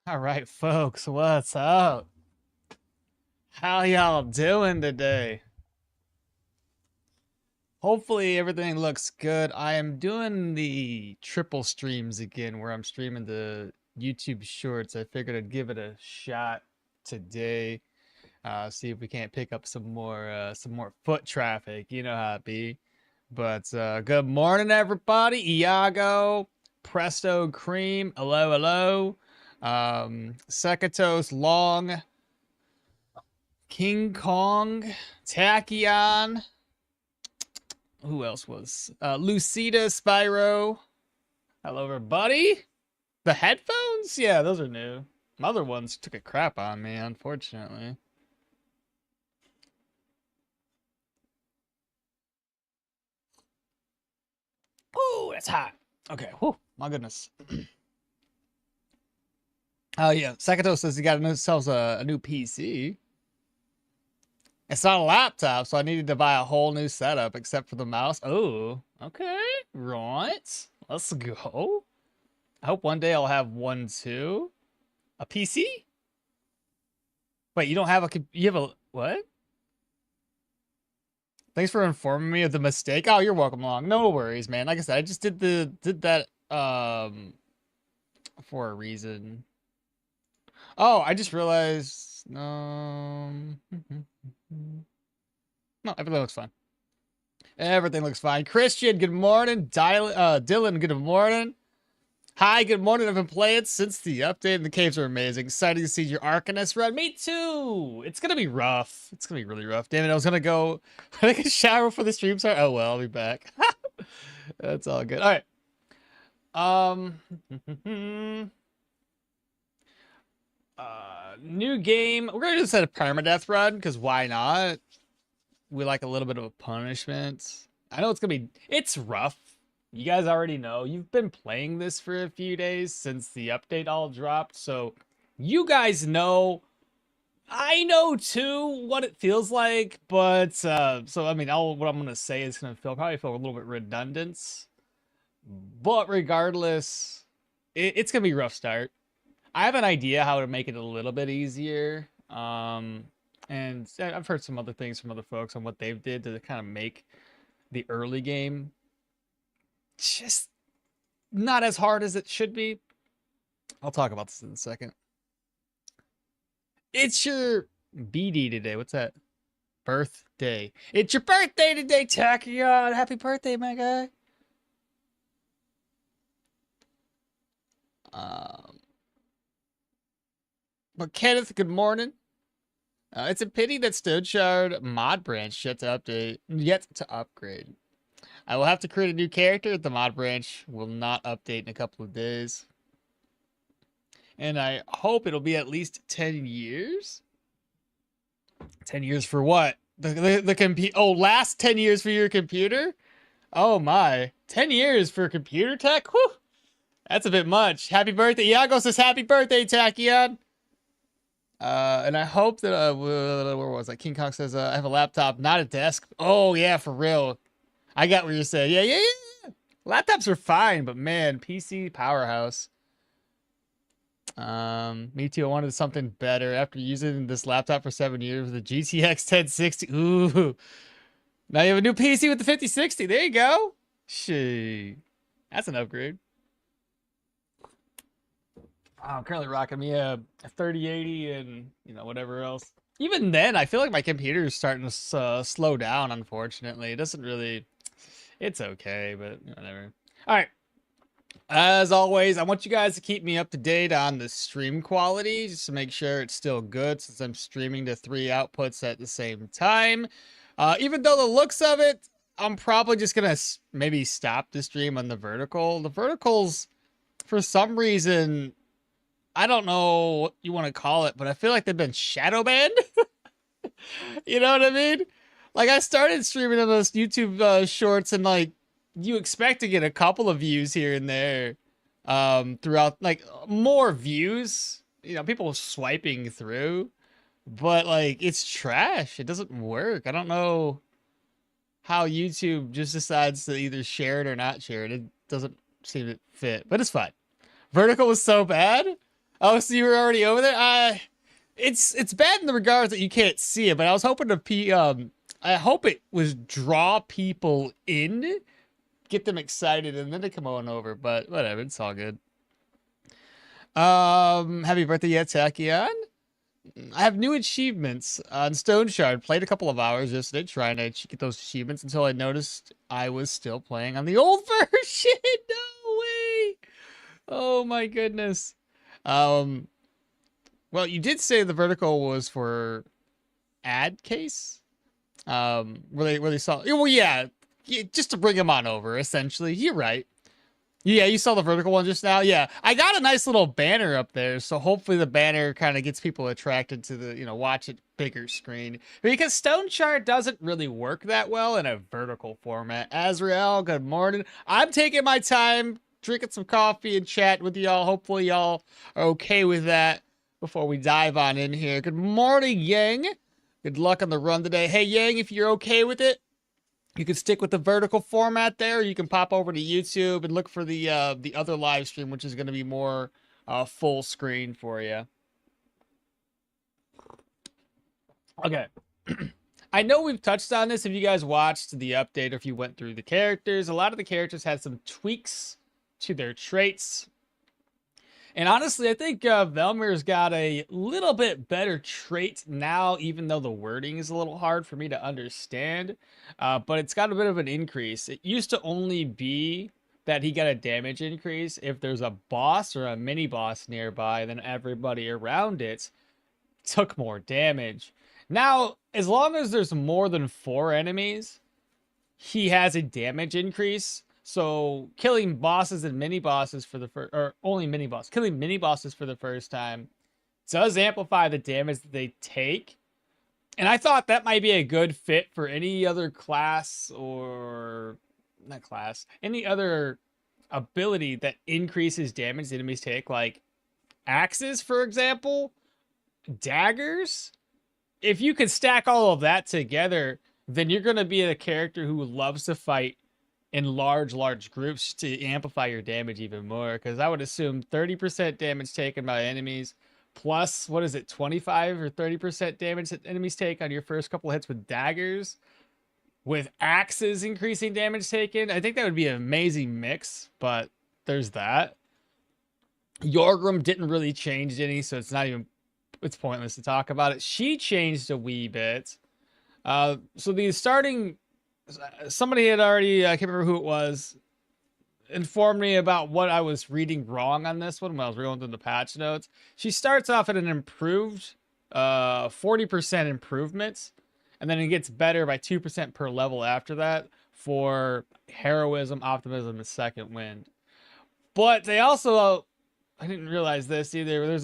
All right, folks, what's up? How y'all doing today? Hopefully everything looks good. I am doing the triple streams again where I'm streaming the YouTube shorts. I figured I'd give it a shot today. See if we can't pick up some more foot traffic. You know how it be. But good morning, everybody. Iago, Presto Cream, hello, hello. Sekatos Long, King Kong, Tachyon. Who else was? Lucida, Spyro. Hello, everybody. The headphones? Yeah, those are new. My other ones took a crap on me, unfortunately. Ooh, that's hot. Okay, whew, my goodness. Oh, yeah. Sakato says he got himself a new PC. It's not a laptop, so I needed to buy a whole new setup except for the mouse. Oh, okay. Right. Let's go. I hope one day I'll have one too. A PC? Wait, you don't have you have a what? Thanks for informing me of the mistake. Oh, you're welcome along. No worries, man. Like I said, I just did that for a reason. Oh, I just realized no, everything looks fine. Everything looks fine. Christian, good morning. Dylan, good morning. Hi, good morning. I've been playing since the update, and the caves are amazing. Excited to see your Arcanist run. Me too. It's gonna be rough. It's gonna be really rough. Damn it, I was gonna go take a shower for the stream start. Oh well, I'll be back. That's all good. All right. New game. We're gonna just set a permadeath run because why not? We like a little bit of a punishment. I know it's rough. You guys already know. You've been playing this for a few days since the update all dropped, so you guys know. I know too what it feels like, but so I mean, what I'm gonna say is gonna probably feel a little bit redundant. But regardless, it's gonna be a rough start. I have an idea how to make it a little bit easier. And I've heard some other things from other folks on what they've did to kind of make the early game just not as hard as it should be. I'll talk about this in a second. It's your BD today. What's that? Birthday. It's your birthday today, Tachyon. Happy birthday, my guy. But Kenneth, good morning. It's a pity that Stoneshard mod branch yet to upgrade. I will have to create a new character. The mod branch will not update in a couple of days. And I hope it'll be at least 10 years. 10 years for what? Last 10 years for your computer? Oh my. 10 years for computer tech? Whew. That's a bit much. Happy birthday. Iago says happy birthday, Tachyon. And I hope that, where was I? King Kong says, I have a laptop, not a desk. Oh, yeah, for real. I got what you're saying. Yeah. Laptops are fine, but man, PC powerhouse. Me too. I wanted something better after using this laptop for 7 years with the GTX 1060. Ooh. Now you have a new PC with the 5060. There you go. Shit. That's an upgrade. I'm currently rocking me a 3080 and, whatever else. Even then, I feel like my computer is starting to slow down, unfortunately. It doesn't really... It's okay, but whatever. All right. As always, I want you guys to keep me up to date on the stream quality, just to make sure it's still good, since I'm streaming to 3 outputs at the same time. Even though the looks of it, I'm probably just going to maybe stop the stream on the vertical. The verticals, for some reason... I don't know what you want to call it, but I feel like they've been shadow banned. You know what I mean? Like, I started streaming on those YouTube shorts, and like, you expect to get a couple of views here and there throughout, like, more views. People swiping through, but like, it's trash. It doesn't work. I don't know how YouTube just decides to either share it or not share it. It doesn't seem to fit, but it's fine. Vertical was so bad. Oh, so you were already over there? It's bad in the regards that you can't see it, but I was hoping to I hope it was draw people in, get them excited, and then they come on over. But whatever, it's all good. Happy birthday yet, Tachyon? I have new achievements on Stoneshard. Played a couple of hours yesterday trying to get those achievements until I noticed I was still playing on the old version. No way! Oh my goodness. Well, you did say the vertical was for ad case. Where they saw. Well, yeah, just to bring them on over. Essentially, you're right. Yeah, you saw the vertical one just now. Yeah, I got a nice little banner up there, so hopefully the banner kind of gets people attracted to the, watch it bigger screen. Because Stoneshard doesn't really work that well in a vertical format. Azrael, good morning. I'm taking my time, drinking some coffee and chat with y'all. Hopefully y'all are okay with that before we dive on in here. Good morning, Yang. Good luck on the run today. Hey, Yang, if you're okay with it, you can stick with the vertical format there. You can pop over to YouTube and look for the other live stream, which is going to be more full screen for you. Okay. I know we've touched on this if you guys watched the update or if you went through the characters. A lot of the characters had some tweaks to their traits. And honestly, I think Velmir's got a little bit better trait now, even though the wording is a little hard for me to understand. But it's got a bit of an increase. It used to only be that he got a damage increase if there's a boss or a mini boss nearby, then everybody around it took more damage. Now, as long as there's more than 4 enemies, he has a damage increase. So killing bosses and mini bosses for the first, or only mini boss, killing mini bosses for the first time does amplify the damage that they take. And I thought that might be a good fit for any other class or not class, any other ability that increases damage the enemies take, like axes, for example, daggers. If you could stack all of that together, then you're going to be a character who loves to fight in large groups to amplify your damage even more. Because I would assume 30% damage taken by enemies, plus, what is it, 25 or 30% damage that enemies take on your first couple hits with daggers, with axes increasing damage taken. I think that would be an amazing mix, but there's that. Yorgrim didn't really change any, so it's pointless to talk about it. She changed a wee bit. So the starting... Somebody had already, I can't remember who it was, informed me about what I was reading wrong on this one when I was going through the patch notes. She starts off at an improved 40% improvement, and then it gets better by 2% per level after that for heroism, optimism, and second wind. But they also, I didn't realize this either. There's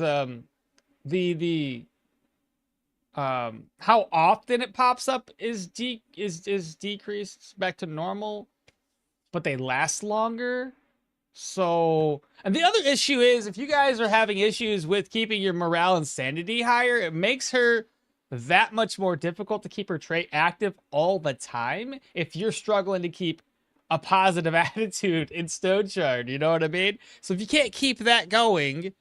how often it pops up is decreased back to normal, but they last longer. So, and the other issue is if you guys are having issues with keeping your morale and sanity higher, it makes her that much more difficult to keep her trait active all the time if you're struggling to keep a positive attitude in Stoneshard, you know what I mean? So if you can't keep that going,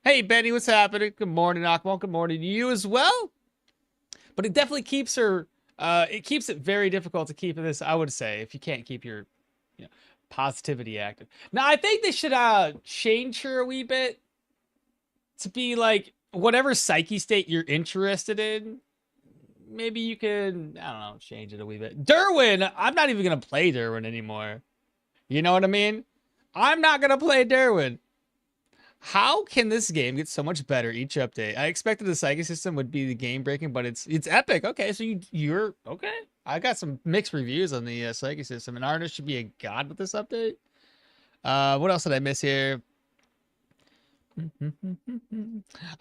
hey Benny, what's happening? Good morning, okmall. Good morning to you as well. But it definitely keeps her, it keeps it very difficult to keep this, I would say, if you can't keep your positivity active. Now, I think they should change her a wee bit to be like, whatever psyche state you're interested in, maybe you can, I don't know, change it a wee bit. Derwin, I'm not even going to play Derwin anymore. You know what I mean? I'm not going to play Derwin. How can this game get so much better each update? I expected the psychic system would be the game breaking, but it's epic. Okay, so you're okay. I got some mixed reviews on the psychic system, and Arnis should be a god with this update. What else did I miss here?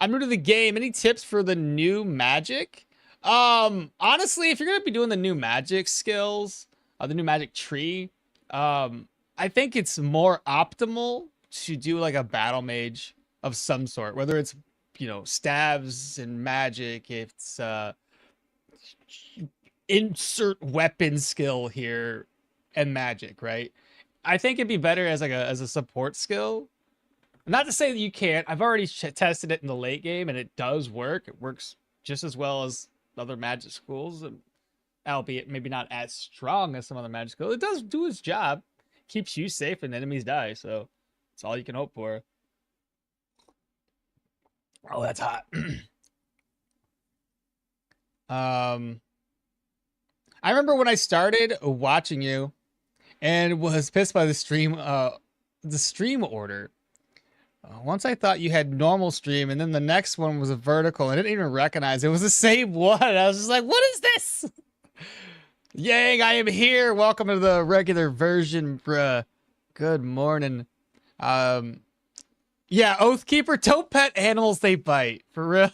I'm new to the game. Any tips for the new magic? Honestly, if you're gonna be doing the new magic skills, the new magic tree, I think it's more optimal to do like a battle mage of some sort, whether it's, staves and magic, if it's insert weapon skill here and magic, right? I think it'd be better as like as a support skill Not to say that you can't. I've already tested it in the late game, and it does work. It works just as well as other magic schools, albeit maybe not as strong as some other magic schools. It does do its job. Keeps you safe and enemies die, so it's all you can hope for. Oh, that's hot. I remember when I started watching you and was pissed by the stream order. Once I thought you had normal stream, and then the next one was a vertical, and I didn't even recognize it was the same one. I was just like, what is this? Yang, I am here. Welcome to the regular version, bruh. Good morning. Yeah, Oathkeeper, don't pet animals they bite. For real.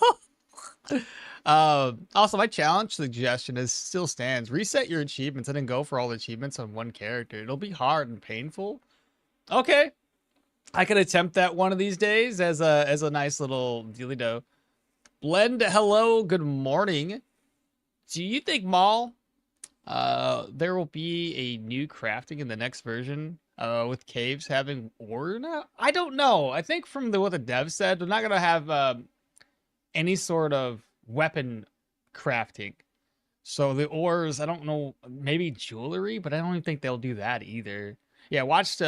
Also, my challenge suggestion is still stands. Reset your achievements and then go for all the achievements on one character. It'll be hard and painful. Okay. I could attempt that one of these days as a nice little dealy-do. Blend, hello, good morning. Do you think, Maul, there will be a new crafting in the next version with caves having ore now? I don't know. I think from what the dev said, they're not going to have any sort of weapon crafting. So the ores, I don't know, maybe jewelry, but I don't even think they'll do that either. Yeah, I watched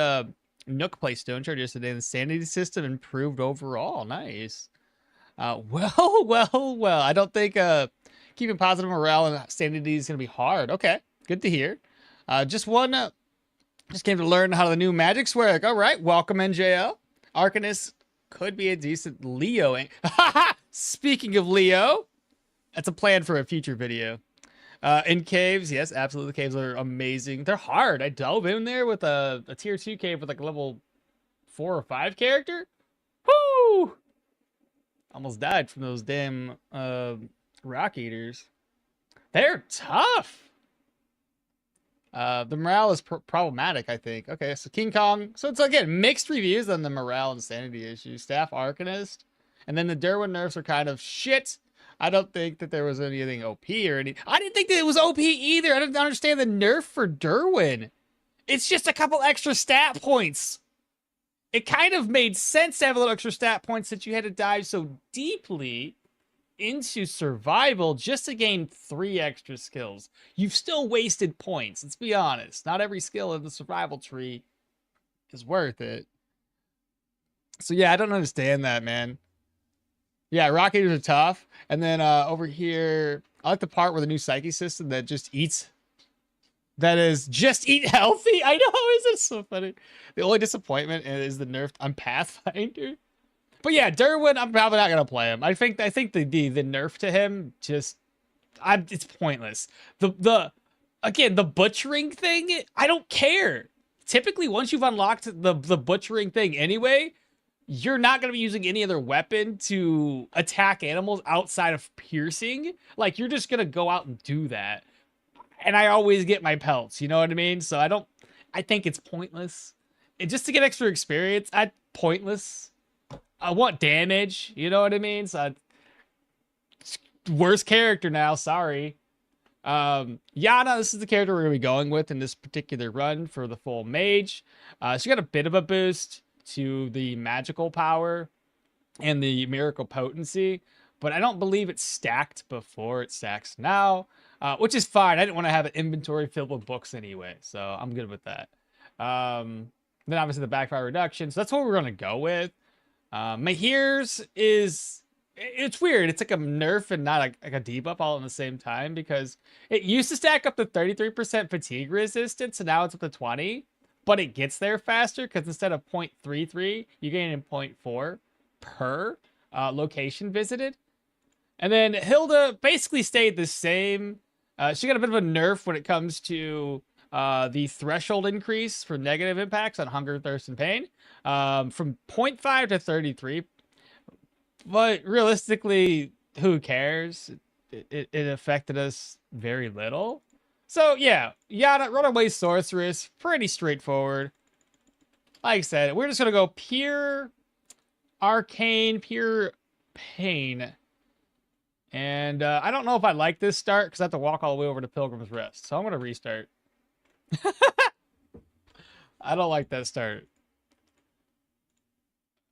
Nook play Stoneshard yesterday, and the sanity system improved overall. Nice. Well. I don't think keeping positive morale and sanity is going to be hard. Okay, good to hear. Just came to learn how the new magics work. All right, welcome, NJL. Arcanist could be a decent Leo. Speaking of Leo, that's a plan for a future video. In caves, yes, absolutely. The caves are amazing. They're hard. I dove in there with a tier 2 cave with like a level 4 or 5 character. Woo! Almost died from those damn rock eaters. They're tough. The morale is problematic, I think. Okay, so King Kong. So it's again mixed reviews on the morale and sanity issues. Staff Arcanist, and then the Derwin nerfs are kind of shit. I don't think that there was anything OP or any. I didn't think that it was OP either. I didn't understand the nerf for Derwin. It's just a couple extra stat points. It kind of made sense to have a little extra stat points since you had to dive so deeply into survival just to gain 3 extra skills. You've still wasted points. Let's be honest. Not every skill in the survival tree is worth it. So yeah, I don't understand that, man. Yeah, rock eaters are tough. And then over here, I like the part where the new psyche system that just eats. That is just eat healthy. I know, isn't it so funny? The only disappointment is the nerf on Pathfinder. But yeah, Derwin, I'm probably not gonna play him. I think the nerf to him just, it's pointless. Again, the butchering thing, I don't care. Typically, once you've unlocked the butchering thing anyway, you're not going to be using any other weapon to attack animals outside of piercing. Like, you're just going to go out and do that. And I always get my pelts, you know what I mean? So I think it's pointless. And just to get extra experience, pointless. I want damage, you know what I mean? So worst character now, sorry. Yana, this is the character we're going to be going with in this particular run for the full mage. She got a bit of a boost to the magical power and the miracle potency, but I don't believe it's stacked before it stacks now, which is fine. I didn't want to have an inventory filled with books anyway, so I'm good with that. Then obviously the backfire reduction, so that's what we're going to go with. Mahir's it's weird. It's like a nerf and not like a debuff all in the same time, because it used to stack up to 33% fatigue resistance, and now it's up to 20. But it gets there faster because instead of 0.33, you gain in 0.4 per location visited. And then Hilda basically stayed the same. She got a bit of a nerf when it comes to the threshold increase for negative impacts on hunger, thirst, and pain from 0.5 to 33. But realistically, who cares? It affected us very little. So yeah, Yana, Runaway Sorceress, pretty straightforward. Like I said, we're just gonna go pure Arcane, pure pain. And I don't know if I like this start because I have to walk all the way over to Pilgrim's Rest. So I'm gonna restart. I don't like that start.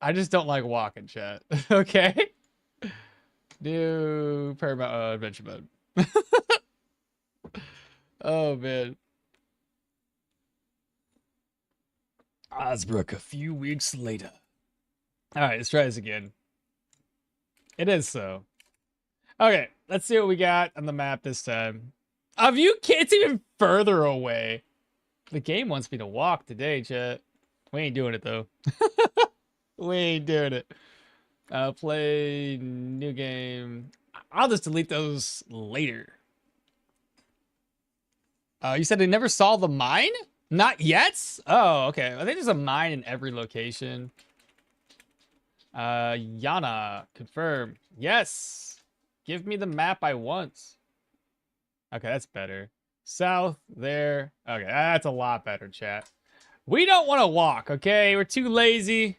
I just don't like walking, chat. Okay? New adventure mode. Oh, man. Osbrook a few weeks later. All right, let's try this again. It is so. Okay, let's see what we got on the map this time. It's even further away. The game wants me to walk today, chat. We ain't doing it, though. We ain't doing it. Play new game. I'll just delete those later. You said they never saw the mine? Not yet? Oh, okay. I think there's a mine in every location. Yana, confirm. Yes. Give me the map I want. Okay, that's better. South, there. Okay, that's a lot better, chat. We don't want to walk, okay? We're too lazy.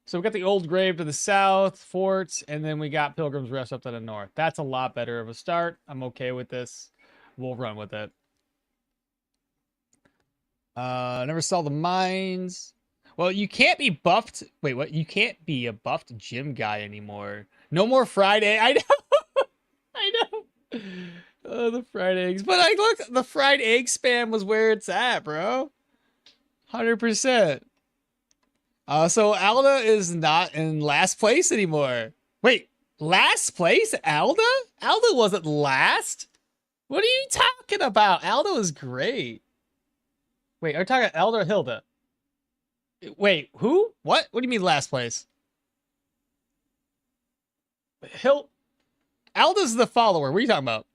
So we got the old grave to the south, fort, and then we got Pilgrim's Rest up to the north. That's a lot better of a start. I'm okay with this. We'll run with it. Never saw the mines. Well, you can't be buffed. Wait, what? You can't be a buffed gym guy anymore. No more fried egg. I know. I know. Oh, the fried eggs. But look, the fried egg spam was where it's at, bro. 100%. So Alda is not in last place anymore. Wait, last place? Alda? Alda wasn't last? What are you talking about? Alda was great. Wait, are you talking Alda or Hilda? Wait, who? What? What do you mean last place? Alda's the follower. What are you talking about?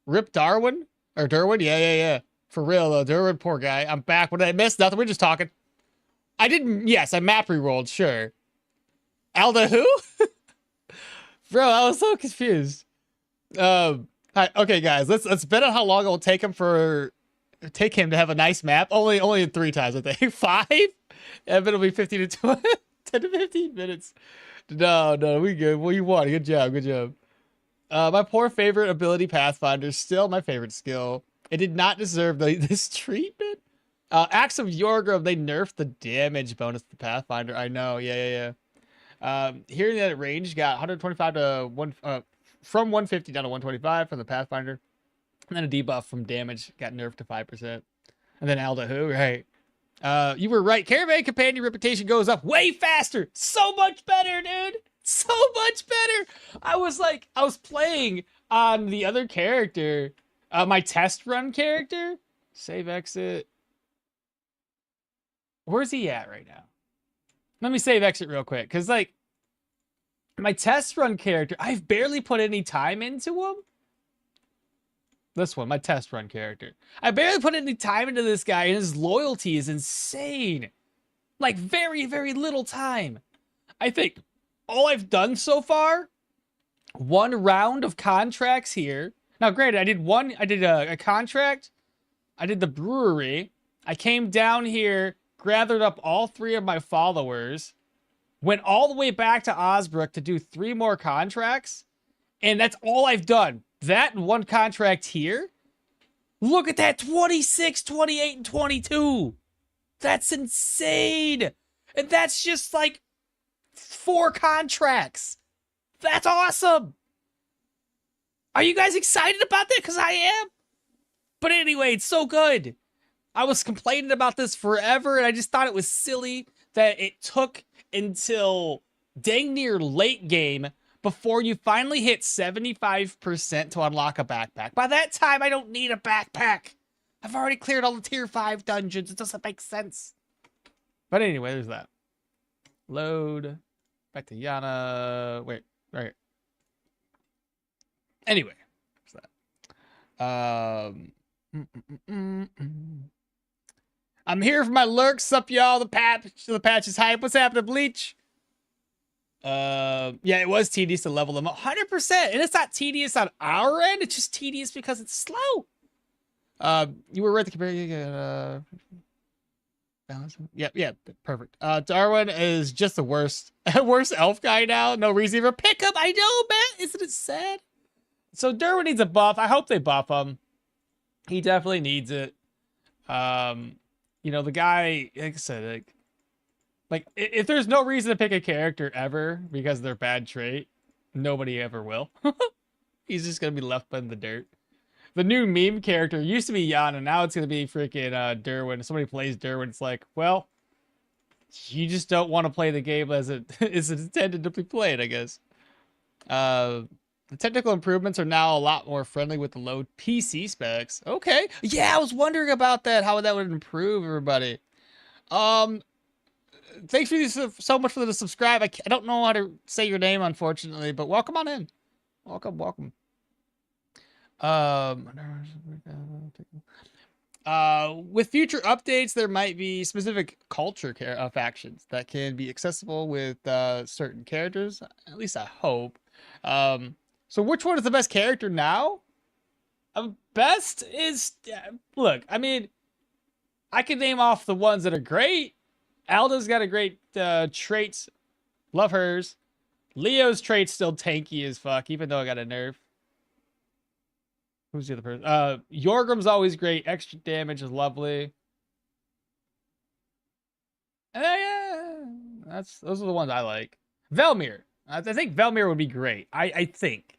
Rip Darwin? Or Derwin? Yeah. For real, though. Derwin, poor guy. I'm back. What did I miss? Nothing. We're just talking. I didn't... Yes, I map re-rolled. Sure. Alda who? Bro, I was so confused. Okay, guys. Let's bet on how long it will take him to have a nice map. Only 3 times, I think. 5? I bet it'll be 15 to 20, 10 to 15 minutes. No, we good. Well, you won. Good job. My poor favorite ability, Pathfinder, still my favorite skill. It did not deserve this treatment. Axe of Yorgrim, they nerfed the damage bonus to Pathfinder. I know. Yeah. Hearing that range got 125 to 1 from 150 down to 125 from the Pathfinder. And then a debuff from damage got nerfed to 5%. And then Alda who, right? You were right. Caravan Companion reputation goes up way faster. So much better, dude. So much better. I was playing on the other character, my test run character. Save exit. Where's he at right now? Let me save exit real quick. Because, like, my test run character, I've barely put any time into him. This one, my test run character. I barely put any time into this guy, and his loyalty is insane. Like, very, very little time. I think all I've done so far, 1 round of contracts here. Now, granted, I did a contract. I did the brewery. I came down here, gathered up all 3 of my followers, went all the way back to Osbrook to do 3 more contracts, and that's all I've done. That and 1 contract here. Look at that, 26, 28, and 22. That's insane. And that's just like 4 contracts. That's awesome. Are you guys excited about that? Because I am. But anyway, it's so good. I was complaining about this forever, and I just thought it was silly that it took until dang near late game before you finally hit 75% to unlock a backpack. By that time, I don't need a backpack. I've already cleared all the tier 5 dungeons. It doesn't make sense. But anyway, there's that. Load. Back to Yana. Wait, right here. Anyway, there's that. I'm here for my lurks. Sup, y'all? The patch is hype. What's happening, Bleach? Yeah, it was tedious to level them up. 100%. And it's not tedious on our end. It's just tedious because it's slow. You were right to compare. Balance. Yeah, perfect. Darwin is just the worst elf guy now. No reason for pickup. I know, man. Isn't it sad? So Darwin needs a buff. I hope they buff him. He definitely needs it. You know, the guy, like I said, like, Like, if there's no reason to pick a character ever because of their bad trait, nobody ever will. He's just gonna be left in the dirt. The new meme character used to be Yana, now it's gonna be freaking Derwin. If somebody plays Derwin, it's like, well, you just don't want to play the game as it is intended to be played, I guess. The technical improvements are now a lot more friendly with the low PC specs. Okay. Yeah, I was wondering about that, how that would improve everybody. Thanks for you so much for the subscribe. I don't know how to say your name, unfortunately, but welcome on in. Welcome, welcome. With future updates, there might be specific culture factions that can be accessible with certain characters. At least I hope. So which one is the best character now? Best is, look, I mean, I can name off the ones that are great. Alda's got a great traits. Love hers. Leo's trait's still tanky as fuck, even though I got a nerf. Who's the other person? Yorgrim's always great. Extra damage is lovely. Yeah, those are the ones I like. Velmir. I think Velmir would be great. I think.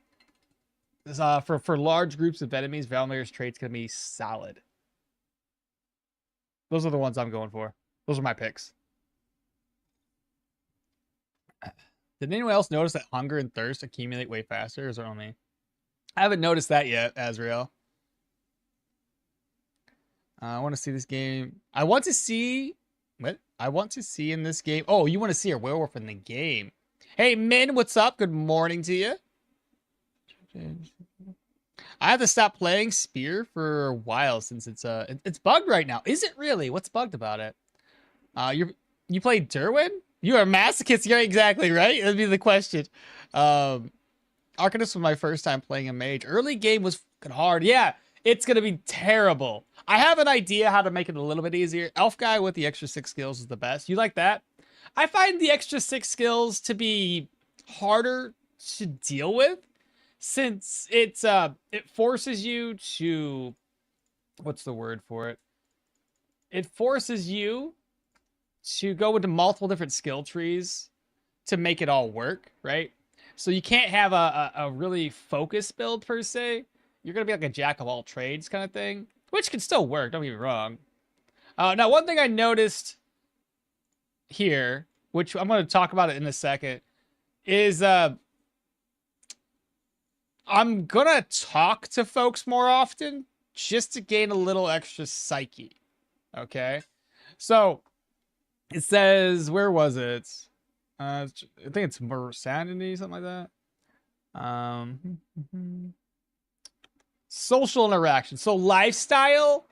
For large groups of enemies, Velmir's trait's gonna be solid. Those are the ones I'm going for. Those are my picks. Did anyone else notice that hunger and thirst accumulate way faster, or is it only me? I haven't noticed that yet, Azrael. I want to see this game. I want to see... What? I want to see in this game... Oh, you want to see a werewolf in the game. Hey, Min, what's up? Good morning to you. I have to stop playing Spear for a while since it's bugged right now. Is it really? What's bugged about it? You played Derwin? You are a masochist. You're exactly right. That'd be the question. Arcanist was my first time playing a mage. Early game was fucking hard. Yeah, it's gonna be terrible. I have an idea how to make it a little bit easier. Elf guy with the extra 6 skills is the best. You like that? I find the extra 6 skills to be harder to deal with, since it forces you to, what's the word for it? It forces you to go into multiple different skill trees to make it all work, right? So you can't have a really focused build per se. You're gonna be like a jack of all trades kind of thing, which can still work, don't get me wrong. Now, one thing I noticed here, which I'm gonna talk about it in a second, is I'm gonna talk to folks more often just to gain a little extra psyche. Okay? So, it says, where was it? I think it's Mersanity, something like that. Social interaction. So lifestyle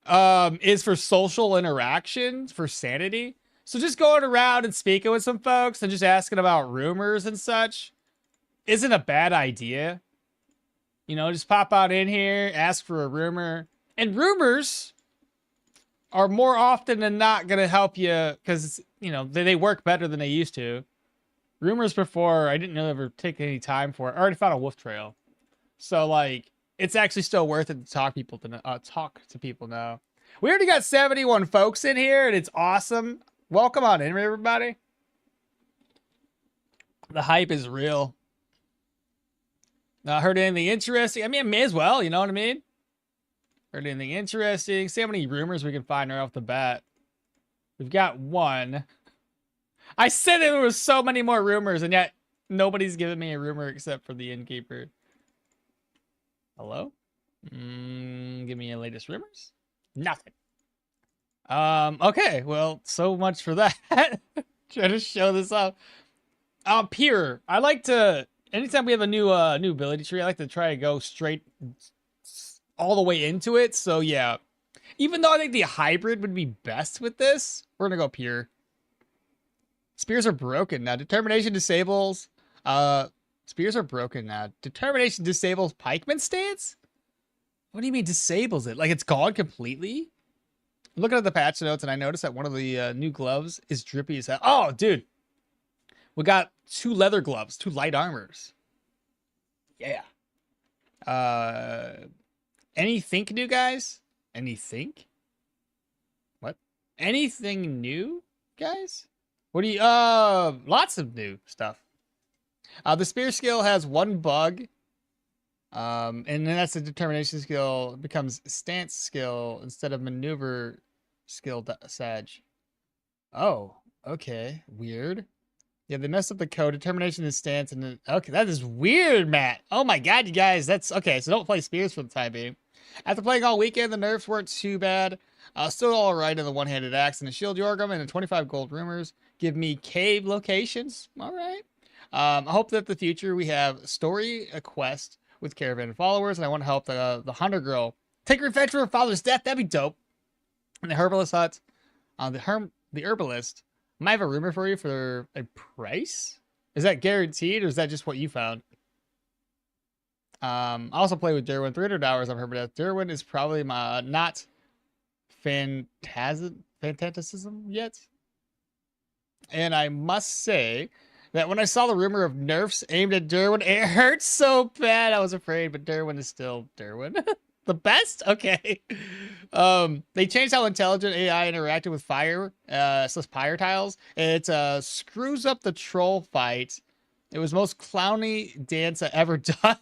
is for social interaction, for sanity. So just going around and speaking with some folks and just asking about rumors and such isn't a bad idea. You know, just pop out in here, ask for a rumor. And rumors are more often than not going to help you because, you know, they work better than they used to. Rumors before, I didn't really ever take any time for it. I already found a wolf trail. So, like, it's actually still worth it to talk to people now. We already got 71 folks in here, and it's awesome. Welcome on in, everybody. The hype is real. Not heard anything interesting? I mean, I may as well, you know what I mean? Heard anything interesting? See how many rumors we can find right off the bat. We've got one. I said there was so many more rumors, and yet nobody's given me a rumor except for the innkeeper. Hello? Give me your latest rumors? Nothing. Okay, well, so much for that. Try to show this off. Peer. I like to, anytime we have a new ability tree, I like to try to go straight all the way into it. So yeah, even though I think the hybrid would be best with this, we're gonna go pure. Spears are broken now. Determination disables. Spears are broken now. Determination disables pikeman stance? What do you mean disables it? Like it's gone completely? I'm looking at the patch notes and I noticed that one of the new gloves is drippy as hell. Oh, dude. We got 2 leather gloves, 2 light armors. Yeah. Anything new, guys? Anything? What? Anything new, guys? What do you, lots of new stuff. The spear skill has one bug. And then that's the determination skill. It becomes stance skill instead of maneuver skill, Sag. Oh, okay. Weird. Yeah, they messed up the code. Determination is stance, and then okay, that is weird, Matt. Oh my god, you guys, that's okay. So don't play spears for the time being. After playing all weekend, the nerfs weren't too bad. Still all right in the one-handed axe and the shield yorgum and the 25 gold rumors. Give me cave locations. All right. I hope that the future we have story a quest with caravan followers, and I want to help the hunter girl take revenge for her father's death. That'd be dope. And the herbalist hut. The herbalist. Might have a rumor for you for a price. Is that guaranteed, or is that just what you found? I also play with Derwin. 300 hours on Permadeath. Derwin is probably my not phantasm yet. And I must say that when I saw the rumor of nerfs aimed at Derwin, it hurts so bad. I was afraid, but Derwin is still Derwin. The best? Okay. They changed how intelligent AI interacted with fire, fire tiles. It screws up the troll fight. It was most clowny dance I ever done.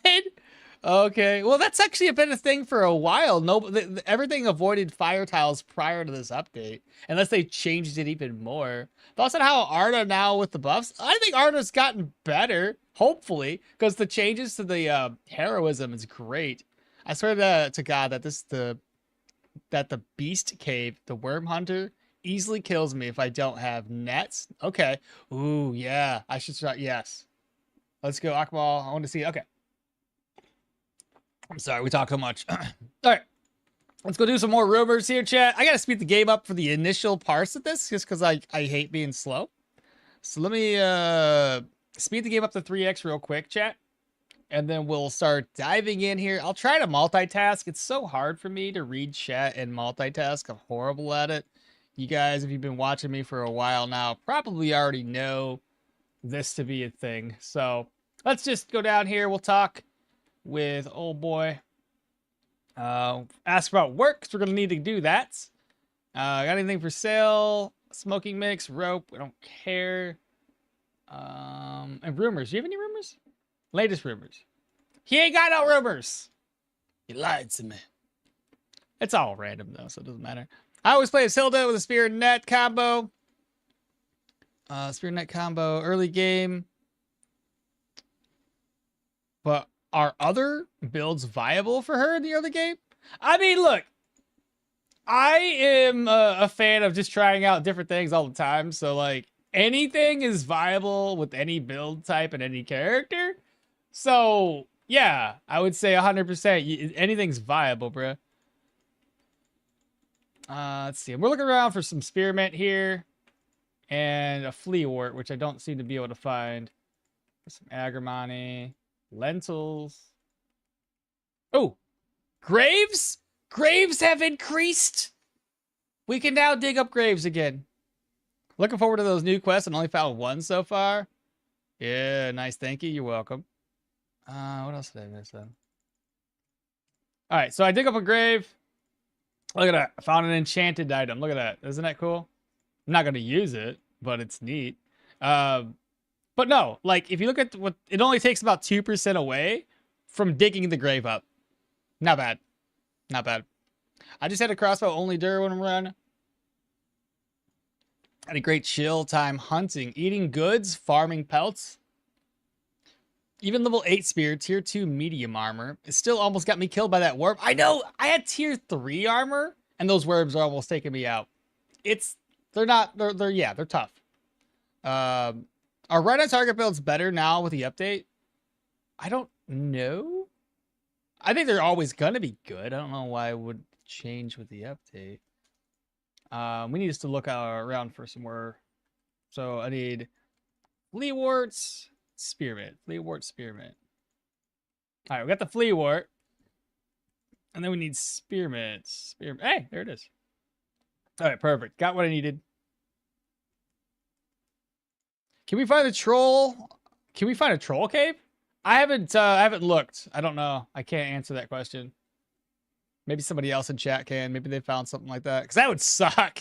Okay. Well, that's actually been a thing for a while. No, everything avoided fire tiles prior to this update, unless they changed it even more. Thoughts on how Arda now with the buffs? I think Arda's gotten better, hopefully, because the changes to the heroism is great. I swear to God that the beast cave, the worm hunter, easily kills me if I don't have nets. Okay. Ooh, yeah. I should start. Yes. Let's go, okmall. I want to see. Okay. I'm sorry, we talk so much. All right. Let's go do some more rumors here, chat. I got to speed the game up for the initial parts of this, just because I hate being slow. So let me speed the game up to 3x real quick, chat. And then we'll start diving in here. I'll try to multitask. It's so hard for me to read chat and multitask. I'm horrible at it. You guys, if you've been watching me for a while now, probably already know this to be a thing. So let's just go down here. We'll talk with old boy. Ask about work, because we're going to need to do that. Got anything for sale? Smoking mix, rope. We don't care. And rumors. Do you have any rumors? Latest rumors. He ain't got no rumors. He lied to me. It's all random though, so it doesn't matter. I always play as Hilda with a spear and net combo. Spear and net combo early game. But are other builds viable for her in the early game? I mean, look. I am a fan of just trying out different things all the time. So like anything is viable with any build type and any character. So, yeah, I would say 100%. Anything's viable, bro. Let's see. We're looking around for some spearmint here. And a fleawort, which I don't seem to be able to find. Some agrimony. Lentils. Oh! Graves? Graves have increased! We can now dig up graves again. Looking forward to those new quests and only found one so far. Yeah, nice. Thank you. You're welcome. What else did I miss then? All right, so I dig up a grave. Look at that. I found an enchanted item. Look at that. Isn't that cool? I'm not going to use it, but it's neat. But no, like if you look at what it only takes about 2% away from digging the grave up. Not bad. Not bad. I just had a crossbow only Derwin run. Had a great chill time hunting, eating goods, farming pelts. Even level 8 spear, tier 2 medium armor. It still almost got me killed by that worm. I know, I had tier 3 armor, and those worms are almost taking me out. They're tough. Are right on target builds better now with the update? I don't know. I think they're always gonna be good. I don't know why it would change with the update. We need us to look around for some more. So I need fleaworts. Spearmint. Fleawort, spearmint. All right, we got the fleawort. And then we need spearmint. Spearmint. Hey, there it is. All right, perfect. Got what I needed. Can we find a troll? Can we find a troll cave? I haven't looked. I don't know. I can't answer that question. Maybe somebody else in chat can. Maybe they found something like that. Because that would suck.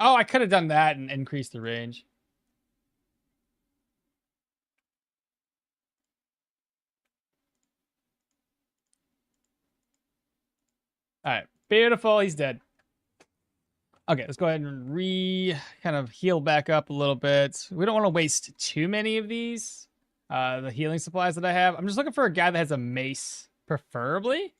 Oh, I could have done that and increased the range. All right, beautiful. He's dead. Okay, let's go ahead and kind of heal back up a little bit. We don't want to waste too many of these, the healing supplies that I have. I'm just looking for a guy that has a mace, preferably,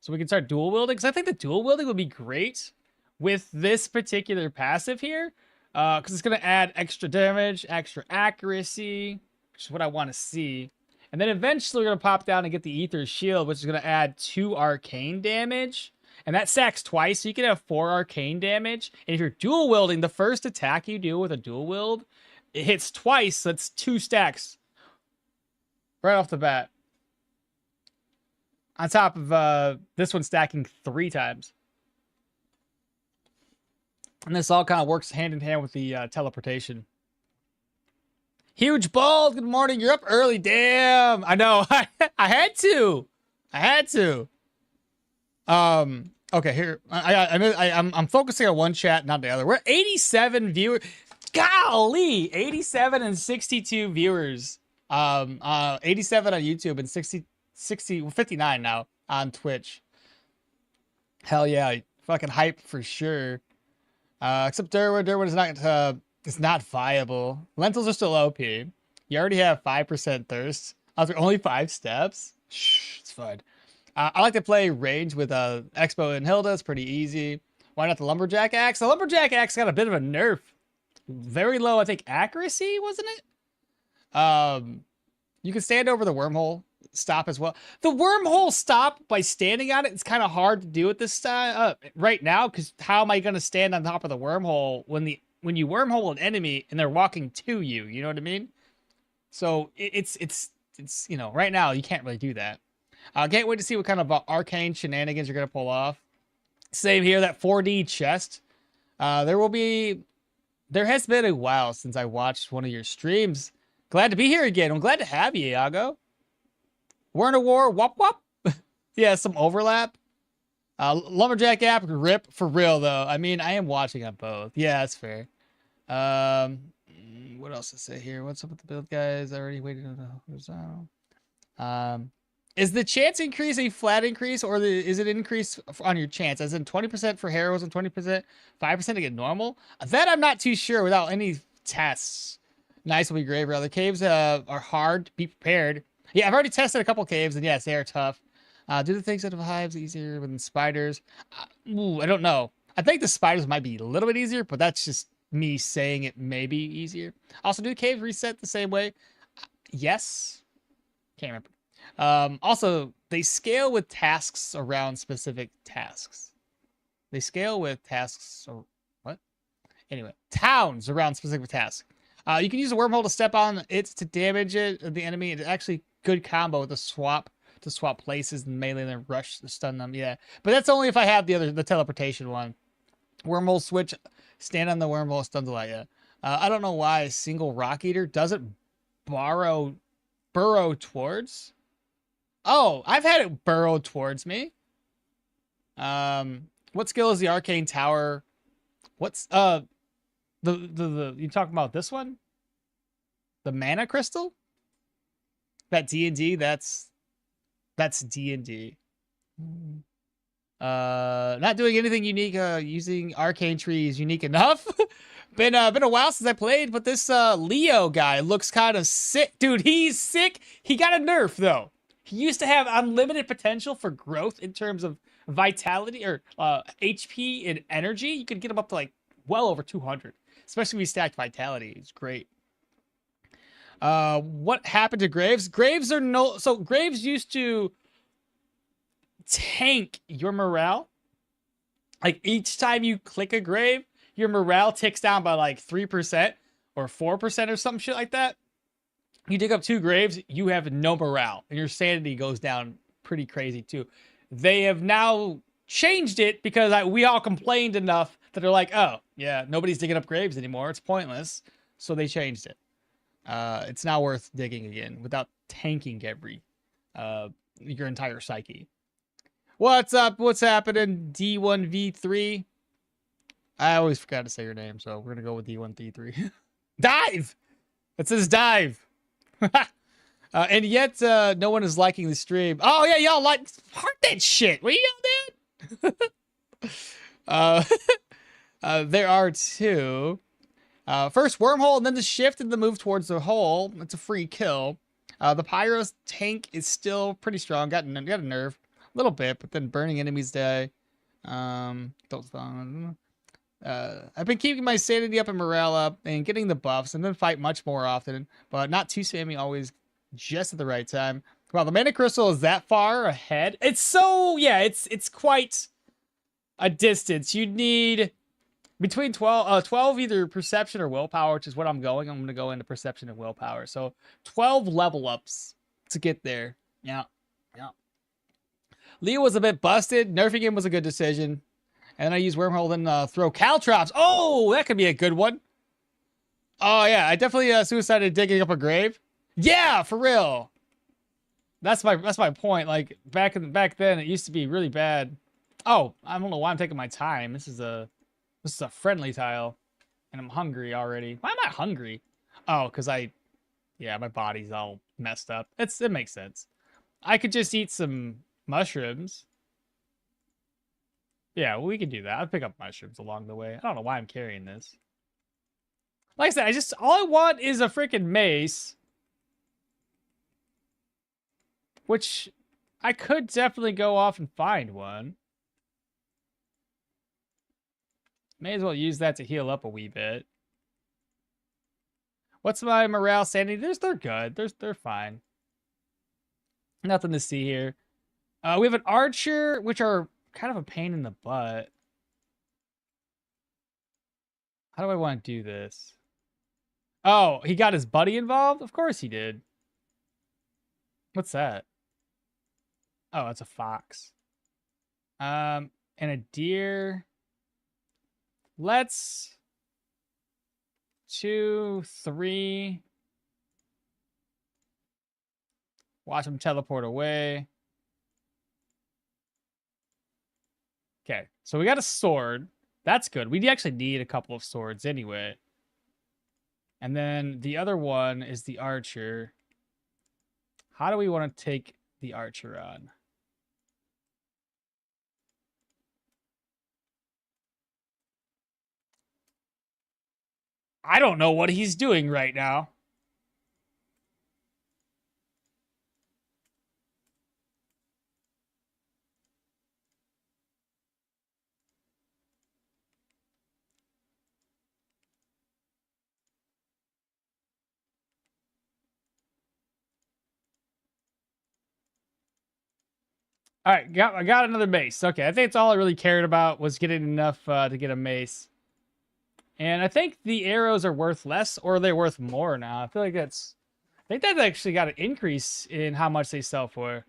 so we can start dual wielding. Because I think the dual wielding would be great with this particular passive here, because it's going to add extra damage, extra accuracy, which is what I want to see. And then eventually we're going to pop down and get the Ether Shield, which is going to add 2 arcane damage. And that stacks twice, so you can have 4 arcane damage. And if you're dual wielding, the first attack you do with a dual wield, it hits twice, so that's 2 stacks. Right off the bat. On top of this one stacking 3 times. And this all kind of works hand in hand with the teleportation. Huge Bald, good morning. You're up early. Damn. I know. I had to. I had to. Okay, here. I'm focusing on one chat, not the other. We're 87 viewers. Golly, 87 and 62 viewers. 87 on YouTube and 59 now on Twitch. Hell yeah, fucking hype for sure. Except Derwin is not viable. Lentils are still OP. You already have 5% thirst. I was like, only 5 steps. Shh, it's fun. I like to play range with Expo and Hilda. It's pretty easy. Why not the Lumberjack Axe? The Lumberjack Axe got a bit of a nerf. Very low, I think, accuracy, wasn't it? You can stand over the wormhole stop as well. The wormhole stop by standing on it, it's kind of hard to do at this time right now, because how am I going to stand on top of the wormhole when you wormhole an enemy and they're walking to you? You know what I mean? So it's you know, right now you can't really do that. Can't wait to see what kind of arcane shenanigans you're going to pull off. Same here, that 4D chest. There has been a while since I watched one of your streams. Glad to be here again. I'm glad to have you, Iago. We're in a war. Wop wop. Yeah, some overlap. Lumberjack app rip for real though. I mean, I am watching on both. Yeah, that's fair. What else to say here? What's up with the build guys? I already waited on the horizontal. Is the chance increase a flat increase, or is it increase on your chance? As in 20% for heroes and 20%, 5% to get normal? That I'm not too sure without any tests. Nice will be great. The caves are hard. Be prepared. Yeah, I've already tested a couple caves, and yes, they are tough. Do the things out of hives easier than spiders? I don't know. I think the spiders might be a little bit easier, but that's just me saying it may be easier. Also, do caves reset the same way? Yes. Can't remember. Also, they scale with tasks around specific tasks. They scale with tasks or what? Anyway, towns around specific tasks. You can use a wormhole to step on it to damage it, the enemy. It's actually good combo with the swap to swap places and melee and then rush to stun them. Yeah, but that's only if I have the teleportation one. Wormhole switch, stand on the wormhole, stun the light. Yeah. I don't know why a single rock eater doesn't burrow towards. Oh, I've had it burrow towards me. What skill is the arcane tower? What's you talking about this one? The mana crystal? That D&D, that's D&D. Not doing anything unique, using arcane trees unique enough. been a while since I played, but this Leo guy looks kind of sick. Dude, he's sick. He got a nerf though. He used to have unlimited potential for growth in terms of vitality or HP and energy. You could get him up to like well over 200, especially if we stacked vitality. It's great. What happened to Graves? Graves used to tank your morale. Like each time you click a grave, your morale ticks down by like 3% or 4% or some shit like that. You dig up 2 graves, you have no morale, and your sanity goes down pretty crazy too. They have now changed it because we all complained enough that they're like, oh yeah, nobody's digging up graves anymore. It's pointless. So they changed it. It's now worth digging again without tanking your entire psyche. What's up? What's happening? D1V3. I always forgot to say your name, so we're gonna go with D1D3. Dive! It says dive. And yet, no one is liking the stream. Oh yeah, y'all like heart that shit. What y'all doing? There are two. First wormhole, and then the shift and the move towards the hole. It's a free kill. The Pyro's tank is still pretty strong. Got a nerf a little bit, but then burning enemies die. I've been keeping my sanity up and morale up and getting the buffs, and then fight much more often, but not too spammy, always just at the right time. Wow, the mana crystal is that far ahead. It's so, yeah, it's quite a distance. You'd need between 12 either perception or willpower, which is what I'm going. I'm going to go into perception and willpower. So 12 level ups to get there. Yeah. Leo was a bit busted. Nerfing him was a good decision. And I use wormhole, then throw caltrops. Oh, that could be a good one. Oh yeah, I definitely suicided digging up a grave. Yeah, for real. That's my point. Like back then, it used to be really bad. Oh, I don't know why I'm taking my time. This is a friendly tile, and I'm hungry already. Why am I hungry? Oh, because my body's all messed up. It makes sense. I could just eat some mushrooms. Yeah, well, we could do that. I'll pick up mushrooms along the way. I don't know why I'm carrying this. Like I said, all I want is a freaking mace. Which I could definitely go off and find one. May as well use that to heal up a wee bit. What's my morale, sanity? They're good. They're fine. Nothing to see here. We have an archer, which are kind of a pain in the butt. How do I want to do this? Oh, he got his buddy involved? Of course he did. What's that? Oh, it's a fox. And a deer. Let's 2, 3. Watch him teleport away. Okay, so we got a sword. That's good. We actually need a couple of swords anyway. And then the other one is the archer. How do we want to take the archer on? I don't know what he's doing right now. All right, I got another mace. Okay, I think that's all I really cared about was getting enough to get a mace. And I think the arrows are worth less, or they're worth more now. I feel like I think that's actually got an increase in how much they sell for.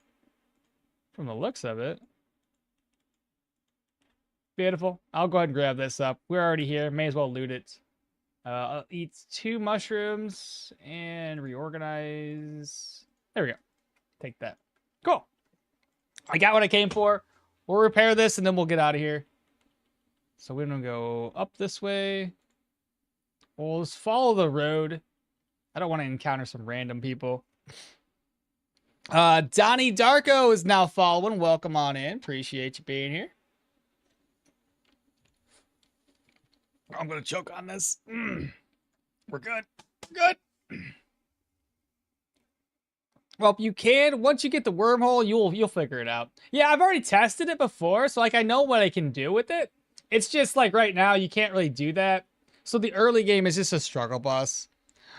From the looks of it. Beautiful. I'll go ahead and grab this up. We're already here. May as well loot it. I'll eat 2 mushrooms and reorganize. There we go. Take that. Cool. I got what I came for. We'll repair this and then we'll get out of here. So we're going to go up this way. We'll just follow the road. I don't want to encounter some random people. Donnie Darko is now following. Welcome on in. Appreciate you being here. I'm going to choke on this. We're good. Good. Well, you can. Once you get the wormhole, you'll figure it out. Yeah, I've already tested it before, so like I know what I can do with it. It's just like right now you can't really do that. So the early game is just a struggle bus.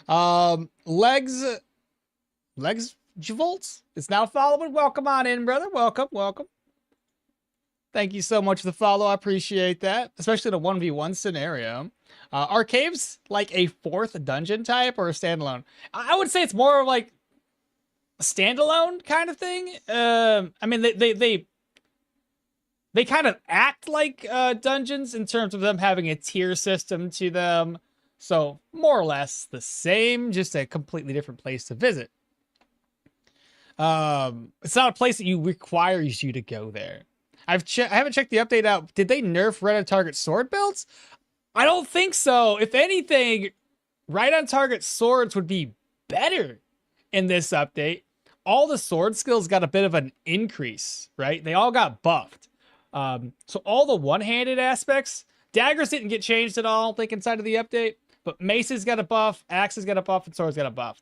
Legs Jvolts is now following. Welcome on in, brother. Welcome. Thank you so much for the follow. I appreciate that, especially in a 1v1 scenario. Are caves like a 4th dungeon type or a standalone? I would say it's more like a standalone kind of thing. I mean, they kind of act like dungeons in terms of them having a tier system to them. So more or less the same, just a completely different place to visit. It's not a place that requires you to go there. I haven't checked the update out. Did they nerf Reddit target sword builds? I don't think so. If anything, right on target swords would be better in this update. All the sword skills got a bit of an increase, right? They all got buffed. So all the one-handed aspects, daggers didn't get changed at all, I don't think, inside of the update. But maces got a buff, axes got a buff, and swords got a buff.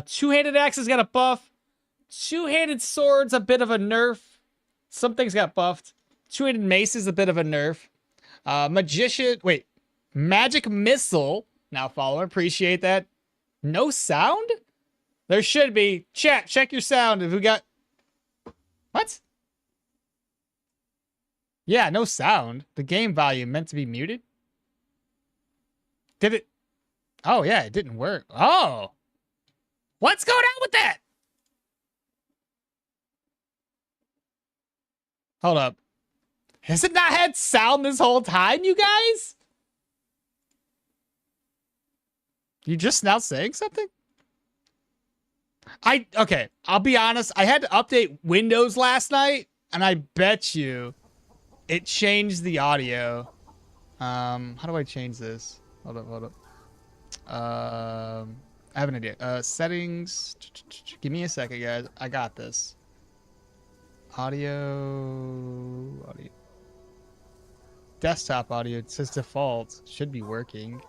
Two-handed axes got a buff. Two-handed swords, a bit of a nerf. Some things got buffed. Two-handed maces, a bit of a nerf. Magic missile. Now follow, appreciate that. No sound? There should be. Chat, check your sound. If we got... What? Yeah, no sound. The game volume meant to be muted. Did it? Oh, yeah, it didn't work. Oh. What's going on with that? Hold up. Has it not had sound this whole time, you guys? You just now saying something? Okay, I'll be honest. I had to update Windows last night, and I bet you it changed the audio. How do I change this? Hold up. I have an idea. Settings. Give me a second, guys. I got this. Audio. Desktop audio. It says default. Should be working.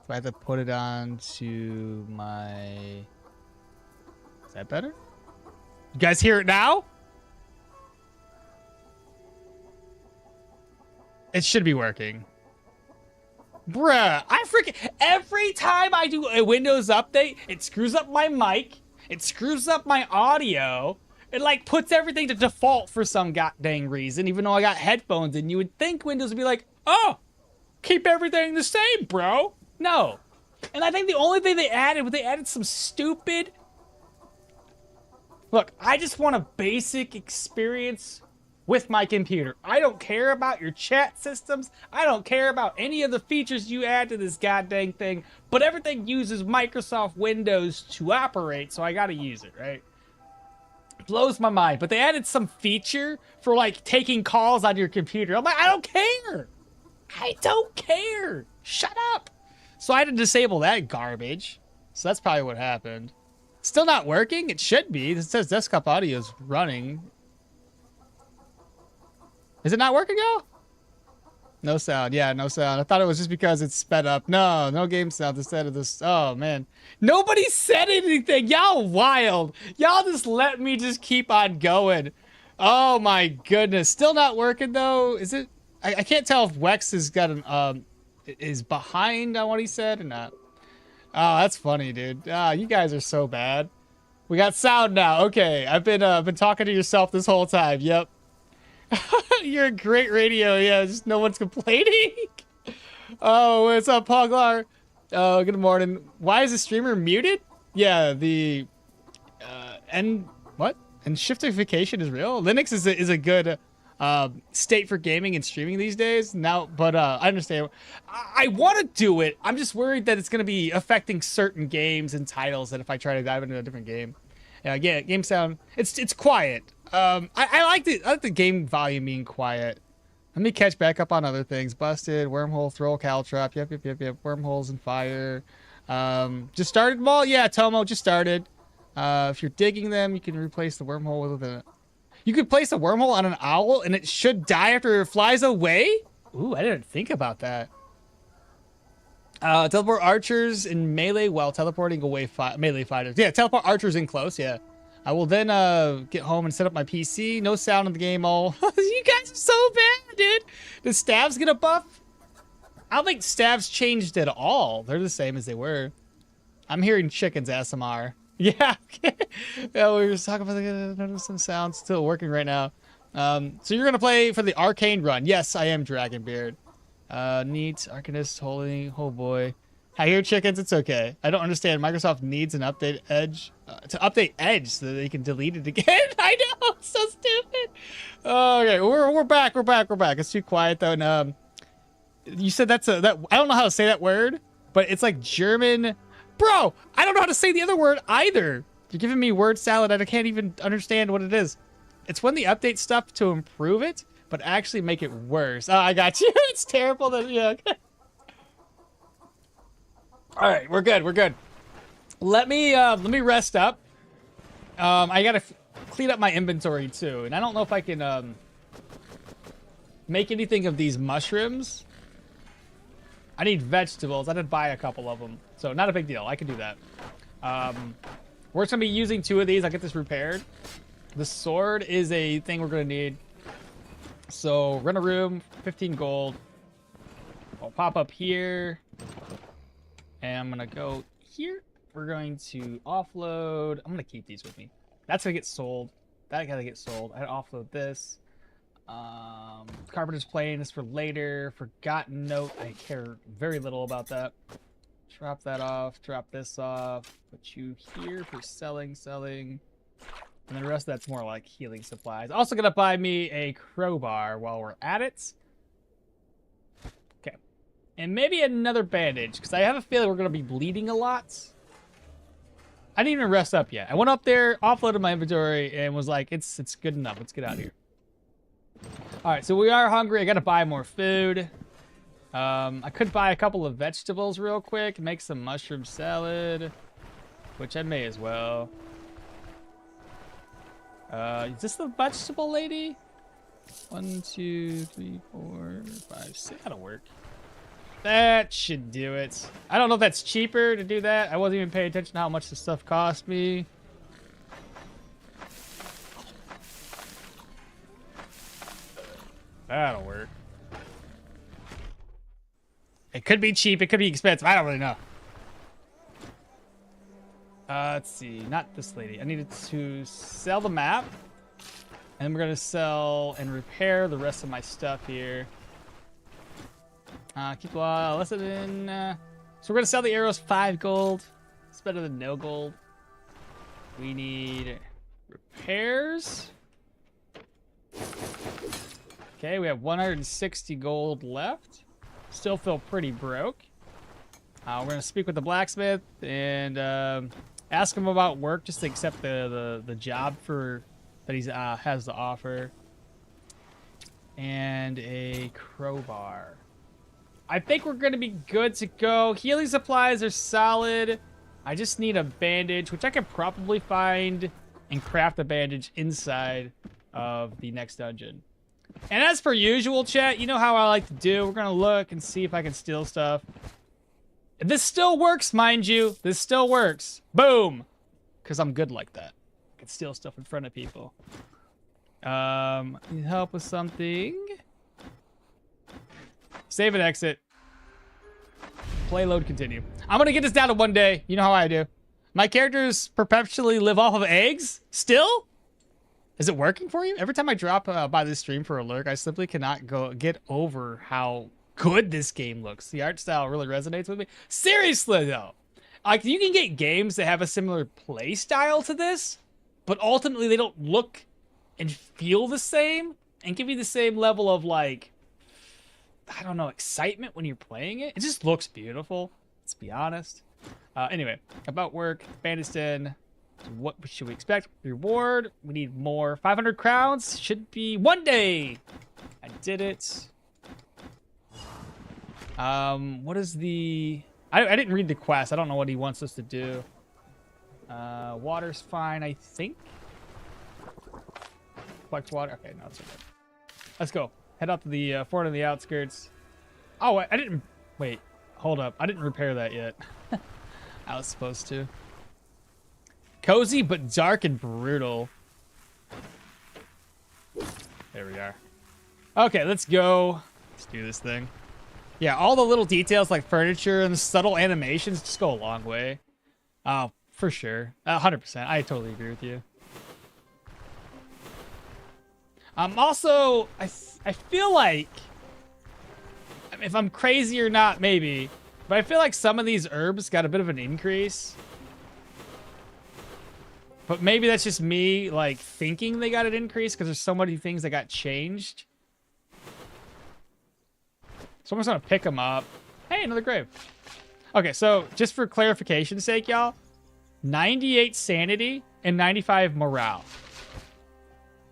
If I have to put it on to my... Is that better? You guys hear it now? It should be working. Bruh, I freaking... Every time I do a Windows update, it screws up my mic. It screws up my audio. It, like, puts everything to default for some goddamn reason, even though I got headphones in. You would think Windows would be like, oh, keep everything the same, bro. No. And I think the only thing they added some stupid... Look, I just want a basic experience with my computer. I don't care about your chat systems. I don't care about any of the features you add to this goddamn thing. But everything uses Microsoft Windows to operate, so I gotta use it, right? Blows my mind. But they added some feature for, like, taking calls on your computer. I'm like, I don't care. I don't care. Shut up. So I had to disable that garbage. So that's probably what happened. Still not working? It should be. It says desktop audio is running. Is it not working now? No sound. Yeah, no sound. I thought it was just because it's sped up. No game sound instead of this. Oh, man. Nobody said anything. Y'all wild. Y'all just let me just keep on going. Oh, my goodness. Still not working, though. Is it? I can't tell if Wex has got an... is behind on what he said or not. Oh, that's funny, dude. You guys are so bad. We got sound now. Okay, I've been talking to yourself this whole time. Yep. You're a great radio. Yeah, just no one's complaining. Oh, what's up, Poglar? Oh, good morning. Why is the streamer muted? Yeah, the and shiftification is real. Linux is a good state for gaming and streaming these days now, but I understand. I want to do it. I'm just worried that it's going to be affecting certain games and titles that if I try to dive into a different game. Yeah, game sound. It's quiet. I like the game volume being quiet. Let me catch back up on other things. Busted, wormhole, throw, caltrop. Yep. Wormholes and fire. Just started them all? Yeah, Tomo, just started. If you're digging them, you can replace the wormhole with a... You could place a wormhole on an owl and it should die after it flies away? Ooh, I didn't think about that. Teleport archers in melee while teleporting away melee fighters. Yeah, teleport archers in close, yeah. I will then get home and set up my PC. No sound in the game all. You guys are so bad, dude. Does stabs get a buff? I don't think stabs changed at all. They're the same as they were. I'm hearing chickens ASMR. Yeah. Yeah, we were talking about some sounds still working right now. So you're gonna play for the Arcane run. Yes, I am Dragonbeard. Neat Arcanist holding. Oh boy. I hear chickens. It's okay. I don't understand. Microsoft needs an update Edge to update Edge so that they can delete it again. I know. It's so stupid. Okay, we're back. We're back. It's too quiet though. And you said that I don't know how to say that word, but it's like German. Bro, I don't know how to say the other word either. You're giving me word salad and I can't even understand what it is. It's when they update stuff to improve it, but actually make it worse. Oh, I got you. It's terrible. That, yeah. Okay. All right, we're good. We're good. Let me rest up. I gotta clean up my inventory too, and I don't know if I can make anything of these mushrooms. I need vegetables. I did buy a couple of them, so not a big deal. I can do that. We're just gonna be using 2 of these. I'll get this repaired. The sword is a thing we're gonna need. So rent a room, 15 gold. I'll pop up here, and I'm gonna go here. We're going to offload. I'm gonna keep these with me. That's gonna get sold. That gotta get sold. I offload this. Carpenter's plane is for later. Forgotten note. I care very little about that. Drop that off. Drop this off. Put you here for selling. And then the rest of that's more like healing supplies. Also gonna buy me a crowbar while we're at it. Okay. And maybe another bandage, because I have a feeling we're gonna be bleeding a lot. I didn't even rest up yet. I went up there, offloaded my inventory, and was like, it's good enough. Let's get out of here. All right, so we are hungry. I gotta buy more food. I could buy a couple of vegetables real quick, make some mushroom salad, which I may as well. Is this the vegetable lady? 1, 2, 3, 4, 5, 6. That'll work. That should do it. I don't know if that's cheaper to do that. I wasn't even paying attention to how much this stuff cost me. That'll work. It could be cheap. It could be expensive. I don't really know. Let's see. Not this lady. I needed to sell the map. And we're going to sell and repair the rest of my stuff here. Keep listening. So we're going to sell the arrows 5 gold. It's better than no gold. We need repairs. Okay, we have 160 gold left. Still feel pretty broke. We're going to speak with the blacksmith and ask him about work, just to accept the job that he has to offer. And a crowbar. I think we're going to be good to go. Healing supplies are solid. I just need a bandage, which I could probably find and craft a bandage inside of the next dungeon. And as per usual, chat, you know how I like to do. We're going to look and see if I can steal stuff. This still works, mind you. This still works. Boom. Because I'm good like that. I can steal stuff in front of people. Need help with something. Save and exit. Play, load, continue. I'm going to get this down to 1 day. You know how I do. My characters perpetually live off of eggs? Still? Is it working for you? Every time I drop by this stream for a lurk, I simply cannot get over how good this game looks. The art style really resonates with me. Seriously, though. Like, you can get games that have a similar play style to this, but ultimately they don't look and feel the same and give you the same level of, like, I don't know, excitement when you're playing it. It just looks beautiful. Let's be honest. Anyway, about work, bandaged in. What should we expect? Reward. We need more. 500 crowns. Should be 1 day. I did it. What is the... I didn't read the quest. I don't know what he wants us to do. Water's fine, I think. Collect water. Okay, no, it's okay. Let's go. Head out to the fort on the outskirts. Oh, I didn't... Wait, hold up. I didn't repair that yet. I was supposed to. Cozy, but dark and brutal. There we are. Okay, let's go. Let's do this thing. Yeah, all the little details like furniture and the subtle animations just go a long way. Oh, for sure. 100%. I totally agree with you. Also, I feel like, if I'm crazy or not, maybe, but I feel like some of these herbs got a bit of an increase. But maybe that's just me, like, thinking they got an increase because there's so many things that got changed. So I'm just gonna pick them up. Hey, another grave. Okay, so just for clarification's sake, y'all, 98 sanity and 95 morale.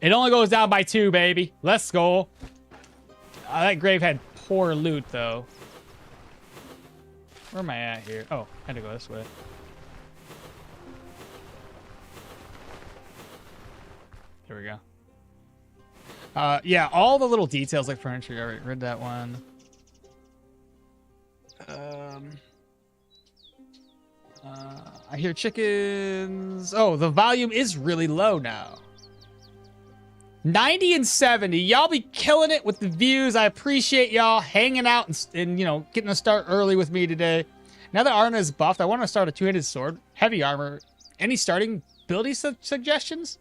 It only goes down by 2, baby. Let's go. That grave had poor loot, though. Where am I at here? Oh, I had to go this way. There we go. Yeah, all the little details like furniture. I already read that one. I hear chickens. Oh, the volume is really low now. 90 and 70. Y'all be killing it with the views. I appreciate y'all hanging out and you know, getting a start early with me today. Now that Arna is buffed, I want to start a 2-handed sword, heavy armor. Any starting ability suggestions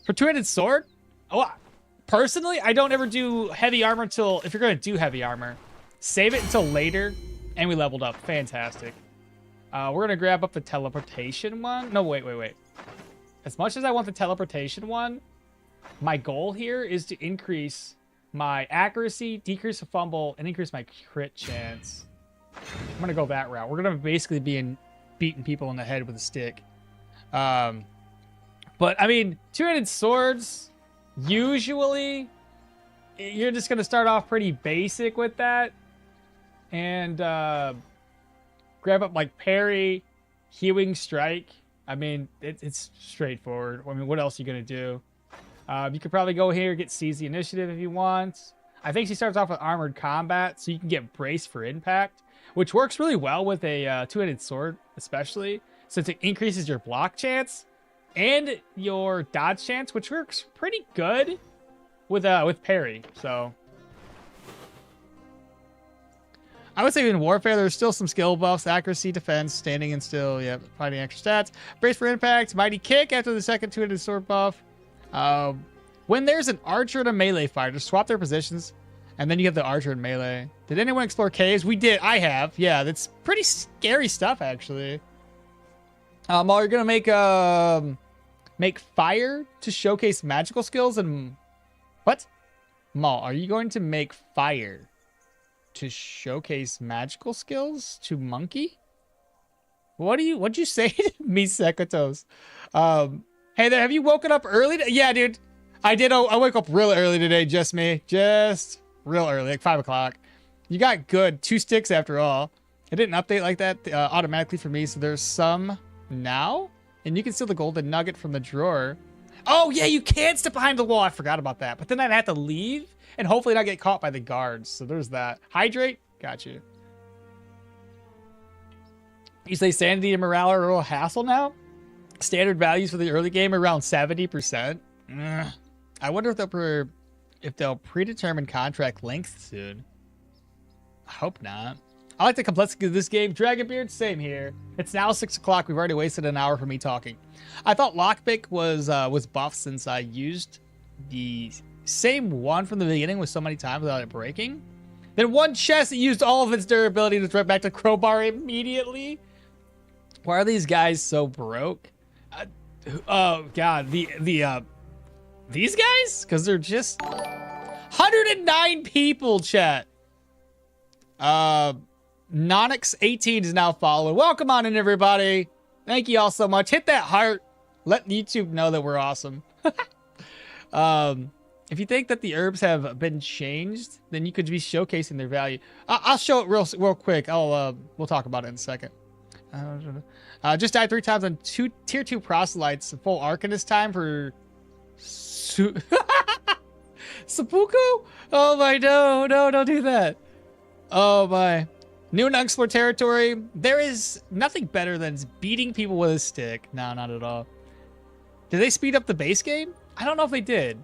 for 2-handed sword? Oh, personally, I don't ever do heavy armor until, if you're going to do heavy armor, save it until later, and we leveled up. Fantastic. We're going to grab up the teleportation one. No, wait. As much as I want the teleportation one, my goal here is to increase my accuracy, decrease the fumble, and increase my crit chance. I'm going to go that route. We're going to basically be beating people in the head with a stick. But, I mean, 2-handed swords, usually, you're just going to start off pretty basic with that. And grab up, like, parry, hewing strike. I mean, it's straightforward. I mean, what else are you going to do? You could probably go here, get seize the initiative if you want. I think she starts off with armored combat, so you can get brace for impact, which works really well with a 2-handed sword, especially since it increases your block chance and your dodge chance, which works pretty good with parry. So I would say in warfare, there's still some skill buffs: accuracy, defense, standing and still, yeah, fighting extra stats, brace for impact, mighty kick after the second 2-handed sword buff. When there's an archer and a melee fighter, swap their positions, and then you have the archer and melee. Did anyone explore caves? We did. I have. Yeah, that's pretty scary stuff, actually. Maul, you're gonna make fire to showcase magical skills and what? Maul, are you going to make fire to showcase magical skills to Monkey? What'd you say to me, Sekotos? Hey there, have you woken up early? Yeah, dude. I did. I woke up real early today. Just me. Just real early, like 5 o'clock. You got good. 2 sticks after all. It didn't update like that automatically for me, so there's some now. And you can steal the golden nugget from the drawer. Oh, yeah, you can step behind the wall. I forgot about that. But then I'd have to leave and hopefully not get caught by the guards. So there's that. Hydrate. Got you. You say sanity and morale are a real hassle now? Standard values for the early game are around 70%. I wonder if they'll predetermine contract length soon. I hope not. I like the complexity of this game. Dragonbeard, same here. It's now 6 o'clock. We've already wasted an hour for me talking. I thought lockpick was buffed since I used the same one from the beginning with so many times without it breaking. Then one chest that used all of its durability to throw back to crowbar immediately. Why are these guys so broke? Oh god, these guys? Because they're just 109 people, chat. Nonix18 is now following. Welcome on in, everybody. Thank you all so much. Hit that heart. Let YouTube know that we're awesome. If you think that the herbs have been changed, then you could be showcasing their value. I'll show it real quick. We'll talk about it in a second. Just died 3 times on tier 2 proselytes. Full Arcanist time for Seppuku? Oh my, no, don't do that. Oh my. New and unexplored territory. There is nothing better than beating people with a stick. No, not at all. Did they speed up the base game? I don't know if they did.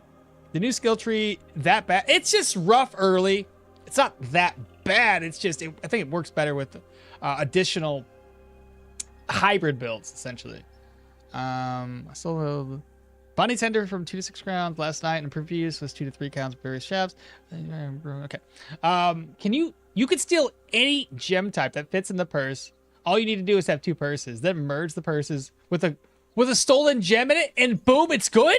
The new skill tree, that bad? It's just rough early. It's not that bad. It's just, I think it works better with additional hybrid builds, essentially. I saw Bunny Tender from 2 to 6 crowns last night, and previews was 2 to 3 crowns with various shafts. Okay. You could steal any gem type that fits in the purse. All you need to do is have 2 purses, then merge the purses with a stolen gem in it, and boom, it's good?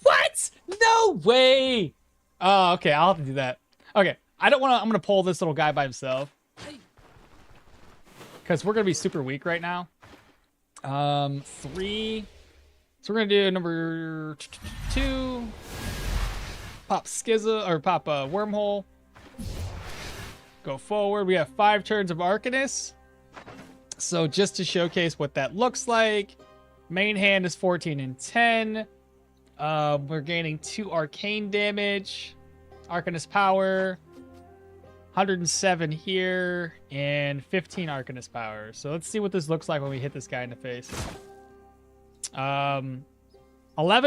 What? No way. Oh, okay, I'll have to do that. Okay, I'm gonna pull this little guy by himself. Because we're gonna be super weak right now. 3. So we're gonna do number 2. Pop Skizza, or pop Wormhole. Go forward. We have 5 turns of Arcanist. So just to showcase what that looks like, main hand is 14 and 10. We're gaining 2 arcane damage, Arcanist power, 107 here, and 15 Arcanist power. So let's see what this looks like when we hit this guy in the face. 11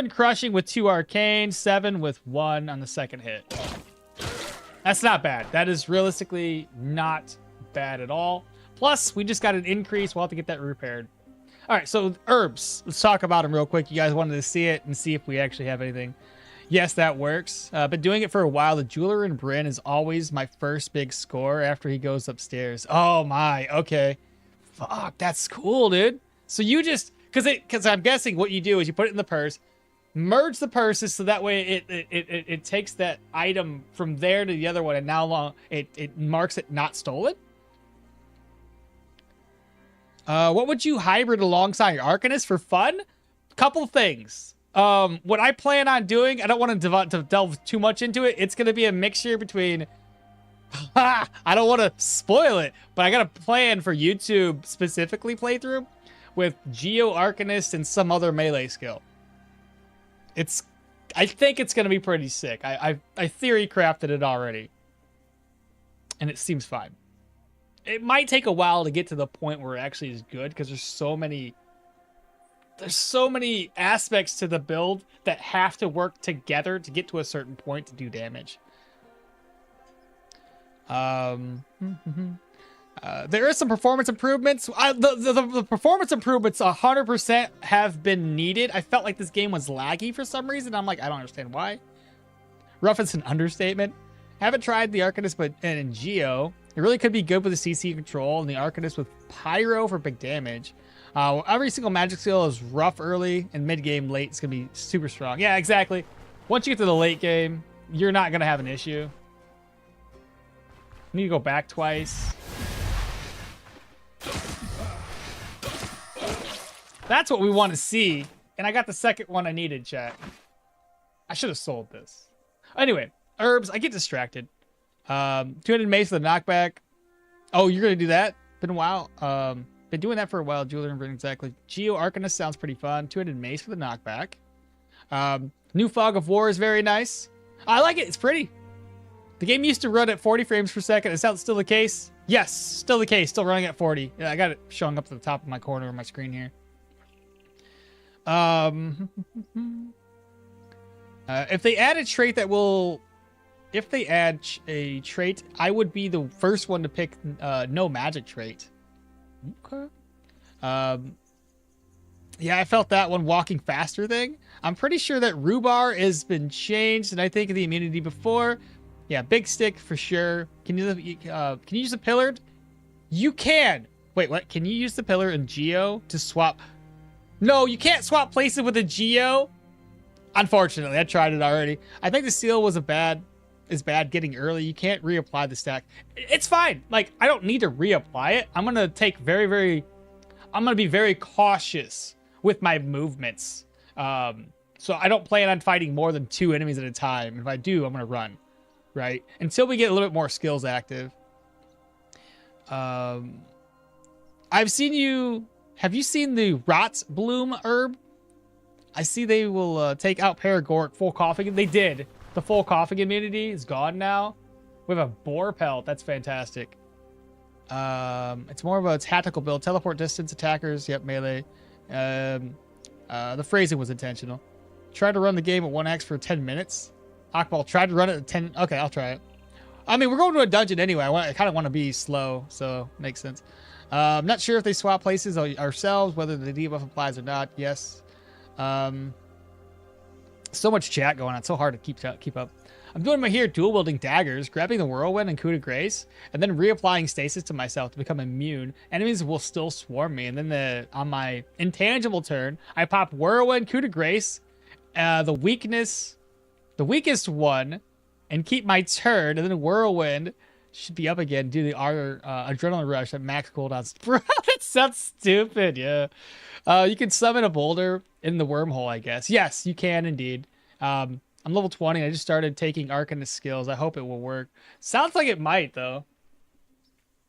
crushing with 2 arcane, 7 with 1 on the second hit. That's not bad. That is realistically not bad at all. Plus, we just got an increase. We'll have to get that repaired. All right, so herbs. Let's talk about them real quick. You guys wanted to see it and see if we actually have anything. Yes, that works. Been doing it for a while. The Jeweler in Bryn is always my first big score after he goes upstairs. Oh my, okay. Fuck, that's cool, dude. So you just, because I'm guessing what you do is you put it in the purse, merge the purses so that way it takes that item from there to the other one, and now it marks it not stolen. What would you hybrid alongside your Arcanist for fun? Couple things. What I plan on doing, I don't want to delve too much into it. It's going to be a mixture between, I don't want to spoil it, but I got a plan for YouTube specifically playthrough with Geo Arcanist and some other melee skill. I think it's going to be pretty sick. I theory crafted it already, and it seems fine. It might take a while to get to the point where it actually is good, because there's so many aspects to the build that have to work together to get to a certain point to do damage. There is some performance improvements. The performance improvements 100% have been needed. I felt like this game was laggy for some reason. I'm like, I don't understand why. Rough is an understatement. Haven't tried the Arcanist and in Geo. It really could be good with the CC control, and the Arcanist with Pyro for big damage. Every single magic skill is rough early, and mid-game late it's going to be super strong. Yeah, exactly. Once you get to the late game, you're not going to have an issue. You need to go back twice. That's what we want to see. And I got the second one I needed, chat. I should have sold this. Anyway, herbs. I get distracted. 200 mace for the knockback. Oh, you're going to do that? Been a while. Been doing that for a while. Jeweler and Bryn, exactly. Geo Arcanist sounds pretty fun. 200 mace for the knockback. New Fog of War is very nice. I like it. It's pretty. The game used to run at 40 frames per second. Is that still the case? Yes, still the case. Still running at 40. Yeah, I got it showing up to the top of my corner of my screen here. If they add a trait that will... If they add a trait, I would be the first one to pick no magic trait. Okay. Yeah, I felt that one walking faster thing. I'm pretty sure that Rhubarb has been changed, and I think of the immunity before. Yeah, big stick for sure. Can you use the pillared? You can. Wait, what? Can you use the pillar in Geo to swap? No, you can't swap places with a Geo. Unfortunately, I tried it already. I think the seal was bad getting early. You can't reapply the stack. It's fine. Like, I don't need to reapply it. I'm gonna take I'm gonna be very cautious with my movements. So I don't plan on fighting more than 2 enemies at a time. If I do, I'm gonna run, right? Until we get a little bit more skills active. Have you seen the Rot Bloom herb? I see they will take out Paragoric full coughing. They did. The full coughing immunity is gone now. We have a boar pelt. That's fantastic. It's more of a tactical build. Teleport distance attackers. Yep, melee. The phrasing was intentional. Try to run the game at 1x for 10 minutes. Okmall tried to run it at 10. Okay, I'll try it. I mean, we're going to a dungeon anyway. I kind of want to be slow, so makes sense. I'm not sure if they swap places ourselves, whether the debuff applies or not. Yes. So much chat going on. So hard to keep up. I'm doing my here dual wielding daggers, grabbing the whirlwind and coup de grace, and then reapplying stasis to myself to become immune. Enemies will still swarm me, and then on my intangible turn, I pop whirlwind, coup de grace, the weakest one, and keep my turn, and then whirlwind should be up again. Do the adrenaline rush at max cooldowns. Bro, that sounds stupid. Yeah. You can summon a boulder in the wormhole, I guess. Yes, you can indeed. I'm level 20. I just started taking Arcane skills. I hope it will work. Sounds like it might, though.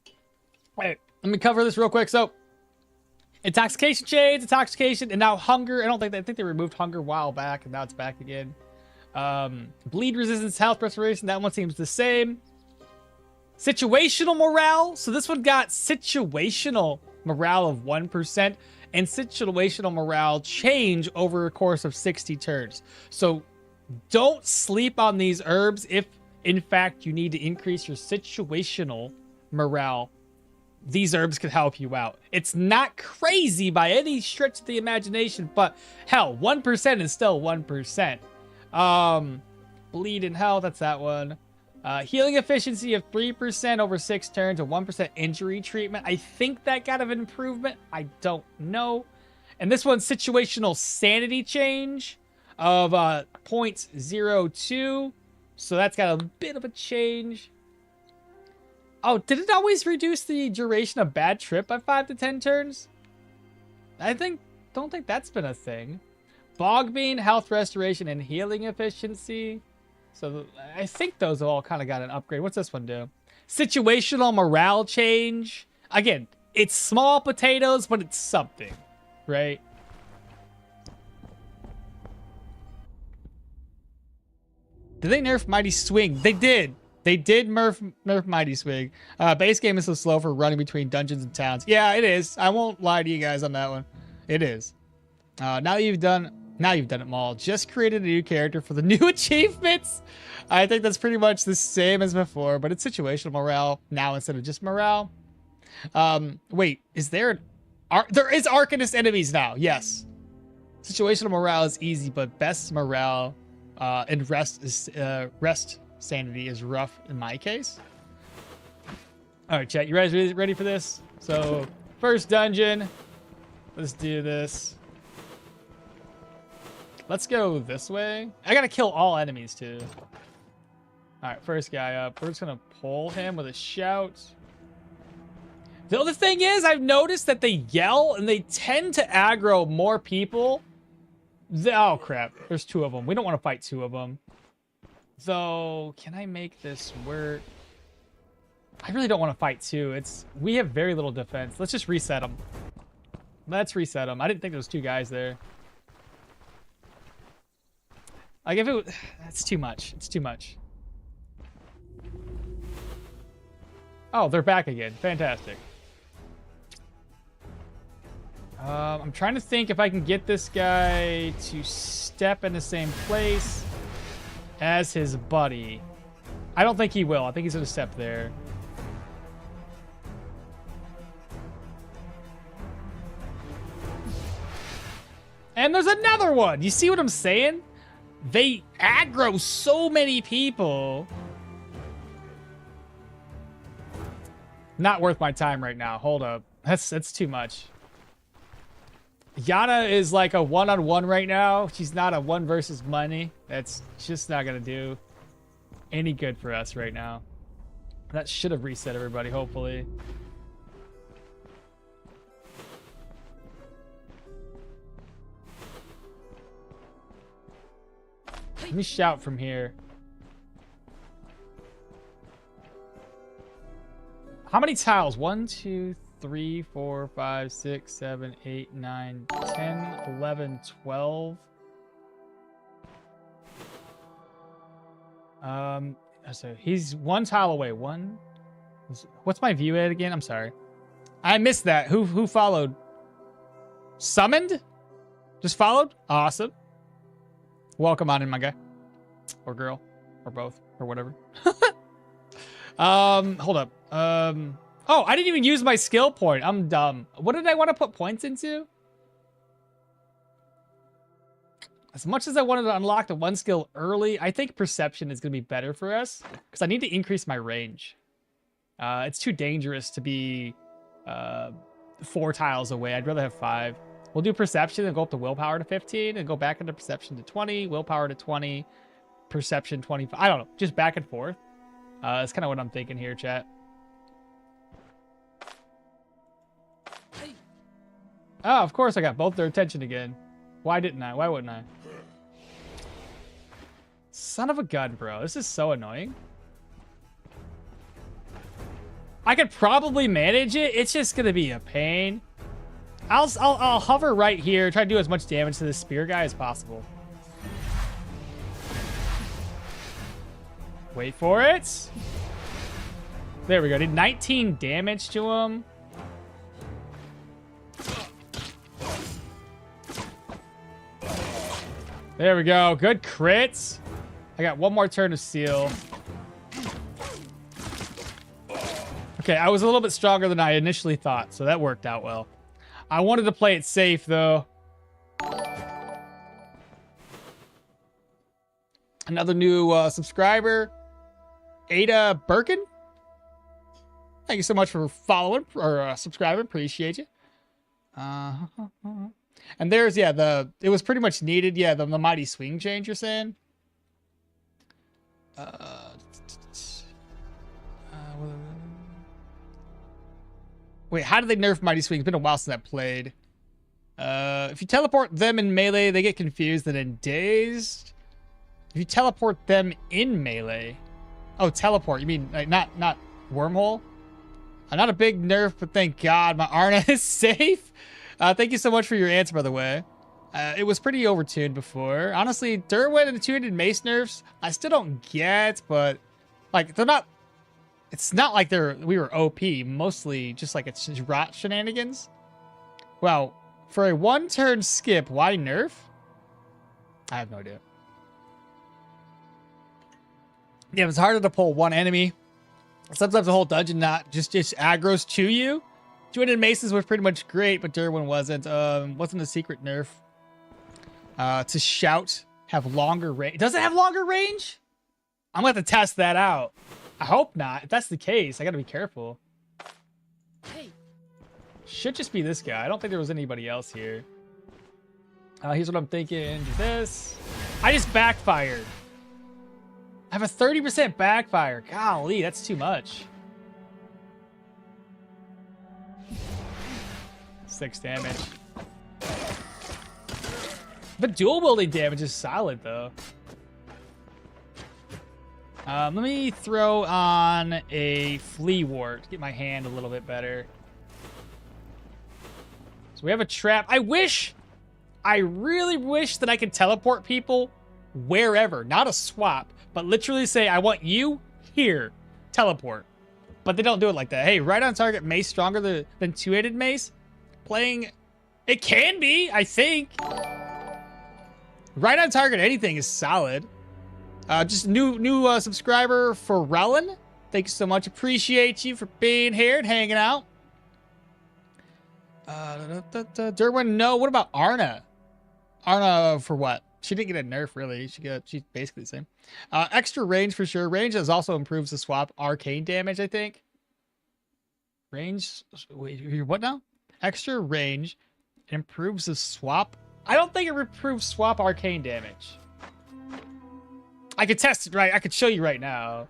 All right, let me cover this real quick. So, intoxication chains, intoxication, and now hunger. I think they removed hunger a while back, and now it's back again. Bleed resistance, health restoration. That one seems the same. Situational morale. So this one got situational morale of 1% and situational morale change over a course of 60 turns. So don't sleep on these herbs if, in fact, you need to increase your situational morale. These herbs can help you out. It's not crazy by any stretch of the imagination, but hell, 1% is still 1%. Bleed in hell, that's that one. Healing efficiency of 3% over 6 turns and 1% injury treatment. I think that got an improvement. I don't know. And this one's situational sanity change of 0.02. So that's got a bit of a change. Oh, did it always reduce the duration of bad trip by 5 to 10 turns? Don't think that's been a thing. Bogbean, health restoration, and healing efficiency. So I think those have all kind of got an upgrade. What's this one do? Situational morale change. Again, it's small potatoes, but it's something, right? Did they nerf Mighty Swing? They did. They did nerf Mighty Swing. Base game is so slow for running between dungeons and towns. Yeah, it is. I won't lie to you guys on that one. It is. Now you've done it, Maul. Just created a new character for the new achievements. I think that's pretty much the same as before, but it's situational morale now instead of just morale. Wait, is there there is Arcanist enemies now? Yes. Situational morale is easy, but best morale and rest sanity is rough in my case. All right, chat, you guys ready for this? So first dungeon, let's do this. Let's go this way. I gotta kill all enemies too. All right, first guy up. We're just gonna pull him with a shout. The other thing is, I've noticed that they yell and they tend to aggro more people. Oh crap, there's 2 of them. We don't want to fight 2 of them. So, can I make this work? I really don't want to fight 2. We have very little defense. Let's just reset them. Let's reset them. I didn't think there was 2 guys there. Like if it, that's too much. It's too much. Oh, they're back again. Fantastic. I'm trying to think if I can get this guy to step in the same place as his buddy. I don't think he will. I think he's gonna step there. And there's another one. You see what I'm saying? They aggro so many people. Not worth my time right now. Hold up. That's too much. Yana is like a one-on-one right now. She's not a one versus money. That's just not gonna do any good for us right now. That should have reset everybody, hopefully. Let me shout from here. How many tiles? 1, 2, 3, 4, 5, 6, 7, 8, 9, 10, 11, 12. So he's 1 tile away. What's my view at again? I'm sorry. I missed that. Who followed? Summoned? Just followed? Awesome. Welcome on in, my guy. Or girl. Or both. Or whatever. Hold up. Oh, I didn't even use my skill point. I'm dumb. What did I want to put points into? As much as I wanted to unlock the 1 skill early, I think perception is going to be better for us. Because I need to increase my range. It's too dangerous to be 4 tiles away. I'd rather have 5. We'll do perception and go up to willpower to 15 and go back into perception to 20, willpower to 20, perception 25. I don't know, just back and forth. That's kind of what I'm thinking here, chat. Oh, of course I got both their attention again. Why didn't I? Why wouldn't I? Son of a gun, bro. This is so annoying. I could probably manage it. It's just gonna be a pain. I'll hover right here, try to do as much damage to this spear guy as possible. Wait for it. There we go. Did 19 damage to him. There we go. Good crits. I got one more turn of seal. Okay, I was a little bit stronger than I initially thought, so that worked out well. I wanted to play it safe, though. Another new subscriber, Ada Birkin. Thank you so much for following or subscribing. Appreciate you. And there's, yeah, it was pretty much needed. Yeah, the mighty swing change you're saying. Wait, how did they nerf mighty swing? It's been a while since I played. If you teleport them in melee, they get confused and then dazed. If you teleport them in melee, oh, teleport. You mean like not wormhole? Not a big nerf, but thank God my Arna is safe. Thank you so much for your answer, by the way. It was pretty overtuned before. Honestly, Derwin and the two-handed mace nerfs, I still don't get, but like they're not. It's not like we were OP. Mostly just like it's just rot shenanigans. Well, for a one-turn skip, why nerf? I have no idea. Yeah, it's harder to pull one enemy. Sometimes the whole dungeon not just aggroes to you. Two-handed maces was pretty much great, but Derwin wasn't. Wasn't a secret nerf. To shout, have longer range. Does it have longer range? I'm gonna have to test that out. I hope not. If that's the case, I gotta be careful. Hey. Should just be this guy. I don't think there was anybody else here. Here's what I'm thinking. Do this. I just backfired. I have a 30% backfire. Golly, that's too much. 6 damage. The dual wielding damage is solid, though. Let me throw on a flea wart to get my hand a little bit better. So we have a trap. I really wish that I could teleport people wherever. Not a swap, but literally say, I want you here. Teleport. But they don't do it like that. Hey, right on target mace stronger than two-handed mace? Playing... It can be, I think. Right on target anything is solid. Just new subscriber for Relin. Thank you so much. Appreciate you for being here and hanging out. Derwin, no. What about Arna? Arna for what? She didn't get a nerf, really. She's basically the same. Extra range for sure. Range also improves the swap arcane damage, I think. Range... Wait, what now? Extra range improves the swap... I don't think it improves swap arcane damage. I could test it, right? I could show you right now.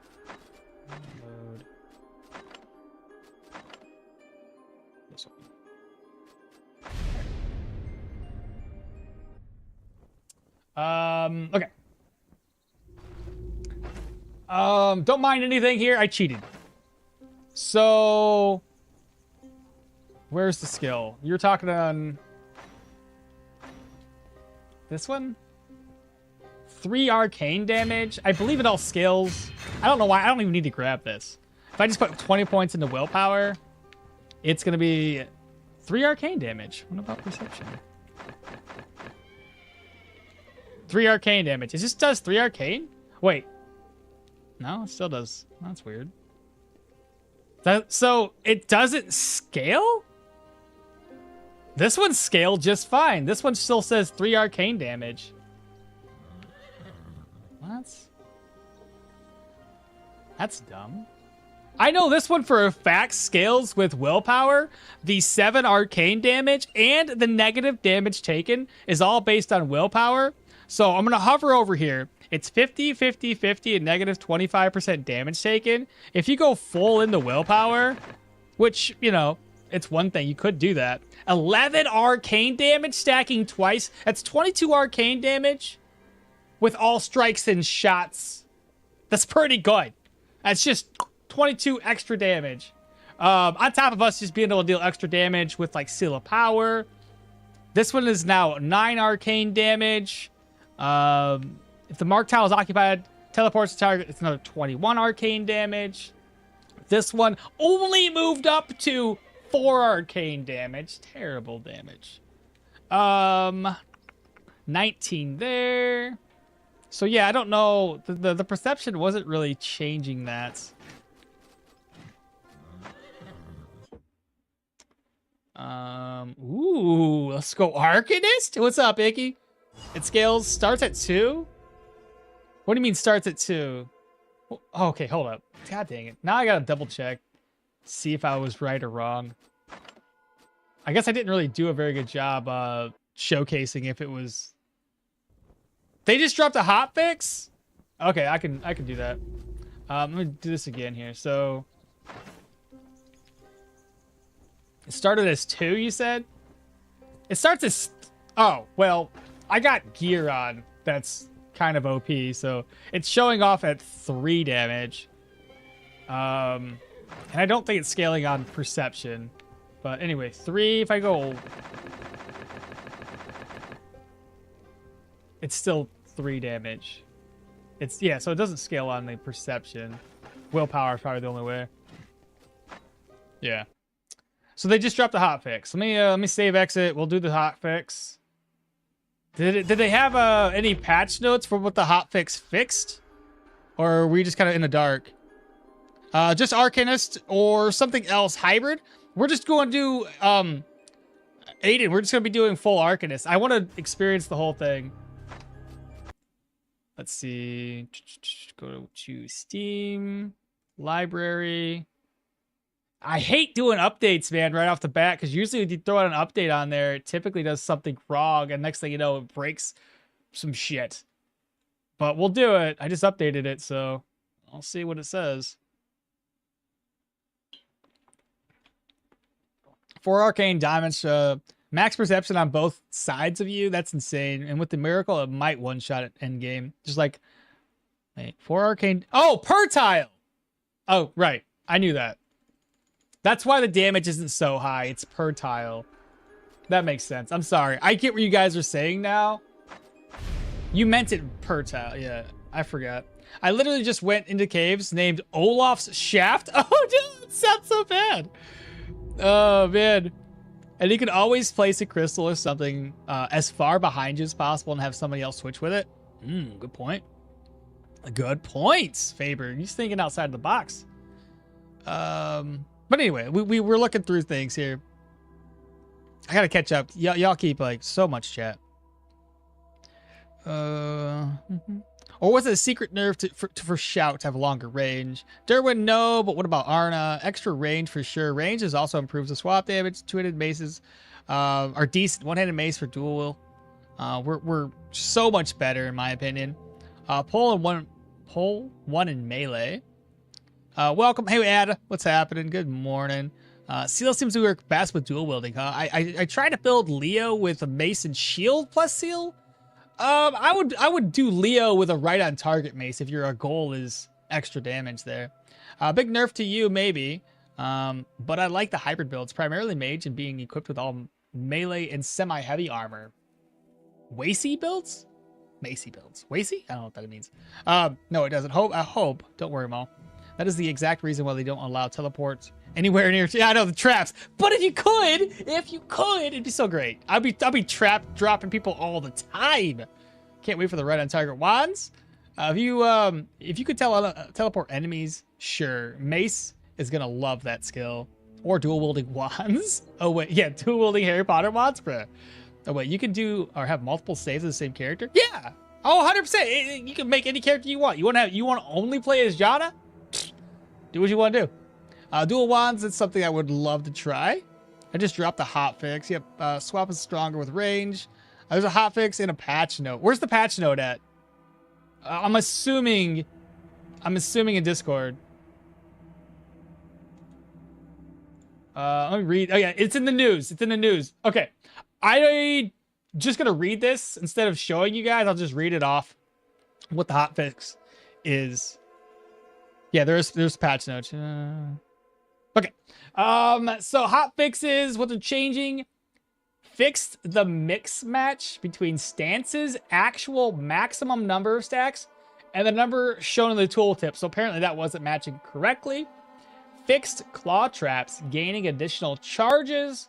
This one. Okay. Don't mind anything here. I cheated. So, where's the skill? You're talking on this one? 3 arcane damage. I believe it all scales. I don't know why. I don't even need to grab this. If I just put 20 points into willpower, it's going to be 3 arcane damage. What about perception? 3 arcane damage. It just does 3 arcane? Wait. No, it still does. That's weird. So it doesn't scale? This one's scaled just fine. This one still says 3 arcane damage. What? That's dumb. I know this one for a fact scales with willpower. The 7 arcane damage and the negative damage taken is all based on willpower. So I'm going to hover over here. It's 50, 50, 50, and negative 25% damage taken. If you go full into willpower, which, you know, it's one thing. You could do that. 11 arcane damage stacking twice. That's 22 arcane damage. with all strikes and shots. That's pretty good. That's just 22 extra damage. On top of us just being able to deal extra damage with like Seal of Power. This one is now 9 arcane damage. If the mark tile is occupied, teleports the target, it's another 21 arcane damage. This one only moved up to 4 arcane damage. Terrible damage. 19 there. So yeah, I don't know. The perception wasn't really changing that. Ooh, let's go Arcanist. What's up, Icky? It scales, starts at 2? What do you mean starts at 2? Oh, okay, hold up. God dang it. Now I gotta double check. See if I was right or wrong. I guess I didn't really do a very good job showcasing if it was... They just dropped a hotfix? Okay, I can do that. Let me do this again here. So... It started as 2, you said? It starts as... Oh, well, I got gear on. That's kind of OP, so it's showing off at 3 damage. And I don't think it's scaling on perception. But anyway, 3, if I go... It's still 3 damage. It's, yeah, so it doesn't scale on the perception. Willpower is probably the only way. Yeah. So they just dropped the hotfix. Let me save exit. We'll do the hotfix. Did they have any patch notes for what the hotfix fixed? Or are we just kind of in the dark? Just Arcanist or something else hybrid? We're just going to do Aiden, we're just going to be doing full Arcanist. I want to experience the whole thing. Let's see. Go to Steam, library. I hate doing updates, man, right off the bat, because usually when you throw out an update on there, it typically does something wrong, and next thing you know, it breaks some shit. But we'll do it. I just updated it, so I'll see what it says. 4 arcane damage, max perception on both sides of you. That's insane. And with the miracle, it might one-shot at endgame. Just like, wait, 4 arcane. Oh, per tile. Oh, right. I knew that. That's why the damage isn't so high. It's per tile. That makes sense. I'm sorry. I get what you guys are saying now. You meant it per tile. Yeah, I forgot. I literally just went into caves named Olaf's Shaft. Oh, dude, that sounds so bad. Oh, man. And you can always place a crystal or something as far behind you as possible and have somebody else switch with it. Good point. Good points, Faber. He's thinking outside the box. But anyway, we're looking through things here. I gotta catch up. Y'all keep like so much chat. Or was it a secret nerf for Shout to have a longer range? Derwin, no, but what about Arna? Extra range for sure. Range is also improves the swap damage. Two-handed maces are decent. One-handed mace for dual. We're so much better in my opinion. Pull one in melee. Welcome. Hey, Ada. What's happening? Good morning. Seal seems to work best with dual wielding, huh? I tried to build Leo with a mace and shield plus Seal. I would do Leo with a right on target mace if your goal is extra damage there. Big nerf to you, maybe. But I like the hybrid builds, primarily mage and being equipped with all melee and semi-heavy armor. Wacy builds? Macy builds. Wacy? I don't know what that means. No, it doesn't. I hope. Don't worry, Mo. That is the exact reason why they don't allow teleports anywhere near. Yeah, I know the traps. But if you could, it'd be so great. I'd be trapped dropping people all the time. Can't wait for the right on target wands. If you could teleport enemies, sure. Mace is gonna love that skill. Or dual wielding wands. Oh wait, yeah, dual wielding Harry Potter wands, bro. Oh wait, you can do or have multiple saves of the same character. Yeah. Oh, 100%. You can make any character you want. You want to only play as Janna? Do what you want to do. Dual wands, it's something I would love to try. I just dropped the hotfix. Yep, swap is stronger with range. There's a hotfix and a patch note. Where's the patch note at? I'm assuming in Discord. Let me read. Oh yeah, it's in the news. It's in the news. Okay, I just gonna read this instead of showing you guys. I'll just read it off. what the hot fix is. Yeah, there's patch notes. Okay. So hot fixes, what they're changing. Fixed the mix match between stances, actual maximum number of stacks, and the number shown in the tooltip. So apparently that wasn't matching correctly. Fixed claw traps, gaining additional charges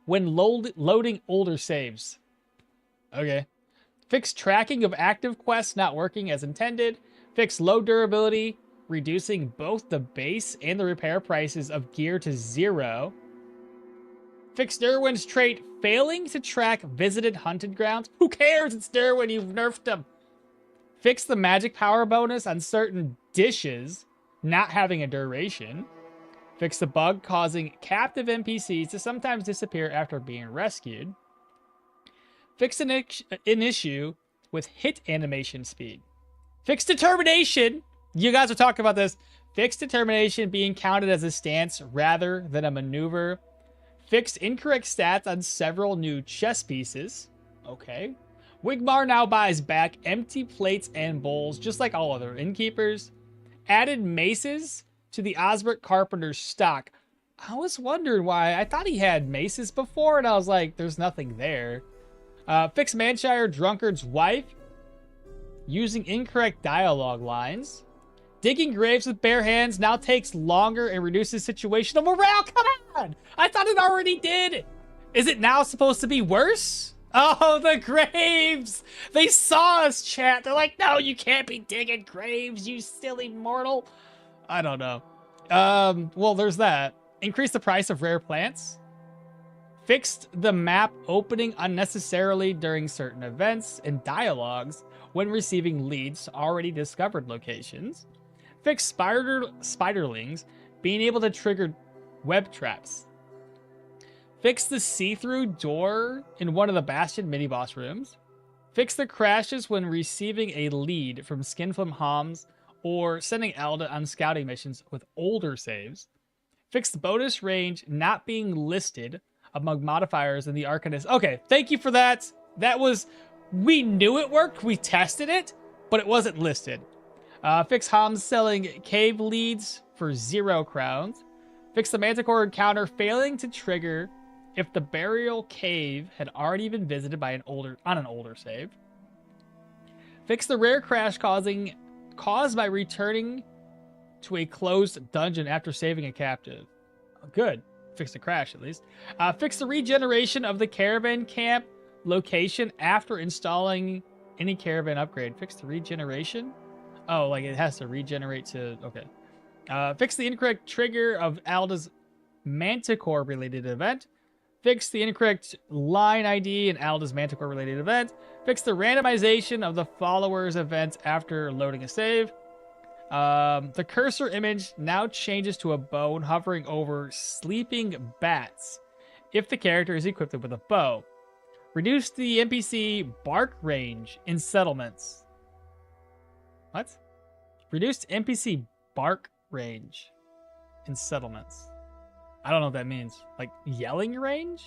when loading older saves. Okay. Fixed tracking of active quests not working as intended. Fixed low durability, reducing both the base and the repair prices of gear to 0. Fixed Derwin's trait, failing to track visited hunted grounds. Who cares? It's Derwin, you've nerfed him. Fix the magic power bonus on certain dishes not having a duration. Fix the bug causing captive NPCs to sometimes disappear after being rescued. Fix an issue with hit animation speed. Fix determination. You guys are talking about this. Fix determination being counted as a stance rather than a maneuver. Fix incorrect stats on several new chess pieces. Okay. Wigmar now buys back empty plates and bowls, just like all other innkeepers. Added maces to the Osbert Carpenter's stock. I was wondering why. I thought he had maces before, and I was like, there's nothing there. Fix Manshire Drunkard's wife, using incorrect dialogue lines. Digging graves with bare hands now takes longer and reduces situational morale. Come on! I thought it already did. Is it now supposed to be worse? Oh, the graves! They saw us, chat. They're like, no, you can't be digging graves, you silly mortal. I don't know. Well, there's that. Increase the price of rare plants. Fixed the map opening unnecessarily during certain events and dialogues when receiving leads to already discovered locations. Fix spiderlings being able to trigger web traps. Fix the see-through door in one of the Bastion mini-boss rooms. Fix the crashes when receiving a lead from Skinflint Homs or sending Alda on scouting missions with older saves. Fix the bonus range not being listed among modifiers in the Arcanist. Okay, thank you for that. That was... We knew it worked. We tested it, but it wasn't listed. Fix Homs selling cave leads for 0 crowns. Fix the Manticore encounter failing to trigger if the burial cave had already been visited by an older save. Fix the rare crash caused by returning to a closed dungeon after saving a captive. Good. Fix the crash at least. Fix the regeneration of the caravan camp location after installing any caravan upgrade. Fix the regeneration. Oh, like it has to regenerate to... Okay. Fix the incorrect trigger of Alda's Manticore-related event. Fix the incorrect line ID in Alda's Manticore-related event. Fix the randomization of the follower's events after loading a save. The cursor image now changes to a bone hovering over sleeping bats if the character is equipped with a bow. Reduce the NPC bark range in settlements. What? Reduced NPC bark range in settlements. I don't know what that means. Like yelling range?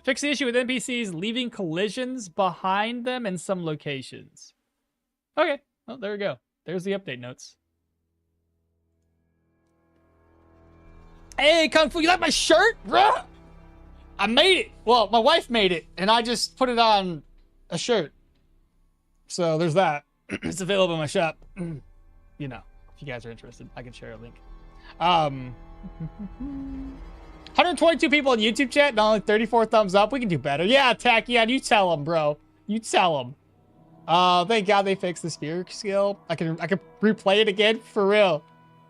Fix the issue with NPCs leaving collisions behind them in some locations. Okay, well, there we go. There's the update notes. Hey, Kung Fu, you like my shirt, bro? I made it. Well, my wife made it, and I just put it on a shirt. So there's that. It's available in my shop. You know, if you guys are interested, I can share a link. 122 people in YouTube chat and only 34 thumbs up. We can do better. Yeah, Tachyon, you tell them, bro. You tell them. Thank God they fixed the spear skill. I can replay it again for real.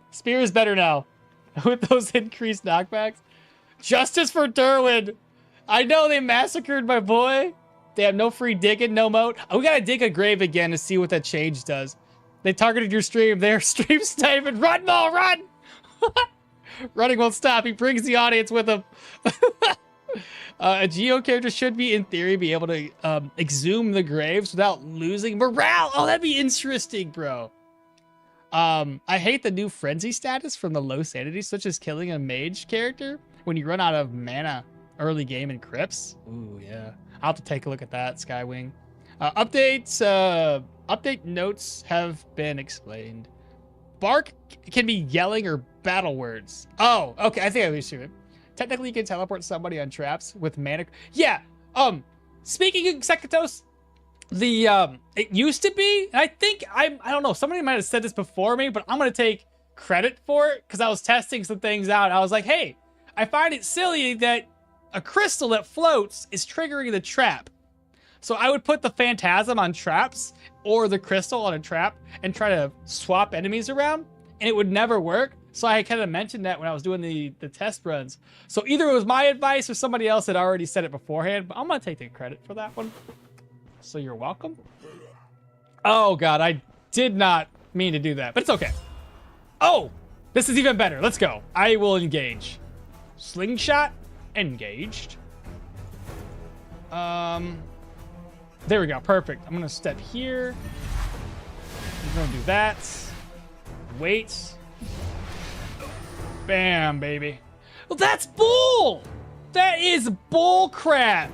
Spear is better now with those increased knockbacks. Justice for Derwin. I know they massacred my boy. They have no free digging, no moat. Oh, we gotta dig a grave again to see what that change does. They targeted your stream. They're stream sniping. Run, Maul, run! Running won't stop. He brings the audience with him. A Geo character should be, in theory, be able to exhume the graves without losing morale. Oh, that'd be interesting, bro. I hate the new frenzy status from the low sanity, such as killing a mage character when you run out of mana early game in crypts. Ooh, yeah. I'll have to take a look at that, Skywing. Update notes have been explained. Bark can be yelling or battle words. Oh, okay. I think I understood it. Technically, you can teleport somebody on traps with mana. Yeah. Speaking of Executos, it used to be, and I think I don't know. Somebody might have said this before me, but I'm gonna take credit for it because I was testing some things out. I was like, hey, I find it silly that a crystal that floats is triggering the trap. So I would put the phantasm on traps or the crystal on a trap and try to swap enemies around, and it would never work. So I kind of mentioned that when I was doing the test runs. So either it was my advice or somebody else had already said it beforehand, but I'm gonna take the credit for that one. So you're welcome. Oh God, I did not mean to do that, but it's okay. Oh, this is even better. Let's go. I will engage. Slingshot, engaged. There we go, perfect. I'm gonna step here. I'm gonna do that. Wait. Bam, baby. Well, that's bull! That is bull crap.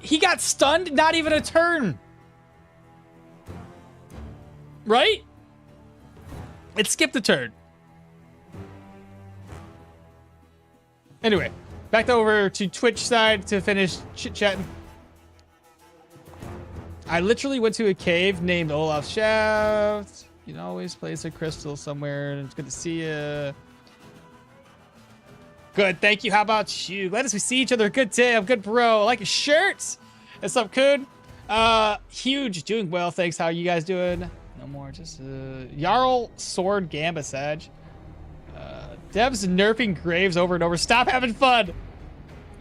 He got stunned, not even a turn. Right? It skipped a turn. Anyway, back over to Twitch side to finish chit-chatting. I literally went to a cave named Olaf's Shaft. You can always place a crystal somewhere. It's good to see you. Good, thank you. How about you? Glad to see each other. Good day. I'm good, bro. I like your shirts. What's up, Coon? Huge. Doing well, thanks. How are you guys doing? No more. Just Jarl Sword Gamba Sag. Dev's nerfing graves over and over. Stop having fun.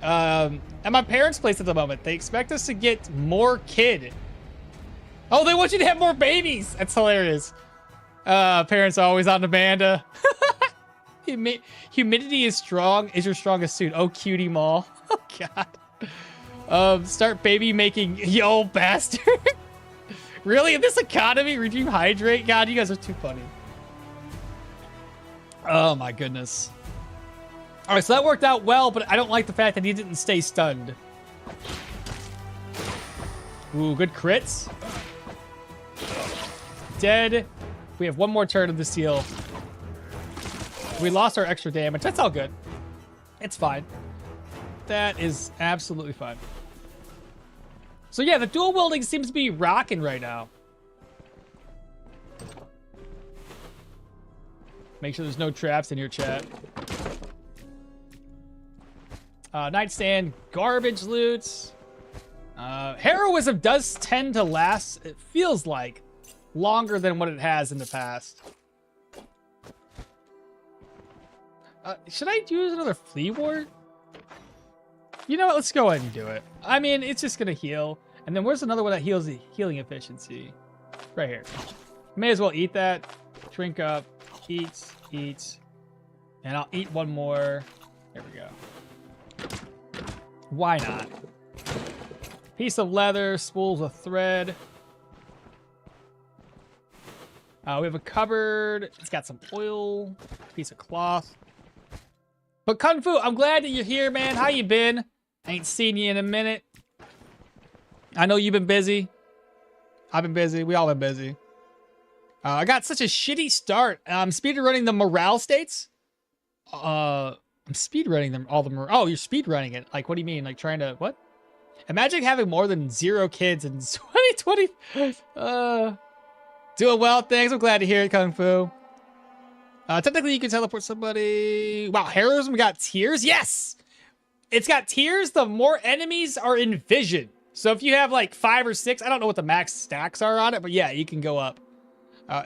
At my parents' place at the moment, they expect us to get more kid. Oh, they want you to have more babies. That's hilarious. Parents are always on demand. Humidity is strong. Is your strongest suit. Oh, cutie mall. Oh, God. Start baby making. Yo, bastard. Really? In this economy, Regime Hydrate? God, you guys are too funny. Oh, my goodness. All right, so that worked out well, but I don't like the fact that he didn't stay stunned. Ooh, good crits. Dead. We have one more turn of the seal. We lost our extra damage. That's all good. It's fine. That is absolutely fine. So yeah, the dual wielding seems to be rocking right now. Make sure there's no traps in your chat. Nightstand, garbage loots. Heroism does tend to last, it feels like, longer than what it has in the past. Should I use another flea wart? You know what? Let's go ahead and do it. I mean, it's just gonna heal. And then where's another one that heals the healing efficiency? Right here. May as well eat that. Drink up. Eat. And I'll eat one more. There we go. Why not? Piece of leather, spools of thread. We have a cupboard. It's got some oil. Piece of cloth. But Kung Fu, I'm glad that you're here, man. How you been? I ain't seen you in a minute. I know you've been busy. I've been busy. We all been busy. I got such a shitty start. I'm speedrunning the morale states. I'm speedrunning them. Oh, you're speedrunning it. Like, what do you mean? Like trying to, what? Imagine having more than 0 kids in 2020. Doing well, thanks. I'm glad to hear it, Kung Fu. Technically, you can teleport somebody. Wow, heroism got tiers? Yes! It's got tiers. The more enemies are in vision. So if you have like 5 or 6, I don't know what the max stacks are on it, but yeah, you can go up.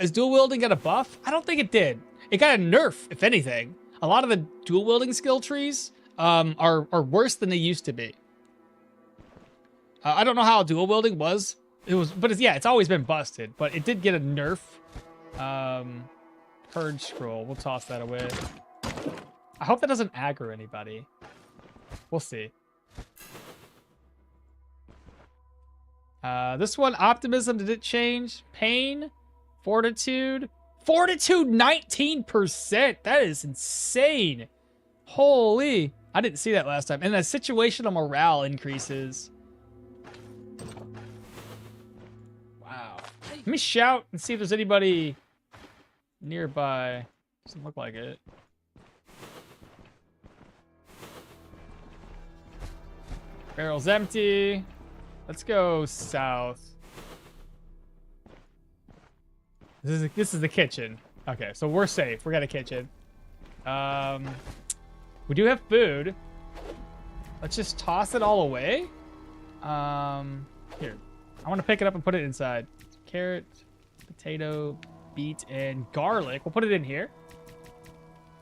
Is dual wielding got a buff? I don't think it did. It got a nerf, if anything. A lot of the dual wielding skill trees are worse than they used to be. I don't know how dual wielding was. Yeah, it's always been busted, but it did get a nerf. Purge scroll. We'll toss that away. I hope that doesn't aggro anybody. We'll see. This one, optimism, did it change? Pain, fortitude. Fortitude 19%. That is insane. Holy. I didn't see that last time. And the situational morale increases. Wow. Let me shout and see if there's anybody nearby. Doesn't look like it. Barrel's empty. Let's go south. This is the kitchen. Okay, so we're safe. We got a kitchen. We do have food. Let's just toss it all away. Here. I want to pick it up and put it inside. Carrot, potato, beet, and garlic. We'll put it in here.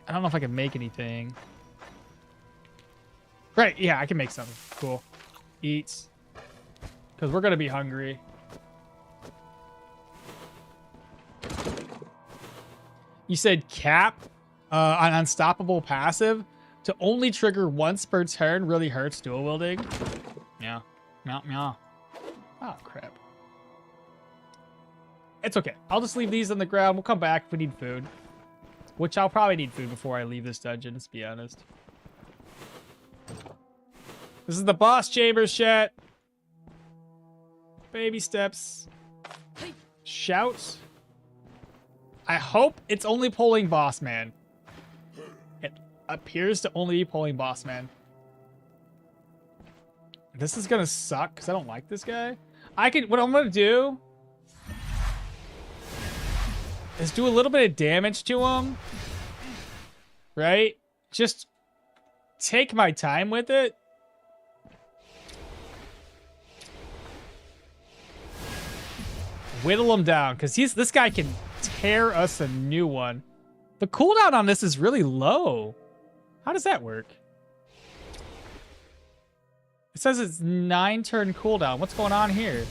I don't know if I can make anything. Right, yeah, I can make something. Cool. Eat. Because we're going to be hungry. You said cap on unstoppable passive to only trigger once per turn really hurts dual wielding. Yeah. Meow, meow. Oh, crap. It's okay. I'll just leave these on the ground. We'll come back if we need food. Which I'll probably need food before I leave this dungeon, let's be honest. This is the boss chambers, chat. Baby steps. Shout. I hope it's only pulling boss man. It appears to only be pulling boss man. This is gonna suck because I don't like this guy. What I'm gonna do is do a little bit of damage to him. Right? Just take my time with it. Whittle him down because this guy can tear us a new one. The cooldown on this is really low. How does that work? It says it's 9-turn cooldown. What's going on here?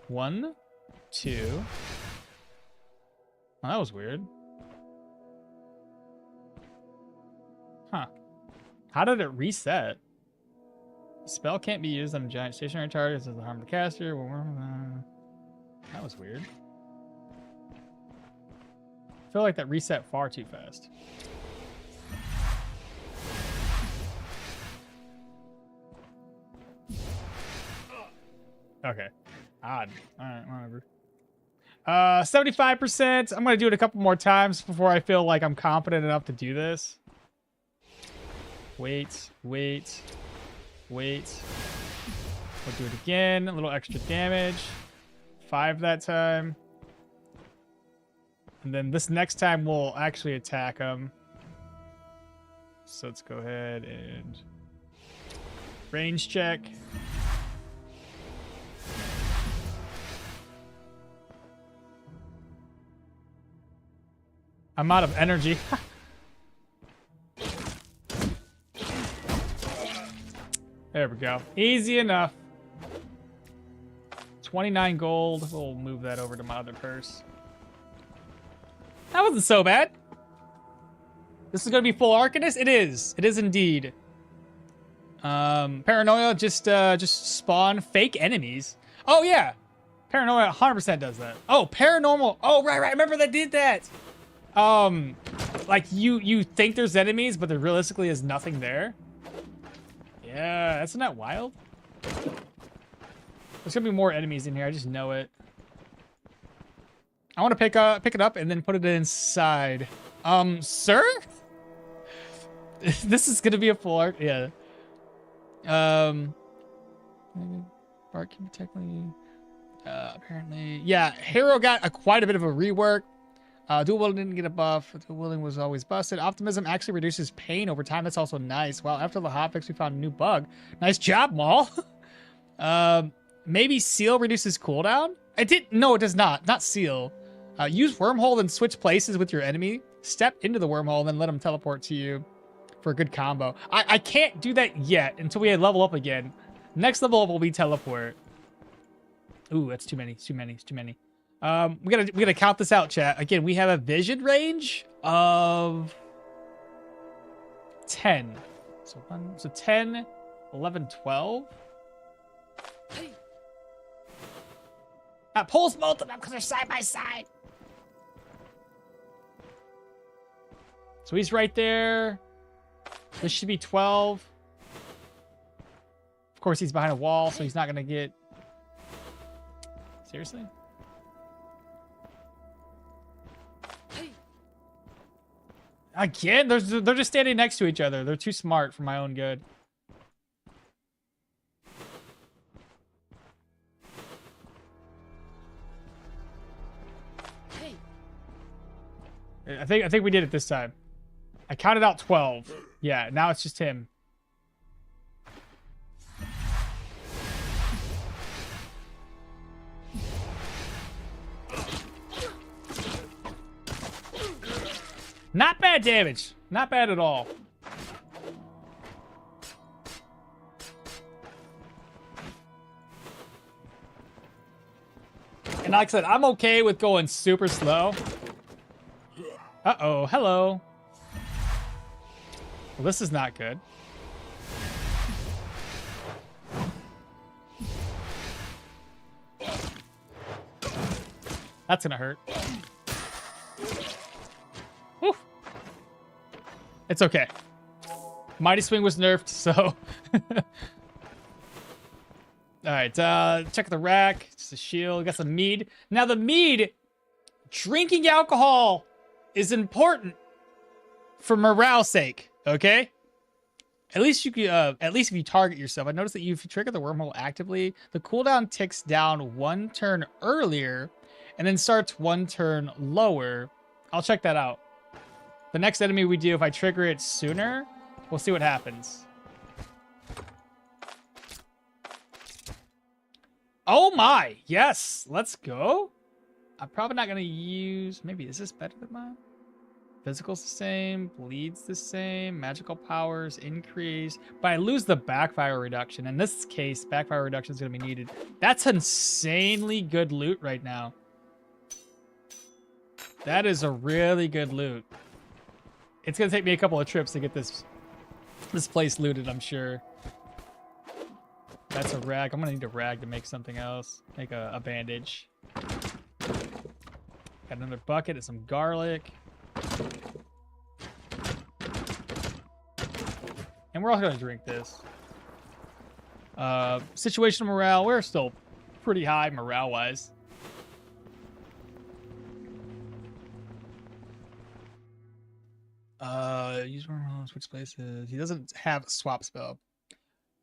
1, 2. Oh, that was weird. Huh. How did it reset? Spell can't be used on a giant stationary target. This is the harm to the caster. That was weird. I feel like that reset far too fast. Okay. Odd. Alright, whatever. 75%. I'm going to do it a couple more times before I feel like I'm competent enough to do this. Wait. We'll do it again. A little extra damage. 5 that time. And then this next time we'll actually attack him. So let's go ahead and range check. I'm out of energy. There we go. Easy enough. 29 gold. We'll move that over to my other purse. That wasn't so bad. This is going to be full Arcanist? It is. It is indeed. Paranoia just spawn fake enemies. Oh, yeah. Paranoia 100% does that. Oh, paranormal. Oh, right. Remember that did that. Like you think there's enemies, but there realistically is nothing there. Yeah, isn't that wild? There's gonna be more enemies in here. I just know it. I want to pick it up and then put it inside. Sir? This is gonna be a full arc. Yeah. Bark can technically. Apparently, yeah. Hero got quite a bit of a rework. Dual wielding didn't get a buff. Dual wielding was always busted. Optimism actually reduces pain over time. That's also nice. Well, after the hotfix, we found a new bug. Nice job, Maul. Maybe Seal reduces cooldown? No, it does not. Not Seal. Use Wormhole and switch places with your enemy. Step into the Wormhole and then let him teleport to you for a good combo. I can't do that yet until we level up again. Next level up will be teleport. Ooh, that's too many. It's too many. We gotta count this out, chat. Again, we have a vision range of 10. So 10, 11, 12. Pulls both of them because they're side by side. So he's right there. This should be 12. Of course, he's behind a wall, so he's not going to get... Seriously? Again? They're just standing next to each other. They're too smart for my own good. I think we did it this time. I counted out 12. Yeah, now it's just him. Not bad damage. Not bad at all. And like I said, I'm okay with going super slow. Uh-oh, hello. Well, this is not good. That's gonna hurt. Woo. It's okay. Mighty Swing was nerfed, so... Alright, check the rack. Just a shield. Got some mead. Now the mead, drinking alcohol is important for morale's sake, okay? At least if you target yourself. I noticed that if you trigger the wormhole actively, the cooldown ticks down 1 turn earlier and then starts 1 turn lower. I'll check that out. The next enemy we do, if I trigger it sooner, we'll see what happens. Oh my, yes, let's go. I'm probably not gonna use, maybe is this better than mine? Physical's the same, bleed's the same, magical powers increase, but I lose the backfire reduction. In this case, backfire reduction is gonna be needed. That's insanely good loot right now. That is a really good loot. It's gonna take me a couple of trips to get this place looted, I'm sure. That's a rag. I'm gonna need a rag to make something else. Make a bandage. Got another bucket and some garlic. And we're all gonna drink this. Situational morale, we're still pretty high morale-wise. Use one switch places. He doesn't have a swap spell.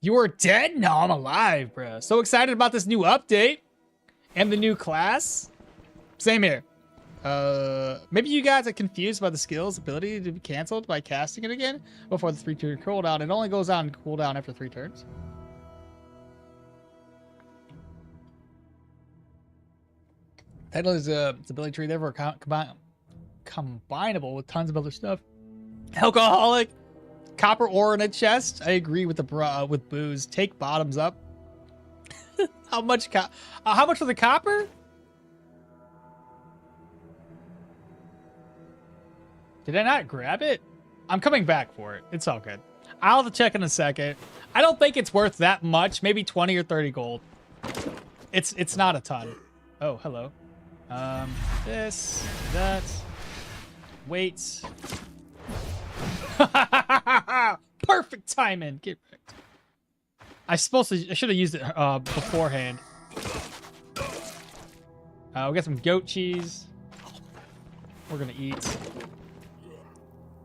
You are dead? No, I'm alive, bro. So excited about this new update and the new class. Same here. Maybe you guys are confused by the skill's ability to be canceled by casting it again before the 3-turn cooldown. It only goes on cooldown after 3 turns. Title is its ability tree, therefore combinable with tons of other stuff. Alcoholic, copper ore in a chest. I agree with the with booze. Take bottoms up. How much for the copper? Did I not grab it? I'm coming back for it. It's all good. I'll have to check in a second. I don't think it's worth that much. Maybe 20 or 30 gold. It's not a ton. Oh, hello. This, that. Wait. Perfect timing. Get wrecked. I should have used it beforehand. We got some goat cheese. We're gonna eat.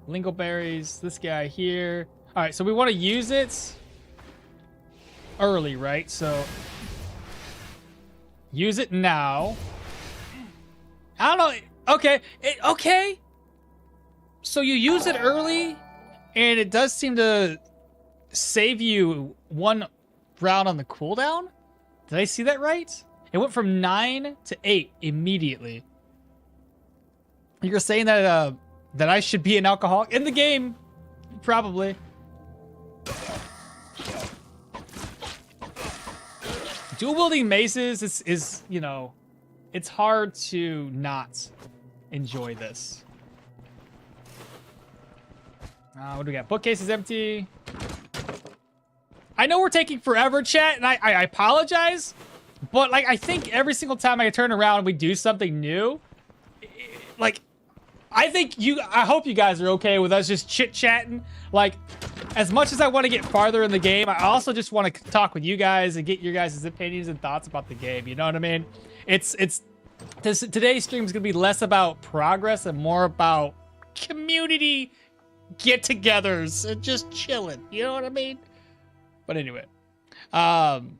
Lingoberries. This guy here. All right, so we want to use it early, right? So use it now. I don't know. Okay. Okay. So you use it early, and it does seem to save you 1 round on the cooldown. Did I see that right? It went from 9 to 8 immediately. You're saying that that I should be an alcoholic in the game? Probably. Dual wielding maces is you know, it's hard to not enjoy this. What do we got? Bookcase is empty. I know we're taking forever, chat, and I apologize, but like I think every single time I turn around and we do something new, like I think I hope you guys are okay with us just chit-chatting. Like, as much as I want to get farther in the game, I also just want to talk with you guys and get your guys' opinions and thoughts about the game. You know what I mean? Today's stream is going to be less about progress and more about community get-togethers and just chilling. You know what I mean? But anyway, don't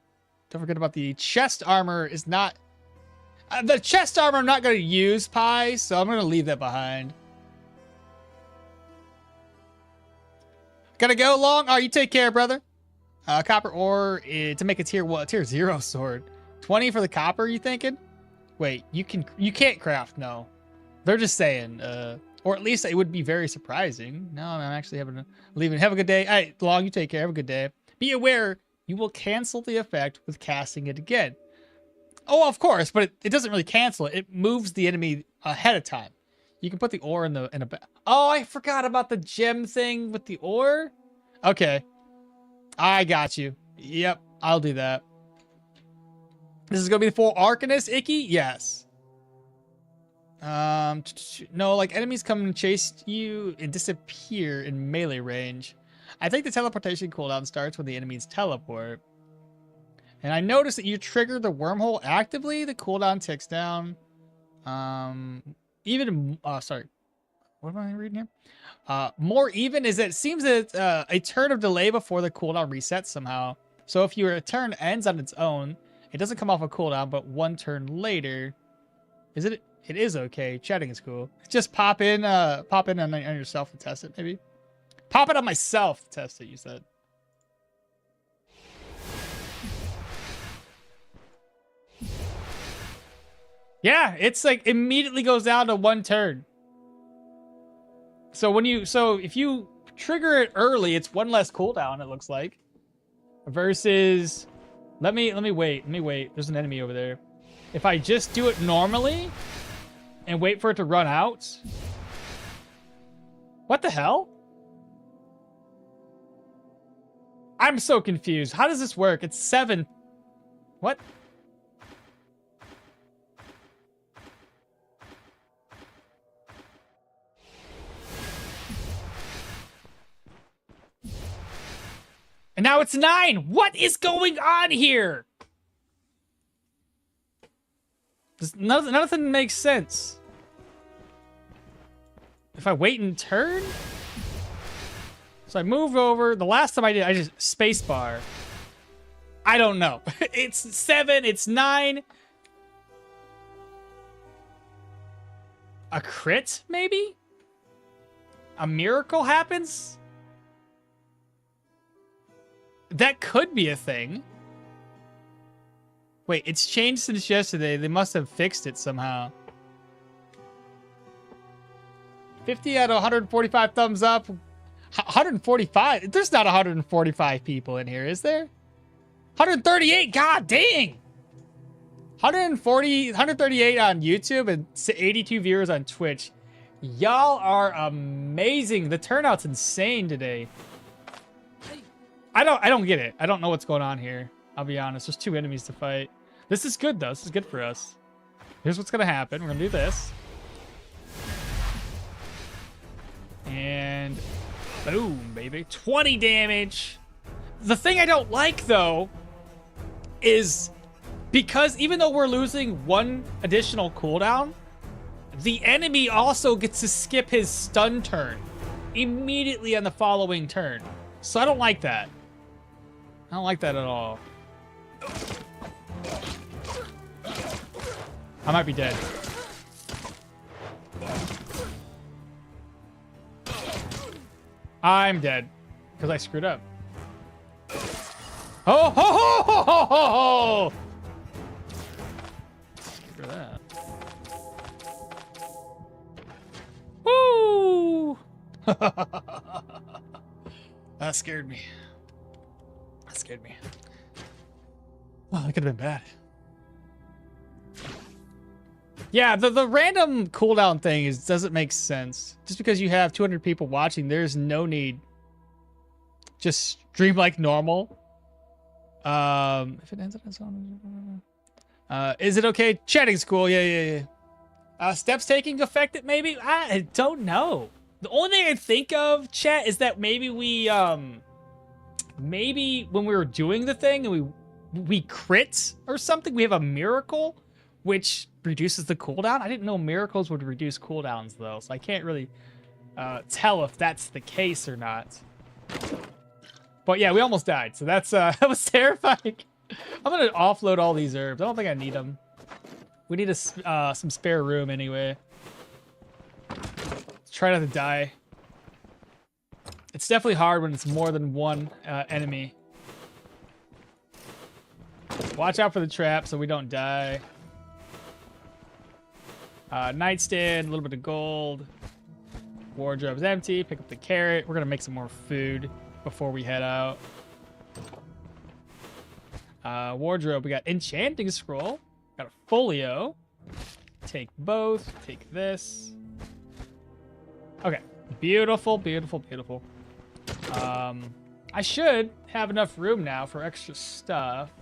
forget about the chest armor is not... the chest armor I'm not going to use, Pi, so I'm going to leave that behind. Gotta go, Long? Oh, you take care, brother. Copper ore to make a tier 0 sword. 20 for the copper, you thinking? Wait, you can't craft, no. They're just saying, or at least it would be very surprising. No, I'm actually leaving. Have a good day. All right, Long, you take care. Have a good day. Be aware, you will cancel the effect with casting it again. Oh, of course, but it doesn't really cancel it. It moves the enemy ahead of time. You can put the ore in a Oh, I forgot about the gem thing with the ore. Okay. I got you. Yep, I'll do that. This is going to be for Arcanist, Icky? Yes. No, like enemies come and chase you and disappear in melee range. I think the teleportation cooldown starts when the enemies teleport. And I noticed that you trigger the wormhole actively. The cooldown ticks down. Sorry. What am I reading here? More even is that it seems that a turn of delay before the cooldown resets somehow. So if your turn ends on its own, it doesn't come off a cooldown, but one turn later, it is okay. Chatting is cool. Just pop in on yourself to test it, maybe. Pop it on myself to test it, you said. Yeah, it's like immediately goes down to one turn. So if you trigger it early, it's one less cooldown, it looks like. Versus let me wait. There's an enemy over there. If I just do it normally and wait for it to run out. What the hell? I'm so confused. How does this work? It's 7. What? And now it's 9. What is going on here? Nothing makes sense. If I wait and turn? So I move over. The last time I did, I just spacebar. I don't know. It's 7. It's 9. A crit, maybe? A miracle happens? That could be a thing. Wait, it's changed since yesterday. They must have fixed it somehow. 50 out of 145 thumbs up. 145? There's not 145 people in here, is there? 138? God dang! 138 on YouTube and 82 viewers on Twitch. Y'all are amazing. The turnout's insane today. I don't get it. I don't know what's going on here. I'll be honest. There's 2 enemies to fight. This is good, though. This is good for us. Here's what's going to happen. We're going to do this. And boom, baby. 20 damage. The thing I don't like, though, is because even though we're losing 1 additional cooldown, the enemy also gets to skip his stun turn immediately on the following turn. So I don't like that. I don't like that at all. I might be dead. I'm dead because I screwed up. Oh, ho, ho, ho, ho, ho, ho. Look at that. Woo! That scared me. That scared me. Well, that could have been bad. Yeah, the random cooldown thing doesn't make sense. Just because you have 200 people watching, there's no need. Just stream like normal. If it ends up on is it okay? Chatting's cool. Yeah. Steps taking affected, maybe? I don't know. The only thing I think of, chat, is that maybe maybe when we were doing the thing and we crit or something, we have a miracle, which reduces the cooldown. I didn't know miracles would reduce cooldowns, though, so I can't really tell if that's the case or not. But yeah, we almost died, so that's that was terrifying. I'm gonna offload all these herbs. I don't think I need them. We need some spare room anyway. Let's try not to die. It's definitely hard when it's more than one enemy. Watch out for the trap so we don't die. Nightstand, a little bit of gold. Wardrobe's empty. Pick up the carrot. We're gonna make some more food before we head out. Wardrobe, we got enchanting scroll. Got a folio. Take both. Take this. Okay. Beautiful, beautiful, beautiful. I should have enough room now for extra stuff.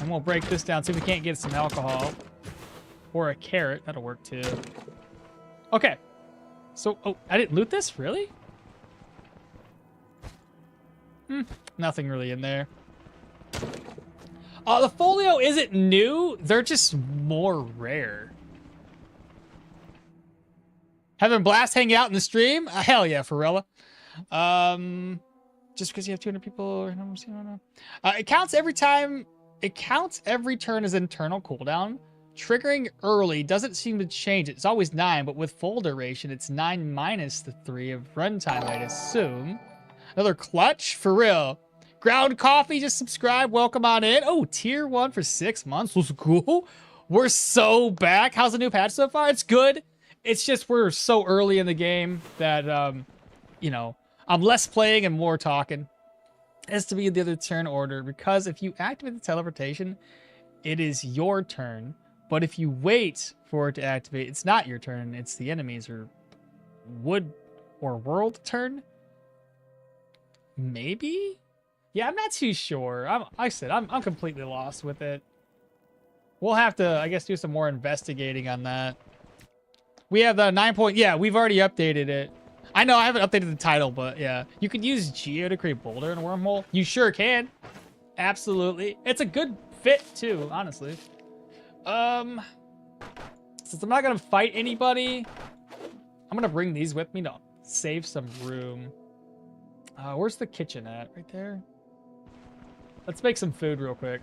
And we'll break this down, see if we can't get some alcohol. Or a carrot. That'll work too. Okay. So, oh, I didn't loot this? Really? Nothing really in there. The folio isn't new. They're just more rare. Having a blast hanging out in the stream? Hell yeah, Pharrella. Just because you have 200 people. It counts every time. It counts every turn as internal cooldown. Triggering early doesn't seem to change. It's always 9, but with full duration, it's 9 minus the 3 of runtime, I'd assume. Another clutch? For real. Ground Coffee, just subscribe. Welcome on in. Oh, tier 1 for 6 months. Was cool. We're so back. How's the new patch so far? It's good. It's just we're so early in the game that, you know, I'm less playing and more talking. It has to be in the other turn order because if you activate the teleportation, it is your turn. But if you wait for it to activate, it's not your turn. It's the enemy's or wood or world turn. Maybe? Yeah, I'm not too sure. I'm completely lost with it. We'll have to, I guess, do some more investigating on that. We have the 9 point. Yeah, we've already updated it. I know I haven't updated the title, but yeah. You could use Geo to create boulder in a wormhole. You sure can. Absolutely. It's a good fit too, honestly. Since I'm not gonna fight anybody, I'm gonna bring these with me to save some room. Where's the kitchen at? Right there? Let's make some food real quick.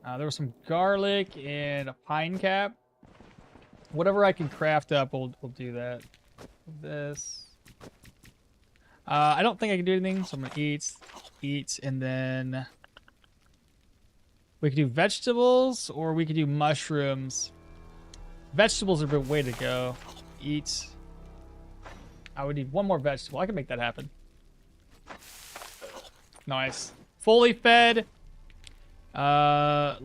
There was some garlic and a pine cap. Whatever I can craft up, we'll do that. This. I don't think I can do anything, so I'm gonna eat, and then we could do vegetables, or we could do mushrooms. Vegetables are a way to go. Eat. I would need one more vegetable. I can make that happen. Nice. Fully fed. Let's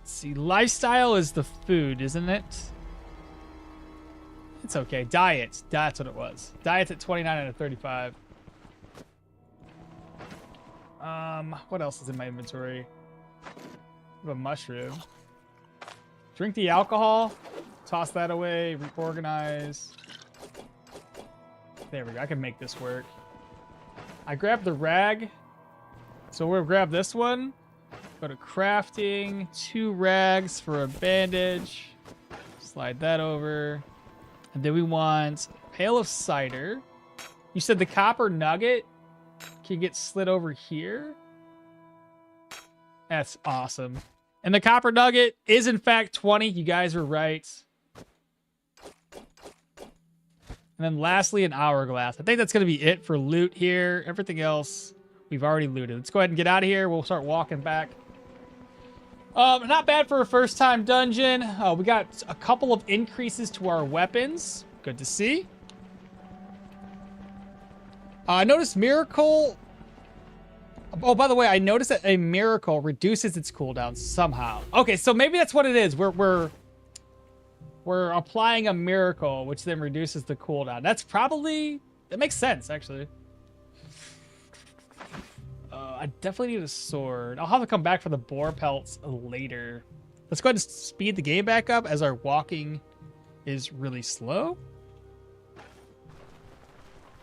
see. Lifestyle is the food, isn't it? It's okay. Diet. That's what it was. Diet's at 29 out of 35. What else is in my inventory? I have a mushroom. Drink the alcohol. Toss that away. Reorganize. There we go. I can make this work. I grabbed the rag. So we'll grab this one. Go to crafting. 2 rags for a bandage. Slide that over. And then we want a pail of cider. You said the copper nugget can get slid over here. That's awesome. And the copper nugget is in fact 20. You guys are right. And then lastly, an hourglass. I think that's going to be it for loot here. Everything else we've already looted. Let's go ahead and get out of here. We'll start walking back. Not bad for a first time dungeon. We got a couple of increases to our weapons. Good to see. I noticed miracle. Oh, by the way, I noticed that a miracle reduces its cooldown somehow. Okay, so maybe that's what it is. We're applying a miracle, which then reduces the cooldown. That makes sense, actually. I I definitely need a sword. I'll have to come back for the boar pelts later. Let's go ahead and speed the game back up as our walking is really slow.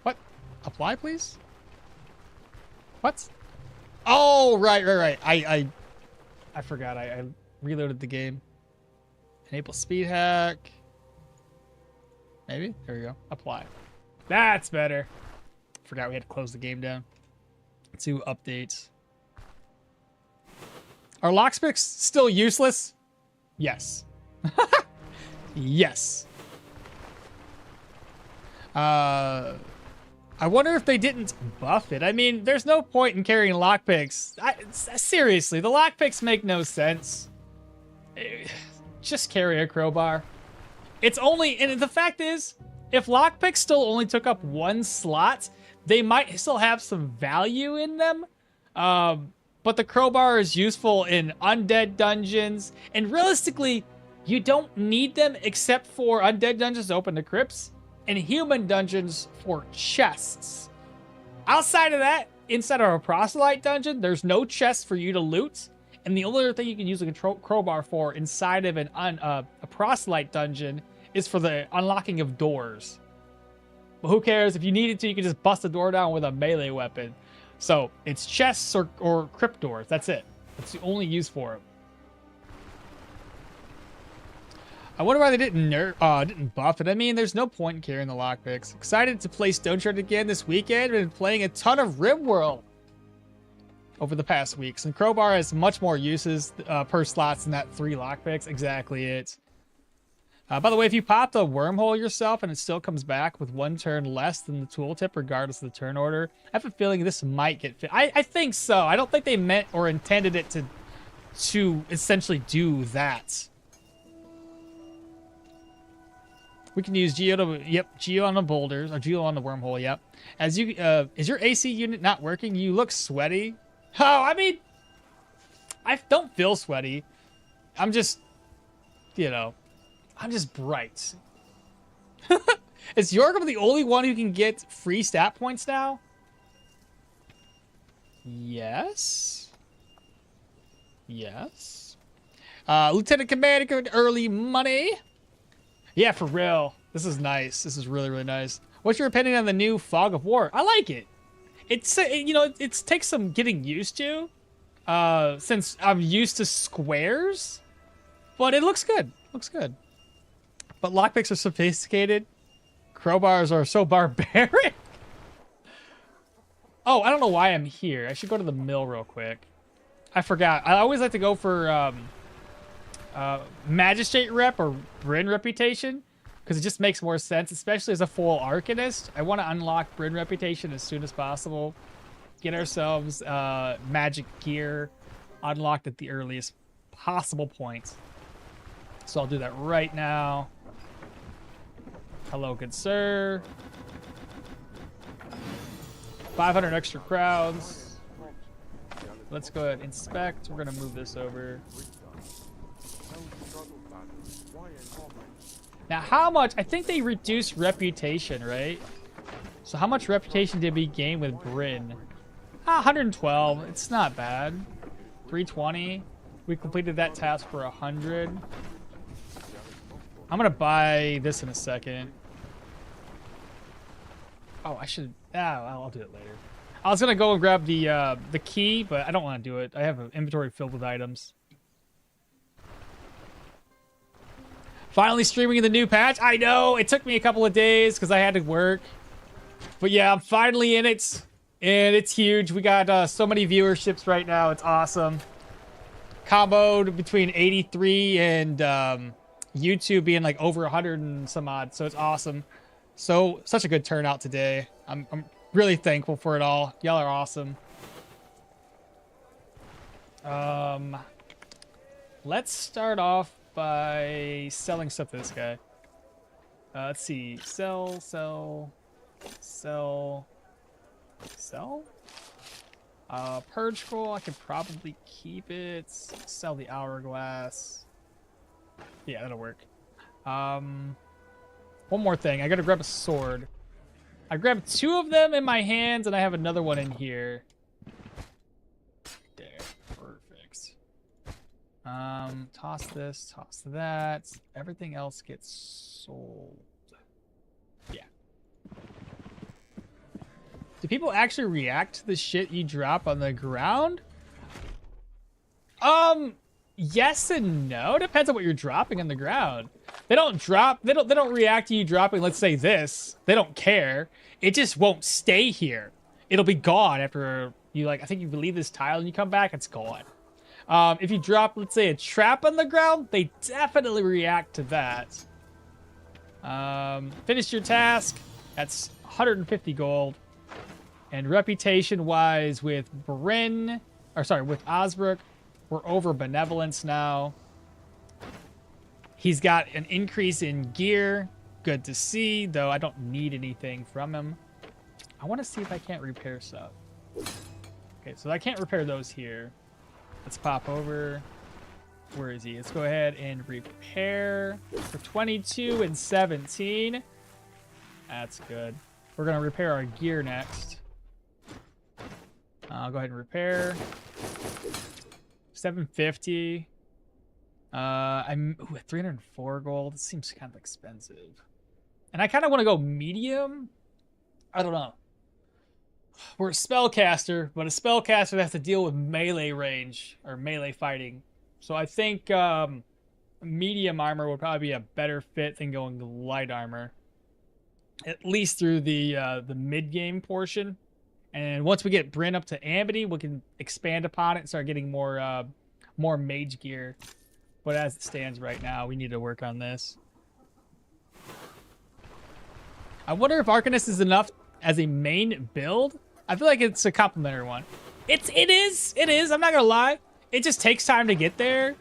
What? Apply, please? What? Oh, right. I forgot. I reloaded the game. Enable speed hack. Maybe? There we go. Apply. That's better. Forgot we had to close the game down. 2 updates. Are locksmiths still useless? Yes. Yes. I wonder if they didn't buff it. I mean, there's no point in carrying lockpicks. Seriously, the lockpicks make no sense. Just carry a crowbar. It's only, and the fact is, if lockpicks still only took up 1 slot, they might still have some value in them. But the crowbar is useful in undead dungeons, and realistically, you don't need them except for undead dungeons to open the crypts, and human dungeons for chests. Outside of that, inside of a proselyte dungeon, there's no chest for you to loot, and the only other thing you can use a crowbar for inside of a proselyte dungeon is for the unlocking of doors. But who cares? If you needed to, you can just bust the door down with a melee weapon. So it's chests or crypt doors. That's it. That's the only use for it. I wonder why they didn't buff it. I mean, there's no point in carrying the lockpicks. Excited to play Stoneshard again this weekend. Been playing a ton of RimWorld over the past weeks. And crowbar has much more uses per slots than that 3 lockpicks. Exactly it. By the way, if you popped a wormhole yourself and it still comes back with 1 turn less than the tooltip, regardless of the turn order, I have a feeling this might get fit. I think so. I don't think they meant or intended it to essentially do that. We can use Geo on the boulders, or Geo on the wormhole, yep. As you, is your AC unit not working? You look sweaty. Oh, I mean, I don't feel sweaty. I'm just, I'm just bright. Is Yorgum the only one who can get free stat points now? Yes. Yes. Lieutenant Commander, early money. Yeah, for real. This is nice. This is really, really nice. What's your opinion on the new Fog of War? I like it. It takes some getting used to, since I'm used to squares, but it looks good. Looks good. But lockpicks are sophisticated. Crowbars are so barbaric. Oh, I don't know why I'm here. I should go to the mill real quick. I forgot. I always like to go for Magistrate rep or Bryn reputation, because it just makes more sense, especially as a full Arcanist. I want to unlock Bryn reputation as soon as possible. Get ourselves magic gear unlocked at the earliest possible point. So I'll do that right now. Hello, good sir. 500 extra crowds. Let's go ahead and inspect. We're going to move this over. Now, how much? I think they reduced reputation, right? So how much reputation did we gain with Bryn? 112. It's not bad. 320. We completed that task for 100. I'm going to buy this in a second. Oh, I should... I'll do it later. I was going to go and grab the key, but I don't want to do it. I have an inventory filled with items. Finally streaming the new patch. I know, it took me a couple of days because I had to work. But yeah, I'm finally in it. And it's huge. We got so many viewerships right now. It's awesome. Comboed between 83 and YouTube being like over 100 and some odd. So it's awesome. So, such a good turnout today. I'm really thankful for it all. Y'all are awesome. Let's start off by selling stuff to this guy. Let's see. Sell. Purge scroll, I could probably keep it. Sell the hourglass. Yeah, that'll work. One more thing. I gotta grab a sword. I grabbed 2 of them in my hands, and I have another one in here. Toss this, toss that. Everything else gets sold. Yeah. Do people actually react to the shit you drop on the ground? Yes and no. Depends on what you're dropping on the ground. They don't react to you dropping, let's say this. They don't care. It just won't stay here. It'll be gone after you, like, I think you leave this tile and you come back, it's gone. If you drop, let's say, a trap on the ground, they definitely react to that. Finish your task. That's 150 gold. And reputation-wise with Bryn, or sorry, with Osbrook, we're over benevolence now. He's got an increase in gear. Good to see, though I don't need anything from him. I want to see if I can't repair stuff. Okay, so I can't repair those here. Let's pop over. Where is he? Let's go ahead and repair for 22 and 17. That's good. We're going to repair our gear next. I'll go ahead and repair. 750. I'm at 304 gold. This seems kind of expensive. And I kind of want to go medium. I don't know. We're a spellcaster, but a spellcaster has to deal with melee range or melee fighting. So I think medium armor would probably be a better fit than going light armor. At least through the mid-game portion. And once we get Bryn up to Amity, we can expand upon it and start getting more mage gear. But as it stands right now, we need to work on this. I wonder if Arcanist is enough as a main build. I feel like it's a complementary one. It is. I'm not gonna lie. It just takes time to get there.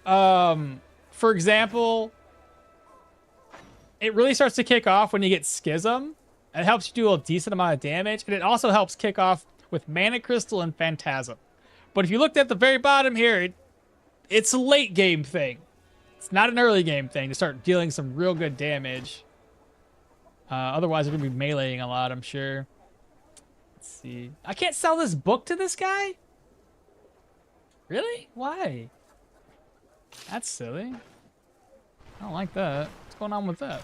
For example, it really starts to kick off when you get Schism. It helps you do a decent amount of damage, and it also helps kick off with Mana Crystal and Phantasm. But if you looked at the very bottom here, it's a late game thing. It's not an early game thing to start dealing some real good damage. Otherwise, we're going to be meleeing a lot, I'm sure. Let's see. I can't sell this book to this guy? Really? Why? That's silly. I don't like that. What's going on with that?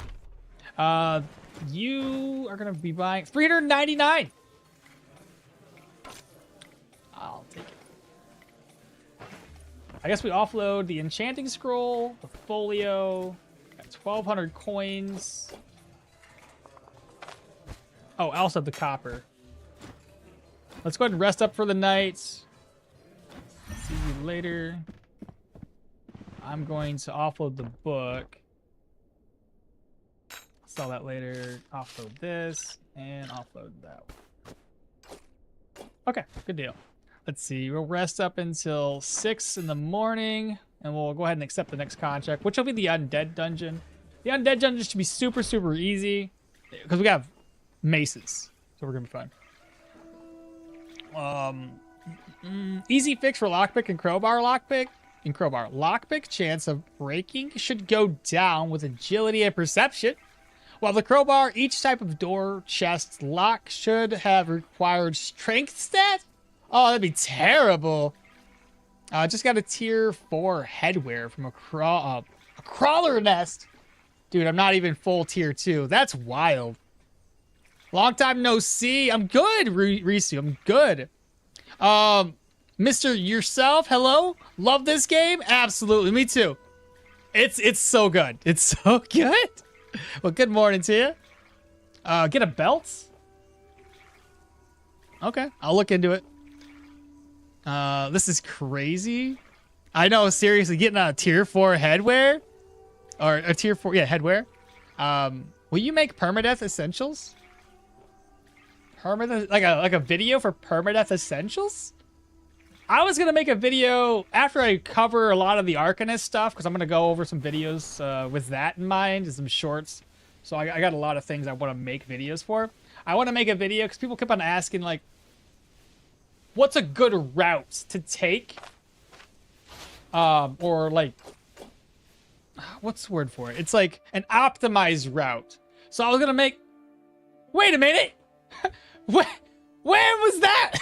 You are going to be buying 399. I'll take it. I guess we offload the enchanting scroll, the folio, got 1,200 coins. Oh, I also have the copper. Let's go ahead and rest up for the night. See you later. I'm going to offload the book. Sell that later. Offload this and offload that one. Okay, good deal. Let's see. We'll rest up until 6 in the morning, and we'll go ahead and accept the next contract, which will be the Undead Dungeon. The Undead Dungeon should be super, super easy because we have maces, so we're gonna be fine. Easy fix for lockpick and crowbar lockpick. In crowbar lockpick, chance of breaking should go down with agility and perception. While the crowbar, each type of door, chest, lock should have required strength stat. Oh, that'd be terrible. Just got a tier 4 headwear from a crawler nest. Dude, I'm not even full tier 2. That's wild. Long time no see. I'm good, Risu. I'm good. Mr. Yourself, hello? Love this game? Absolutely, me too. It's so good. It's so good. Well, good morning to you. Get a belt? Okay, I'll look into it. This is crazy. I know, seriously, getting a tier 4 headwear? Or a tier 4, yeah, headwear. Will you make Permadeath Essentials? Permadeath, like a video for Permadeath Essentials? I was gonna make a video after I cover a lot of the Arcanist stuff, because I'm gonna go over some videos with that in mind, and some shorts. So I got a lot of things I want to make videos for. I want to make a video because people keep on asking, like, what's a good route to take? Or like, what's the word for it? It's like an optimized route. So I was gonna make. Wait a minute. Where was that?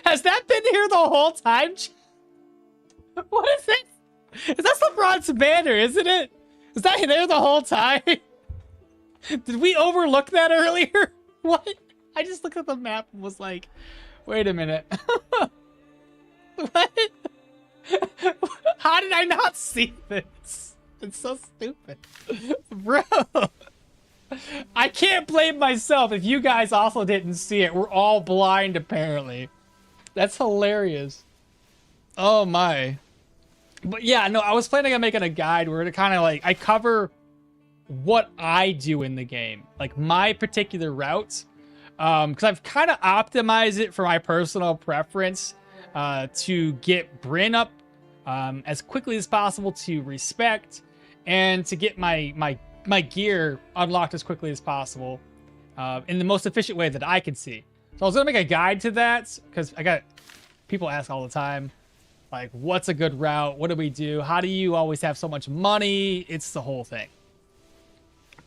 Has that been here the whole time? What is this? Is that LeBron's banner, isn't it? Is that there the whole time? Did we overlook that earlier? What? I just looked at the map and was like, wait a minute. What? How did I not see this? It's so stupid. Bro. I can't blame myself if you guys also didn't see it. We're all blind, apparently. That's hilarious. Oh, my. But yeah, no, I was planning on making a guide where to kind of like, I cover what I do in the game. Like, my particular routes. Because I've kind of optimized it for my personal preference to get Bryn up as quickly as possible to respect and to get my gear unlocked as quickly as possible in the most efficient way that I can see. So I was going to make a guide to that because I got people ask all the time, like, what's a good route? What do we do? How do you always have so much money? It's the whole thing.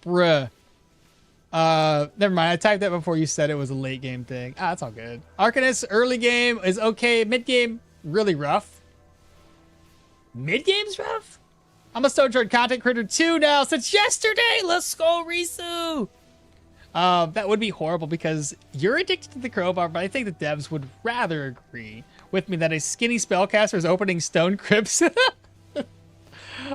Bruh. Never mind. I typed that before you said it was a late game thing. Ah, that's all good. Arcanist early game is okay. Mid game, really rough. Mid game's rough? I'm a Stoneshard content creator too now since yesterday. Let's go, Risu. That would be horrible because you're addicted to the crowbar, but I think the devs would rather agree with me that a skinny spellcaster is opening stone crypts.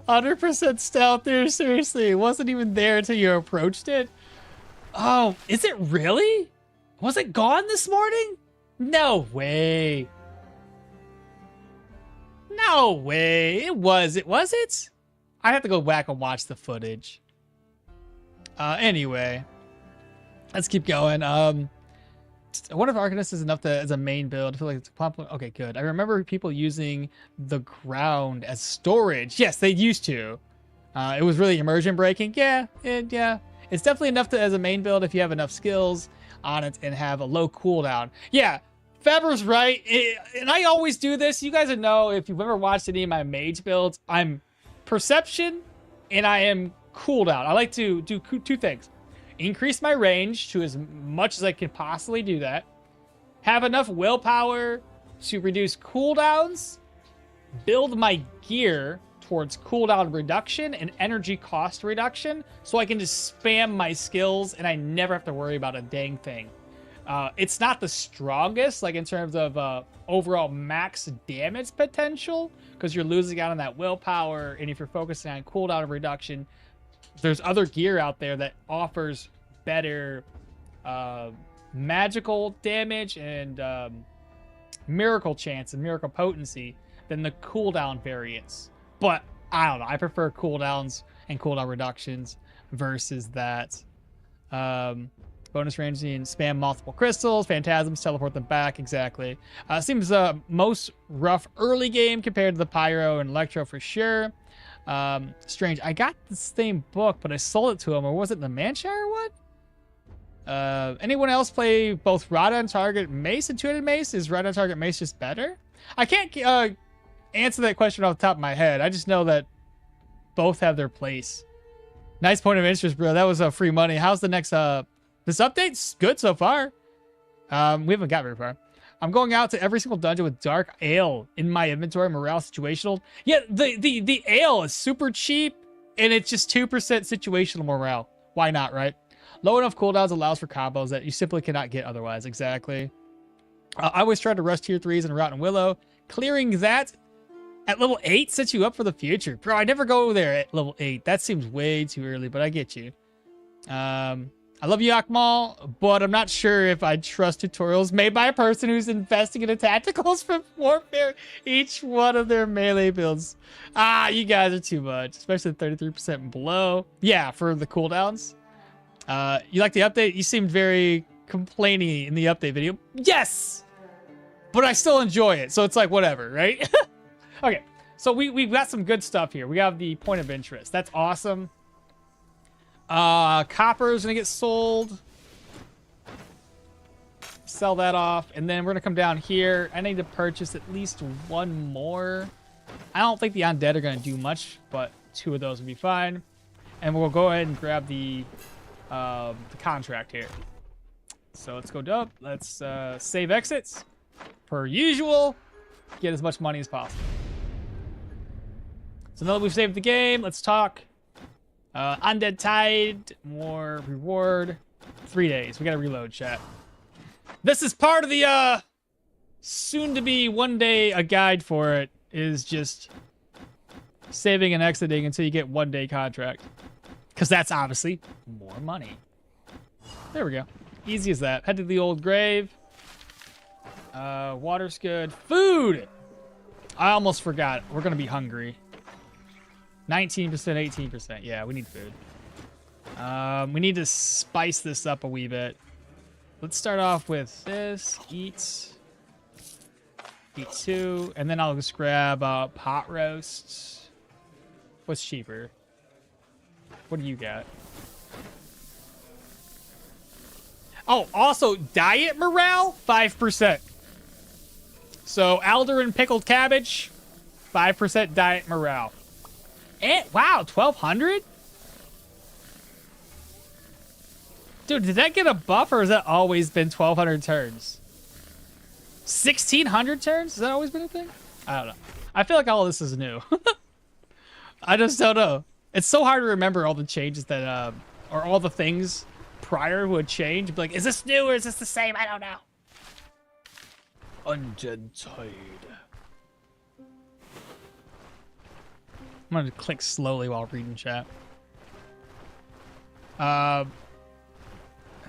100% stealth there. Seriously, it wasn't even there until you approached it. Oh, is it really? Was it gone this morning? No way. No way. It was. It was it? I have to go back and watch the footage. Anyway, let's keep going. I wonder if Arcanist is enough as a main build. I feel like it's popular. Okay, good. I remember people using the ground as storage. Yes, they used to. It was really immersion breaking. Yeah, yeah. It's definitely enough as a main build if you have enough skills on it and have a low cooldown. Yeah, Faber's right. And I always do this. You guys know if you've ever watched any of my mage builds, I'm perception and I am cooldown. I like to do two things. Increase my range to as much as I can possibly do that. Have enough willpower to reduce cooldowns. Build my gear towards cooldown reduction and energy cost reduction so I can just spam my skills and I never have to worry about a dang thing. It's not the strongest, like in terms of overall max damage potential, because you're losing out on that willpower, and if you're focusing on cooldown reduction, there's other gear out there that offers better magical damage and miracle chance and miracle potency than the cooldown variants. But I don't know. I prefer cooldowns and cooldown reductions versus that. Bonus range and spam multiple crystals, phantasms, teleport them back. Exactly. Seems most rough early game compared to the pyro and electro for sure. Strange. I got the same book, but I sold it to him, or was it the Manshire one? Anyone else play both Rada and Target Mace and Two-Handed Mace? Is Rada and Target Mace just better? I can't answer that question off the top of my head. I just know that both have their place. Nice point of interest, bro. That was free money. How's the next this update's good so far. We haven't got very far. I'm going out to every single dungeon with dark ale in my inventory. Morale situational. Yeah, the ale is super cheap and it's just 2% situational morale. Why not, right? Low enough cooldowns allows for combos that you simply cannot get otherwise. Exactly. I always try to rush tier 3s in Route and Willow. Clearing that at level 8 sets you up for the future. Bro, I never go there at level 8. That seems way too early, but I get you. I love you, okmall, but I'm not sure if I trust tutorials made by a person who's investing in the tacticals from Warfare, each one of their melee builds. Ah, you guys are too much, especially 33% below. Yeah, for the cooldowns. You like the update? You seemed very complaining in the update video. Yes! But I still enjoy it, so it's like whatever, right? Okay, so we've got some good stuff here. We have the point of interest. That's awesome. Copper is gonna get sold. Sell that off, and then we're gonna come down here. I need to purchase at least one more. I don't think the undead are gonna do much, but 2 of those would be fine. And we'll go ahead and grab the contract here. So let's go up. Let's save exits per usual. Get as much money as possible. So now that we've saved the game, let's talk. Undead Tide, more reward. 3 days. We gotta reload, chat. This is part of the soon-to-be one day a guide for it is just saving and exiting until you get 1 day contract. Because that's obviously more money. There we go. Easy as that. Head to the old grave. Water's good. Food! I almost forgot. We're gonna be hungry. 19%, 18%. Yeah, we need food. We need to spice this up a wee bit. Let's start off with this. Eat 2. And then I'll just grab pot roasts. What's cheaper? What do you got? Oh, also, diet morale, 5%. So, elder and pickled cabbage, 5% diet morale. And, wow, 1,200? Dude, did that get a buff, or has that always been 1,200 turns? 1,600 turns? Has that always been a thing? I don't know. I feel like all of this is new. I just don't know. It's so hard to remember all the changes that, or all the things prior would change. But like, is this new or is this the same? I don't know. Undead Tide. I'm gonna click slowly while reading chat. Let's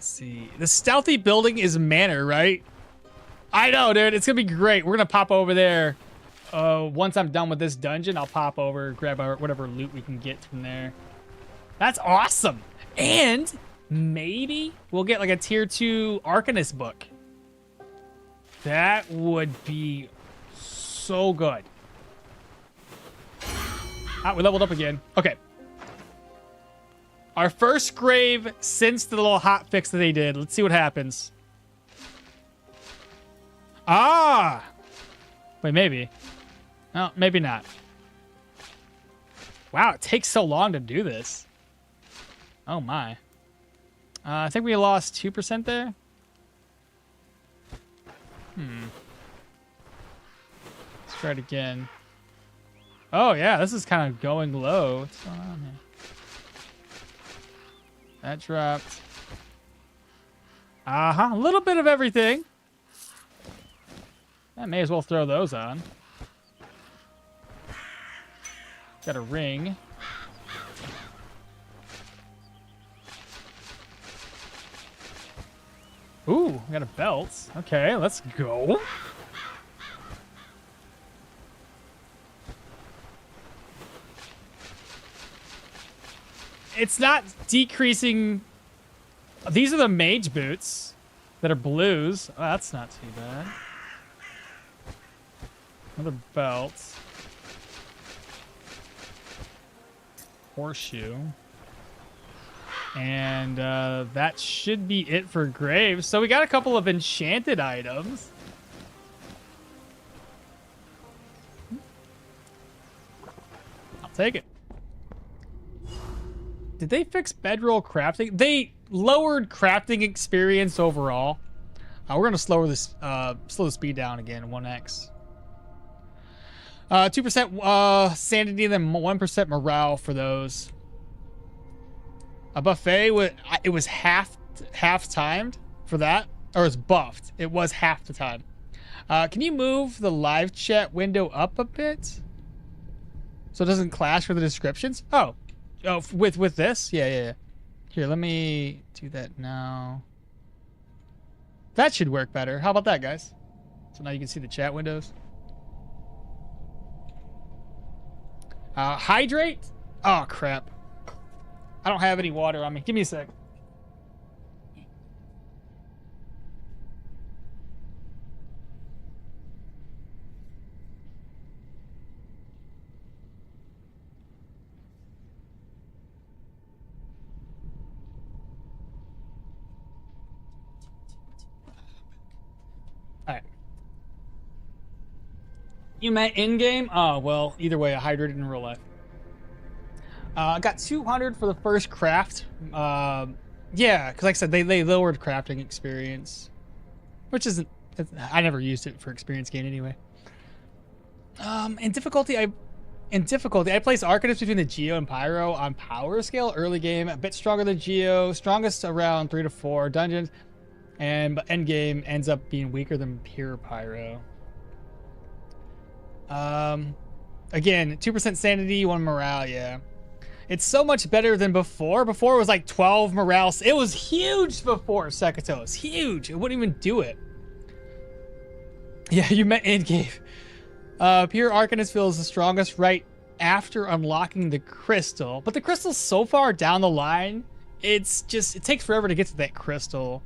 see. The stealthy building is manor, right? I know, dude. It's gonna be great. We're gonna pop over there. Once I'm done with this dungeon, I'll pop over, grab our whatever loot we can get from there. That's awesome. And maybe we'll get like a tier 2 Arcanist book. That would be so good. Ah, we leveled up again. Okay. Our first grave since the little hot fix that they did. Let's see what happens. Ah! Wait, maybe. No, maybe not. Wow, it takes so long to do this. Oh my. I think we lost 2% there. Let's try it again. Oh yeah, this is kind of going low. What's going on here? That dropped. A little bit of everything. I may as well throw those on. Got a ring. Ooh, we got a belt. Okay, let's go. It's not decreasing. These are the mage boots that are blues. Oh, that's not too bad. Another belt. Horseshoe. And that should be it for graves. So we got a couple of enchanted items. I'll take it. Did they fix bedroll crafting? They lowered crafting experience overall. We're gonna slow the speed down again, 1x. 2% sanity, and then 1% morale for those. A buffet it was half timed for that, or it's buffed. It was half the time. Can you move the live chat window up a bit so it doesn't clash with the descriptions? Oh, with this? Yeah. Here, let me do that now. That should work better. How about that, guys? So now you can see the chat windows. Hydrate? Oh, crap. I don't have any water on me. Give me a sec. All right. You meant in-game? Oh, well, either way, I hydrated in real life. I got 200 for the first craft. Yeah, because like I said, they lowered crafting experience, which isn't. I never used it for experience gain anyway. And difficulty, In difficulty, I place Arcanist between the Geo and Pyro on power scale. Early game, a bit stronger than Geo, strongest around 3 to 4 dungeons, and end game ends up being weaker than pure Pyro. Again, 2% sanity, 1 morale. Yeah, it's so much better than before. Before it was like 12 morale. It was huge before Sekato. It was huge. It wouldn't even do it. Yeah, you meant end game. Pure Arcanist feels the strongest right after unlocking the crystal, but the crystal's so far down the line, it takes forever to get to that crystal.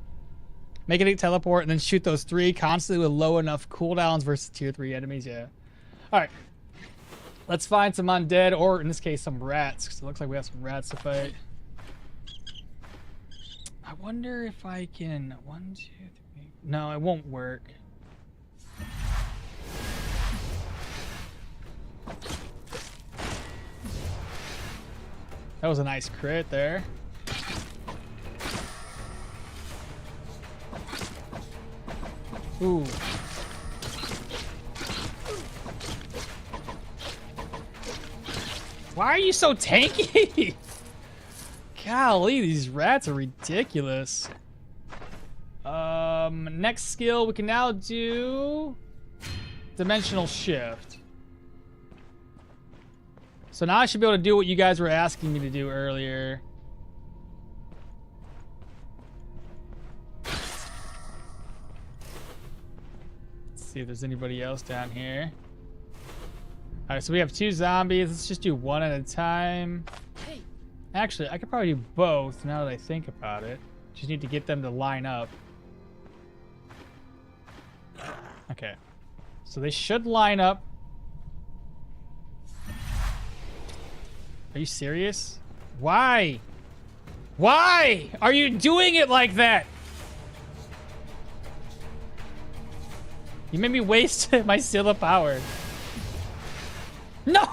Make it teleport and then shoot those 3 constantly with low enough cooldowns versus tier 3 enemies. Yeah. All right. Let's find some undead, or in this case, some rats, because it looks like we have some rats to fight. I wonder if I can 1, 2, 3. No, it won't work. That was a nice crit there. Ooh. Why are you so tanky? Golly, these rats are ridiculous. Next skill, we can now do Dimensional Shift. So now I should be able to do what you guys were asking me to do earlier. Let's see if there's anybody else down here. All right, so we have 2 zombies. Let's just do 1 at a time. Hey. Actually, I could probably do both now that I think about it. Just need to get them to line up. Okay. So they should line up. Are you serious? Why? Why are you doing it like that? You made me waste my Seal of Power. No!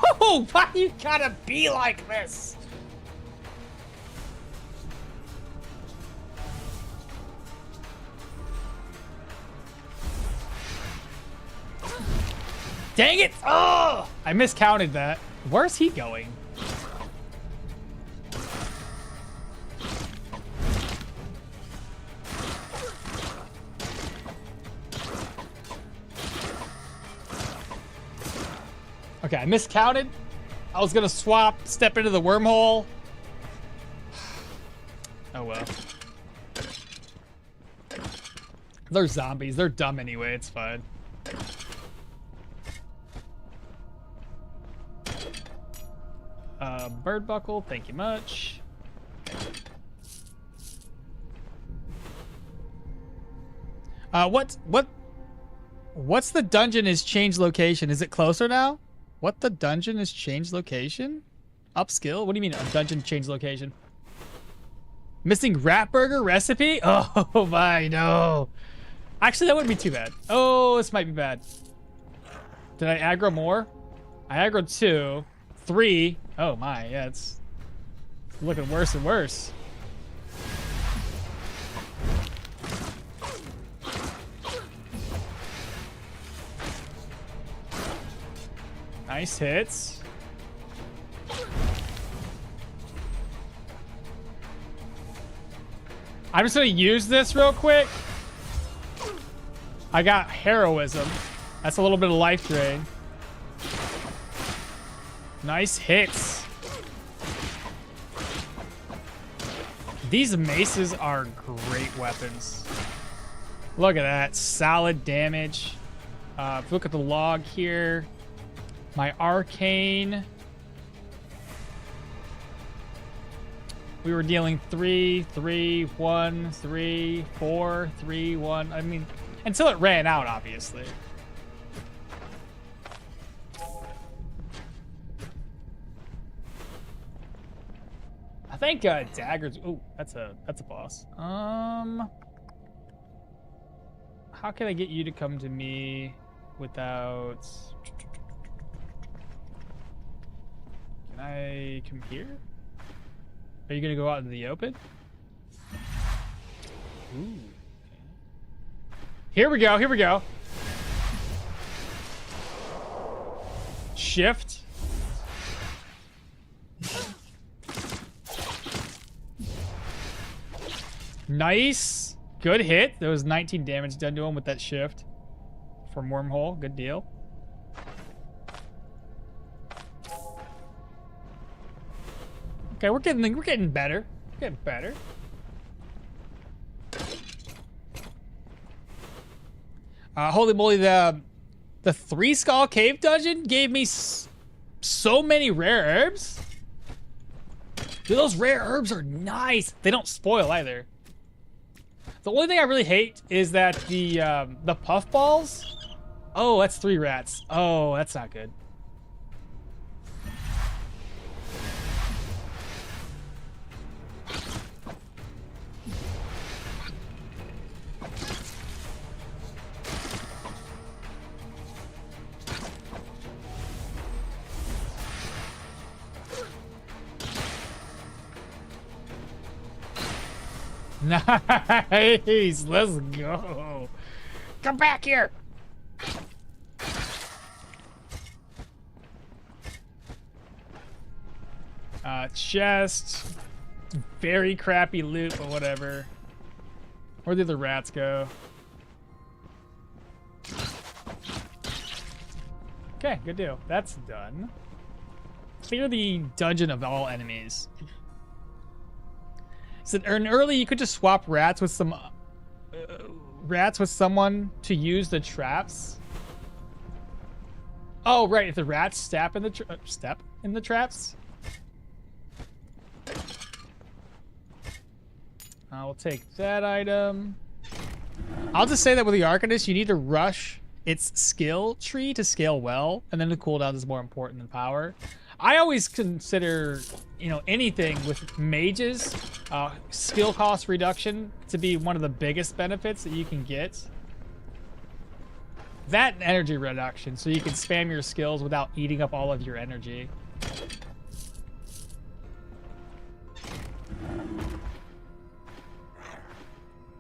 Why you gotta be like this? Dang it! Oh! I miscounted that. Where's he going? Okay, I miscounted. I was gonna step into the wormhole. Oh well. They're zombies. They're dumb anyway. It's fine. Bird buckle. Thank you much. What's the dungeon is changed location? Is it closer now? What the dungeon is changed location? Upskill? What do you mean a dungeon changed location? Missing rat burger recipe? Oh my, no. Actually, that wouldn't be too bad. Oh, this might be bad. Did I aggro more? I aggroed 2. 3. Oh my, yeah, it's looking worse and worse. Nice hits. I'm just gonna use this real quick. I got heroism. That's a little bit of life drain. Nice hits. These maces are great weapons. Look at that, solid damage. If you look at the log here, my Arcane, we were dealing 3, 3, 1, 3, 4, 3, 1. I mean, until it ran out, obviously. I think daggers. Oh, that's a boss. How can I get you to come to me without? Can I come here? Are you gonna go out in the open? Ooh. Okay. Here we go. Here we go. Shift. Nice. Good hit. There was 19 damage done to him with that shift from Wormhole. Good deal. Okay, we're getting better. We're getting better. Holy moly, the Three Skull Cave dungeon gave me so many rare herbs. Dude, those rare herbs are nice. They don't spoil either. The only thing I really hate is that the puffballs. Oh, that's 3 rats. Oh, that's not good. Nice, let's go. Come back here. Chest. Very crappy loot, but whatever. Where did the rats go? Okay, good deal. That's done. Clear the dungeon of all enemies. So early you could just swap rats with some someone to use the traps. Oh right, if the rats step in the traps. I'll take that item. I'll just say that with the Arcanist, you need to rush its skill tree to scale well, and then the cooldown is more important than power. I always consider, you know, anything with mages, skill cost reduction to be one of the biggest benefits that you can get. That and energy reduction, so you can spam your skills without eating up all of your energy.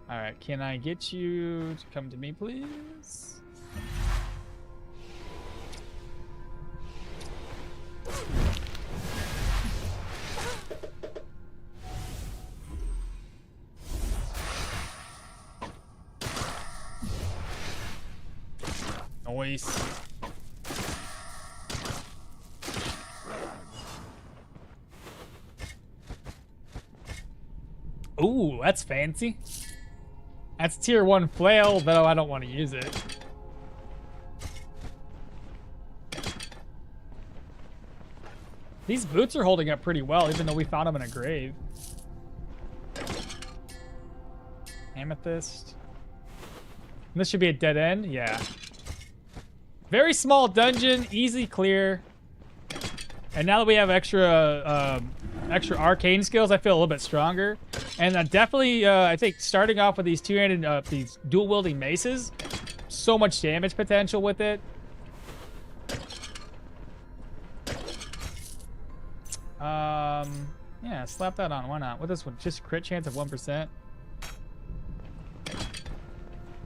All right, can I get you to come to me, please? Noise. Ooh, that's fancy. That's tier 1 flail, though I don't want to use it. These boots are holding up pretty well, even though we found them in a grave. Amethyst. And this should be a dead end? Yeah. Very small dungeon, easy clear. And now that we have extra arcane skills, I feel a little bit stronger. And definitely, I think starting off with these two-handed, these dual-wielding maces, so much damage potential with it. Yeah, slap that on. Why not? With this one, just crit chance of 1%.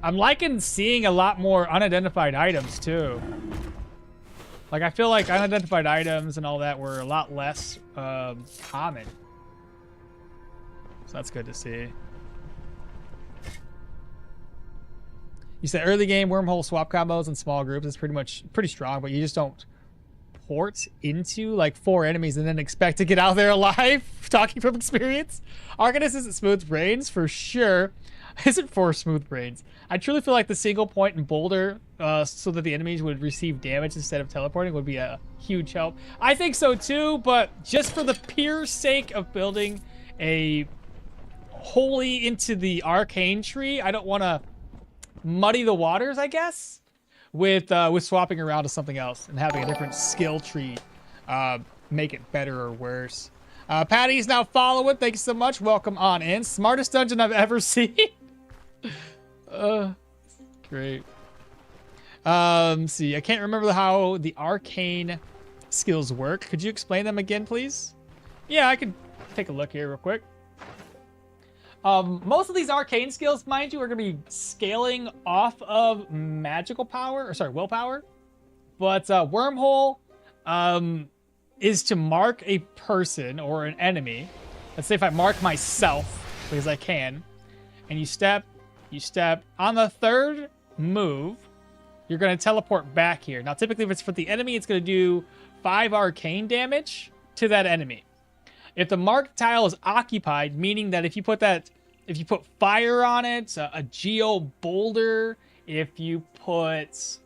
I'm liking seeing a lot more unidentified items too. Like I feel like unidentified items and all that were a lot less common. So that's good to see. You said early game wormhole swap combos in small groups is pretty strong, but you just don't port into like 4 enemies and then expect to get out there alive. Talking from experience, Arcanist isn't smooth brains for sure. Isn't for smooth brains. I truly feel like the single point and boulder so that the enemies would receive damage instead of teleporting would be a huge help. I think so too, but just for the pure sake of building a wholly into the arcane tree, I don't want to muddy the waters, I guess, with swapping around to something else and having a different skill tree make it better or worse. Patty's now following. Thank you so much. Welcome on in. Smartest dungeon I've ever seen. Great. See, I can't remember how the arcane skills work. Could you explain them again, please? Yeah, I could take a look here real quick. Most of these arcane skills, mind you, are going to be scaling off of magical power, or sorry, willpower. But wormhole is to mark a person or an enemy. Let's say if I mark myself, because I can, and you step. On the third move, you're going to teleport back here. Now, typically, if it's for the enemy, it's going to do 5 arcane damage to that enemy. If the marked tile is occupied, meaning that if you put fire on it, a geo boulder, if you put,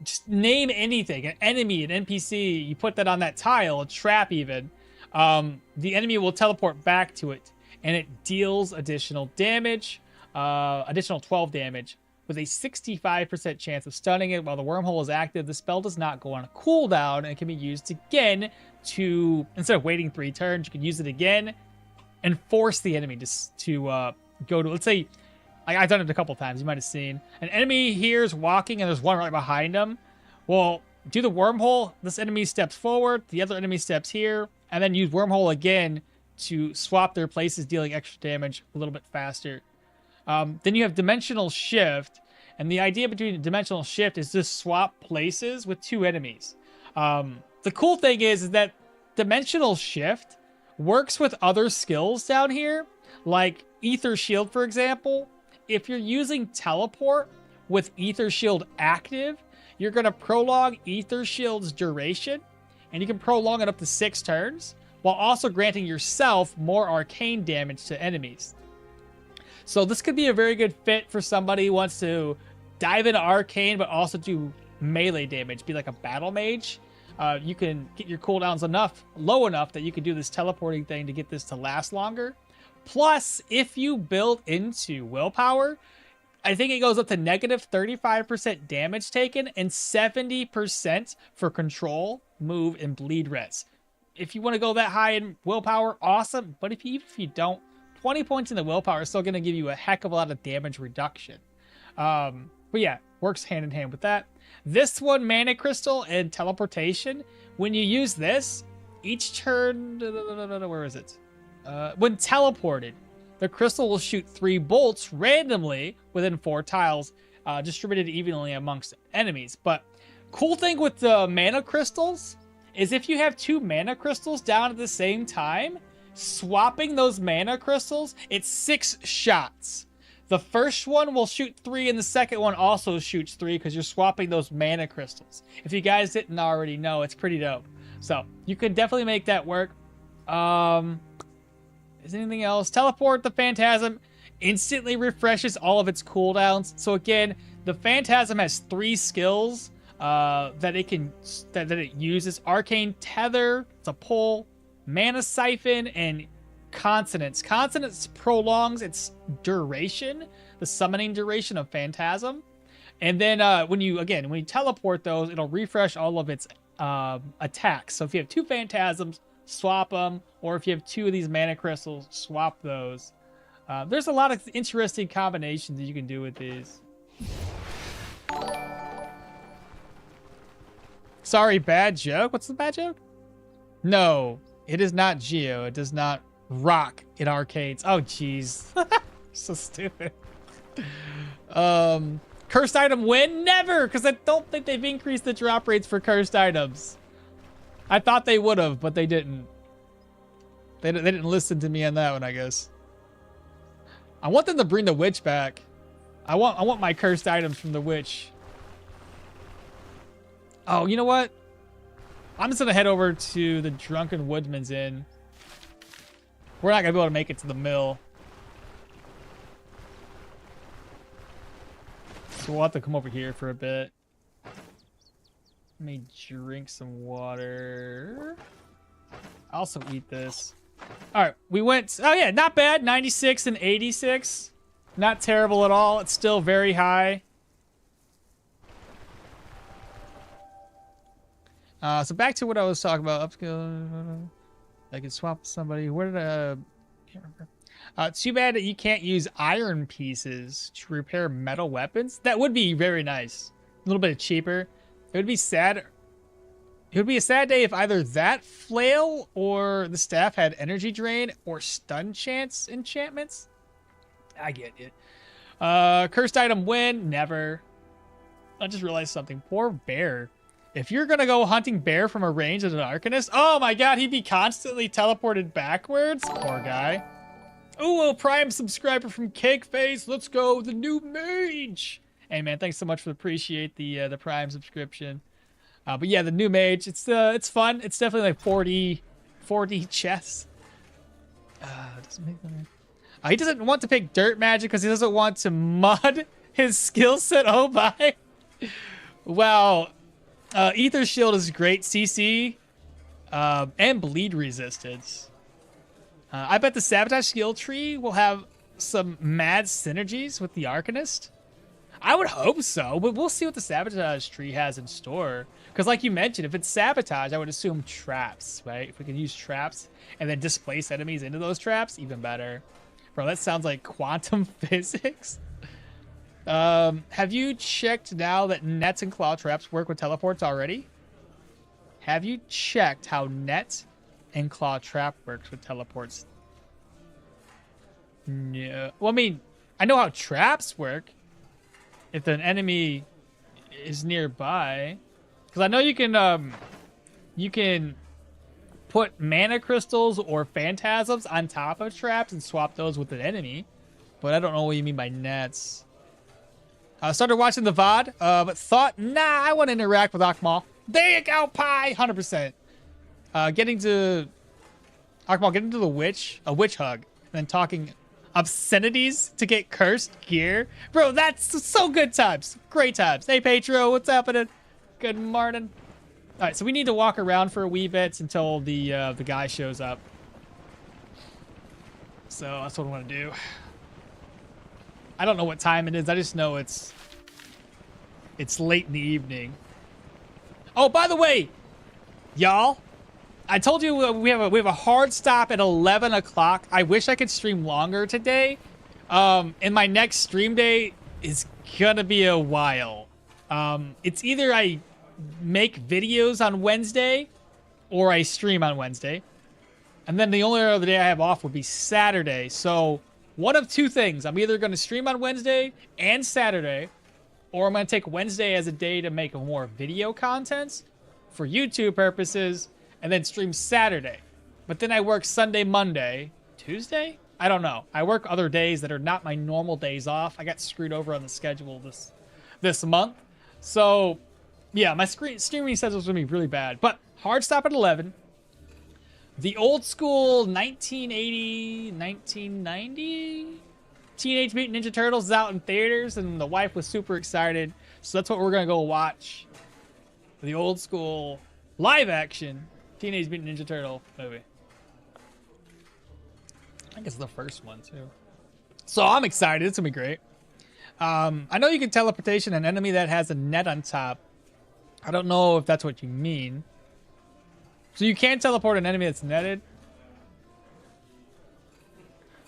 just name anything, an enemy, an NPC, you put that on that tile, a trap even, the enemy will teleport back to it, and it deals additional damage, additional 12 damage, with a 65% chance of stunning it while the wormhole is active. The spell does not go on a cooldown, and it can be used again to, instead of waiting 3 turns, you can use it again and force the enemy to go to, let's say, I've done it a couple times, you might have seen. An enemy here is walking and there's one right behind him. Well, do the wormhole, this enemy steps forward, the other enemy steps here, and then use wormhole again to swap their places, dealing extra damage a little bit faster. Then you have dimensional shift, and the idea between dimensional shift is to swap places with 2 enemies. The cool thing is that dimensional shift works with other skills down here, like Ether Shield, for example. If you're using teleport with Ether Shield active, you're going to prolong Ether Shield's duration, and you can prolong it up to 6 turns, while also granting yourself more arcane damage to enemies. So this could be a very good fit for somebody who wants to dive into arcane, but also do melee damage, be like a battle mage. You can get your cooldowns low enough that you can do this teleporting thing to get this to last longer. Plus, if you build into willpower, I think it goes up to negative 35% damage taken and 70% for control, move, and bleed res. If you want to go that high in willpower, awesome. But even if you don't, 20 points in the willpower is still going to give you a heck of a lot of damage reduction. But yeah, works hand in hand with that. This one, Mana Crystal and Teleportation, when you use this, each turn, where is it? When teleported, the crystal will shoot 3 bolts randomly within 4 tiles, distributed evenly amongst enemies. But cool thing with the mana crystals is if you have 2 mana crystals down at the same time, swapping those mana crystals, it's 6 shots. The first one will shoot 3 and the second one also shoots 3 because you're swapping those mana crystals. If you guys didn't already know, it's pretty dope. So you can definitely make that work. Is anything else? Teleport the Phantasm instantly refreshes all of its cooldowns. So again, the Phantasm has 3 skills that it uses: Arcane Tether, it's a pull, Mana Siphon, and Consonance. Consonance prolongs its duration, the summoning duration of Phantasm. And then when you teleport those, it'll refresh all of its attacks. So if you have 2 Phantasms, swap them, or if you have 2 of these mana crystals, swap those. There's a lot of interesting combinations that you can do with these. Sorry, bad joke. What's the bad joke? No, it is not Geo. It does not rock in arcades. Oh, jeez. So stupid. Cursed item win? Never, because I don't think they've increased the drop rates for cursed items. I thought they would have, but they didn't. They didn't listen to me on that one, I guess. I want them to bring the witch back. I want my cursed items from the witch. Oh, you know what? I'm just gonna head over to the Drunken Woodman's Inn. We're not gonna be able to make it to the mill, so we'll have to come over here for a bit. Let me drink some water. I'll also eat this. All right, we went. Oh yeah, not bad. 96 and 86. Not terrible at all. It's still very high. So back to what I was talking about. Upskill. I can swap with somebody. Where did I? Can't remember. Too bad that you can't use iron pieces to repair metal weapons. That would be very nice. A little bit cheaper. It would be sad. It would be a sad day if either that flail or the staff had energy drain or stun chance enchantments. I get it. Cursed item win? Never. I just realized something. Poor bear. If you're going to go hunting bear from a range as an Arcanist, oh my god, he'd be constantly teleported backwards. Poor guy. Ooh, a Prime subscriber from Cakeface. Let's go, the new mage. Hey man, thanks so much for appreciate the Prime subscription. But yeah, the new mage, it's fun. It's definitely like 40 chess. Doesn't make that. He doesn't want to pick dirt magic because he doesn't want to mud his skill set. Oh my. Wow. Ether Shield is great CC and bleed resistance. I bet the Sabotage skill tree will have some mad synergies with the Arcanist. I would hope so, but we'll see what the Sabotage tree has in store. Because like you mentioned, if it's Sabotage, I would assume traps, right? If we can use traps and then displace enemies into those traps, even better. Bro, that sounds like quantum physics. Have you checked now that nets and claw traps work with teleports already? Have you checked how net and claw trap works with teleports? No. Well, I mean, I know how traps work. If an enemy is nearby, because I know you can put mana crystals or phantasms on top of traps and swap those with an enemy, but I don't know what you mean by nets. I started watching the VOD, but thought, nah, I want to interact with Okmall. There you go, pie, 100%. Getting to the witch, a witch hug, and then talking obscenities to get cursed gear. Bro, that's so good times. Great times. Hey, Patro, what's happening? Good morning. All right, so we need to walk around for a wee bit until the guy shows up. So that's what I want to do. I don't know what time it is. I just know it's late in the evening. Oh, by the way, y'all, I told you we have a hard stop at 11 o'clock. I wish I could stream longer today. And my next stream day is gonna be a while. It's either I make videos on Wednesday or I stream on Wednesday. And then the only other day I have off would be Saturday. So one of two things. I'm either gonna stream on Wednesday and Saturday, or I'm gonna take Wednesday as a day to make more video content for YouTube purposes, and then stream Saturday. But then I work Sunday, Monday, Tuesday? I don't know. I work other days that are not my normal days off. I got screwed over on the schedule this month. So, yeah, my streaming schedule is going to be really bad. But hard stop at 11. The old school 1980, 1990 Teenage Mutant Ninja Turtles is out in theaters, and the wife was super excited. So that's what we're going to go watch. The old school live action Teenage Mutant Ninja Turtle movie. I think it's the first one too. So I'm excited. It's gonna be great. I know you can teleportation an enemy that has a net on top. I don't know if that's what you mean. So you can teleport an enemy that's netted.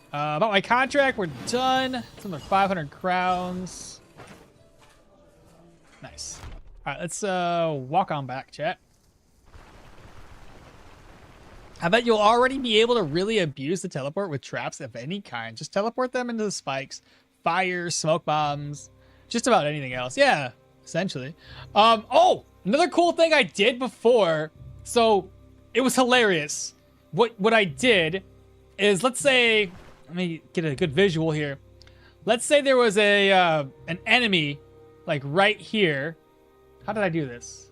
About my contract, we're done. It's under 500 crowns. Nice. All right, let's walk on back, chat. I bet you'll already be able to really abuse the teleport with traps of any kind. Just teleport them into the spikes, fire, smoke bombs, just about anything else. Yeah, essentially. Oh, another cool thing I did before. So it was hilarious. What I did is, let's say, let me get a good visual here. Let's say there was an enemy like right here. How did I do this?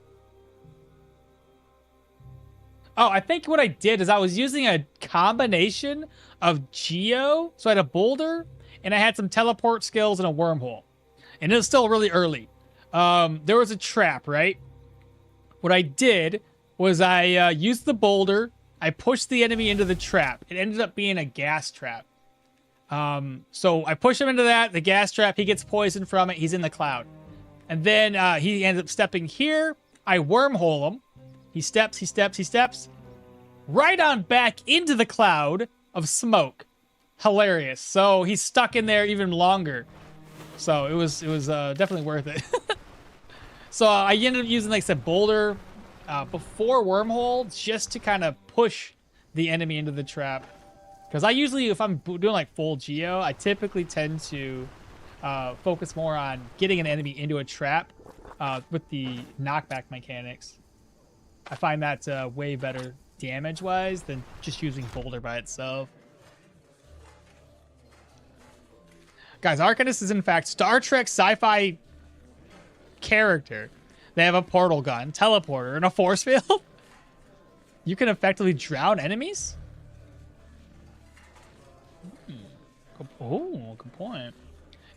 Oh, I think what I did is I was using a combination of Geo. So I had a boulder and I had some teleport skills and a wormhole. And it was still really early. There was a trap, right? What I did was I used the boulder. I pushed the enemy into the trap. It ended up being a gas trap. So I push him into that, the gas trap. He gets poisoned from it. He's in the cloud. And then he ends up stepping here. I wormhole him. He steps, he steps, he steps. Right on back into the cloud of smoke. Hilarious. So he's stuck in there even longer. So it was definitely worth it. So I ended up using, like I said, boulder before wormhole just to kind of push the enemy into the trap. Because I usually, if I'm doing like full Geo, I typically tend to focus more on getting an enemy into a trap with the knockback mechanics. I find that way better damage-wise than just using boulder by itself. Guys, Arcanist is in fact Star Trek sci-fi character. They have a portal gun, teleporter, and a force field. You can effectively drown enemies? Oh, good point.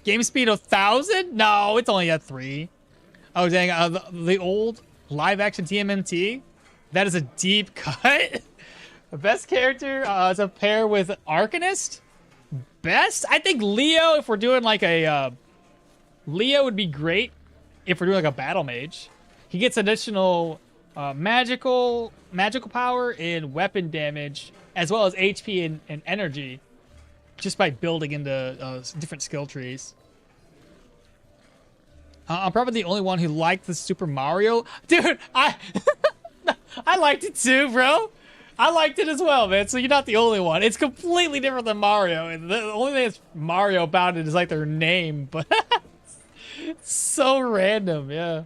Game speed 1,000? No, it's only at 3. Oh, dang. The old live-action TMNT? That is a deep cut. The best character is a pair with Arcanist. Best? I think Leo, if we're doing like a... Leo would be great if we're doing like a battle mage. He gets additional magical power and weapon damage, as well as HP and energy, just by building into different skill trees. I'm probably the only one who liked the Super Mario. Dude, I liked it too, bro. I liked it as well, man. So you're not the only one. It's completely different than Mario. And the only thing that's Mario about it is like their name, but it's so random, yeah.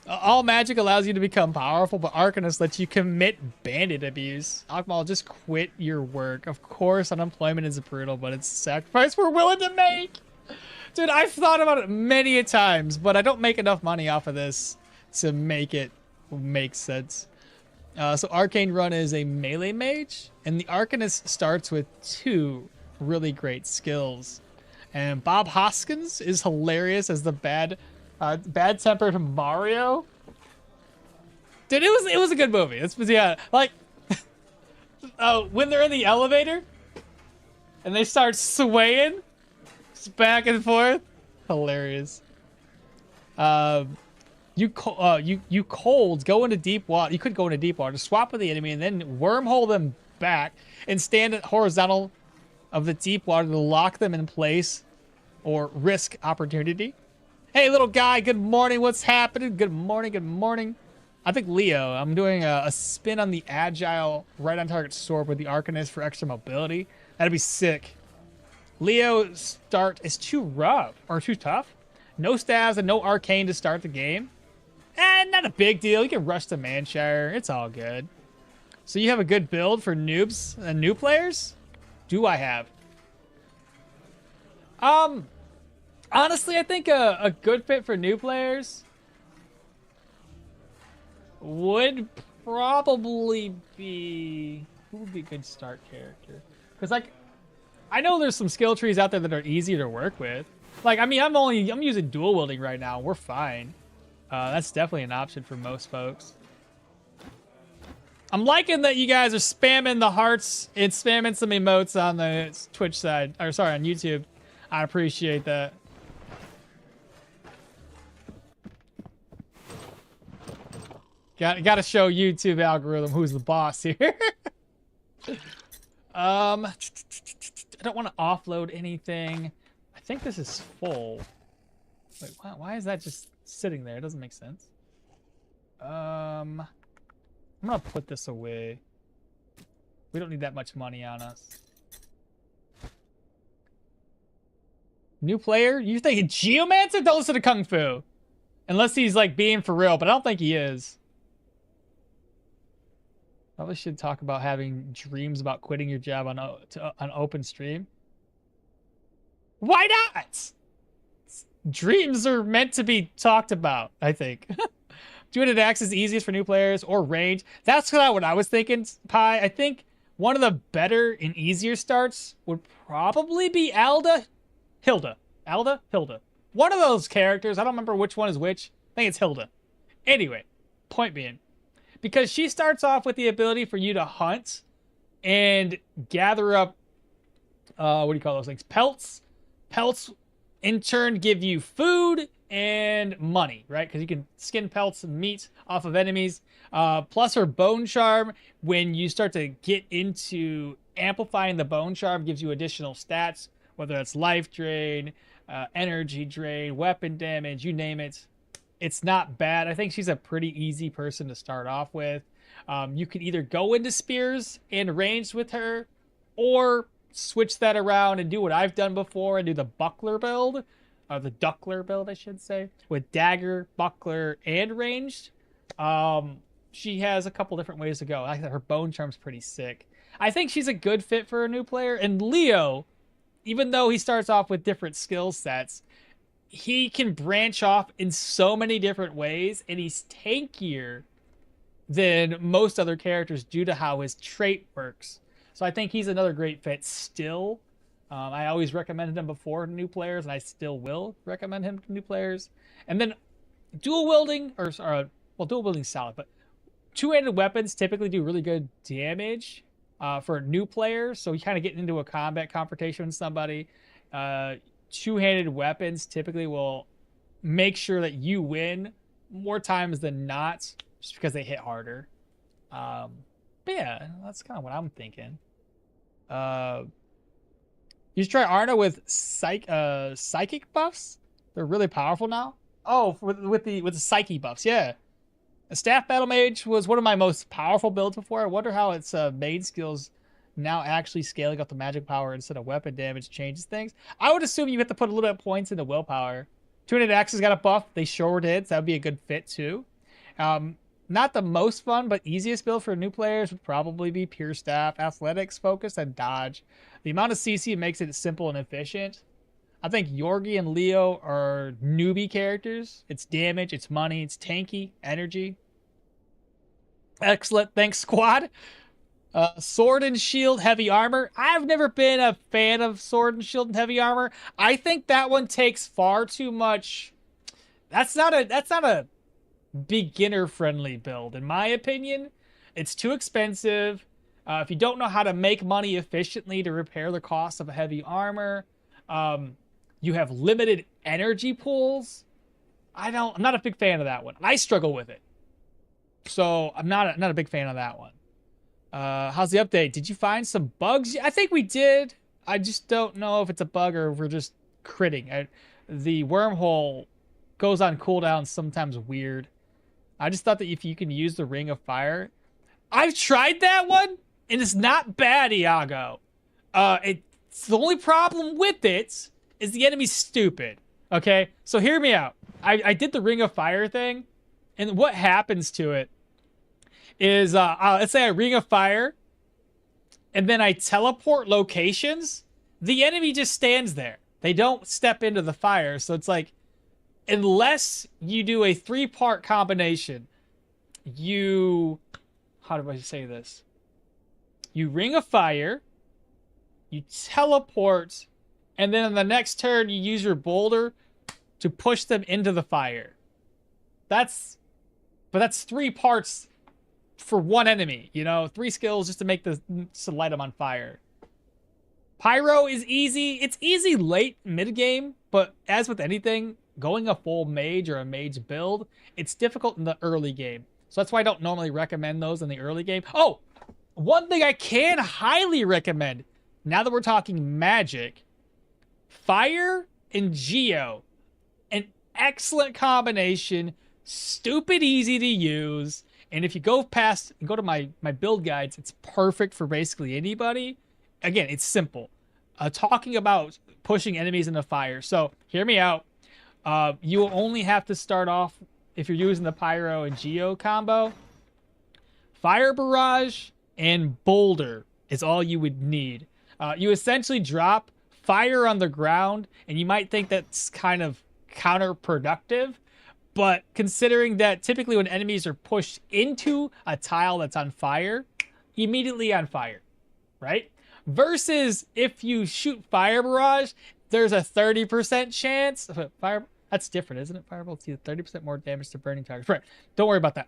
All magic allows you to become powerful, but Arcanist lets you commit bandit abuse. Okmall, just quit your work. Of course, unemployment is brutal, but it's a sacrifice we're willing to make. Dude, I've thought about it many a times, but I don't make enough money off of this to make it make sense. So Arcane Run is a melee mage, and the Arcanist starts with 2 really great skills. And Bob Hoskins is hilarious as the bad-tempered Mario. Dude, it was a good movie. Yeah, like when they're in the elevator and they start swaying just back and forth, hilarious. You colds go into deep water. You could go into deep water, swap with the enemy, and then wormhole them back and stand at horizontal of the deep water to lock them in place or risk opportunity. Hey, little guy, good morning. What's happening? Good morning, good morning. I think Leo, I'm doing a spin on the agile right on target sword with the Arcanist for extra mobility. That'd be sick. Leo start is too rough or too tough. No stabs and no arcane to start the game. Not a big deal. You can rush to Manshire. It's all good. So you have a good build for noobs and new players? Do I have? Honestly, I think a good fit for new players would probably be... Who would be a good start character? Because, like, I know there's some skill trees out there that are easier to work with. Like, I mean, I'm using dual wielding right now. We're fine. That's definitely an option for most folks. I'm liking that you guys are spamming the hearts and spamming some emotes on the Twitch side. Or, sorry, on YouTube. I appreciate that. Got to show YouTube algorithm who's the boss here. I don't want to offload anything. I think this is full. Wait, why is that just sitting there? It doesn't make sense. I'm gonna put this away. We don't need that much money on us. New player? You thinking Geomancer? Don't listen to Kung Fu. Unless he's like being for real, but I don't think he is. Probably should talk about having dreams about quitting your job on open stream. Why not? Dreams are meant to be talked about, I think. Doing it acts as easiest for new players or range. That's kind of what I was thinking, Pi. I think one of the better and easier starts would probably be Hilda. One of those characters. I don't remember which one is which. I think it's Hilda. Anyway, point being, because she starts off with the ability for you to hunt and gather up, what do you call those things? Pelts. Pelts, in turn, give you food and money, right? Because you can skin pelts and meat off of enemies. Plus her bone charm, when you start to get into amplifying the bone charm, gives you additional stats, whether it's life drain, energy drain, weapon damage, you name it. It's not bad. I think she's a pretty easy person to start off with. You can either go into spears and ranged with her, or switch that around and do what I've done before and do the buckler build, or the duckler build, I should say, with dagger, buckler, and ranged. She has a couple different ways to go. I think her bone charm's pretty sick. I think she's a good fit for a new player. And Leo, even though he starts off with different skill sets, he can branch off in so many different ways, and he's tankier than most other characters due to how his trait works. So I think he's another great fit still. I always recommended him before to new players, and I still will recommend him to new players. And then dual wielding, well, dual wielding's solid, but two-handed weapons typically do really good damage for new players. So you kind of get into a combat confrontation with somebody. Two-handed weapons typically will make sure that you win more times than not, just because they hit harder. But yeah, that's kind of what I'm thinking. You should try Arna with psychic buffs. They're really powerful now. Oh, with the psyche buffs, yeah. A staff battle mage was one of my most powerful builds before. I wonder how its main skills now actually scaling up the magic power instead of weapon damage changes things. I would assume you have to put a little bit of points into willpower. Two-handed axes got a buff. They sure did. So that would be a good fit too. Not the most fun, but easiest build for new players would probably be pure staff, athletics, focus, and dodge. The amount of CC makes it simple and efficient. I think Yorgi and Leo are newbie characters. It's damage, it's money, it's tanky, energy. Excellent. Thanks, squad. Sword and shield, heavy armor. I've never been a fan of sword and shield and heavy armor. I think that one takes far too much. That's not a beginner-friendly build, in my opinion. It's too expensive. If you don't know how to make money efficiently to repair the cost of a heavy armor, you have limited energy pools. I'm not a big fan of that one. I struggle with it, so I'm not a big fan of that one. How's the update? Did you find some bugs? I think we did. I just don't know if it's a bug or if we're just critting. The wormhole goes on cooldown sometimes weird. I just thought that if you can use the Ring of Fire. I've tried that one, and it's not bad, Iago. It's the only problem with it is the enemy's stupid. Okay? So hear me out. I did the Ring of Fire thing, and what happens to it is, let's say I Ring of Fire, and then I teleport locations. The enemy just stands there. They don't step into the fire, so it's like, unless you do a 3-part combination, how do I say this? You Ring of Fire, you teleport, and then on the next turn, you use your boulder to push them into the fire. But that's 3 parts for one enemy, 3 skills just to light them on fire. Pyro is easy. It's easy late mid-game, but as with anything, going a full mage or a mage build, it's difficult in the early game. So that's why I don't normally recommend those in the early game. Oh, one thing I can highly recommend, now that we're talking magic, Fire and Geo. An excellent combination, stupid easy to use, and if you go to my build guides, it's perfect for basically anybody. Again, it's simple. Talking about pushing enemies into fire. So, hear me out. You will only have to start off, if you're using the Pyro and Geo combo, Fire Barrage and Boulder is all you would need. You essentially drop fire on the ground, and you might think that's kind of counterproductive, but considering that typically when enemies are pushed into a tile that's on fire, immediately on fire, right? Versus if you shoot Fire Barrage, there's a 30% chance. That's different, isn't it? Fireball, it's 30% more damage to burning targets. Right, don't worry about that.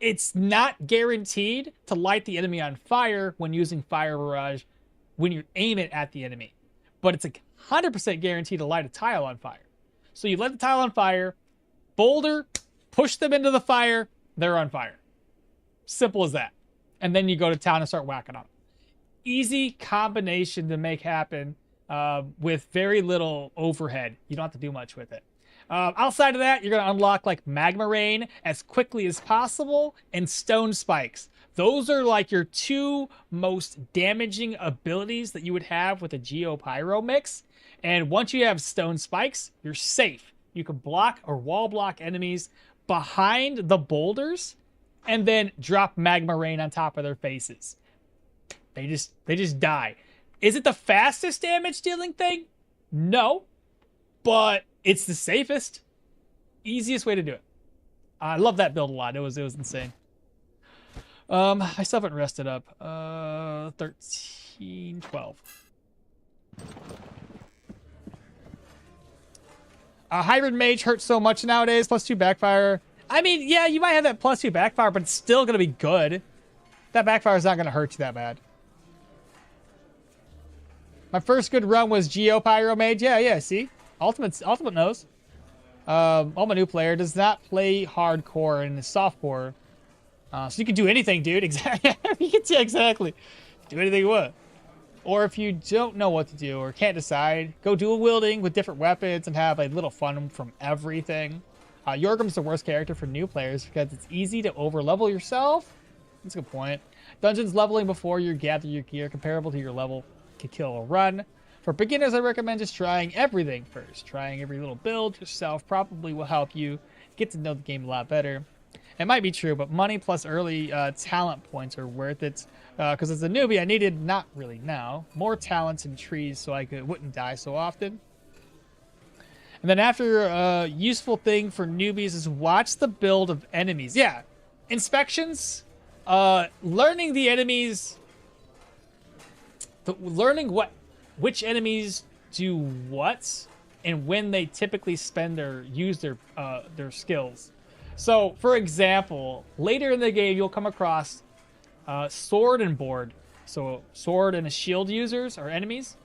It's not guaranteed to light the enemy on fire when using Fire Barrage when you aim it at the enemy. But it's a 100% guaranteed to light a tile on fire. So you light the tile on fire, boulder, push them into the fire, they're on fire. Simple as that. And then you go to town and start whacking on them. Easy combination to make happen with very little overhead. You don't have to do much with it. Outside of that, you're going to unlock like Magma Rain as quickly as possible and Stone Spikes. Those are like your 2 most damaging abilities that you would have with a Geo Pyro mix. And once you have Stone Spikes, you're safe. You can block or wall block enemies behind the boulders and then drop Magma Rain on top of their faces. They just die. Is it the fastest damage dealing thing? No, but it's the safest, easiest way to do it. I love that build a lot. It was insane. I still haven't rested up. 13, 12. Hybrid mage hurts so much nowadays. +2 backfire. I mean, yeah, you might have that +2 backfire, but it's still gonna be good. That backfire is not gonna hurt you that bad. My first good run was Geo Pyro Mage. Yeah, see? Ultimate knows. I'm a new player. Does not play hardcore and softcore. So you can do anything, dude. Exactly. Exactly. Do anything you want. Or if you don't know what to do or can't decide, go dual wielding with different weapons and have a little fun from everything. Yorgrim's the worst character for new players because it's easy to over-level yourself. That's a good point. Dungeons leveling before you gather your gear comparable to your level can kill a run. For beginners, I recommend just trying everything first. Trying every little build yourself probably will help you get to know the game a lot better. It might be true, but money plus early talent points are worth it. Because as a newbie, I needed, not really now, more talents and trees so I wouldn't die so often. And then after, useful thing for newbies is watch the build of enemies. Yeah, inspections, learning the enemies, learning which enemies do what, and when they typically spend or use their skills. So, for example, later in the game, you'll come across sword and board. So, sword and a shield users or enemies.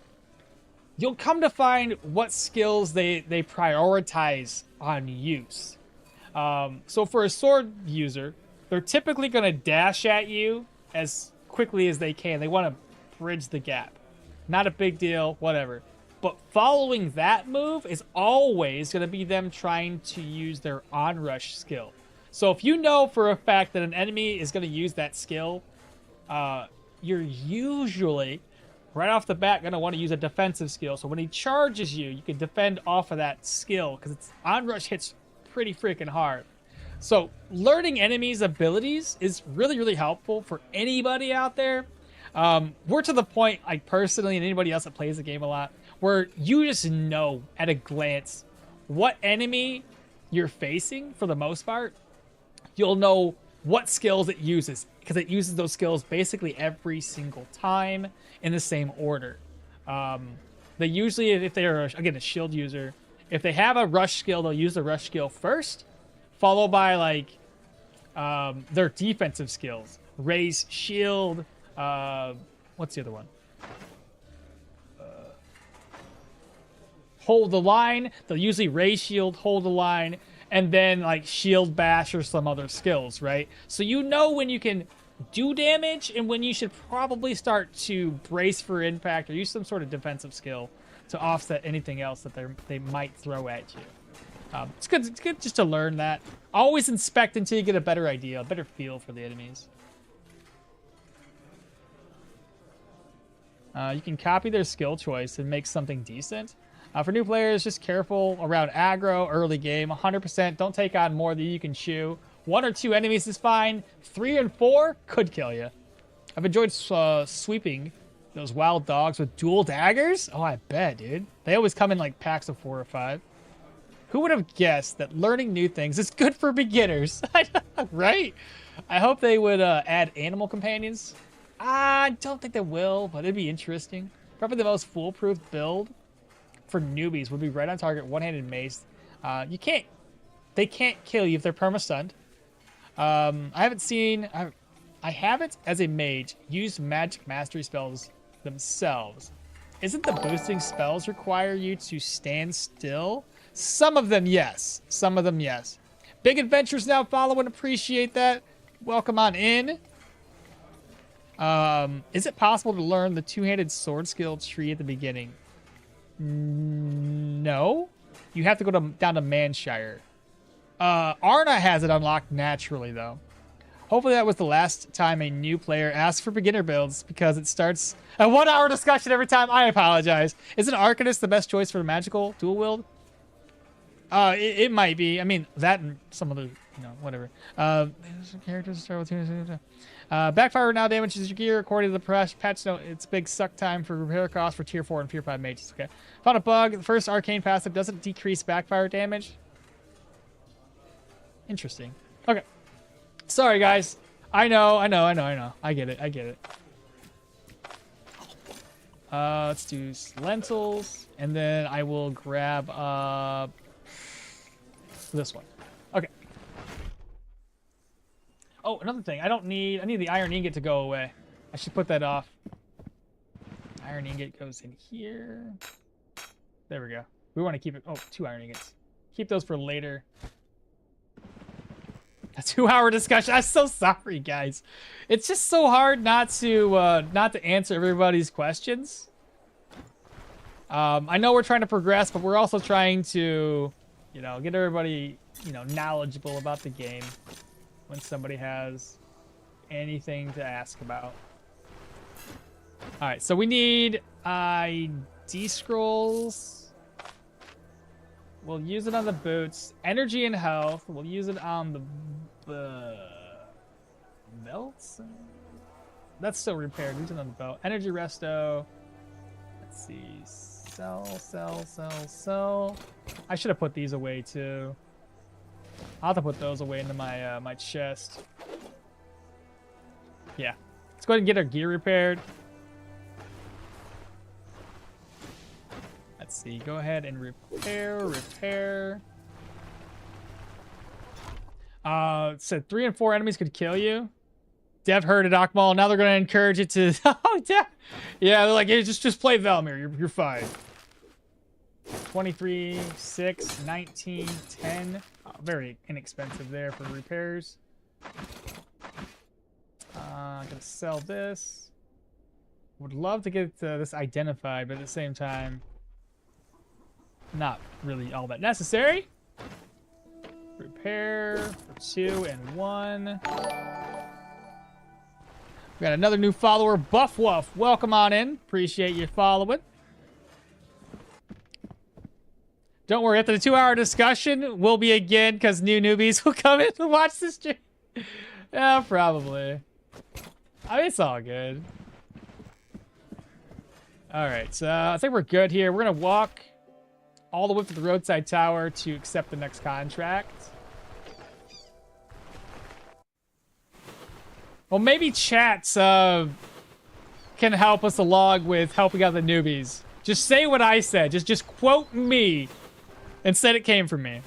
You'll come to find what skills they prioritize on use. So, for a sword user, they're typically going to dash at you as quickly as they can. They want to bridge the gap. Not a big deal, whatever. But following that move is always going to be them trying to use their onrush skill. So if you know for a fact that an enemy is going to use that skill, you're usually, right off the bat, going to want to use a defensive skill. So when he charges you, you can defend off of that skill because its onrush hits pretty freaking hard. So learning enemies' abilities is really, really helpful for anybody out there. We're to the point, like personally, and anybody else that plays the game a lot, where you just know at a glance what enemy you're facing for the most part. You'll know what skills it uses because it uses those skills basically every single time in the same order. They usually, if they're, again, a shield user, if they have a rush skill, they'll use the rush skill first, followed by like their defensive skills. Raise shield, what's the other one? Hold the line. They'll usually raise shield, hold the line, and then like shield bash or some other skills, right? So you know when you can do damage and when you should probably start to brace for impact or use some sort of defensive skill to offset anything else that they might throw at you. It's good just to learn that. Always inspect until you get a better idea, a better feel for the enemies. You can copy their skill choice and make something decent. For new players, just careful around aggro, early game. 100%, don't take on more than you can chew. 1 or 2 enemies is fine. 3 and 4 could kill you. I've enjoyed sweeping those wild dogs with dual daggers. Oh, I bet, dude. They always come in like packs of 4 or 5. Who would have guessed that learning new things is good for beginners? Right? I hope they would add animal companions. I don't think they will, but it'd be interesting. Probably the most foolproof build for newbies would be right on target, one-handed mace. They can't kill you if they're perma-stunned. I haven't, as a mage, used magic mastery spells themselves. Isn't the boosting spells require you to stand still? Some of them, yes. Some of them, yes. Big Adventures now follow and appreciate that. Welcome on in. Is it possible to learn the two-handed sword skill tree at the beginning? No. You have to go down to Manshire. Arna has it unlocked naturally, though. Hopefully that was the last time a new player asks for beginner builds, because it starts a 1-hour discussion every time. I apologize. Isn't Arcanist the best choice for magical dual wield? It might be. I mean, that and some other, whatever. Characters start with Backfire now damages your gear. According to the patch note, it's big suck time for repair costs for tier 4 and tier 5 mages. Okay. Found a bug. The first arcane passive doesn't decrease backfire damage. Interesting. Okay. Sorry, guys. I know. I get it. Let's do lentils, and then I will grab this one. Okay. Oh, another thing. I need the iron ingot to go away. I should put that off. Iron ingot goes in here. There we go. We want to keep it. Oh, 2 iron ingots. Keep those for later. A 2-hour discussion. I'm so sorry, guys. It's just so hard not to answer everybody's questions. I know we're trying to progress, but we're also trying to, get everybody, knowledgeable about the game when somebody has anything to ask about. All right, so we need ID scrolls. We'll use it on the boots. Energy and health. We'll use it on the belts. That's still repaired. Use it on the belt. Energy resto. Let's see. Sell. I should have put these away too. I'll have to put those away into my my chest. Yeah. Let's go ahead and get our gear repaired. Let's see. Go ahead and repair. Said 3 and 4 enemies could kill you. Dev heard at okmall. Now they're going to encourage it to. Oh, Dev. Yeah, they're like, hey, just play Valmir. You're fine. 23, 6, 19, 10. Oh, very inexpensive there for repairs. I'm gonna sell this. Would love to get this identified, but at the same time, not really all that necessary. Repair for 2 and 1. We got another new follower, Buff Wuff. Welcome on in. Appreciate you following. Don't worry, after the 2-hour discussion, we'll be again because new newbies will come in to watch this stream. Yeah, probably. I mean, it's all good. All right, so I think we're good here. We're going to walk all the way to the roadside tower to accept the next contract. Well, maybe chats can help us along with helping out the newbies. Just say what I said. Just quote me and said it came from me.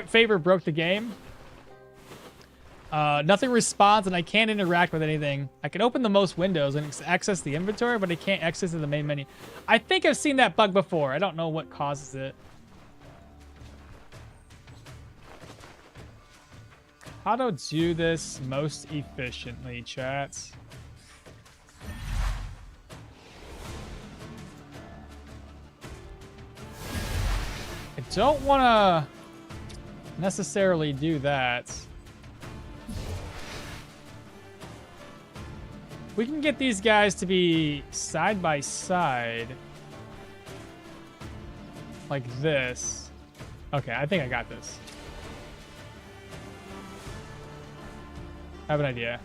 Favor broke the game. Nothing responds, and I can't interact with anything. I can open the most windows and access the inventory, but I can't access the main menu. I think I've seen that bug before. I don't know what causes it. How to do this most efficiently, chats? I don't want to necessarily do that. We can get these guys to be side by side. Like this. Okay, I think I got this. I have an idea.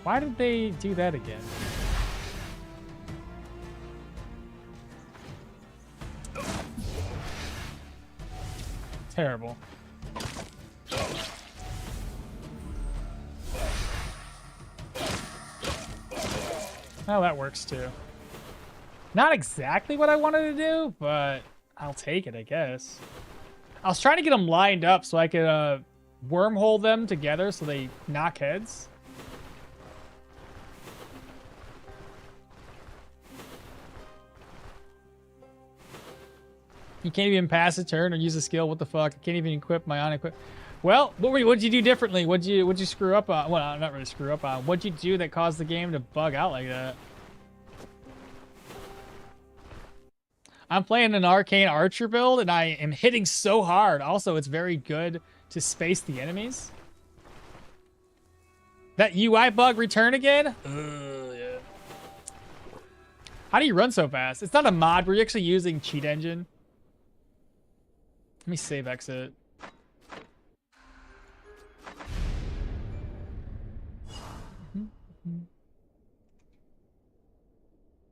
Why did they do that again? Terrible. Oh, that works too. Not exactly what I wanted to do, but I'll take it, I guess. I was trying to get them lined up so I could wormhole them together so they knock heads. You can't even pass a turn or use a skill. What the fuck? I can't even equip my unequip. Well, what'd you do differently? What'd you screw up on? Well, not really screw up on. What'd you do that caused the game to bug out like that? I'm playing an Arcane Archer build, and I am hitting so hard. Also, it's very good to space the enemies. That UI bug return again? Yeah. How do you run so fast? It's not a mod. We're actually using cheat engine. Let me save exit.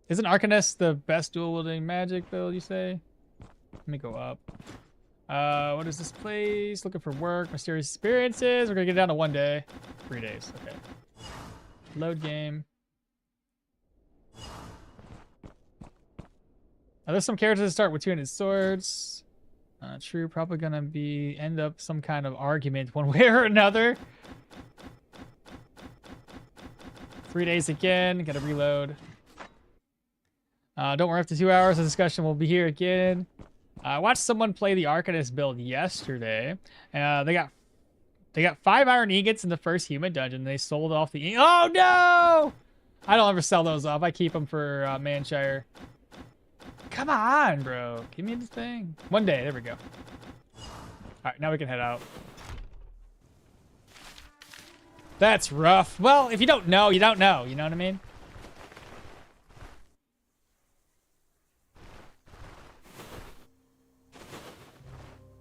Isn't Arcanist the best dual wielding magic build, you say? Let me go up. What is this place? Looking for work, mysterious experiences. We're gonna get down to 1 day. 3 days, okay. Load game. There's some characters that start with 200 swords. True, probably gonna end up some kind of argument one way or another. 3 days again, gotta reload. Don't worry, after 2 hours of discussion, we'll be here again. I watched someone play the Arcanist build yesterday. They got 5 iron ingots in the first human dungeon. They sold off the oh no! I don't ever sell those off. I keep them for Manshire. Come on, bro. Give me the thing. 1 day. There we go. All right, now we can head out. That's rough. Well, if you don't know, you don't know. You know what I mean?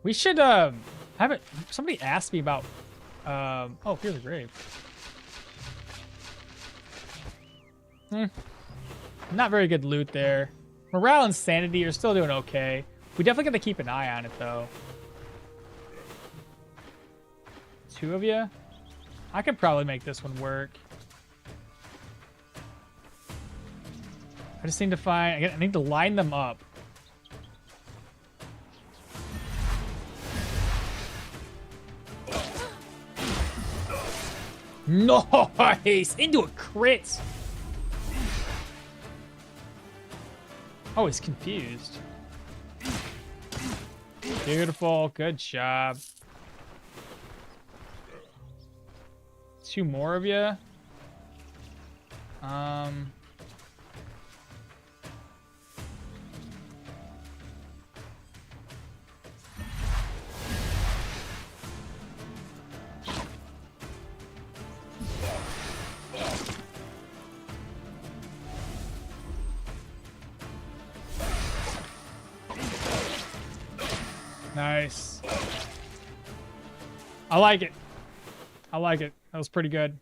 We should have it. Somebody asked me about oh, here's a grave. Not very good loot there. Morale and sanity are still doing okay. We definitely got to keep an eye on it though. 2 of you? I could probably make this one work. I just need to find, I need to line them up. Nice! Into a crit! Oh, he's confused. Beautiful. Good job. 2 more of you. Nice. I like it. I like it. That was pretty good.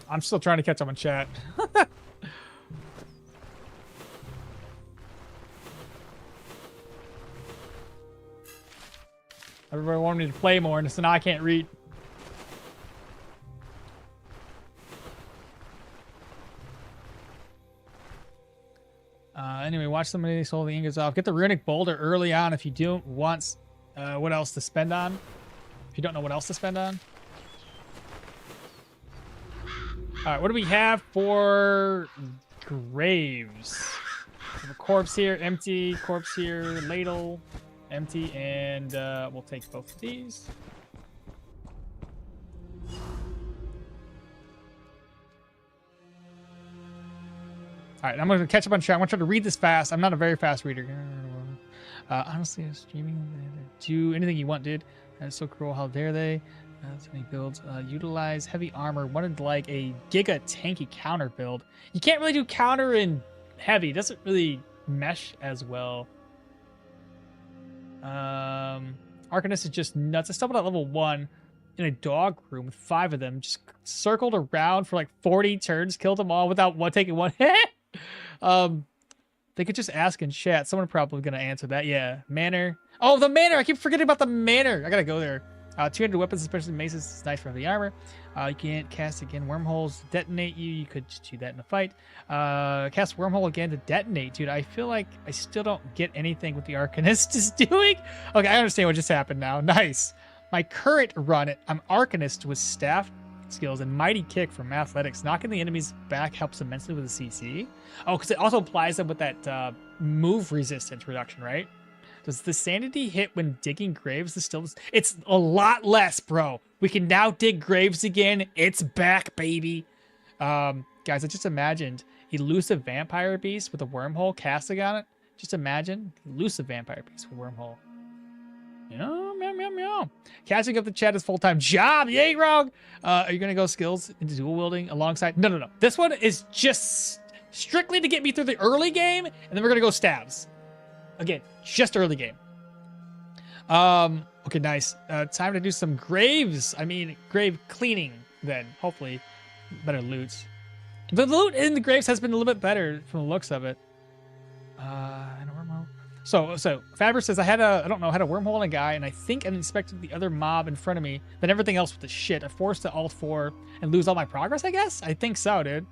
I'm still trying to catch up on chat. Everybody wanted me to play more, and so now I can't read. Anyway, watch somebody sold the ingots off. Get the runic boulder early on if you don't want what else to spend on. If you don't know what else to spend on. All right, what do we have for graves? We have a corpse here, empty. Corpse here, ladle, empty, and we'll take both of these. All right, I'm going to catch up on chat. I'm going to try to read this fast. I'm not a very fast reader. Honestly, streaming, do anything you want, dude. That's so cruel. How dare they? So many builds. Utilize heavy armor. Wanted like a giga tanky counter build. You can't really do counter in heavy. It doesn't really mesh as well. Arcanist is just nuts. I stumbled at level 1 in a dog room with 5 of them. Just circled around for like 40 turns. Killed them all without taking one hit. They could just ask in chat. Someone probably gonna answer that. Yeah, manor. Oh, the manor. I keep forgetting about the manor. I gotta go there. 200 weapons, especially maces, is nice for heavy armor. You can't cast again. Wormholes detonate you. You could just do that in a fight. Cast wormhole again to detonate, dude. I feel like I still don't get anything what the Arcanist is doing. Okay, I understand what just happened now. Nice. My current run, I'm Arcanist with staff skills and mighty kick from athletics. Knocking the enemies back helps immensely with the CC. Oh, because it also applies them with that move resistance reduction, right? Does the sanity hit when digging graves? It's a lot less, bro. We can now dig graves again. It's back, baby. Guys, I just imagined elusive vampire beast with a wormhole casting on it. Just imagine elusive vampire beast with a wormhole. Meow, meow, meow, meow. Catching up the chat is full-time job. You ain't wrong. Are you gonna go skills into dual wielding alongside? No. This one is just strictly to get me through the early game, and then we're gonna go stabs. Again, just early game. Okay, nice. Time to do some graves. I mean, grave cleaning then. Hopefully, better loot. The loot in the graves has been a little bit better from the looks of it. I don't remember. So Faber says I had a wormhole in a guy, and I think I inspected the other mob in front of me. Then everything else with the shit. I forced to Alt 4 and lose all my progress. I guess. I think so, dude.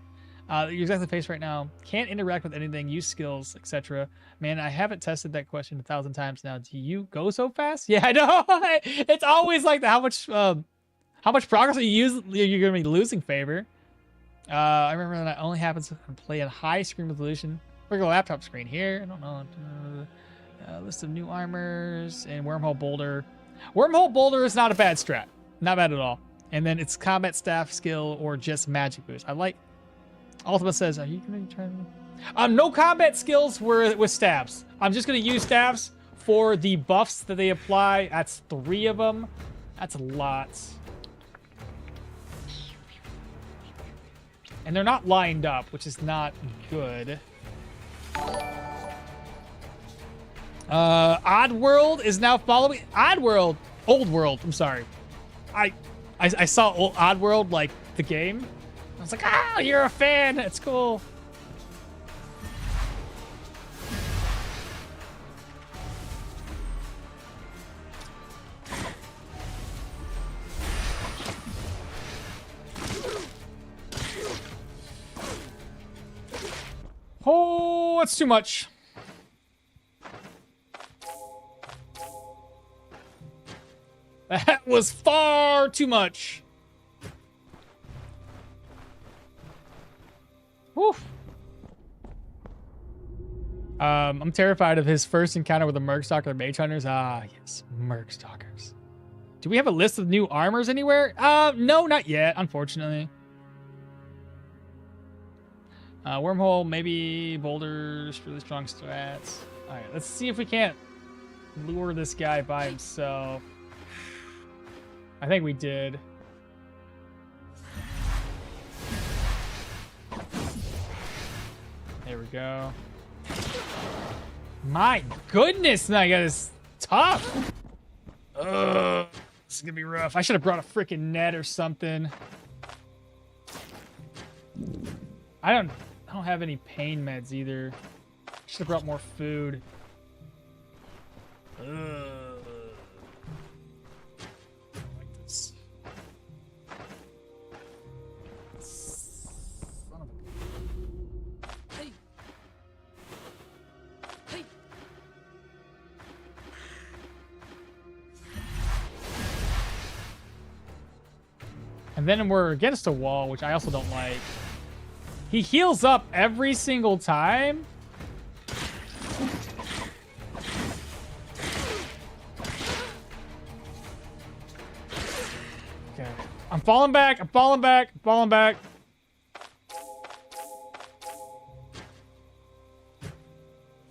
You're exactly the face right now. Can't interact with anything, use skills, etc. Man, I haven't tested that question 1,000 times now. Do you go so fast? Yeah, I know. It's always like how much progress you're gonna be losing, Favor. I remember that only happens when playing high screen resolution. Regular laptop screen here. I don't know. List of new armors and wormhole boulder. Wormhole boulder is not a bad strat. Not bad at all. And then it's combat staff skill or just magic boost. I like. Ultima says, are you gonna try to... no combat skills with staffs. I'm just gonna use staffs for the buffs that they apply. That's 3 of them. That's a lot. And they're not lined up, which is not good. Oddworld is now following... Old World, I'm sorry. I saw Oddworld, like, the game. I was like, ah, you're a fan. It's cool. Oh, that's too much. That was far too much. Whew. I'm terrified of his first encounter with the Mercstalker Mage Hunters. Ah, yes, Mercstalkers. Do we have a list of new armors anywhere? No, not yet, unfortunately. Wormhole, maybe boulders, really strong strats. All right, let's see if we can't lure this guy by himself. I think we did. There we go. My goodness, that guy is tough. Ugh, this is gonna be rough. I should have brought a freaking net or something. I don't have any pain meds either. Should have brought more food. Ugh. Like this. Son of a... Hey. Hey. And then we're against a wall, which I also don't like. He heals up every single time. Okay. I'm falling back. I'm falling back. I'm falling back.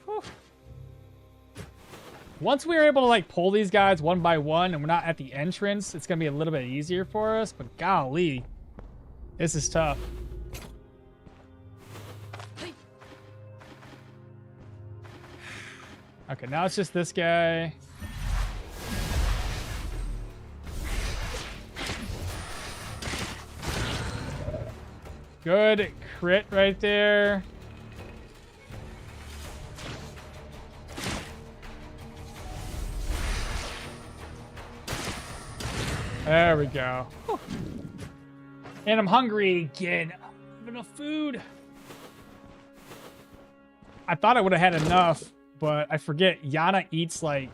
Whew. Once we're able to like pull these guys one by one and we're not at the entrance, it's going to be a little bit easier for us. But golly, this is tough. Okay, now it's just this guy. Good crit right there. There we go. Whew. And I'm hungry again. I don't have enough food. I thought I would have had enough. But I forget, Yana eats like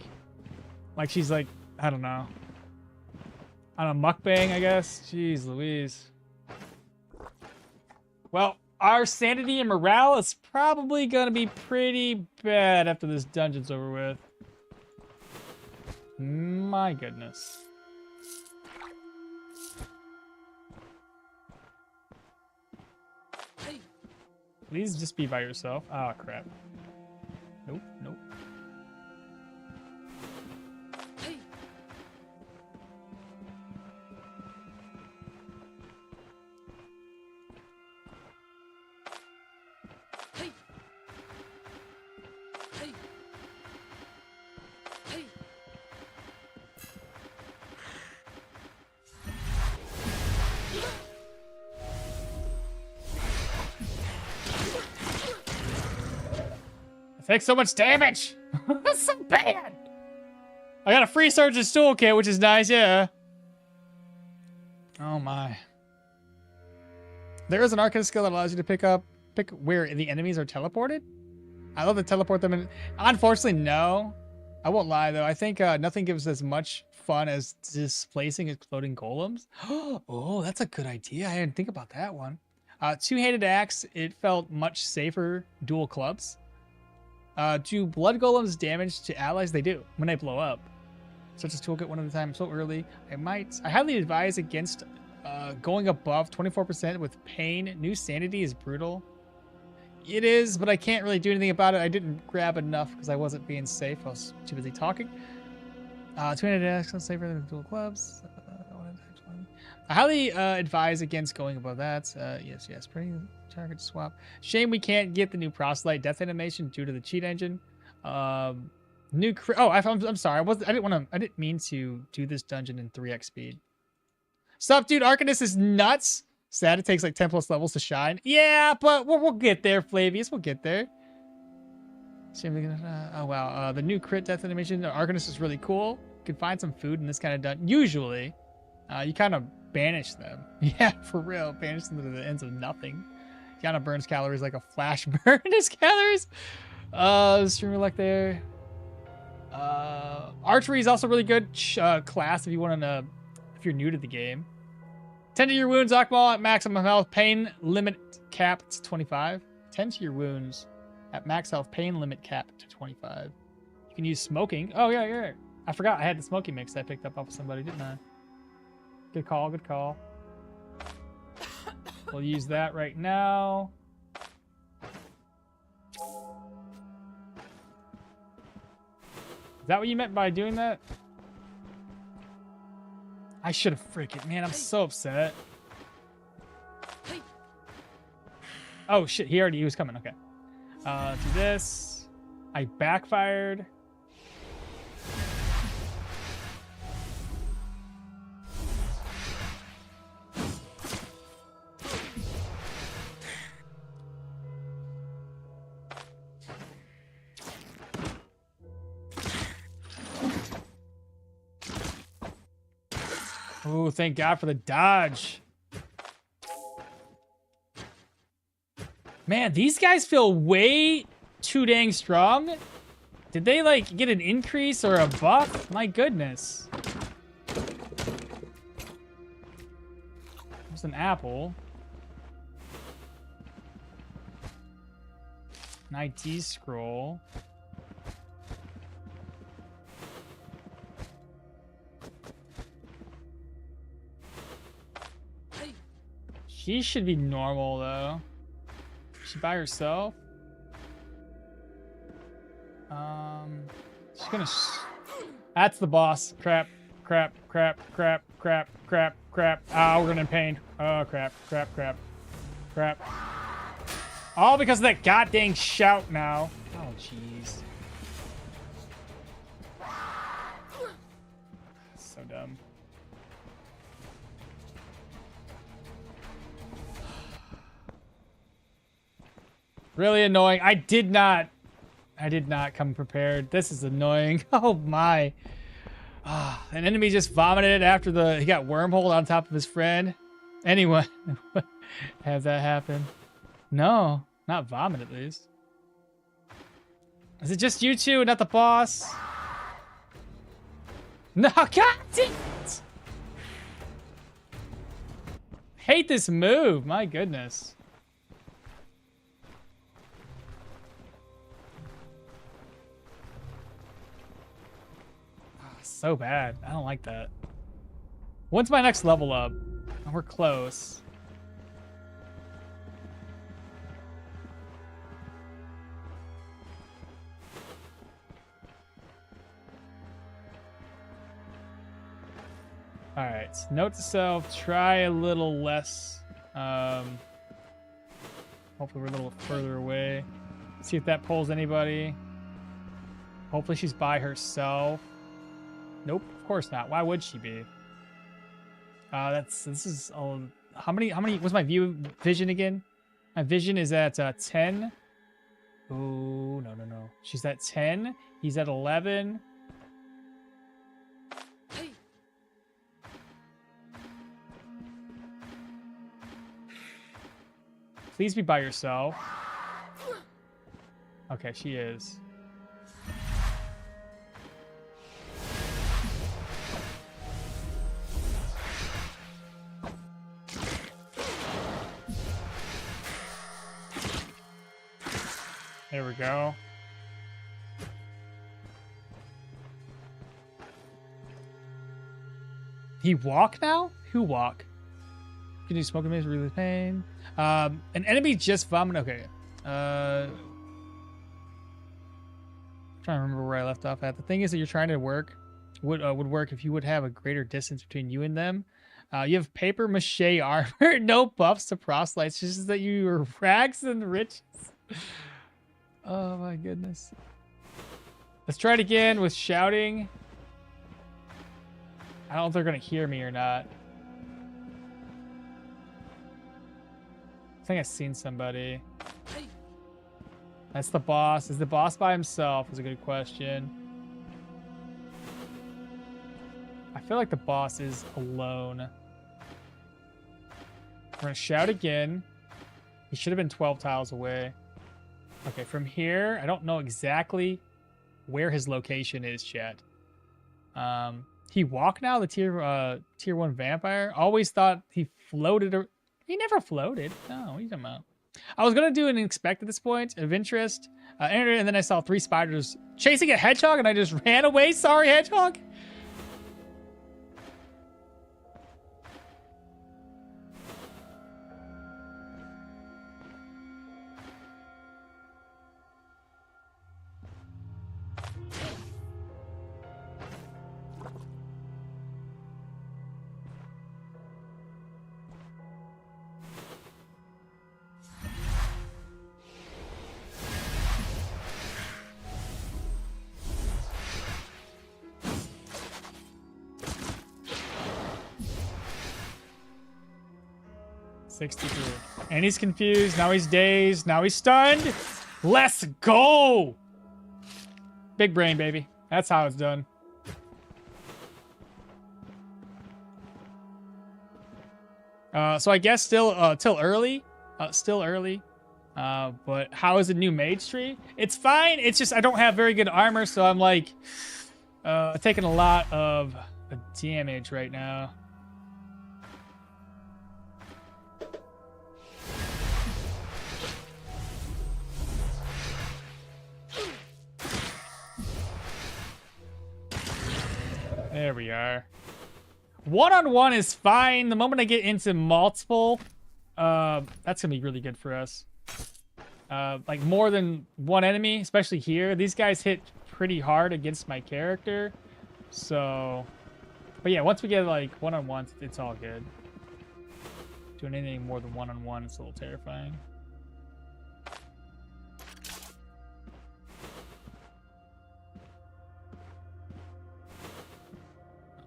she's like, I don't know, on a mukbang, I guess. Jeez Louise. Well, our sanity and morale is probably going to be pretty bad after this dungeon's over with. My goodness. Please just be by yourself. Oh, crap. Nope, nope. Hey. Hey. Hey. Hey. Takes so much damage. That's so bad. I got a free Surgeon's Toolkit, which is nice, yeah. Oh my. There is an Arcane skill that allows you to pick where the enemies are teleported. I love to teleport them in. Unfortunately, no. I won't lie though. I think nothing gives as much fun as displacing exploding golems. Oh, that's a good idea. I didn't think about that one. Two-handed axe, it felt much safer. Dual clubs. Do blood golems damage to allies? They do when they blow up. Such as toolkit one at a time so early. I highly advise against going above 24% with pain. New sanity is brutal. It is, but I can't really do anything about it. I didn't grab enough because I wasn't being safe. I was too busy talking. Two-handed axe is safer than dual clubs. I highly advise against going above that. Yes. Pretty target swap. Shame we can't get the new proselyte death animation due to the cheat engine. I'm sorry. I didn't mean to do this dungeon in 3x speed. Sup, dude? Arcanist is nuts. Sad it takes like 10 plus levels to shine. Yeah, but we'll get there, Flavius. We'll get there. Oh wow. The new crit death animation. Arcanist is really cool. You can find some food in this kind of dungeon. Usually, you kind of banish them. Yeah, for real. Banish them to the ends of nothing. Kind of burns calories like a flash burn his calories. Streamer like there. Archery is also really good class if you want to, if you're new to the game. Tend to your wounds, okmall at maximum health. Pain limit cap to 25. Tend to your wounds at max health. Pain limit cap to 25. You can use smoking. Oh yeah, you're right. I forgot I had the smoking mix I picked up off of somebody, didn't I? Good call, good call. We'll use that right now. Is that what you meant by doing that? I should have freaking... Man, I'm so upset. Oh, shit. He was coming. Okay. Do this. I backfired. Oh, thank God for the dodge. Man, these guys feel way too dang strong. Did they, like, get an increase or a buff? My goodness. There's an apple. An ID scroll. She should be normal, though. Is she by herself? She's gonna... That's the boss. Crap. Ah, we're gonna in pain. Oh, crap. All because of that goddamn shout now. Oh, jeez. So dumb. Really annoying. I did not come prepared. This is annoying. Oh my. An enemy just vomited after he got wormholed on top of his friend. Anyone have that happen? No, not vomit at least. Is it just you two, not the boss? No, god damn it! Hate this move, my goodness. So bad. I don't like that. When's my next level up? Oh, we're close. All right. Note to self: try a little less. Hopefully, we're a little further away. See if that pulls anybody. Hopefully, she's by herself. Nope, of course not. Why would she be? This is how many was my vision again? My vision is at 10. Oh, no, no, no. She's at 10. He's at 11. Please be by yourself. Okay, she is. There we go. He walk now? Who walk? Can you smoke a maze, relieve pain? An enemy just vomit. Okay. I'm trying to remember where I left off at. The thing is that you're trying to work would work if you would have a greater distance between you and them. You have paper mache armor, no buffs to proselytes, just that you are rags and riches. Oh my goodness. Let's try it again with shouting. I don't know if they're gonna hear me or not. I think I've seen somebody. That's the boss. Is the boss by himself? Is a good question. I feel like the boss is alone. We're gonna shout again. He should have been 12 tiles away. Okay, from here, I don't know exactly where his location is, chat. He walked now, the tier 1 vampire. Always thought he floated. He never floated. No, what are you talking about? I was going to do an inspect at this point of interest. And then I saw 3 spiders chasing a hedgehog, and I just ran away. Sorry, hedgehog. And he's confused. Now he's dazed. Now he's stunned. Let's go. Big brain, baby. That's how it's done. So I guess still till early. Still early. But how is the new mage tree? It's fine. It's just I don't have very good armor, so I'm like taking a lot of damage right now. There we are. One-on-one is fine. The moment I get into multiple, that's gonna be really good for us. Like more than one enemy, especially here. These guys hit pretty hard against my character. So, but yeah, once we get like one-on-ones, it's all good. Doing anything more than one-on-one is a little terrifying.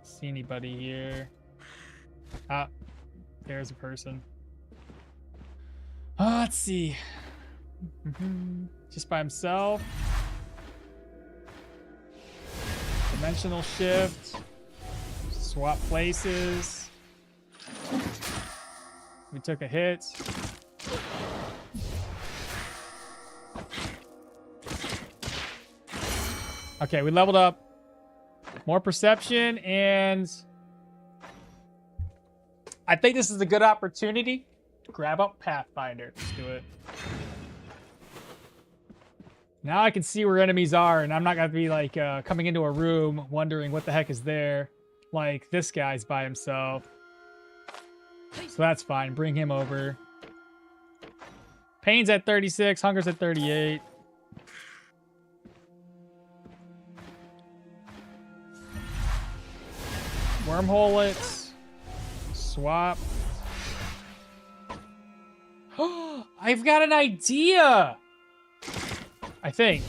See anybody here? Ah, there's a person. Let's see. Just by himself. Dimensional shift. Swap places. We took a hit. Okay, we leveled up. More perception, and I think this is a good opportunity to grab up Pathfinder. Let's do it. Now I can see where enemies are, and I'm not going to be like coming into a room wondering what the heck is there. Like this guy's by himself. So that's fine. Bring him over. Pain's at 36. Hunger's at 38. Wormhole it. Swap. I've got an idea! I think.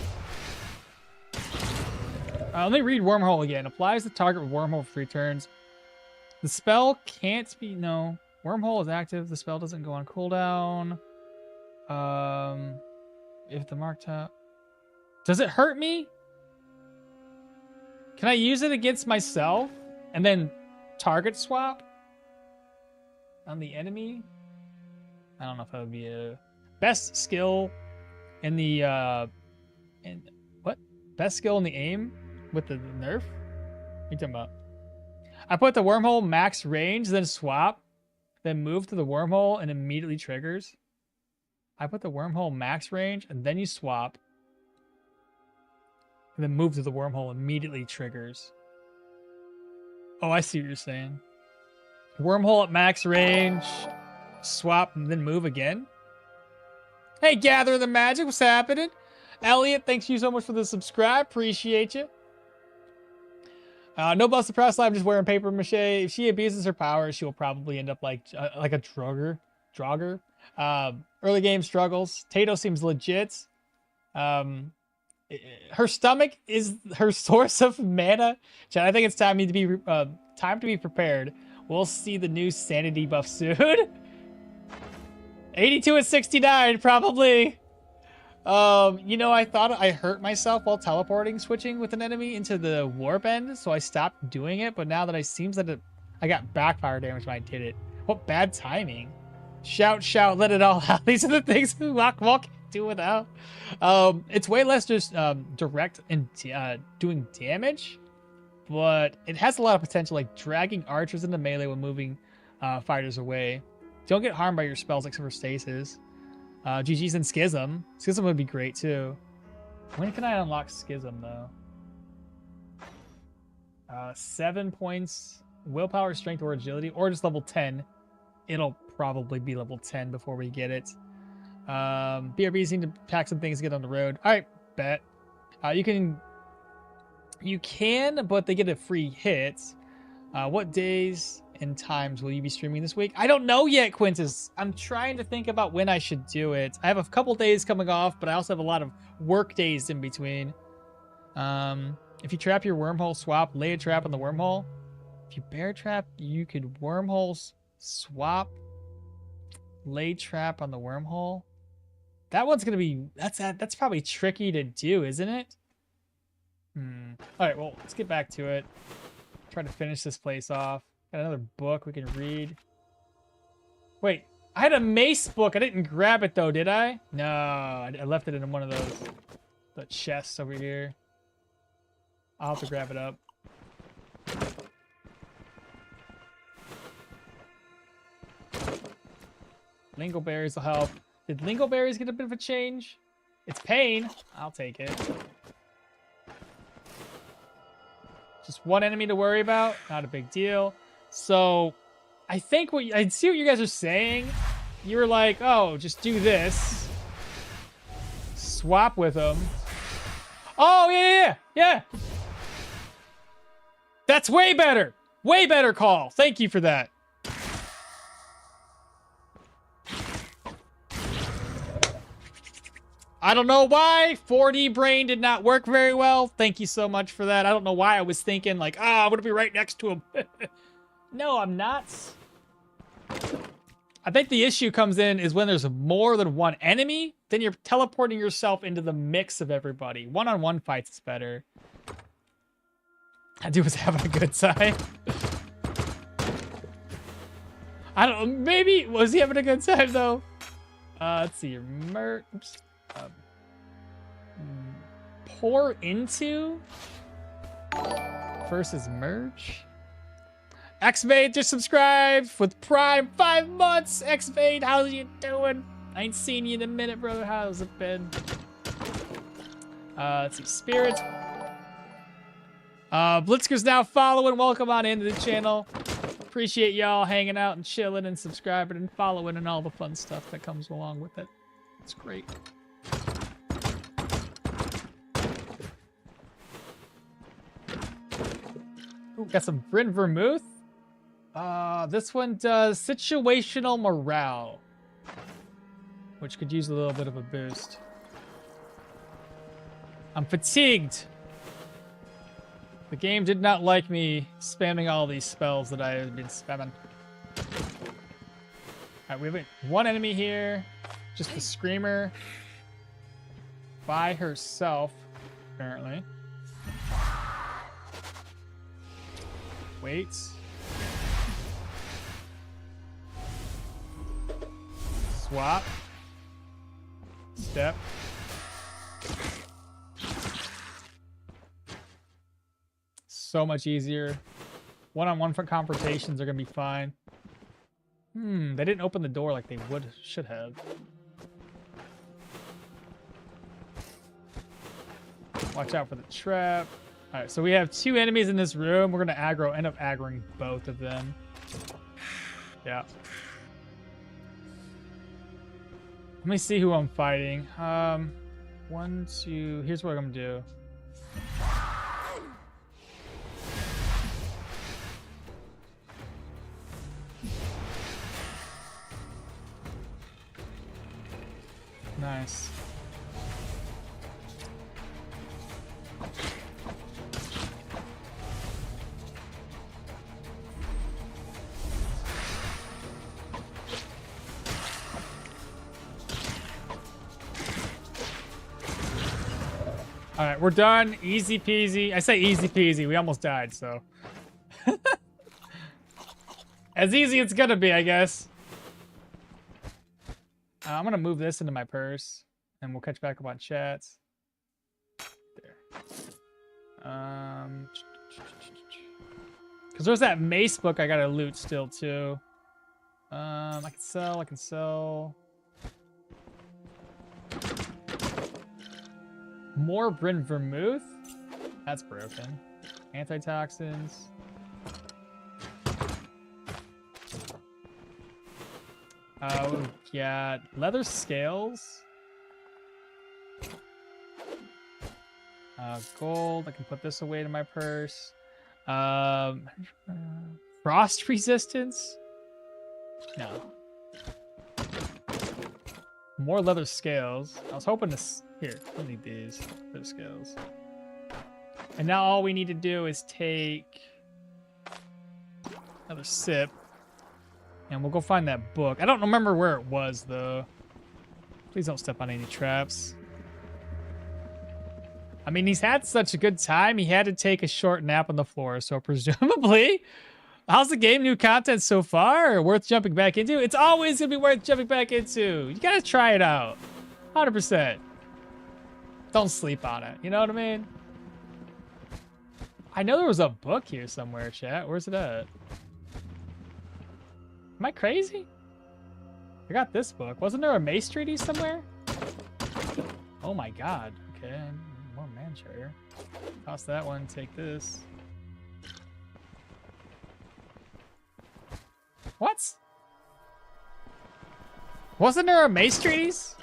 Let me read Wormhole again. Applies the target with Wormhole for 3 turns. The spell can't be... No. Wormhole is active. The spell doesn't go on cooldown. if the mark top. Does it hurt me? Can I use it against myself and then target swap on the enemy? I don't know if that would be a best skill in the best skill in the aim with the nerf? What are you talking about? I put the wormhole max range, then swap, then move to the wormhole and immediately triggers. I put the wormhole max range and then you swap. And then move to the wormhole immediately triggers. Oh, I see what you're saying. Wormhole at max range, swap, and then move again. Hey, Gather the Magic, what's happening? Elliot, thanks you so much for the subscribe. Appreciate you. No busted press live, just wearing paper mache. If she abuses her power, she will probably end up like a Draugr. Early game struggles. Tato seems legit. Her stomach is her source of mana. Chad, I think it's time to be prepared. We'll see the new sanity buff soon. 82 and 69, probably. You know, I thought I hurt myself while teleporting, switching with an enemy into the warp end, so I stopped doing it. But now that it seems that I got backfire damage when I did it. What bad timing! Shout, shout, let it all out. These are the things okmall can do without. It's way less just direct and doing damage, but it has a lot of potential, like dragging archers into melee when moving fighters away. Don't get harmed by your spells except for stasis. GG's and Schism. Schism would be great too. When can I unlock Schism though? 7 points, willpower, strength, or agility, or just level 10. It'll probably be level 10 before we get it. BRBs need to pack some things to get on the road. All right, bet. You can, but they get a free hit. What days and times will you be streaming this week? I don't know yet, Quintus. I'm trying to think about when I should do it. I have a couple days coming off, but I also have a lot of work days in between. If you trap your wormhole, swap, lay a trap on the wormhole. If you bear trap, you could wormholes, swap, lay trap on the wormhole. That one's gonna be that's probably tricky to do, isn't it? All right, well, let's get back to it. Try to finish this place off. Got another book we can read. Wait, I had a mace book. I didn't grab it though, did I? No, I left it in one of the chests over here. I'll have to grab it up. Lingoberries will help. Did lingoberries get a bit of a change? It's pain. I'll take it. Just one enemy to worry about. Not a big deal. So, I think I see what you guys are saying. You were like, oh, just do this. Swap with them. Oh, yeah. That's way better. Way better call. Thank you for that. I don't know why 4D brain did not work very well. Thank you so much for that. I don't know why I was thinking like, I'm going to be right next to him. No, I'm not. I think the issue comes in is when there's more than one enemy, then you're teleporting yourself into the mix of everybody. One-on-one fights is better. That dude was having a good time. I don't know. Maybe was he having a good time though? Let's see. Oops. Pour into versus merge. Xvade just subscribed with Prime 5 months. Xvade, how's you doing? I ain't seen you in a minute, brother. How's it been? Let's see. Spirit. Blitzker's now following. Welcome on into the channel. Appreciate y'all hanging out and chilling and subscribing and following and all the fun stuff that comes along with it. It's great. Ooh, got some Bryn Vermouth. This one does situational morale, which could use a little bit of a boost. I'm fatigued. The game did not like me spamming all these spells that I have been spamming. Alright, we have one enemy here. Just the Screamer. by herself, apparently. Wait. Swap. Step. So much easier. One-on-one for confrontations are gonna be fine. They didn't open the door like they should have. Watch out for the trap. All right, so we have 2 enemies in this room. We're gonna end up aggroing both of them. Yeah. Let me see who I'm fighting. 1, 2. Here's what I'm gonna do. Nice. All right, we're done. Easy peasy. I say easy peasy. We almost died, so. As easy it's gonna be, I guess. I'm gonna move this into my purse, and we'll catch back up on chats. There. Because there's that mace book I gotta loot still too. I can sell. More Bryn Vermouth? That's broken. Antitoxins. Yeah, leather scales. Gold. I can put this away to my purse. Frost resistance? No. More leather scales. I was hoping to... Here, I need these leather scales. And now all we need to do is take another sip. And we'll go find that book. I don't remember where it was, though. Please don't step on any traps. I mean, he's had such a good time. He had to take a short nap on the floor, so presumably... How's the game? New content so far? Worth jumping back into? It's always going to be worth jumping back into. You got to try it out. 100%. Don't sleep on it. You know what I mean? I know there was a book here somewhere, chat. Where's it at? Am I crazy? I got this book. Wasn't there a mace treaty somewhere? Oh my god. Okay. More man charger. Toss that one. Take this. What? Wasn't there a mace treaties?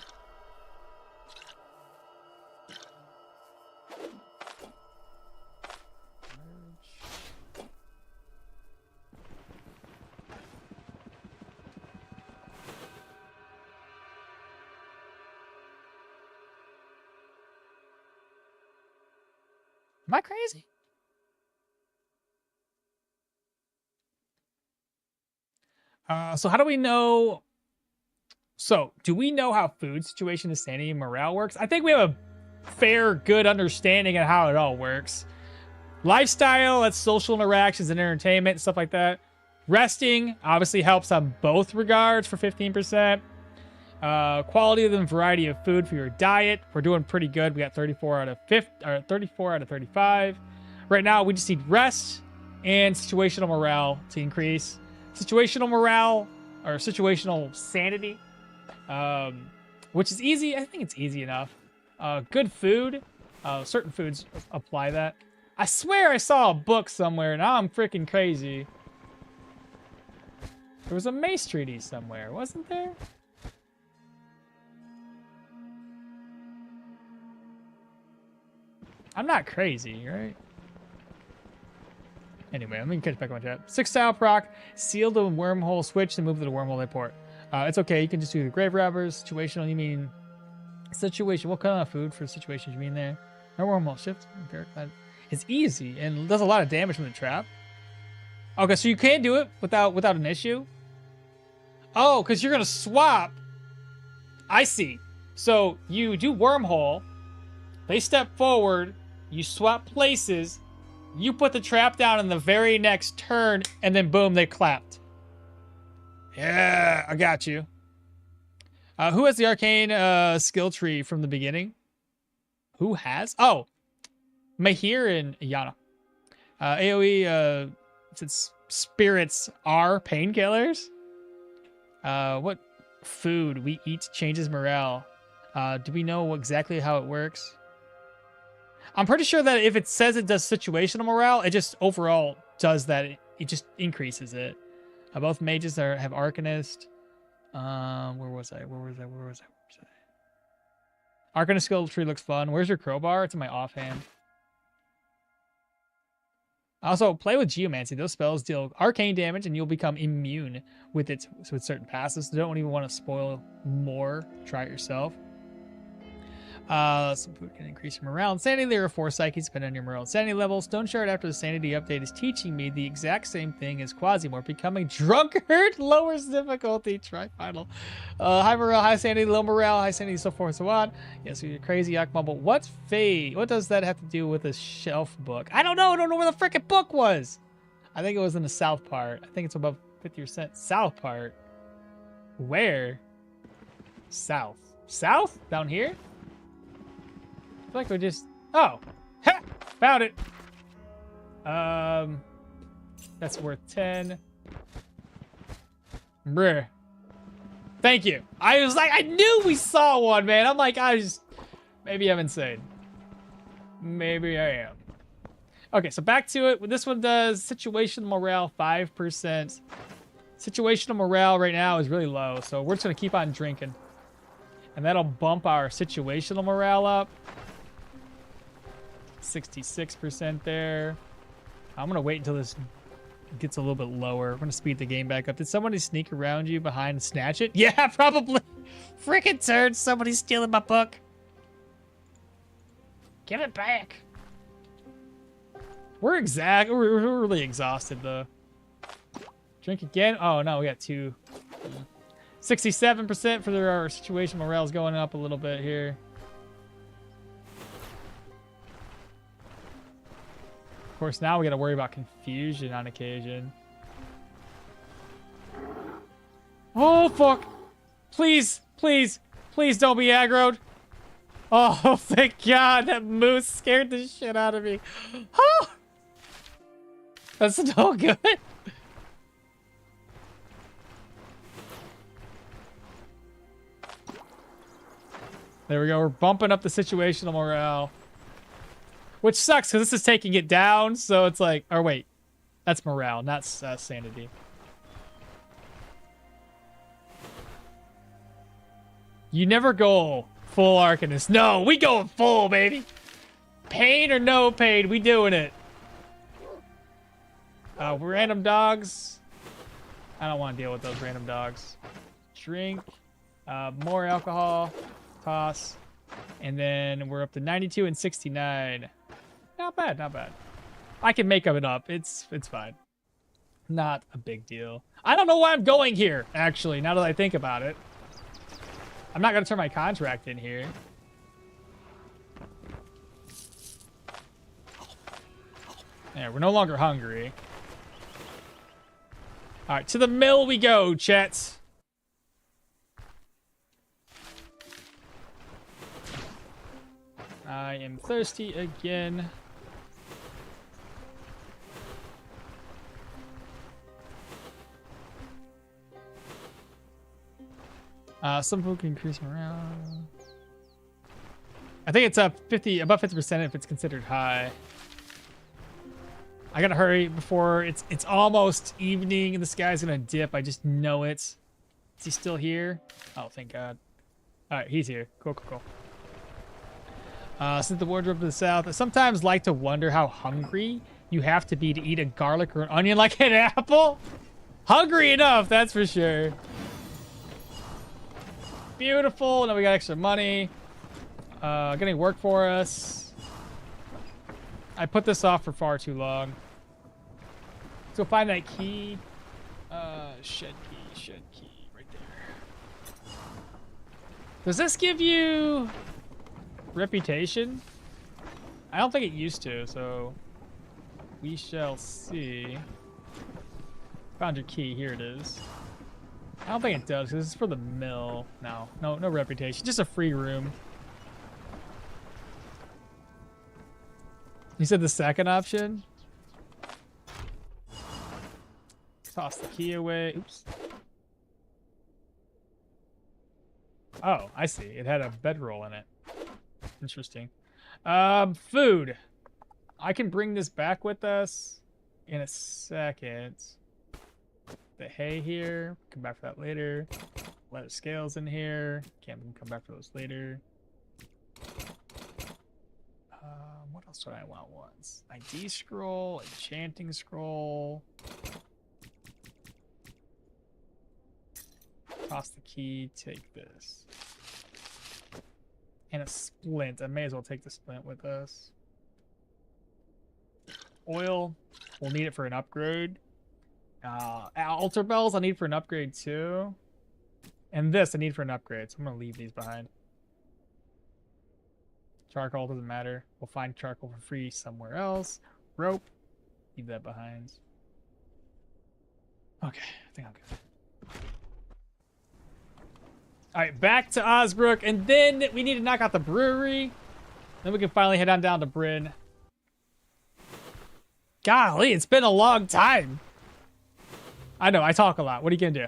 Am I crazy? So how do we know? So do we know how food situation is sanity and morale works? I think we have a fair, good understanding of how it all works. Lifestyle, that's social interactions and entertainment, stuff like that. Resting obviously helps on both regards for 15%. Quality and variety of food for your diet. We're doing pretty good. We got 34 out of 35. Right now, we just need rest and situational morale to increase. Situational morale or situational sanity, which is easy. I think it's easy enough. Good food. Certain foods apply that. I swear I saw a book somewhere. Now I'm freaking crazy. There was a mace treaty somewhere, wasn't there? I'm not crazy, right? Anyway, let me catch back on my chat. 6 style proc, seal the wormhole switch and move to the wormhole import. It's okay, you can just do the grave robbers. Situational, you mean situation. What kind of food for situations you mean there? No wormhole shift. It's easy and does a lot of damage from the trap. Okay, so you can do it without an issue. Oh, because you're gonna swap. I see. So you do wormhole, They step forward, you swap places, you put the trap down in the very next turn, and then boom, they clapped. Yeah, I got you. Who has the arcane skill tree from the beginning? Who has? Oh, Mahir and Yana. AoE, since spirits are painkillers. What food we eat changes morale. Do we know exactly how it works? I'm pretty sure that if it says it does situational morale, it just overall does that. It just increases it. Both mages have Arcanist. Where was I? Arcanist skill tree looks fun. Where's your crowbar? It's in my offhand. Also, play with Geomancy. Those spells deal arcane damage, and you'll become immune with certain passes. So don't even want to spoil more. Try it yourself. Some food can increase your morale and sanity. There are 4 psyches depending on your morale and sanity level. Stoneshard after the sanity update is teaching me the exact same thing as Quasimore. Becoming drunkard lowers difficulty. Try final. High morale, high sanity, low morale, high sanity, so forth, so on. Yes, you're crazy, okmall. But what does that have to do with a shelf book? I don't know. I don't know where the frickin' book was. I think it was in the south part. I think it's above 50%. South part. Where? South. South? Down here? I feel like we just... Oh! Ha! Found it! That's worth 10. Bruh. Thank you. I was like, I knew we saw one, man. I'm like, maybe I'm insane. Maybe I am. Okay, so back to it. This one does situational morale 5%. Situational morale right now is really low, so we're just gonna keep on drinking. And that'll bump our situational morale up. 66% there. I'm gonna wait until this gets a little bit lower. We're gonna speed the game back up. Did somebody sneak around you behind and snatch it? Yeah, probably. Frickin' turd. Somebody's stealing my book. Give it back. We're really exhausted though. Drink again. Oh no, we got 2. 67% for our situation. Morale's going up a little bit here. Of course, now we got to worry about confusion on occasion. Oh, fuck. Please, please, please don't be aggroed. Oh, thank God. That moose scared the shit out of me. Oh, that's no good. There we go. We're bumping up the situational morale. Which sucks, because this is taking it down, so it's like... Or wait. That's morale, not sanity. You never go full Arcanist. No, we going full, baby! Pain or no pain, we doing it. Random dogs. I don't want to deal with those random dogs. Drink. More alcohol. Toss. And then we're up to 92 and 69. Not bad, not bad. I can make it up. It's fine. Not a big deal. I don't know why I'm going here, actually, now that I think about it. I'm not going to turn my contract in here. There, we're no longer hungry. All right, to the mill we go, chets. I am thirsty again. Some food can increase morale. I think it's up above 50% if it's considered high. I gotta hurry before it's almost evening and the sky's gonna dip. I just know it. Is he still here? Oh, thank God. All right, he's here. Cool, cool, cool. Since the wardrobe to the south, I sometimes like to wonder how hungry you have to be to eat a garlic or an onion like an apple. Hungry enough, that's for sure. Beautiful. Now we got extra money. Getting work for us. I put this off for far too long. Let's go find that key. Shed key, right there. Does this give you reputation? I don't think it used to, so we shall see. Found your key. Here it is. I don't think it does, because it's for the mill. No reputation. Just a free room. You said the second option? Toss the key away. Oops. Oh, I see. It had a bedroll in it. Interesting. Food. I can bring this back with us in a second. The hay here. Come back for that later. Leather scales in here. Can't come back for those later. What else do I want once? ID scroll, enchanting scroll. Toss the key, take this. And a splint. I may as well take the splint with us. Oil. We'll need it for an upgrade. Altar bells I need for an upgrade too. And this I need for an upgrade, so I'm gonna leave these behind. Charcoal doesn't matter. We'll find charcoal for free somewhere else. Rope. Leave that behind. Okay, I think I'm good. Alright, back to Osbrook, and then we need to knock out the brewery. Then we can finally head on down to Bryn. Golly, it's been a long time. I know, I talk a lot. What are you gonna do?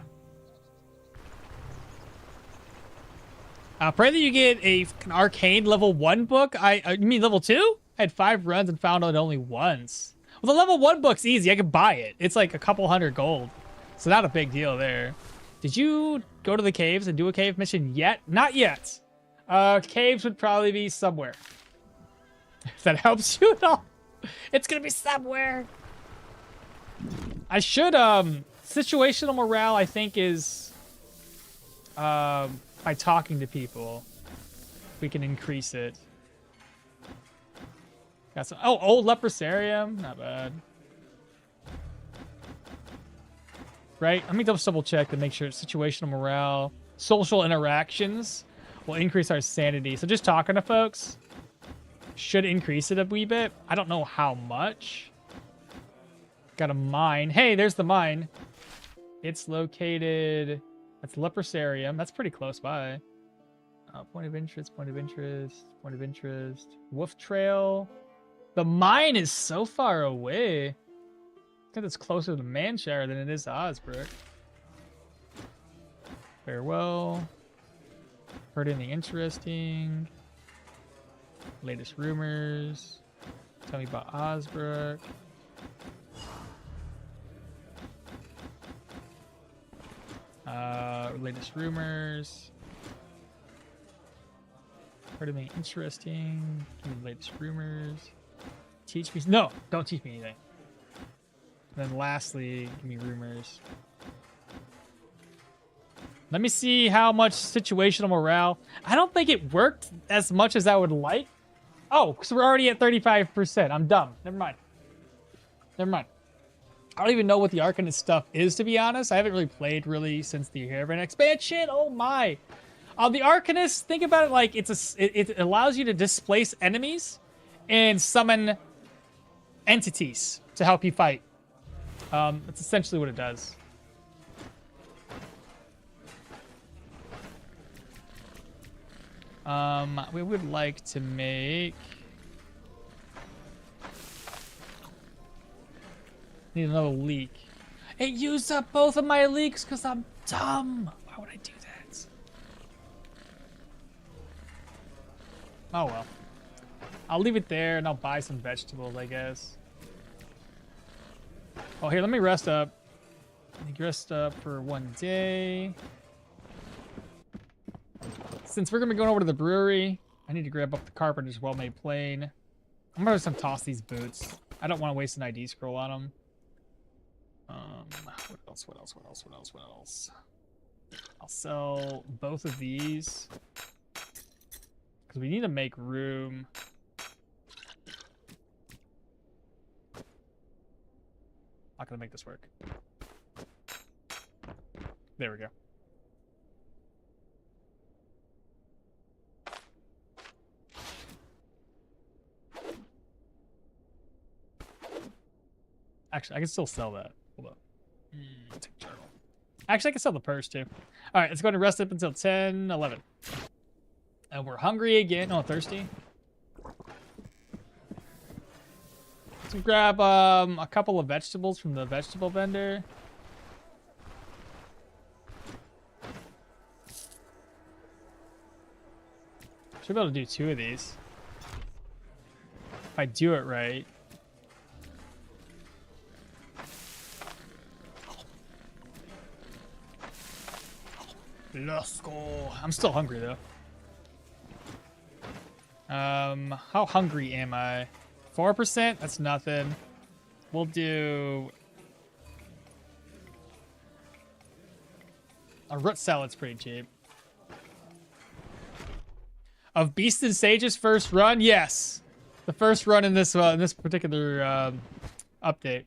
Pray that you get an Arcane level 1 book. You mean level 2? I had 5 runs and found it only once. Well, the level 1 book's easy. I can buy it. It's like a couple hundred gold. So not a big deal there. Did you go to the caves and do a cave mission yet? Not yet. Caves would probably be somewhere. If that helps you at all. It's gonna be somewhere. I should, situational morale, I think, is, by talking to people, we can increase it. Got some, oh, old leprosarium, not bad. Right, let me double check to make sure situational morale, social interactions will increase our sanity. So just talking to folks should increase it a wee bit. I don't know how much. Got a mine. Hey, there's the mine. It's located... That's leprosarium. That's pretty close by. Point of interest, point of interest, point of interest. Wolf trail. The mine is so far away. I think it's closer to Manshire than it is to Osbrook. Farewell. Heard anything interesting? Latest rumors. Tell me about Osbrook. Latest rumors. Heard anything interesting? Give me the latest rumors. Teach me. No, don't teach me anything. And then lastly, give me rumors. Let me see how much situational morale. I don't think it worked as much as I would like. Oh, because we're already at 35%. I'm dumb. Never mind. Never mind. I don't even know what the Arcanist stuff is, to be honest. I haven't really played since the Heron expansion. Oh my. The Arcanist, think about it like it allows you to displace enemies and summon entities to help you fight. That's essentially what it does. We would like to make... Need another leak. It used up both of my leaks because I'm dumb. Why would I do that? Oh well. I'll leave it there and I'll buy some vegetables, I guess. Oh, here, let me rest up. Let me rest up for 1 day. Since we're gonna be going over to the brewery, I need to grab up the carpenter's well-made plane. I'm gonna just toss these boots. I don't want to waste an ID scroll on them. What else? I'll sell both of these because we need to make room. Not gonna make this work. There we go. Actually, I can still sell that. Hold up. Take journal. Actually, I can sell the purse too. All right, let's go to rest up until 10, 11. And we're hungry again. Oh, thirsty. Let's grab a couple of vegetables from the vegetable vendor. Should be able to do 2 of these. If I do it right. Let's go. I'm still hungry though. How hungry am I? 4%? That's nothing. We'll do a root salad's pretty cheap. Of Beast and Sage's first run? Yes. The first run in this particular update.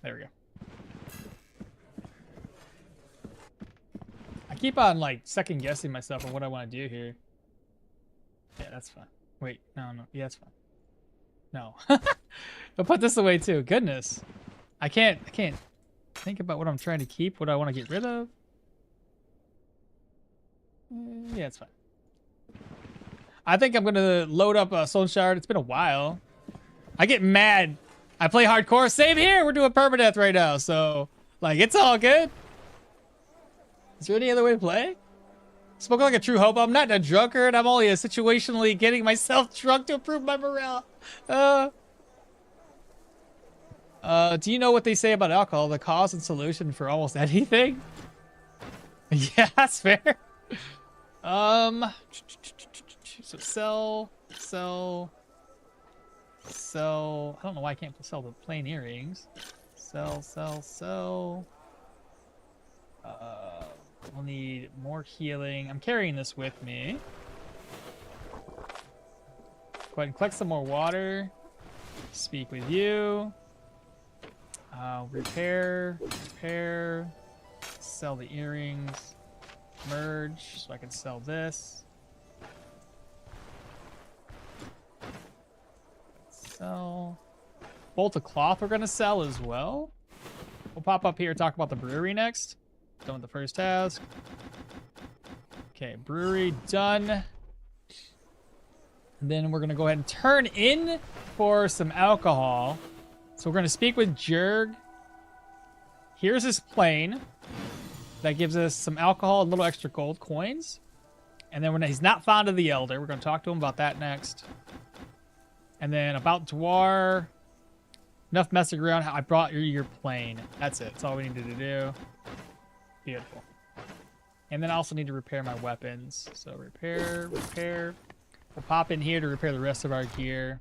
There we go. I keep on like second guessing myself on what I want to do here. Yeah, that's fine. Wait, no. Yeah, that's fine. No. I'll put this away too. Goodness. I can't think about what I'm trying to keep, what I want to get rid of. Yeah, it's fine. I think I'm gonna load up Stoneshard. It's been a while. I get mad. I play hardcore. Same here. We're doing permadeath right now, so like it's all good. Is there any other way to play? Spoke like a true hope. I'm not a drunkard. I'm only situationally getting myself drunk to improve my morale. Do you know what they say about alcohol? The cause and solution for almost anything? Yeah, that's fair. So sell. I don't know why I can't sell the plain earrings. Sell. We'll need more healing. I'm carrying this with me. Go ahead and collect some more water. Speak with you. Repair. Sell the earrings. Merge, so I can sell this. Sell. Bolt of cloth we're gonna sell as well. We'll pop up here and talk about the brewery next. Done with the first task. Okay, brewery done. And then we're gonna go ahead and turn in for some alcohol. So we're gonna speak with Jurg. Here's his plane. That gives us some alcohol and little extra gold coins. And then when he's not fond of the Elder, we're going to talk to him about that next. And then about Dwar. Enough messing around. I brought your plane. That's it. That's all we needed to do. Beautiful. And then I also need to repair my weapons. So repair. We'll pop in here to repair the rest of our gear.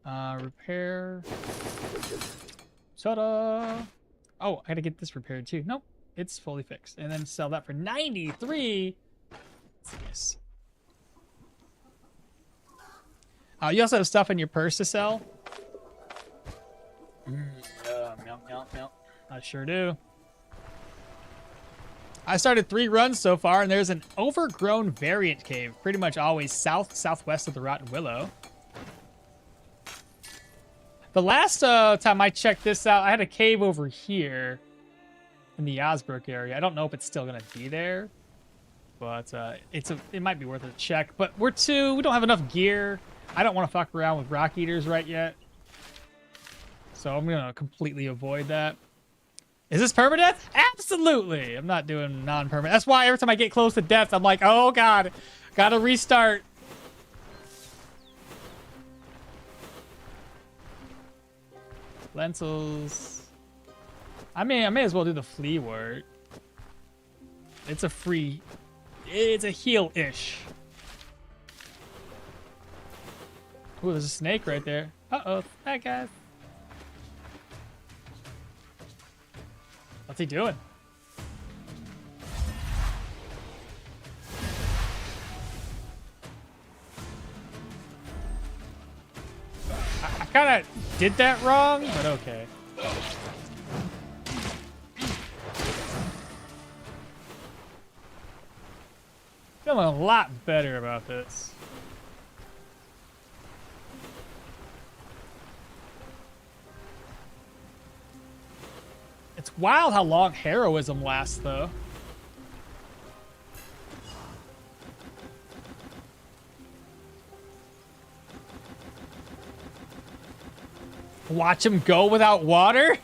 Repair. Ta-da! Oh, I gotta get this repaired too. Nope, it's fully fixed. And then sell that for 93. That's nice. You also have stuff in your purse to sell. Milk. I sure do. I started 3 runs so far, and there's an overgrown variant cave. Pretty much always southwest of the Rotten Willow. The last time I checked this out, I had a cave over here in the Osbrook area. I don't know if it's still gonna be there, but it might be worth a check. But we don't have enough gear. I don't want to fuck around with rock eaters right yet, so I'm gonna completely avoid that. Is this permadeath? Absolutely. I'm not doing non-permadeath. That's why every time I get close to death, I'm like, oh god, gotta restart. Lentils. I may as well do the flea wort. It's a heal-ish. Ooh, there's a snake right there. Uh-oh, that guy. What's he doing? I kind of did that wrong, but okay. Feeling a lot better about this. It's wild how long heroism lasts, though. Watch him go without water?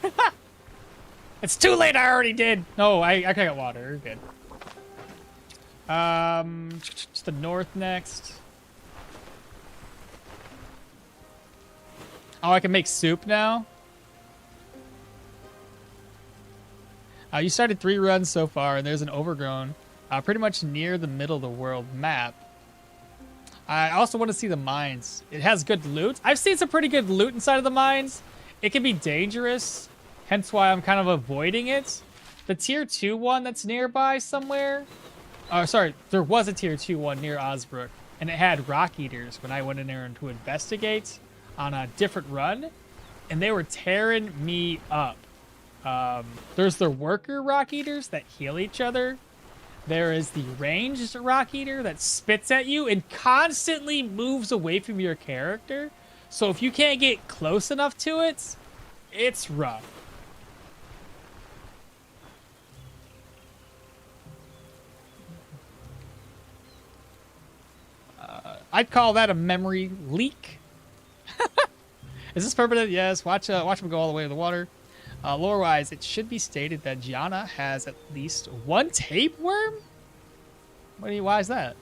It's too late, I already did. No, I got water, we're good. To the north next. Oh, I can make soup now? You started 3 runs so far, and there's an overgrown pretty much near the middle of the world map. I also want to see the mines. It has good loot. I've seen some pretty good loot inside of the mines. It can be dangerous, hence why I'm kind of avoiding it. The tier 2 one that's nearby somewhere. Sorry, there was a tier 2 one near Osbrook, and it had rock eaters when I went in there to investigate on a different run, and they were tearing me up. There's the worker rock eaters that heal each other. There is the ranged rock eater that spits at you and constantly moves away from your character. So if you can't get close enough to it, it's rough. I'd call that a memory leak. Is this Permadeath? Yes. Watch him go all the way to the water. Lore-wise, it should be stated that Gianna has at least 1 tapeworm? Why is that?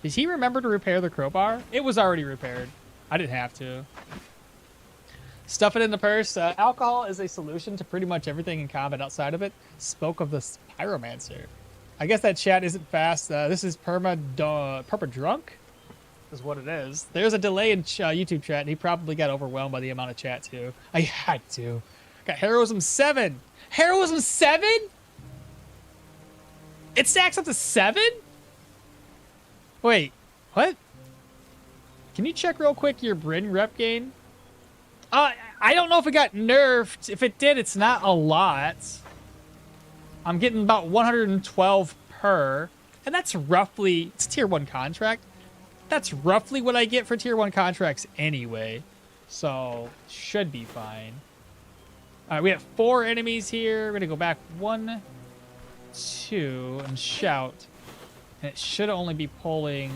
Did he remember to repair the crowbar? It was already repaired. I didn't have to. Stuff it in the purse. Alcohol is a solution to pretty much everything in combat outside of it. Spoke of the pyromancer. I guess that chat isn't fast. This is Perma-drunk? Is what it is. There's a delay in YouTube chat, and he probably got overwhelmed by the amount of chat, too. I had to. Got Heroism 7. Heroism 7? It stacks up to 7? Wait, what? Can you check real quick your Bryn rep gain? I don't know if it got nerfed. If it did, it's not a lot. I'm getting about 112 per, and that's roughly, it's a tier 1 contract. That's roughly what I get for tier 1 contracts anyway. So, should be fine. All right, we have 4 enemies here. We're going to go back 1, 2, and shout. And it should only be pulling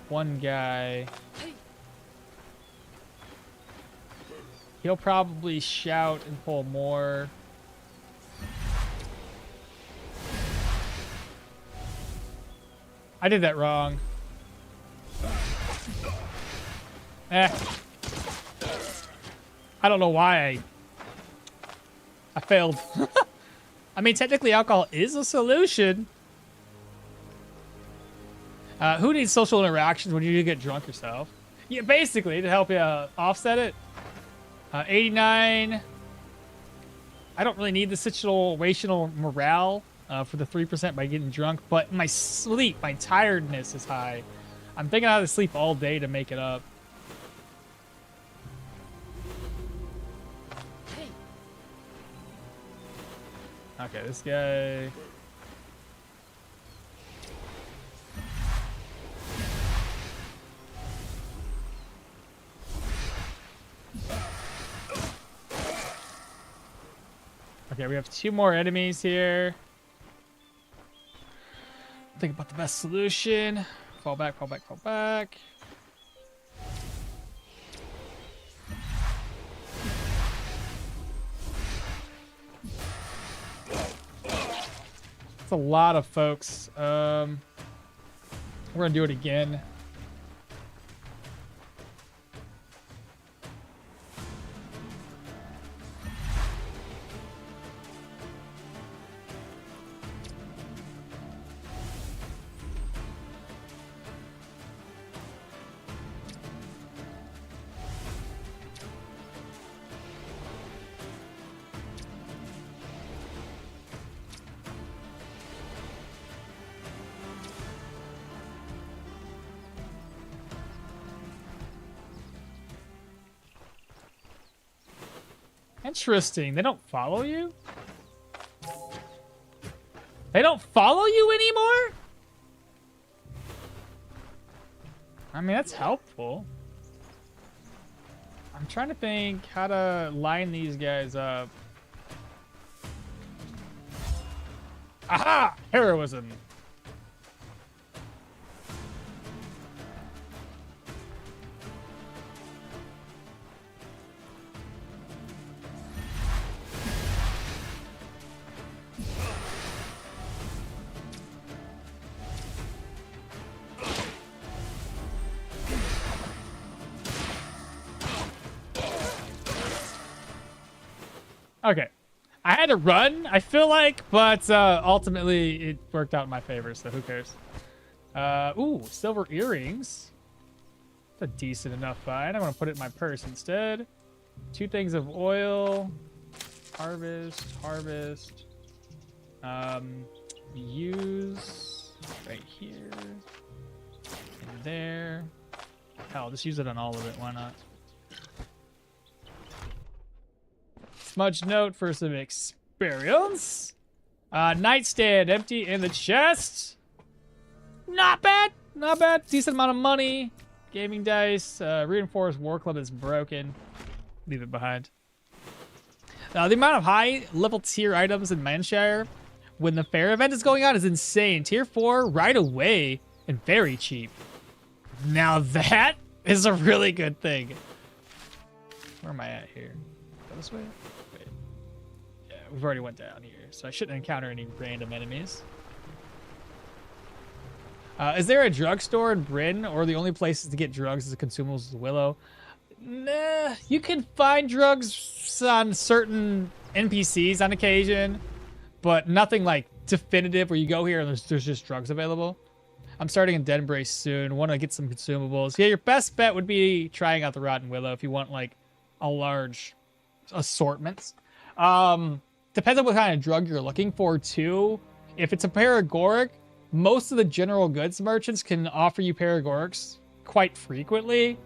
1 guy. He'll probably shout and pull more. I did that wrong. I don't know why I failed. I mean, technically alcohol is a solution. Who needs social interactions when you get drunk yourself? Yeah, basically, to help you offset it. 89. I don't really need the situational morale for the 3% by getting drunk, but my sleep, my tiredness is high. I'm thinking I have to sleep all day to make it up. Okay, this guy... Okay, we have 2 more enemies here. Think about the best solution. Fall back, fall back, fall back. That's a lot of folks. We're gonna do it again. Interesting. They don't follow you? They don't follow you anymore? I mean, that's helpful. I'm trying to think how to line these guys up. Aha! Heroism. Okay. I had to run, I feel like, but ultimately it worked out in my favor, so who cares? Ooh, silver earrings. That's a decent enough find. I'm gonna put it in my purse instead. 2 things of oil. Harvest. Use right here and there. Hell, just use it on all of it. Why not? Smudge note for some experience. Nightstand empty in the chest. Not bad. Not bad. Decent amount of money. Gaming dice. Reinforced war club is broken. Leave it behind. The amount of high level tier items in Manshire when the fair event is going on is insane. Tier 4 right away and very cheap. Now that is a really good thing. Where am I at here? Go this way? Wait. Yeah, we've already went down here, so I shouldn't encounter any random enemies. Is there a drugstore in Bryn, or the only places to get drugs is the consumables of Willow? Nah, you can find drugs on certain NPCs on occasion, but nothing like definitive where you go here and there's just drugs available. I'm starting in Denbrace soon. Want to get some consumables. Yeah, your best bet would be trying out the Rotten Willow if you want like a large assortment. Depends on what kind of drug you're looking for too. If it's a paregoric, most of the general goods merchants can offer you paregorics quite frequently.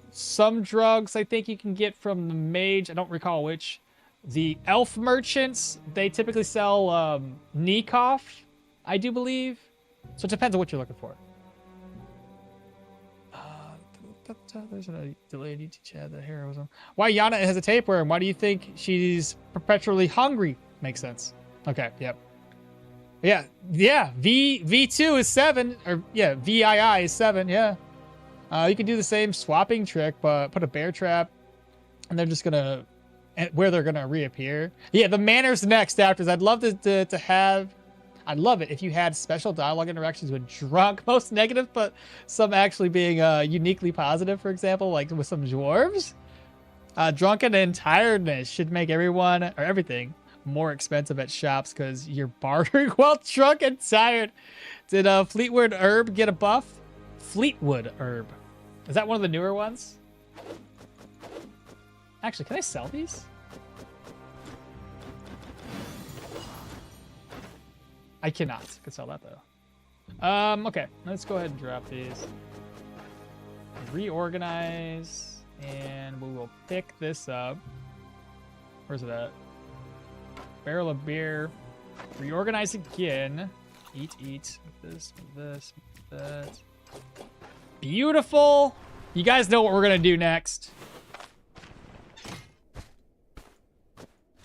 Some drugs I think you can get from the mage. I don't recall which. The elf merchants, they typically sell Nikov, I do believe. So it depends on what you're looking for. There's a delayed to chat the heroism. Why Yana has a tapeworm? Why do you think she's perpetually hungry? Makes sense. Okay, yep. Yeah. V2 is 7, or yeah, VII is 7, yeah. You can do the same swapping trick, but put a bear trap, and they're just gonna, where they're gonna reappear. Yeah, the manners next after. I'd love to have, I'd love it if you had special dialogue interactions with drunk, most negative, but some actually being uniquely positive, for example, like with some dwarves. Drunken and tiredness should make everyone, or everything, more expensive at shops because you're bartering while drunk and tired. Did Fleetwood Herb get a buff? Fleetwood Herb. Is that one of the newer ones? Actually, can I sell these? I cannot. I could sell that though. Okay, let's go ahead and drop these. Reorganize, and we will pick this up. Where's it at? Barrel of beer. Reorganize again. Eat. With this. That. Beautiful. You guys know what we're gonna do next.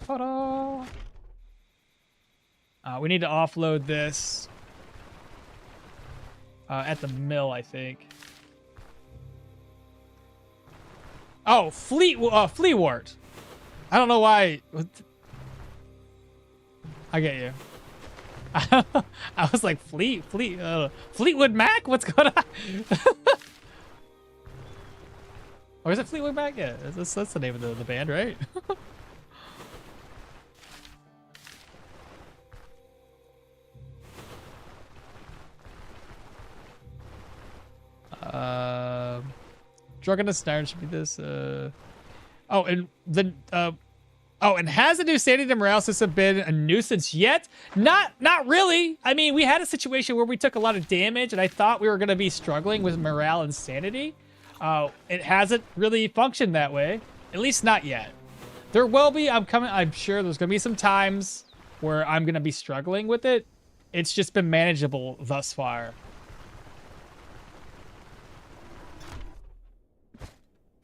Ta-da! We need to offload this at the mill, I think. Oh, Fleawart. I don't know why. I get you. I was like, Fleetwood Mac? What's going on? Or is it Fleetwood Mac? Yeah, that's the name of the band, right? Drunkenness Snarn should be this. Oh, and the oh, and has the new sanity and morale system been a nuisance yet? Not really. I mean, we had a situation where we took a lot of damage, and I thought we were going to be struggling with morale and sanity. It hasn't really functioned that way, at least not yet. There will be. I'm sure there's going to be some times where I'm going to be struggling with it. It's just been manageable thus far.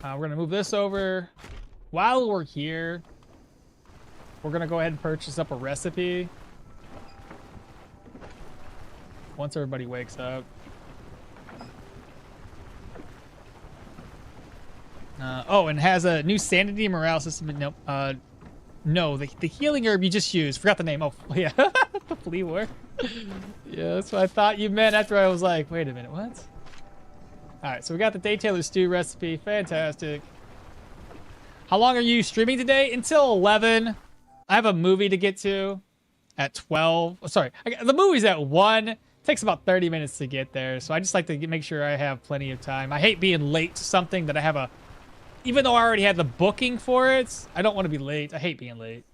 We're gonna move this over. While we're here, we're gonna go ahead and purchase up a recipe. Once everybody wakes up. Oh, and has a new sanity and morale system. Nope. No, the healing herb you just used. Forgot the name. Oh, yeah. The flea war. Yeah, that's what I thought you meant after I was like, wait a minute, what? All right, so we got the Day Taylor stew recipe. Fantastic. How long are you streaming today? Until 11. I have a movie to get to at 12. Oh, sorry, the movie's at 1. It takes about 30 minutes to get there, so I just like to make sure I have plenty of time. I hate being late to something that I have a... Even though I already had the booking for it, I don't want to be late. I hate being late.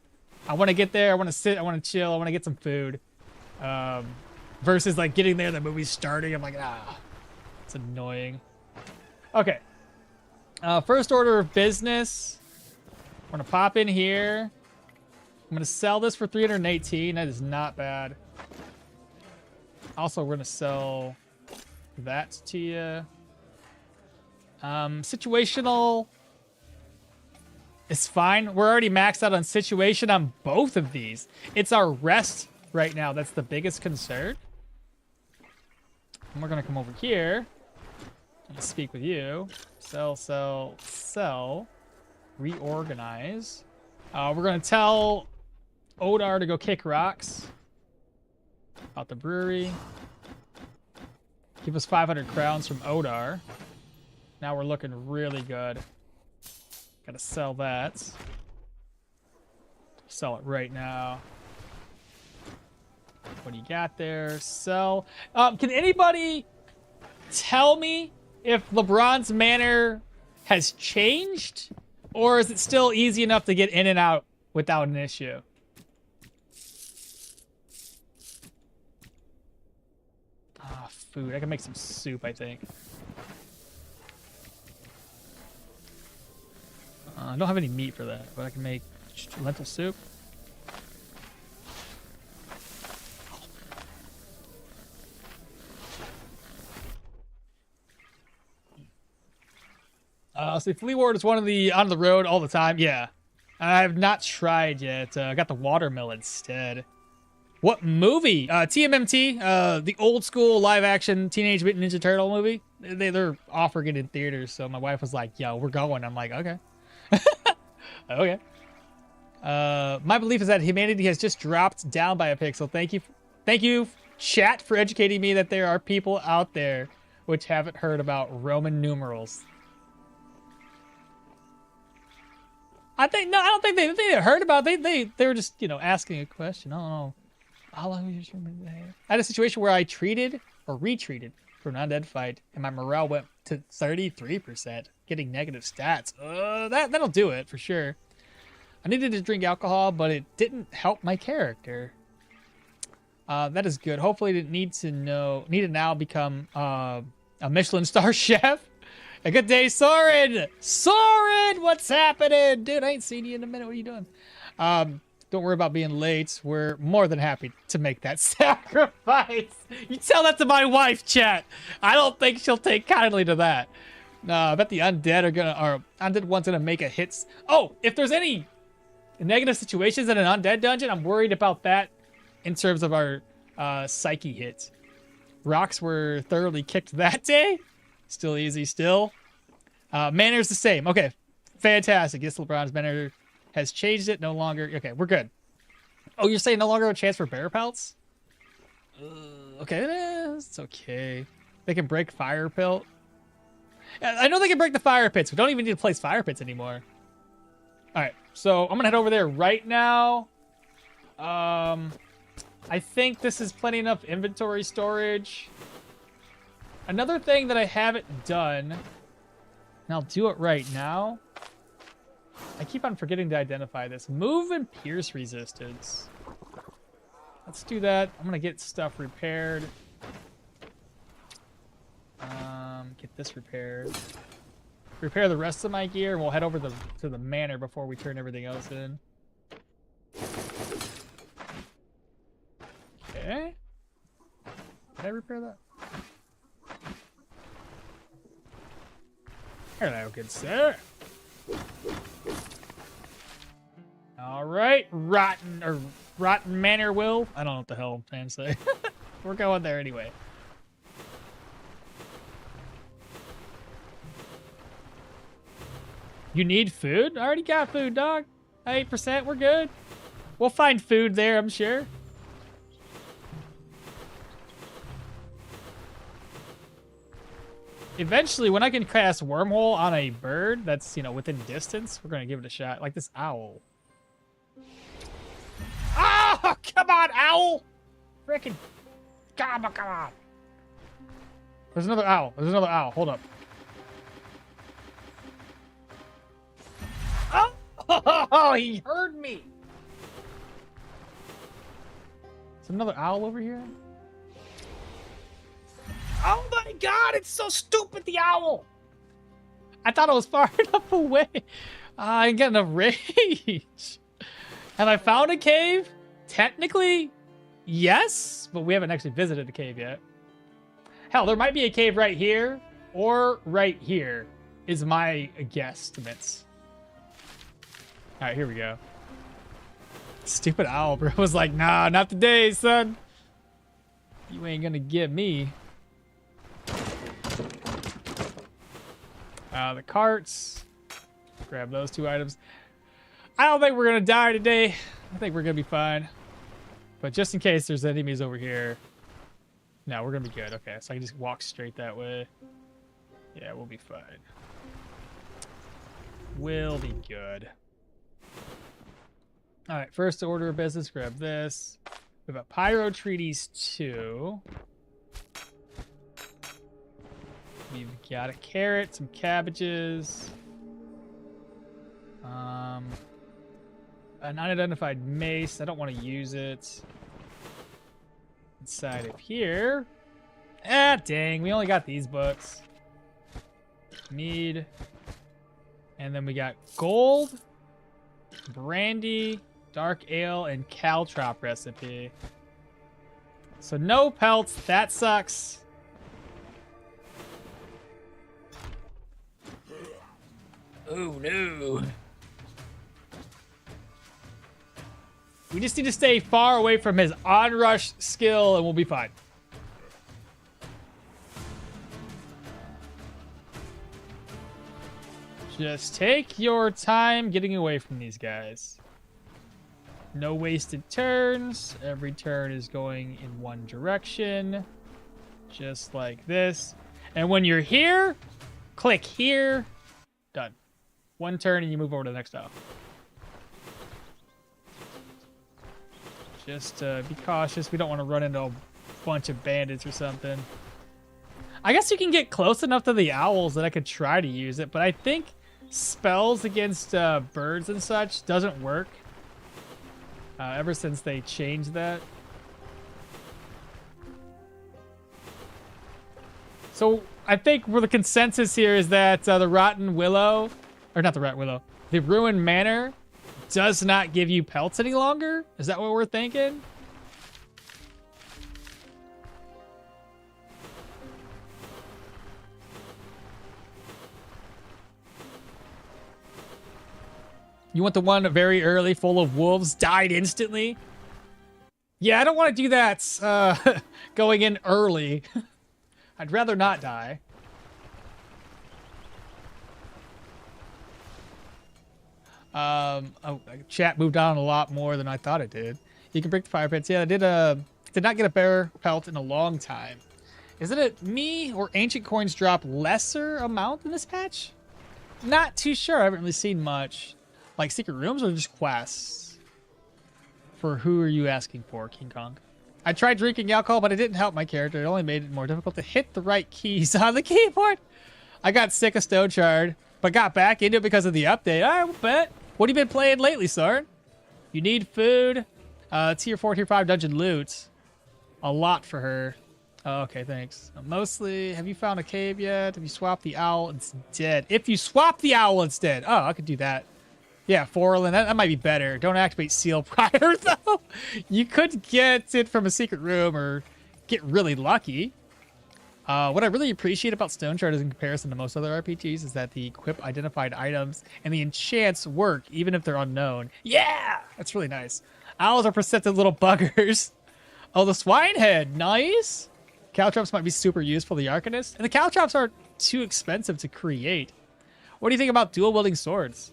I want to get there. I want to sit. I want to chill. I want to get some food. Versus like getting there, the movie's starting. I'm like, it's annoying. Okay. First order of business. We're going to pop in here. I'm going to sell this for 318. That is not bad. Also, we're going to sell that to you. Situational... It's fine. We're already maxed out on situation on both of these. It's our rest right now that's the biggest concern. And we're going to come over here and speak with you. Sell, sell, sell. Reorganize. We're going to tell Odar to go kick rocks out the brewery. Give us 500 crowns from Odar. Now we're looking really good. Gotta sell that. Sell it right now. What do you got there? Sell. Can anybody tell me if LeBron's manor has changed? Or is it still easy enough to get in and out without an issue? Food. I can make some soup, I think. I don't have any meat for that, but I can make lentil soup. So Flea Ward is one of the on the road all the time. Yeah, I have not tried yet. I got the watermill instead. What movie? TMMT, the old school live action Teenage Mutant Ninja Turtle movie. They're offering it in theaters, so my wife was like, "Yo, we're going." I'm like, "Okay." Okay. My belief is that humanity has just dropped down by a pixel. Thank you, chat, for educating me that there are people out there which haven't heard about Roman numerals. I don't think they heard about it. They were just, asking a question. I don't know. How long was your stream? I had a situation where I treated or retreated for an undead fight, and my morale went to 33%, getting negative stats. That'll do it for sure. I needed to drink alcohol, but it didn't help my character. That is good. Hopefully, it need to now become a Michelin star chef. A good day, Soren. Soren, what's happening, dude? I ain't seen you in a minute. What are you doing? Don't worry about being late. We're more than happy to make that sacrifice. You tell that to my wife, chat. I don't think she'll take kindly to that. No, I bet the undead one's gonna make a hit. Oh, if there's any negative situations in an undead dungeon, I'm worried about that in terms of our psyche hits. Rocks were thoroughly kicked that day. Still easy, still. Manor's the same. Okay, fantastic. Yes, LeBron's manor has changed it. No longer. Okay, we're good. Oh, you're saying no longer a chance for bear pelts? Okay, it's okay. They can break fire pelt. I know they can break the fire pits. We don't even need to place fire pits anymore. All right, so I'm gonna head over there right now. I think this is plenty enough inventory storage. Another thing that I haven't done, and I'll do it right now. I keep on forgetting to identify this. Move and pierce resistance. Let's do that. I'm gonna get stuff repaired. Get this repaired. Repair the rest of my gear, and we'll head over to the manor before we turn everything else in. Okay. Did I repair that? Hello, good sir. All right, Rotten Manor Will. I don't know what the hell I'm trying to say. We're going there anyway. You need food? I already got food, dog. 8%, we're good. We'll find food there, I'm sure. Eventually, when I can cast Wormhole on a bird that's, you know, within distance, we're going to give it a shot. Like this owl. Oh, come on, owl! Frickin' come on. There's another owl. There's another owl. Hold up. Oh, he heard me. Is another owl over here? Oh my god, it's so stupid, the owl! I thought it was far enough away. I ain't getting enough range. Have I found a cave? Technically, yes, but we haven't actually visited the cave yet. Hell, there might be a cave right here or right here is my guesstimates. All right, here we go. Stupid owl, bro, was like, nah, not today, son. You ain't gonna get me. The carts. Grab those 2 items. I don't think we're gonna die today. I think we're gonna be fine. But just in case there's enemies over here. No, we're gonna be good. Okay, so I can just walk straight that way. Yeah, we'll be fine. We'll be good. All right, first order of business, grab this. We have a Pyro Treaties 2. We've got a carrot, some cabbages. An unidentified mace. I don't want to use it. Inside of here. Ah, dang. We only got these books. Mead. And then we got gold, brandy, dark ale, and caltrop recipe. So no pelts. That sucks. Oh no. We just need to stay far away from his onrush skill and we'll be fine. Just take your time getting away from these guys. No wasted turns. Every turn is going in one direction. Just like this. And when you're here, click here. Done. One turn and you move over to the next tile. Just be cautious. We don't want to run into a bunch of bandits or something. I guess you can get close enough to the owls that I could try to use it, but I think spells against birds and such doesn't work. Ever since they changed that. So I think where the consensus here is that the Rotten Willow, or not the Rotten Willow, the Ruined Manor does not give you pelts any longer? Is that what we're thinking? You want the one very early, full of wolves, died instantly? Yeah, I don't want to do that going in early. I'd rather not die. Oh, chat moved on a lot more than I thought it did. You can break the fire pits. Yeah, I did not get a bear pelt in a long time. Isn't it me or ancient coins drop lesser amount in this patch? Not too sure. I haven't really seen much. Like secret rooms or just quests? For who are you asking for, King Kong? I tried drinking alcohol, but it didn't help my character. It only made it more difficult to hit the right keys on the keyboard. I got sick of Stoneshard, but got back into it because of the update. I will bet. What have you been playing lately, Sarn? You need food. Tier 4, Tier 5 dungeon loot. A lot for her. Oh, okay, thanks. Mostly, have you found a cave yet? Have you swapped the owl? It's dead. If you swap the owl, it's dead. Oh, I could do that. Yeah, Forlin, that might be better. Don't activate seal prior, though. You could get it from a secret room or get really lucky. What I really appreciate about Stoneshard is in comparison to most other RPGs is that the equip identified items and the enchants work even if they're unknown. Yeah! That's really nice. Owls are perceptive little buggers. Oh, the swine head. Nice. Caltrops might be super useful to the Arcanist. And the Caltrops aren't too expensive to create. What do you think about dual wielding swords?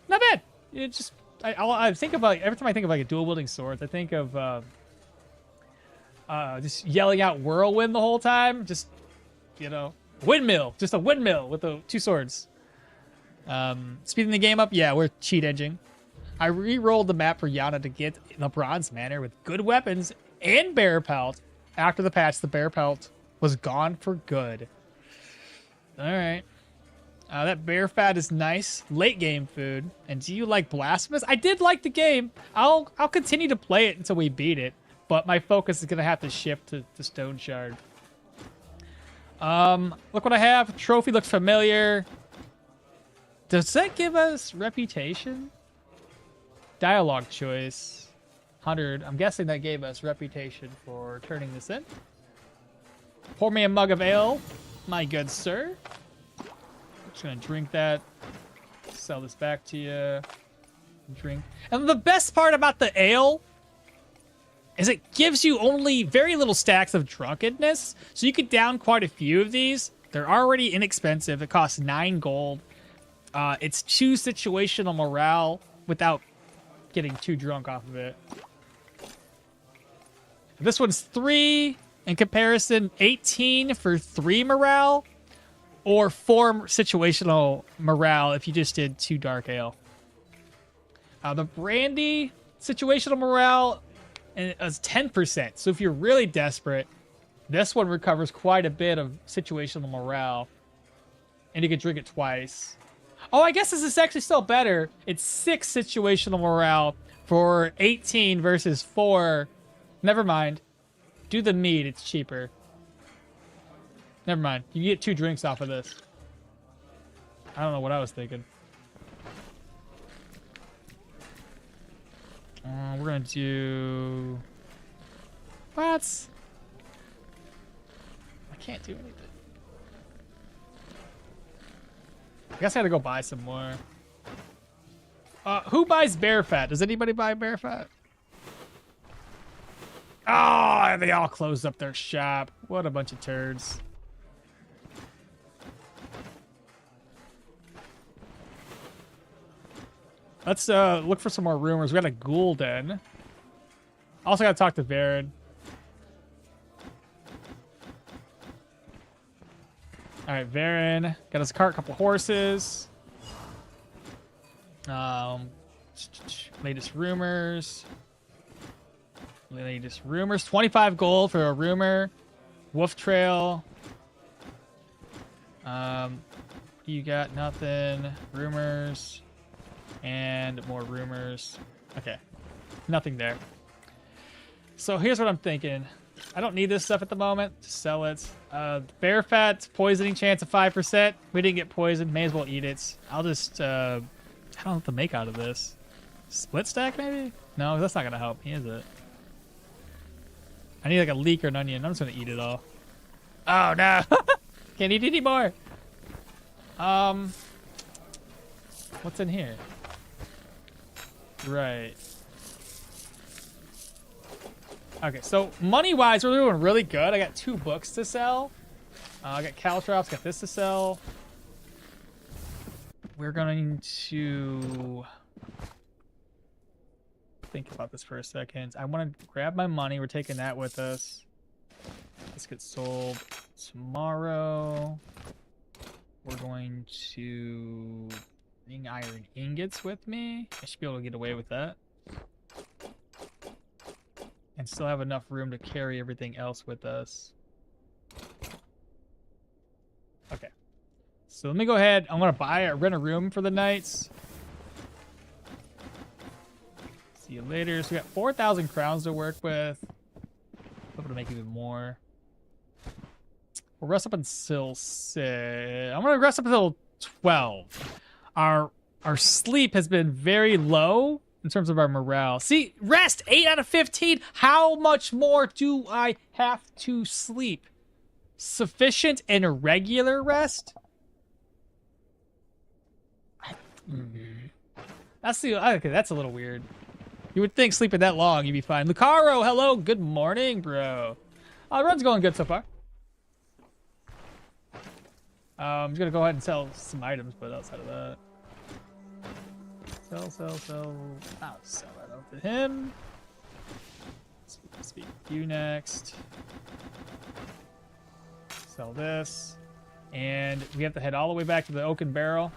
Not bad. It just I think about every time I think of like a dual wielding sword, I think of just yelling out whirlwind the whole time. Just, you know, windmill. Just a windmill with the two swords. Speeding the game up, yeah, we're cheat edging. I re-rolled the map for Yana to get the bronze manor with good weapons and bear pelt. After the patch, the bear pelt was gone for good. All right. That bear fat is nice. Late game food. And do you like Blasphemous? I did like the game. I'll continue to play it until we beat it. But my focus is going to have to shift to Stoneshard. Look what I have. Trophy looks familiar. Does that give us reputation? Dialogue choice. 100. I'm guessing that gave us reputation for turning this in. Pour me a mug of ale, my good sir. Just gonna drink that. Sell this back to you. Drink. And the best part about the ale is it gives you only very little stacks of drunkenness. So you could down quite a few of these. They're already inexpensive. It costs 9 gold. It's 2 situational morale without getting too drunk off of it. This one's 3 in comparison, 18 for 3 morale, or 4 situational morale if you just did 2 dark ale. The brandy situational morale is 10%. So if you're really desperate, this one recovers quite a bit of situational morale, and you can drink it twice. Oh, I guess this is actually still better. It's 6 situational morale for 18 versus 4. Never mind. Do the mead. It's cheaper. Never mind. You get 2 drinks off of this. I don't know what I was thinking. We're going to do... What? I can't do anything. I guess I gotta go buy some more. Who buys bear fat? Does anybody buy bear fat? Oh, they all closed up their shop. What a bunch of turds. Let's look for some more rumors. We got a ghoul den. Also gotta talk to Varen. All right, Varen got his cart, couple horses. Latest rumors. 25 gold for a rumor. Wolf trail. You got nothing. Rumors. And more rumors. Okay. Nothing there. So here's what I'm thinking. I don't need this stuff at the moment. Just sell it. Bear fat, poisoning chance of 5%. We didn't get poisoned. May as well eat it. I'll just, I don't know what to make out of this. Split stack, maybe? No, that's not going to help me, is it? I need like a leek or an onion. I'm just going to eat it all. Oh, no. Can't eat anymore. What's in here? Right. Okay, so money-wise, we're doing really good. I got 2 books to sell. I got Caltrops, got this to sell. We're going to think about this for a second. I want to grab my money. We're taking that with us. This gets sold tomorrow. We're going to bring iron ingots with me. I should be able to get away with that. And still have enough room to carry everything else with us. Okay. So let me go ahead. I'm going to rent a room for the nights. See you later. So we got 4,000 crowns to work with. I'm able to make even more. We'll rest up until 6. I'm going to rest up until 12. Our sleep has been very low in terms of our morale. See, rest 8 out of 15. How much more do I have to sleep? Sufficient and regular rest? That's the okay, that's a little weird. You would think sleeping that long you'd be fine. Lucaro, hello, good morning, bro. Run's going good so far. I'm just gonna go ahead and sell some items, but outside of that. Sell. I'll sell that out to him. Speak to you next. Sell this. And we have to head all the way back to the oaken barrel.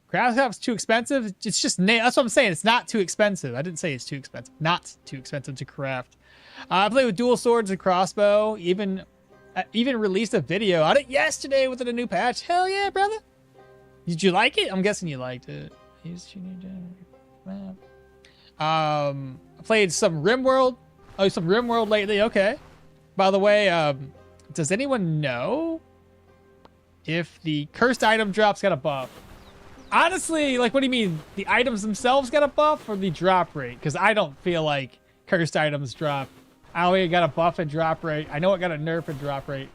Craft's too expensive. It's just that's what I'm saying. It's not too expensive. I didn't say it's too expensive. Not too expensive to craft. I play with dual swords and crossbow. Even released a video on it yesterday with a new patch. Hell yeah, brother. Did you like it? I'm guessing you liked it. I played some RimWorld. Oh, some RimWorld lately. Okay. By the way, does anyone know if the cursed item drops got a buff? Honestly, like, what do you mean? The items themselves got a buff or the drop rate? Because I don't feel like cursed items drop. I only got a buff and drop rate. I know it got a nerf and drop rate.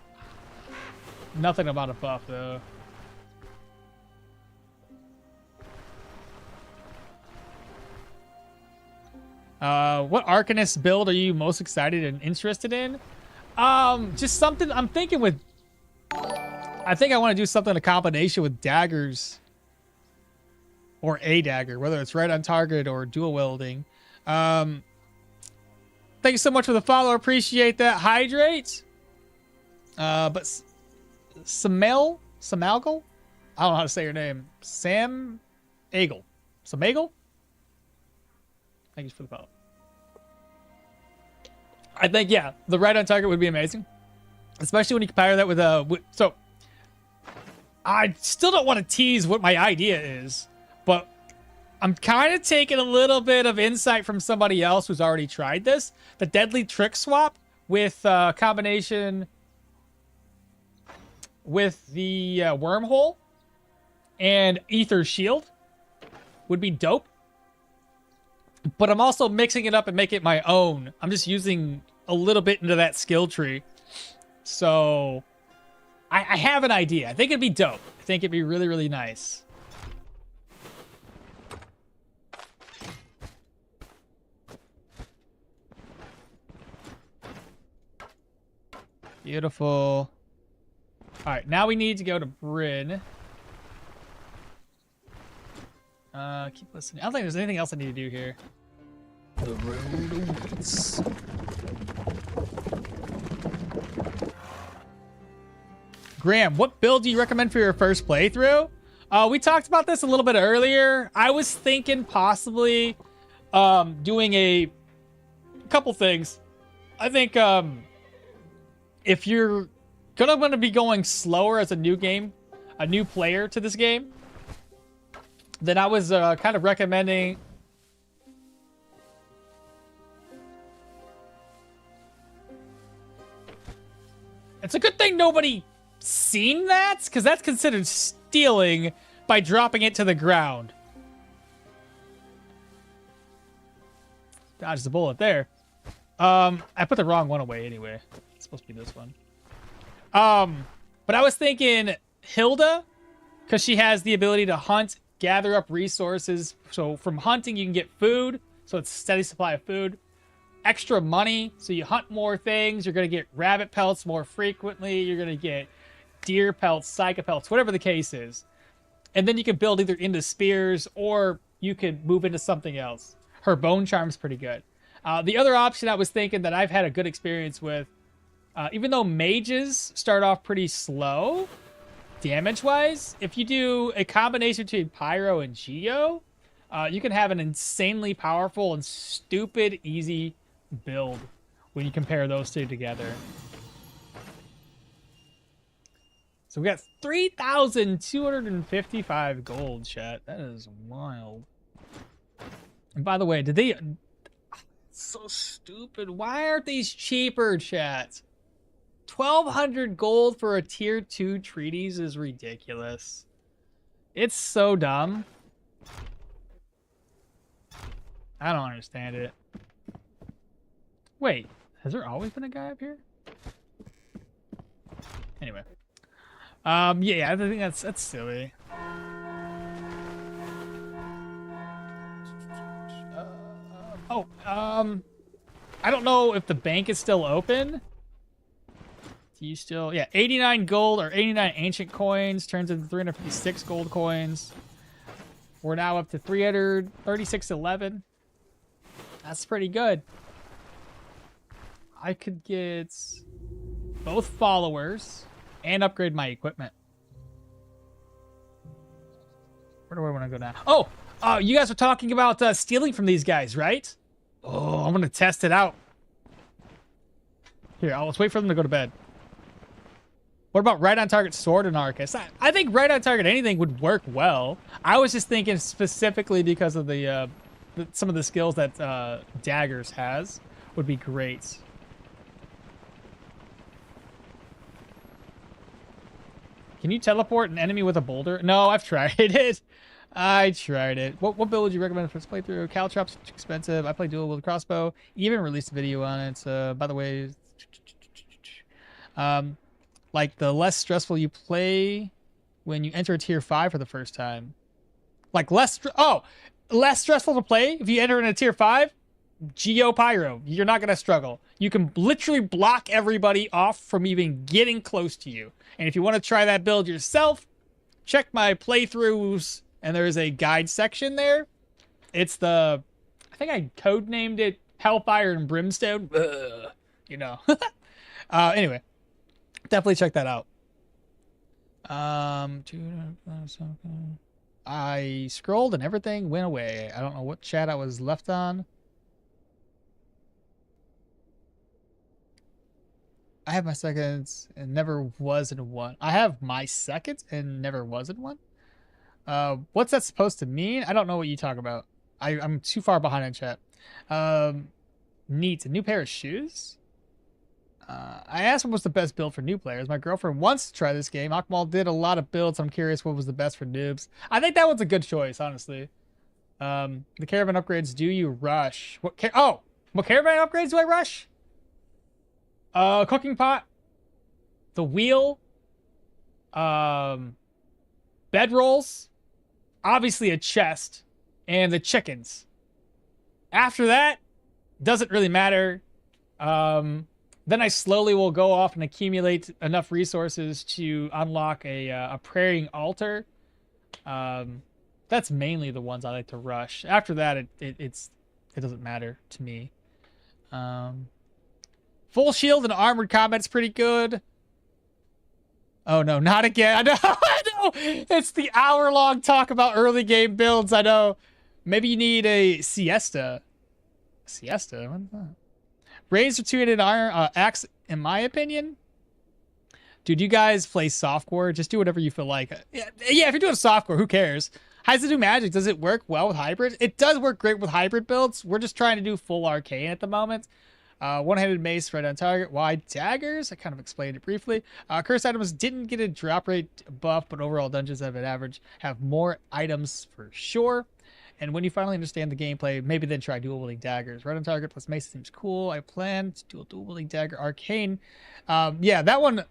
Nothing about a buff, though. What Arcanist build are you most excited and interested in? Just something I'm thinking with... I think I want to do something in a combination with daggers. Or a dagger, whether it's right on target or dual wielding. Thank you so much for the follow. Appreciate that. Hydrate. But Samalgal? I don't know how to say your name. Sam Eagle. Samagle? Thank you for the follow. I think, yeah, the right on target would be amazing. Especially when you compare that with so I still don't want to tease what my idea is, but I'm kind of taking a little bit of insight from somebody else who's already tried this. The Deadly Trick Swap with combination with the Wormhole and Ether Shield would be dope. But I'm also mixing it up and making it my own. I'm just using a little bit into that skill tree. So I have an idea. I think it'd be dope. I think it'd be really, really nice. Beautiful. All right, now we need to go to Bryn. Keep listening. I don't think there's anything else I need to do here. The road awaits. Graham, what build do you recommend for your first playthrough? We talked about this a little bit earlier. I was thinking possibly doing a couple things. I think if you're going to be going slower as a new player to this game, then I was kind of recommending... It's a good thing nobody seen that, because that's considered stealing by dropping it to the ground. Dodged the bullet there. I put the wrong one away anyway. It's supposed to be this one. But I was thinking Hilda, because she has the ability to hunt, gather up resources. So from hunting, you can get food. So it's a steady supply of food. Extra money. So you hunt more things. You're going to get rabbit pelts more frequently. You're going to get deer pelts, psycho pelts, whatever the case is. And then you can build either into spears or you could move into something else. Her bone charm's pretty good. The other option I was thinking that I've had a good experience with, even though mages start off pretty slow, damage-wise, if you do a combination between Pyro and Geo, you can have an insanely powerful and stupid easy build when you compare those two together. So we got 3,255 gold, chat. That is wild. And by the way, did they... So stupid. Why aren't these cheaper, chat? 1,200 gold for a tier 2 treaties is ridiculous. It's so dumb. I don't understand it. Wait, Has there always been a guy up here? Anyway. Yeah, I think that's silly. I don't know if the bank is still open. Do you still... Yeah, 89 gold or 89 ancient coins turns into 356 gold coins. We're now up to 336.11. That's pretty good. I could get both followers and upgrade my equipment. Where do I want to go now? Oh, you guys were talking about stealing from these guys, right? Oh, I'm going to test it out. Here, let's wait for them to go to bed. What about right on target sword and Arcus? I think right on target anything would work well. I was just thinking specifically because of the some of the skills that daggers has would be great. Can you teleport an enemy with a boulder? No, I've tried it. I tried it. What build would you recommend for this playthrough? Caltrops too expensive. I play dual wield crossbow. Even released a video on it. By the way, like the less stressful you play when you enter a tier 5 for the first time. Like less stressful to play if you enter in a tier 5. Geo Pyro, you're not gonna struggle. You can literally block everybody off from even getting close to you. And if you want to try that build yourself, check my playthroughs, and there's a guide section there. It's I think I codenamed it Hellfire and Brimstone. You know. Anyway, definitely check that out. I scrolled and everything went away. I don't know what chat I was left on. I have my seconds and never was in one. I have my seconds and never was in one. What's that supposed to mean? I don't know what you talk about. I'm too far behind in chat. Neat. A new pair of shoes? I asked what was the best build for new players. My girlfriend wants to try this game. Okmall did a lot of builds. I'm curious what was the best for noobs. I think that one's a good choice, honestly. The caravan upgrades, do you rush? What caravan upgrades do I rush? Cooking pot, the wheel, bed rolls, obviously a chest, and the chickens. After that, doesn't really matter. Then I slowly will go off and accumulate enough resources to unlock a praying altar. That's mainly the ones I like to rush. After that, it doesn't matter to me. Full shield and armored combat's pretty good. Oh no, not again. I know, I know. It's the hour-long talk about early game builds. I know. Maybe you need a siesta. Siesta? What's that? Razor 2-handed iron axe, in my opinion. Dude, you guys play softcore. Just do whatever you feel like. Yeah, if you're doing softcore, who cares? How does it do magic? Does it work well with hybrid? It does work great with hybrid builds. We're just trying to do full arcane at the moment. One-handed mace right on target. Wide daggers. I kind of explained it briefly. Cursed items didn't get a drop rate buff, but overall dungeons have more items for sure. And when you finally understand the gameplay, maybe then try dual wielding daggers. Right on target plus mace seems cool. I plan to do a dual wielding dagger. Arcane. Yeah, that one.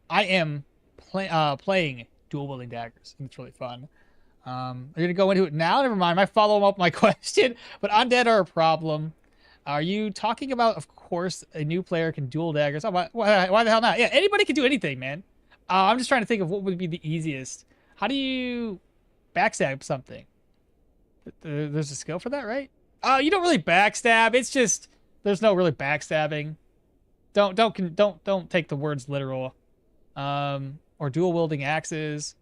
I am playing dual wielding daggers. And it's really fun. I'm gonna go into it now. Never mind. I follow up my question. But undead are a problem. Are you talking about, of course, a new player can dual daggers? Oh, why the hell not? Yeah, anybody can do anything, man. I'm just trying to think of what would be the easiest. How do you backstab something? There's a skill for that, right? You don't really backstab. It's just there's no really backstabbing. Don't take the words literal. Or dual wielding axes.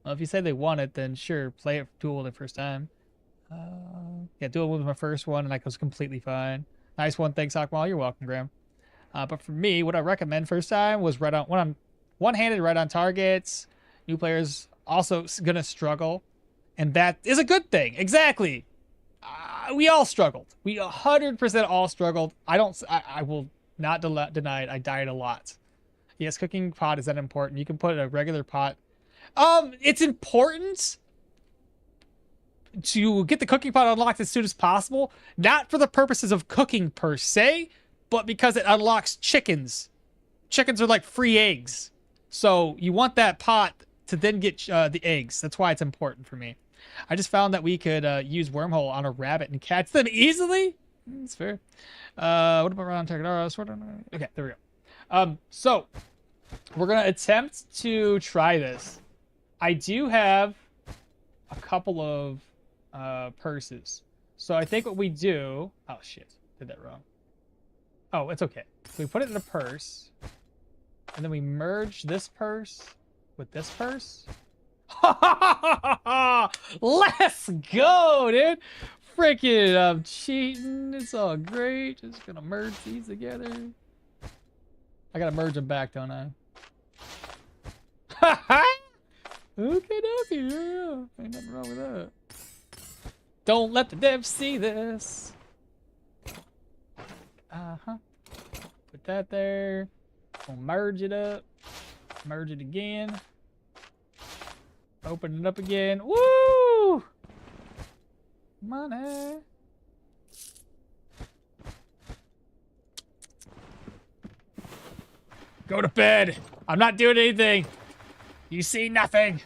Well, if you say they want it, then sure, play it dual wielding first time. Yeah, dual wield was my first one, and that goes completely fine. Nice one, thanks, Okmall. You're welcome, Graham. But for me, what I recommend first time was right on one-handed, right on targets. New players also gonna struggle, and that is a good thing. Exactly. We all struggled. We 100% all struggled. I will not deny it. I died a lot. Yes, cooking pot is that important? You can put a regular pot. It's important to get the cooking pot unlocked as soon as possible, not for the purposes of cooking per se, but because it unlocks chickens. Chickens are like free eggs. So you want that pot to then get the eggs. That's why it's important for me. I just found that we could use wormhole on a rabbit and catch them easily. That's fair. What about around target? Okay, there we go. So we're gonna attempt to try this. I do have a couple of purses. So I think what we do... Oh, shit. Did that wrong. Oh, it's okay. So we put it in a purse. And then we merge this purse with this purse. Let's go, dude. Freaking, I'm cheating. It's all great. Just gonna merge these together. I gotta merge them back, don't I? Okay, dokie, yeah. Ain't nothing wrong with that. Don't let the devs see this. Put that there. We'll merge it up. Merge it again. Open it up again. Woo! Money. Go to bed. I'm not doing anything. You see nothing.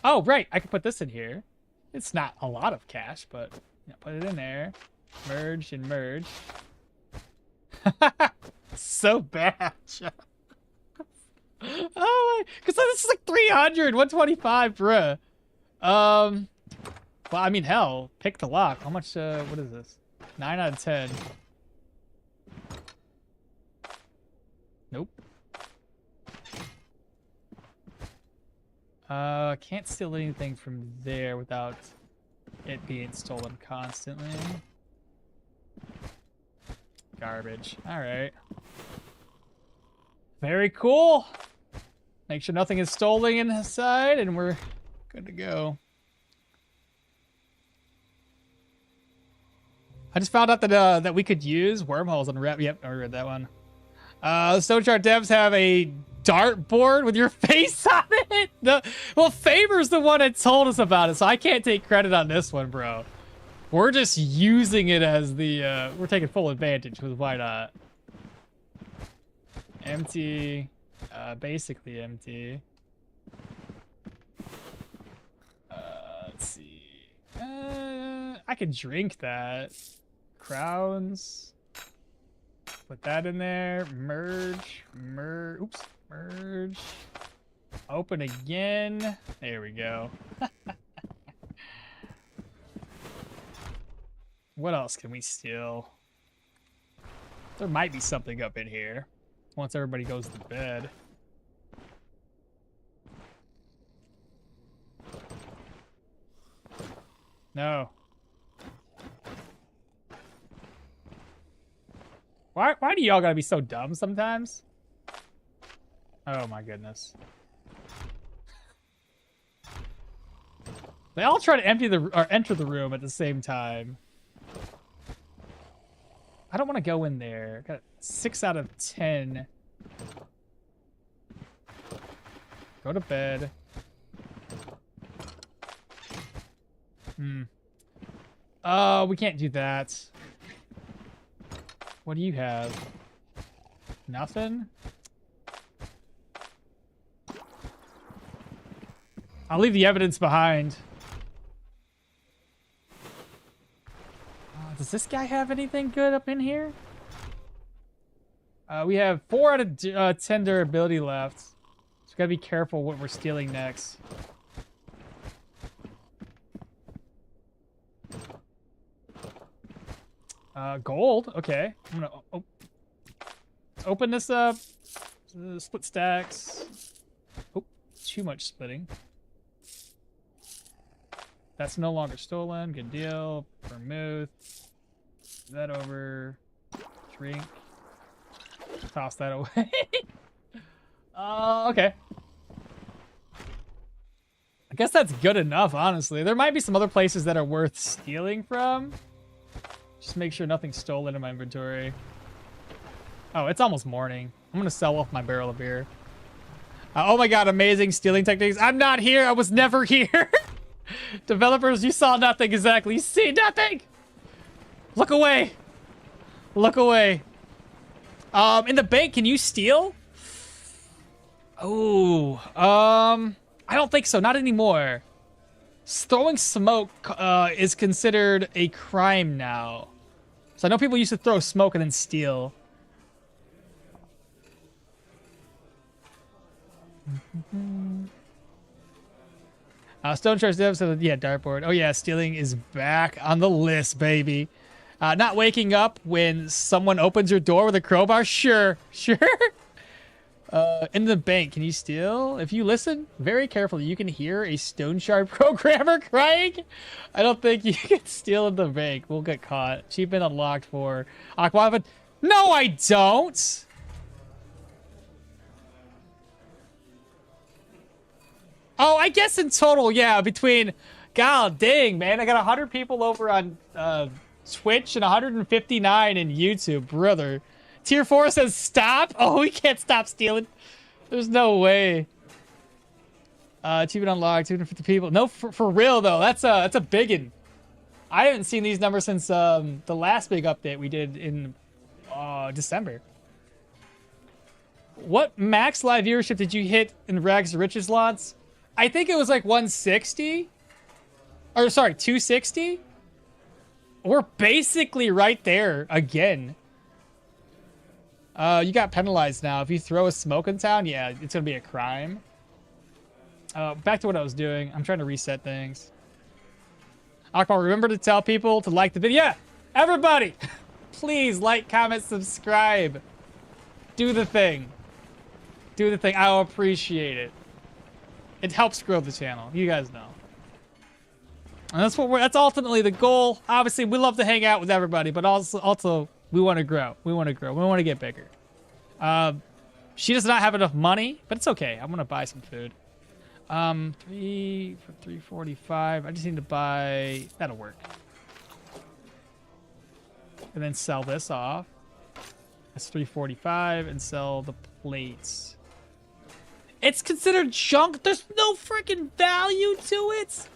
Oh, right. I can put this in here. It's not a lot of cash, but yeah, put it in there. Merge and merge. So bad. Oh my, because this is like 300, 125, bruh. Well, I mean, hell, pick the lock. How much, what is this? 9 out of 10. Nope. Can't steal anything from there without it being stolen constantly. Garbage. Alright. Very cool. Make sure nothing is stolen inside, and we're good to go. I just found out that that we could use wormholes on rep. Yep, I read that one. Stoneshard devs have a dartboard with your face on it. Well, Faber's the one that told us about it, so I can't take credit on this one, bro. We're just using it as the we're taking full advantage, because why not? Empty, basically empty. Let's see. I could drink that. Crowns. Put that in there. Merge. Oops. Merge. Open again. There we go. What else can we steal? There might be something up in here once everybody goes to bed. No. Why do y'all gotta be so dumb sometimes? Oh my goodness. They all try to empty or enter the room at the same time. I don't want to go in there. Got 6 out of 10. Go to bed. Oh, we can't do that. What do you have? Nothing? I'll leave the evidence behind. Does this guy have anything good up in here? We have 4 out of 10 durability left. So gotta be careful what we're stealing next. Gold. Okay. I'm gonna let's open this up. Split stacks. Oh, too much splitting. That's no longer stolen. Good deal. Vermouth. That over. Drink. Toss that away. Okay. I guess that's good enough, honestly. There might be some other places that are worth stealing from. Just make sure nothing's stolen in my inventory. Oh, it's almost morning. I'm gonna sell off my barrel of beer. Oh my god, amazing stealing techniques. I'm not here. I was never here. Developers, you saw nothing exactly. You see nothing. Look away. Look away. In the bank, can you steal? Oh, I don't think so. Not anymore. Throwing smoke is considered a crime now. So I know people used to throw smoke and then steal. Stoneshard dev said, yeah, dartboard. Oh yeah, stealing is back on the list, baby. Not waking up when someone opens your door with a crowbar? Sure, sure. In the bank, can you steal? If you listen very carefully, you can hear a Stoneshard programmer crying. I don't think you can steal in the bank. We'll get caught. Achievement unlocked for Aquavit. No, I don't. Oh, I guess in total, yeah, between... God dang, man. I got 100 people over on Twitch and 159 in YouTube, brother. Tier 4 says stop? Oh, we can't stop stealing. There's no way. Achievement unlocked, 250 people. No, for real, though. That's a biggin. I haven't seen these numbers since the last big update we did in December. What max live viewership did you hit in Rags to Riches lots? I think it was like 160. Or, sorry, 260? We're basically right there again. You got penalized now. If you throw a smoke in town, yeah, it's gonna be a crime. Back to what I was doing. I'm trying to reset things. Akmal, remember to tell people to like the video. Yeah, everybody, please like, comment, subscribe. Do the thing. Do the thing. I'll appreciate it. It helps grow the channel. You guys know. And that's ultimately the goal. Obviously, we love to hang out with everybody, but also we want to grow. We want to grow. We want to get bigger. She does not have enough money, but it's okay. I'm gonna buy some food. 3 for 345. I just need to buy. That'll work. And then sell this off. That's 345, and sell the plates. It's considered junk. There's no freaking value to it.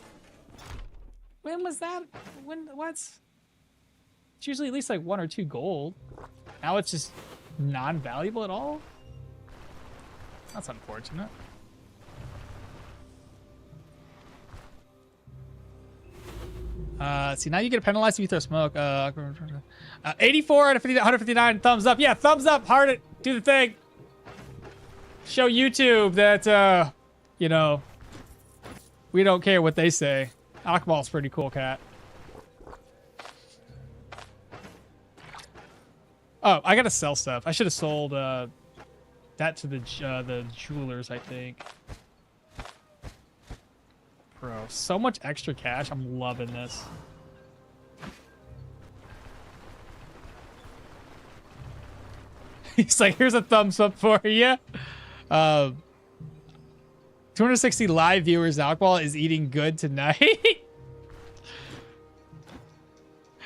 When was that? When? What? It's usually at least like 1 or 2 gold. Now it's just non-valuable at all? That's unfortunate. See, now you get penalized if you throw smoke. 84 out of 159, thumbs up. Yeah, thumbs up, heart it, do the thing. Show YouTube that, you know, we don't care what they say. Okmall's pretty cool, cat. Oh, I gotta sell stuff. I should have sold that to the jewelers, I think. Bro, so much extra cash. I'm loving this. He's like, here's a thumbs up for you. 260 live viewers. Alcohol is eating good tonight.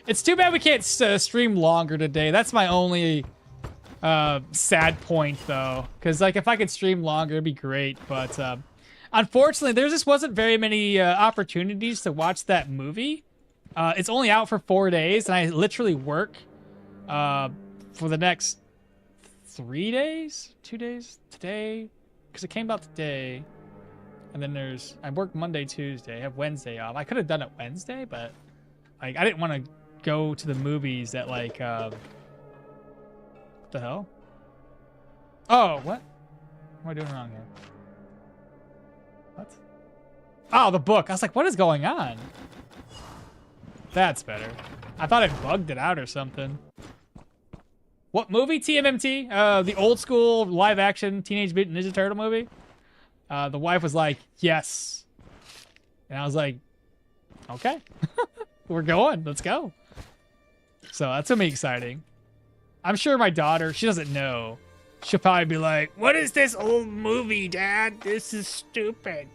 It's too bad we can't stream longer today. That's my only sad point, though. Because, like, if I could stream longer, it'd be great. But unfortunately, there just wasn't very many opportunities to watch that movie. It's only out for 4 days, and I literally work for the next 3 days? 2 days? Today? Because it came out today. And then I work Monday, Tuesday. I have Wednesday off. I could have done it Wednesday, but like I didn't want to go to the movies at like what the hell? Oh, what? What am I doing wrong here? What? Oh, the book. I was like, what is going on? That's better. I thought I bugged it out or something. What movie? TMMT? The old school live action Teenage Mutant Ninja Turtle movie? The wife was like, yes. And I was like, okay. We're going. Let's go. So that's going to be exciting. I'm sure my daughter, she doesn't know. She'll probably be like, what is this old movie, Dad? This is stupid.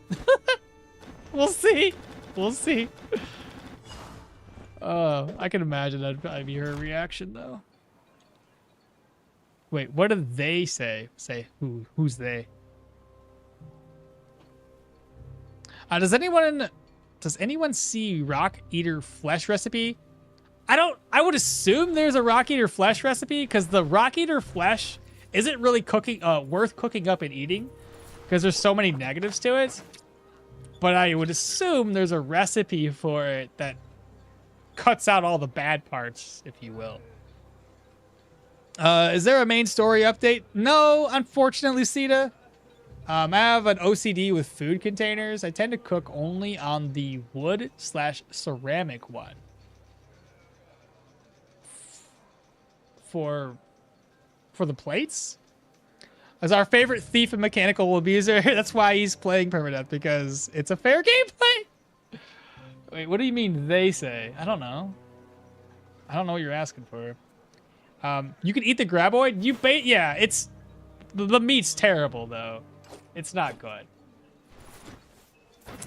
We'll see. We'll see. I can imagine that'd probably be her reaction, though. Wait, what do they say? Say, who's they? Does anyone Does anyone see Rock Eater flesh recipe? I would assume there's a Rock Eater flesh recipe because the Rock Eater flesh isn't really worth cooking up and eating because there's so many negatives to it. But I would assume there's a recipe for it that cuts out all the bad parts, if you will. Is there a main story update? No, unfortunately, Sita. I have an OCD with food containers. I tend to cook only on the wood/ceramic one. For the plates? As our favorite thief and mechanical abuser, that's why he's playing Permadeath, because it's a fair gameplay. Wait, what do you mean they say? I don't know. I don't know what you're asking for. You can eat the graboid? Yeah, it's... The meat's terrible, though. It's not good.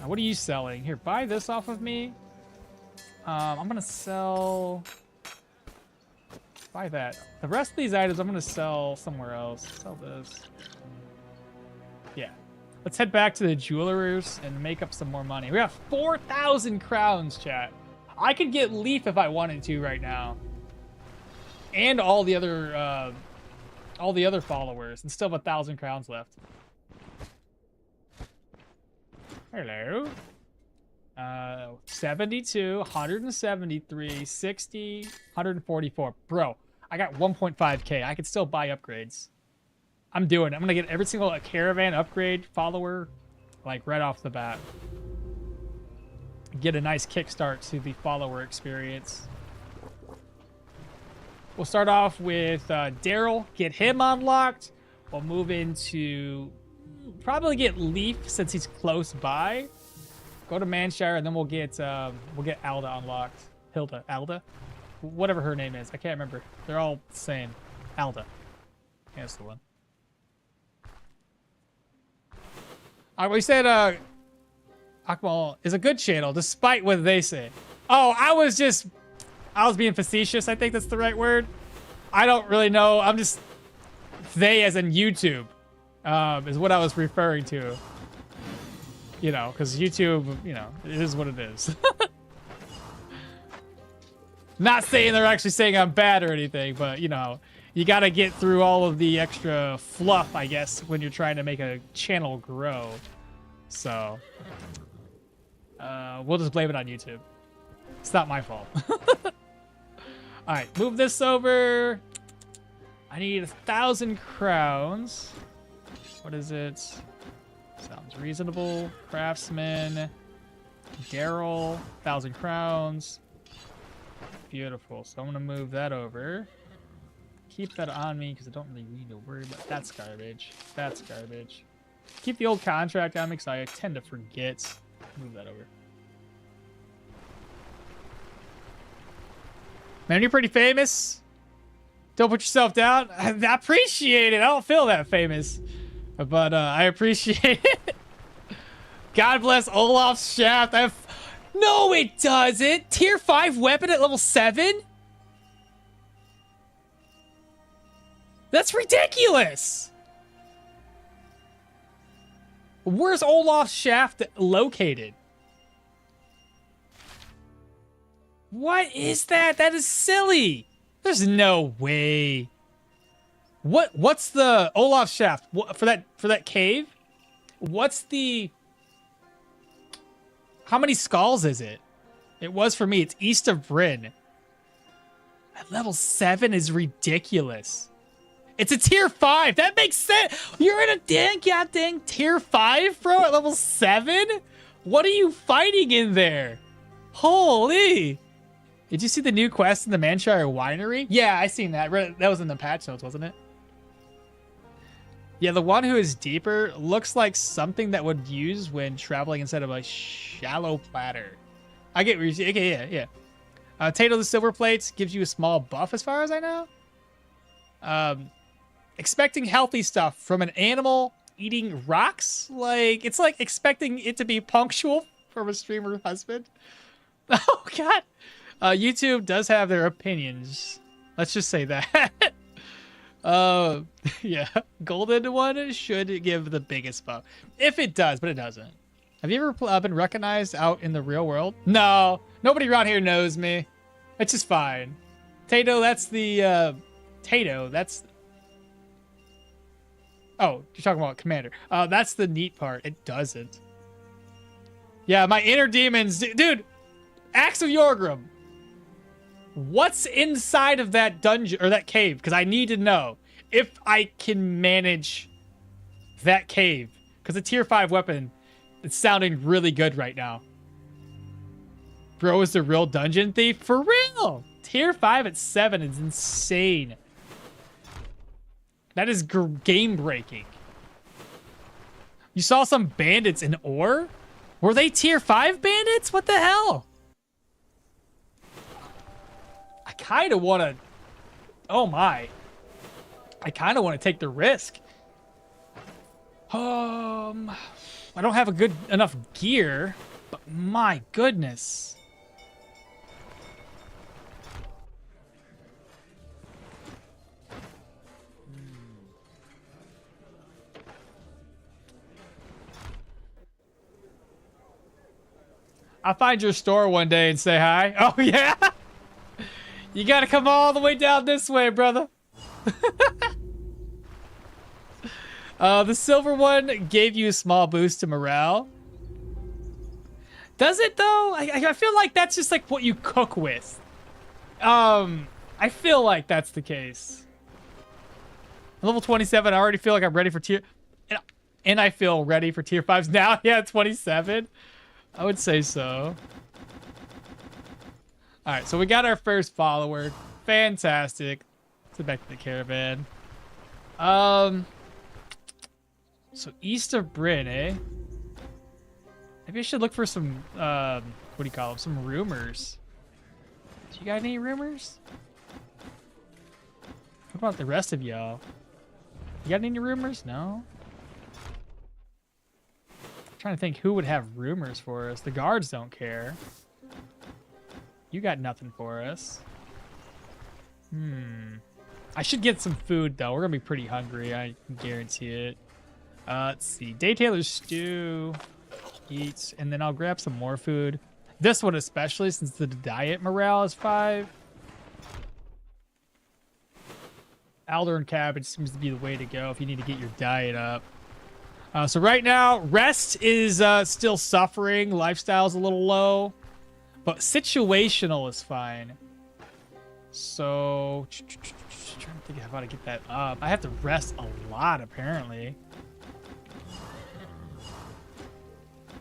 What are you selling? Here, buy this off of me. I'm gonna sell... Buy that. The rest of these items I'm gonna sell somewhere else. Sell this. Yeah. Let's head back to the jewelers and make up some more money. We got 4,000 crowns, chat. I could get Leaf if I wanted to right now. And all the other followers, and still have 1,000 crowns left. Hello. 72, 173, 60, 144. Bro, I got 1.5k. I could still buy upgrades. I'm doing it. I'm gonna get every single caravan upgrade follower, like right off the bat. Get a nice kickstart to the follower experience. We'll start off with Daryl, get him unlocked. We'll move into probably get Leaf since he's close by. Go to Manshire, and then we'll get Alda unlocked. Alda? Whatever her name is. I can't remember. They're all the same. Alda. Yeah, that's the one. Alright, we said okmall is a good channel, despite what they say. Oh, I was being facetious. I think that's the right word. I don't really know. I'm just... They as in YouTube is what I was referring to. You know, because YouTube, you know, it is what it is. Not saying they're actually saying I'm bad or anything, but, you know, you got to get through all of the extra fluff, I guess, when you're trying to make a channel grow. So, we'll just blame it on YouTube. It's not my fault. All right, move this over. I need 1,000 crowns. What is it? Sounds reasonable. Craftsman. Daryl. 1,000 crowns. Beautiful. So I'm going to move that over. Keep that on me because I don't really need to worry about... That's garbage. That's garbage. Keep the old contract on me because I tend to forget. Move that over. Man, you're pretty famous. Don't put yourself down. I appreciate it. I don't feel that famous. But I appreciate it. God bless Olaf's shaft. No, it doesn't. Tier 5 weapon at level 7? That's ridiculous. Where's Olaf's shaft located? What is that? That is silly. There's no way. What's the Olaf shaft for that cave? What's the... How many skulls is it? It was for me. It's east of Bryn. At level 7 is ridiculous. It's a tier 5. That makes sense. You're in a goddamn tier 5, bro, at level 7? What are you fighting in there? Holy. Did you see the new quest in the Manshire Winery? Yeah, I seen that. That was in the patch notes, wasn't it? Yeah, the one who is deeper looks like something that would use when traveling instead of a shallow platter. I get where you see. Okay, yeah. Tato the Silver Plates gives you a small buff as far as I know. Expecting healthy stuff from an animal eating rocks? Like, it's like expecting it to be punctual from a streamer husband. Oh, God. YouTube does have their opinions. Let's just say that. Yeah. Golden one should give the biggest buff. If it does, but it doesn't. Have you ever been recognized out in the real world? No, nobody around here knows me. It's just fine. Tato, that's the, Tato, that's... Oh, you're talking about Commander. That's the neat part. It doesn't. Yeah, my inner demons... Dude, Axe of Yorgrim. What's inside of that dungeon, or that cave? Because I need to know if I can manage that cave. Because a tier 5 weapon, it's sounding really good right now. Bro is the real dungeon thief? For real! Tier 5 at 7 is insane. That is game breaking. You saw some bandits in ore? Were they tier 5 bandits? What the hell? I kind of want to... Oh my. I kind of want to take the risk. I don't have a good enough gear, but my goodness. I'll find your store one day and say hi. Oh, yeah? You gotta come all the way down this way, brother. The silver one gave you a small boost to morale. Does it, though? I feel like that's just, like, what you cook with. I feel like that's the case. Level 27, I already feel like I'm ready for tier... And I feel ready for tier 5s now. Yeah, 27. I would say so. All right, so we got our first follower. Fantastic. Let's get back to the caravan. So east of Bryn, eh? Maybe I should look for some, what do you call them? Some rumors. Do you got any rumors? What about the rest of y'all? You got any rumors? No? Trying to think who would have rumors for us. The guards don't care. You got nothing for us. I should get some food though. We're gonna be pretty hungry. I can guarantee it. Let's see. Day Taylor's stew. Eats, and then I'll grab some more food. This one especially, since the diet morale is 5. Alder and cabbage seems to be the way to go if you need to get your diet up. So right now, rest is still suffering. Lifestyle's a little low. But situational is fine. So, trying to think of how to get that up. I have to rest a lot, apparently.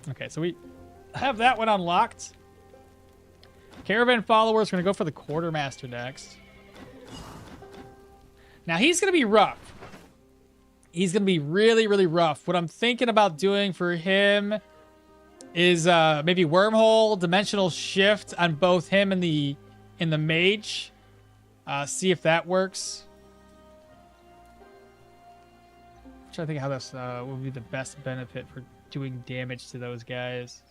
Okay, so we have that one unlocked. Caravan followers are going to go for the quartermaster next. Now, he's going to be rough. He's going to be really, really rough. What I'm thinking about doing for him is maybe wormhole, dimensional shift on both him and the mage. See if that works. I'm trying to think how this will be the best benefit for doing damage to those guys.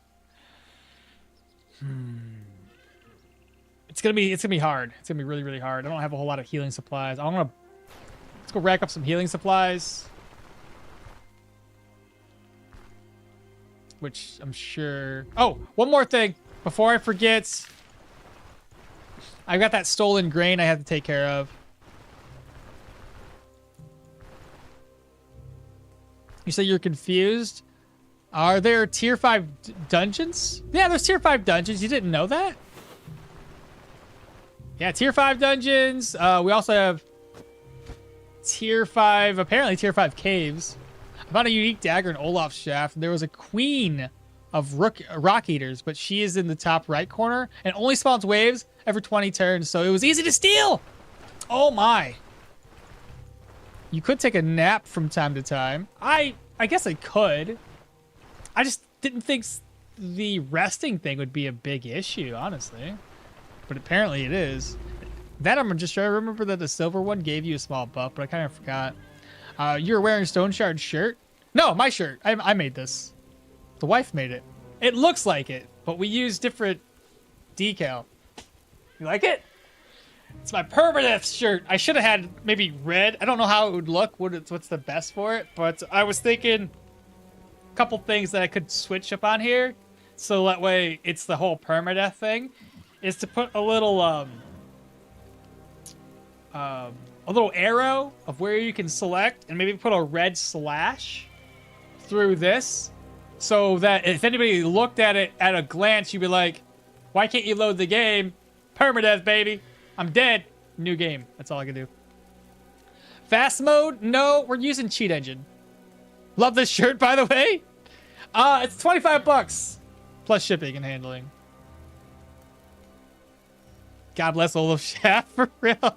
It's gonna be hard. It's gonna be really, really hard. I don't have a whole lot of healing supplies. Let's go rack up some healing supplies. Which I'm sure... Oh, one more thing. Before I forget. I've got that stolen grain I have to take care of. You say you're confused? Are there tier 5 dungeons? Yeah, there's tier 5 dungeons. You didn't know that? Yeah, tier 5 dungeons. We also have tier 5, apparently tier 5 caves. I found a unique dagger in Olaf's shaft. There was a queen of rock eaters, but she is in the top right corner and only spawns waves every 20 turns, so it was easy to steal. Oh my. You could take a nap from time to time. I guess I could. I just didn't think the resting thing would be a big issue, honestly. But apparently it is. That I'm just sure. I remember that the silver one gave you a small buff, but I kind of forgot. You're wearing Stoneshard shirt? No, my shirt. I made this. The wife made it. It looks like it, but we use different decal. You like it? It's my Permadeath shirt. I should have had maybe red. I don't know how it would look. What's the best for it? But I was thinking couple things that I could switch up on here, so that way it's the whole permadeath thing, is to put a little arrow of where you can select, and maybe put a red slash through this, so that if anybody looked at it at a glance, you'd be like, why can't you load the game? Permadeath, baby. I'm dead. New game. That's all I can do. Fast mode? No, we're using cheat engine. Love this shirt, by the way. It's 25 bucks plus shipping and handling. God bless Olaf Shaft, for real.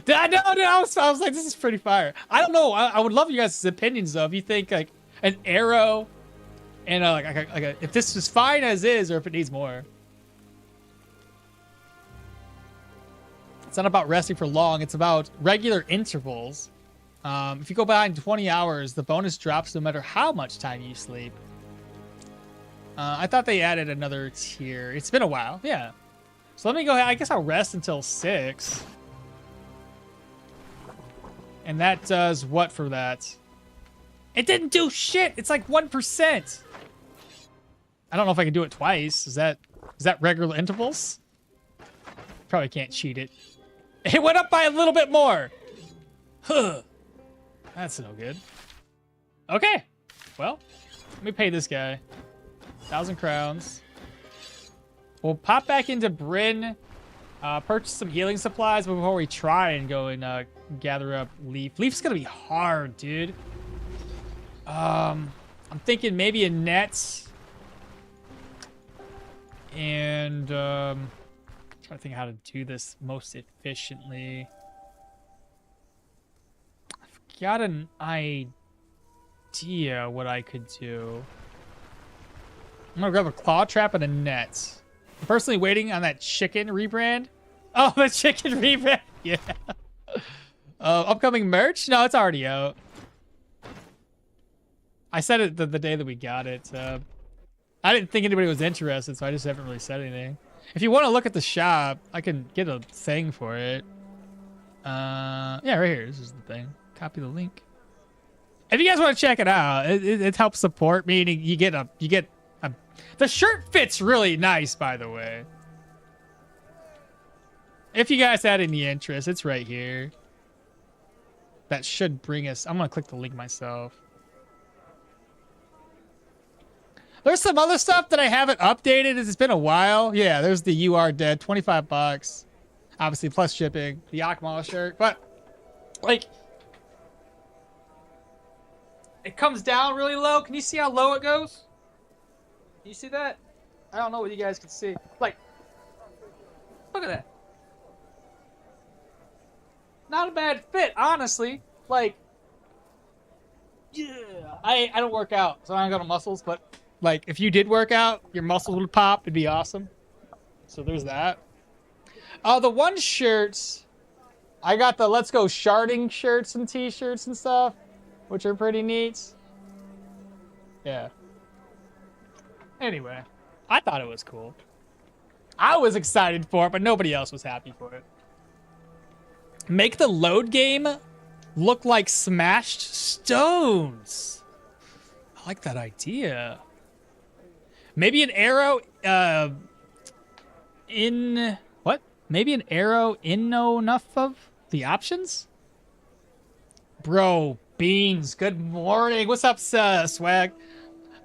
I was like, this is pretty fire. I don't know. I would love you guys' opinions though. If you think like an arrow and if this is fine as is, or if it needs more. It's not about resting for long. It's about regular intervals. If you go behind 20 hours, the bonus drops no matter how much time you sleep. I thought they added another tier. It's been a while. Yeah. So let me go ahead. I guess I'll rest until 6. And that does what for that? It didn't do shit. It's like 1%. I don't know if I can do it twice. Is that regular intervals? Probably can't cheat it. It went up by a little bit more. Huh. That's no good. Okay. Well, let me pay this guy 1,000 crowns. We'll pop back into Bryn, purchase some healing supplies before we try and go and gather up Leaf. Leaf's gonna be hard, dude. I'm thinking maybe a net. And trying to think how to do this most efficiently. I've got an idea what I could do. I'm gonna grab a claw trap and a net. I'm personally waiting on that chicken rebrand. Oh, the chicken rebrand. Yeah. Upcoming merch? No, it's already out. I said it the day that we got it. I didn't think anybody was interested, so I just haven't really said anything. If you want to look at the shop, I can get a thing for it. Yeah, right here. This is the thing. Copy the link. If you guys want to check it out, it helps support me. And you get a. The shirt fits really nice, by the way. If you guys had any interest, it's right here. That should bring us. I'm gonna click the link myself. There's some other stuff that I haven't updated. It's been a while. Yeah, there's the You Are Dead, 25 bucks. Obviously, plus shipping. The okmall shirt. But, like, it comes down really low. Can you see how low it goes? Can you see that? I don't know what you guys can see. Like, look at that. Not a bad fit, honestly. Like, yeah. I don't work out, so I don't got no muscles, but... Like, if you did work out, your muscles would pop. It'd be awesome. So there's that. The one shirts, I got the Let's Go Sharding shirts and t-shirts and stuff, which are pretty neat. Yeah. Anyway, I thought it was cool. I was excited for it, but nobody else was happy for it. Make the load game look like smashed stones. I like that idea. Maybe an arrow in what? Maybe an arrow in no enough of the options? Bro, Beans, good morning. What's up, Swag?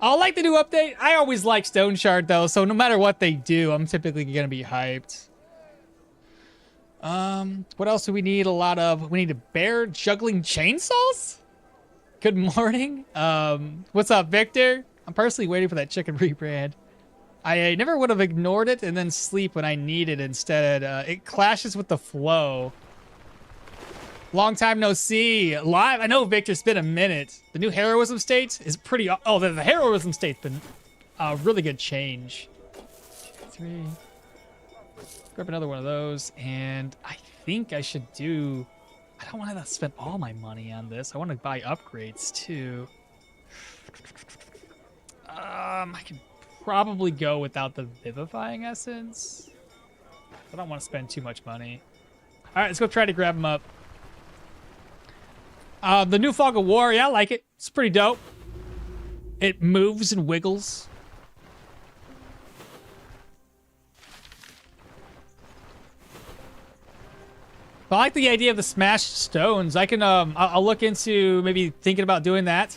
I like the new update. I always like Stoneshard though, so no matter what they do, I'm typically gonna be hyped. What else do we need a lot of? We need a bear juggling chainsaws? Good morning. What's up, Victor? I'm personally waiting for that chicken rebrand. I never would have ignored it and then sleep when I need it instead. It clashes with the flow. Long time no see. Live. I know, Victor, it's been a minute. The new heroism state is pretty... Oh, the heroism state's been a really good change. 3. Grab another one of those. And I think I should do... I don't want to spend all my money on this. I want to buy upgrades, too. I can probably go without the vivifying essence. I don't want to spend too much money. All right, let's go try to grab them up. The new Fog of War, yeah, I like it. It's pretty dope. It moves and wiggles. I like the idea of the smashed stones. I can, I'll look into maybe thinking about doing that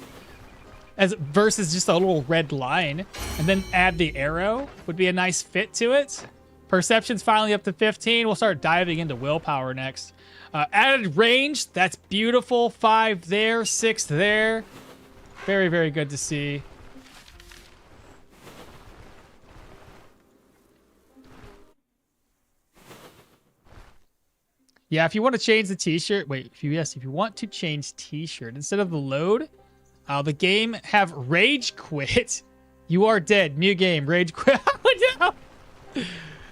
as versus just a little red line, and then add the arrow would be a nice fit to it. Perception's finally up to 15. We'll start diving into willpower next. Added range, that's beautiful. 5 there, 6 there. Very, very good to see. Yeah, if you want to change the t-shirt, wait, if you want to change t-shirt instead of the load, the game have rage quit. You are dead. New game, rage quit. Oh, no.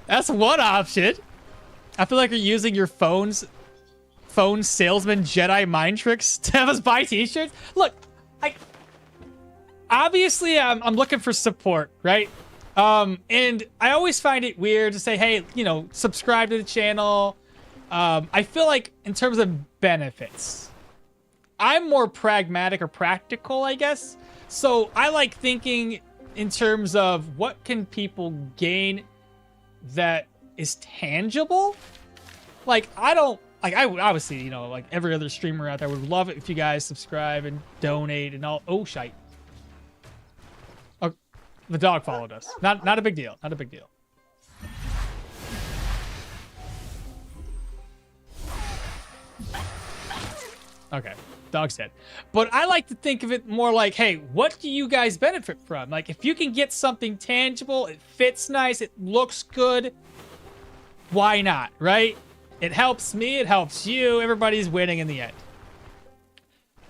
That's one option. I feel like you're using your phone salesman Jedi mind tricks to have us buy t-shirts. Look, obviously I'm looking for support, right? And I always find it weird to say, hey, you know, subscribe to the channel. I feel like in terms of benefits, I'm more pragmatic or practical, I guess. So I like thinking in terms of what can people gain that is tangible. Like, I obviously, you know, like every other streamer out there would love it if you guys subscribe and donate and all. Oh, shite. Oh, the dog followed us. Not a big deal. Not a big deal. Okay, dog's dead. But I like to think of it more like, hey, what do you guys benefit from? Like, if you can get something tangible, it fits nice, it looks good, why not, right? It helps me, it helps you, everybody's winning in the end.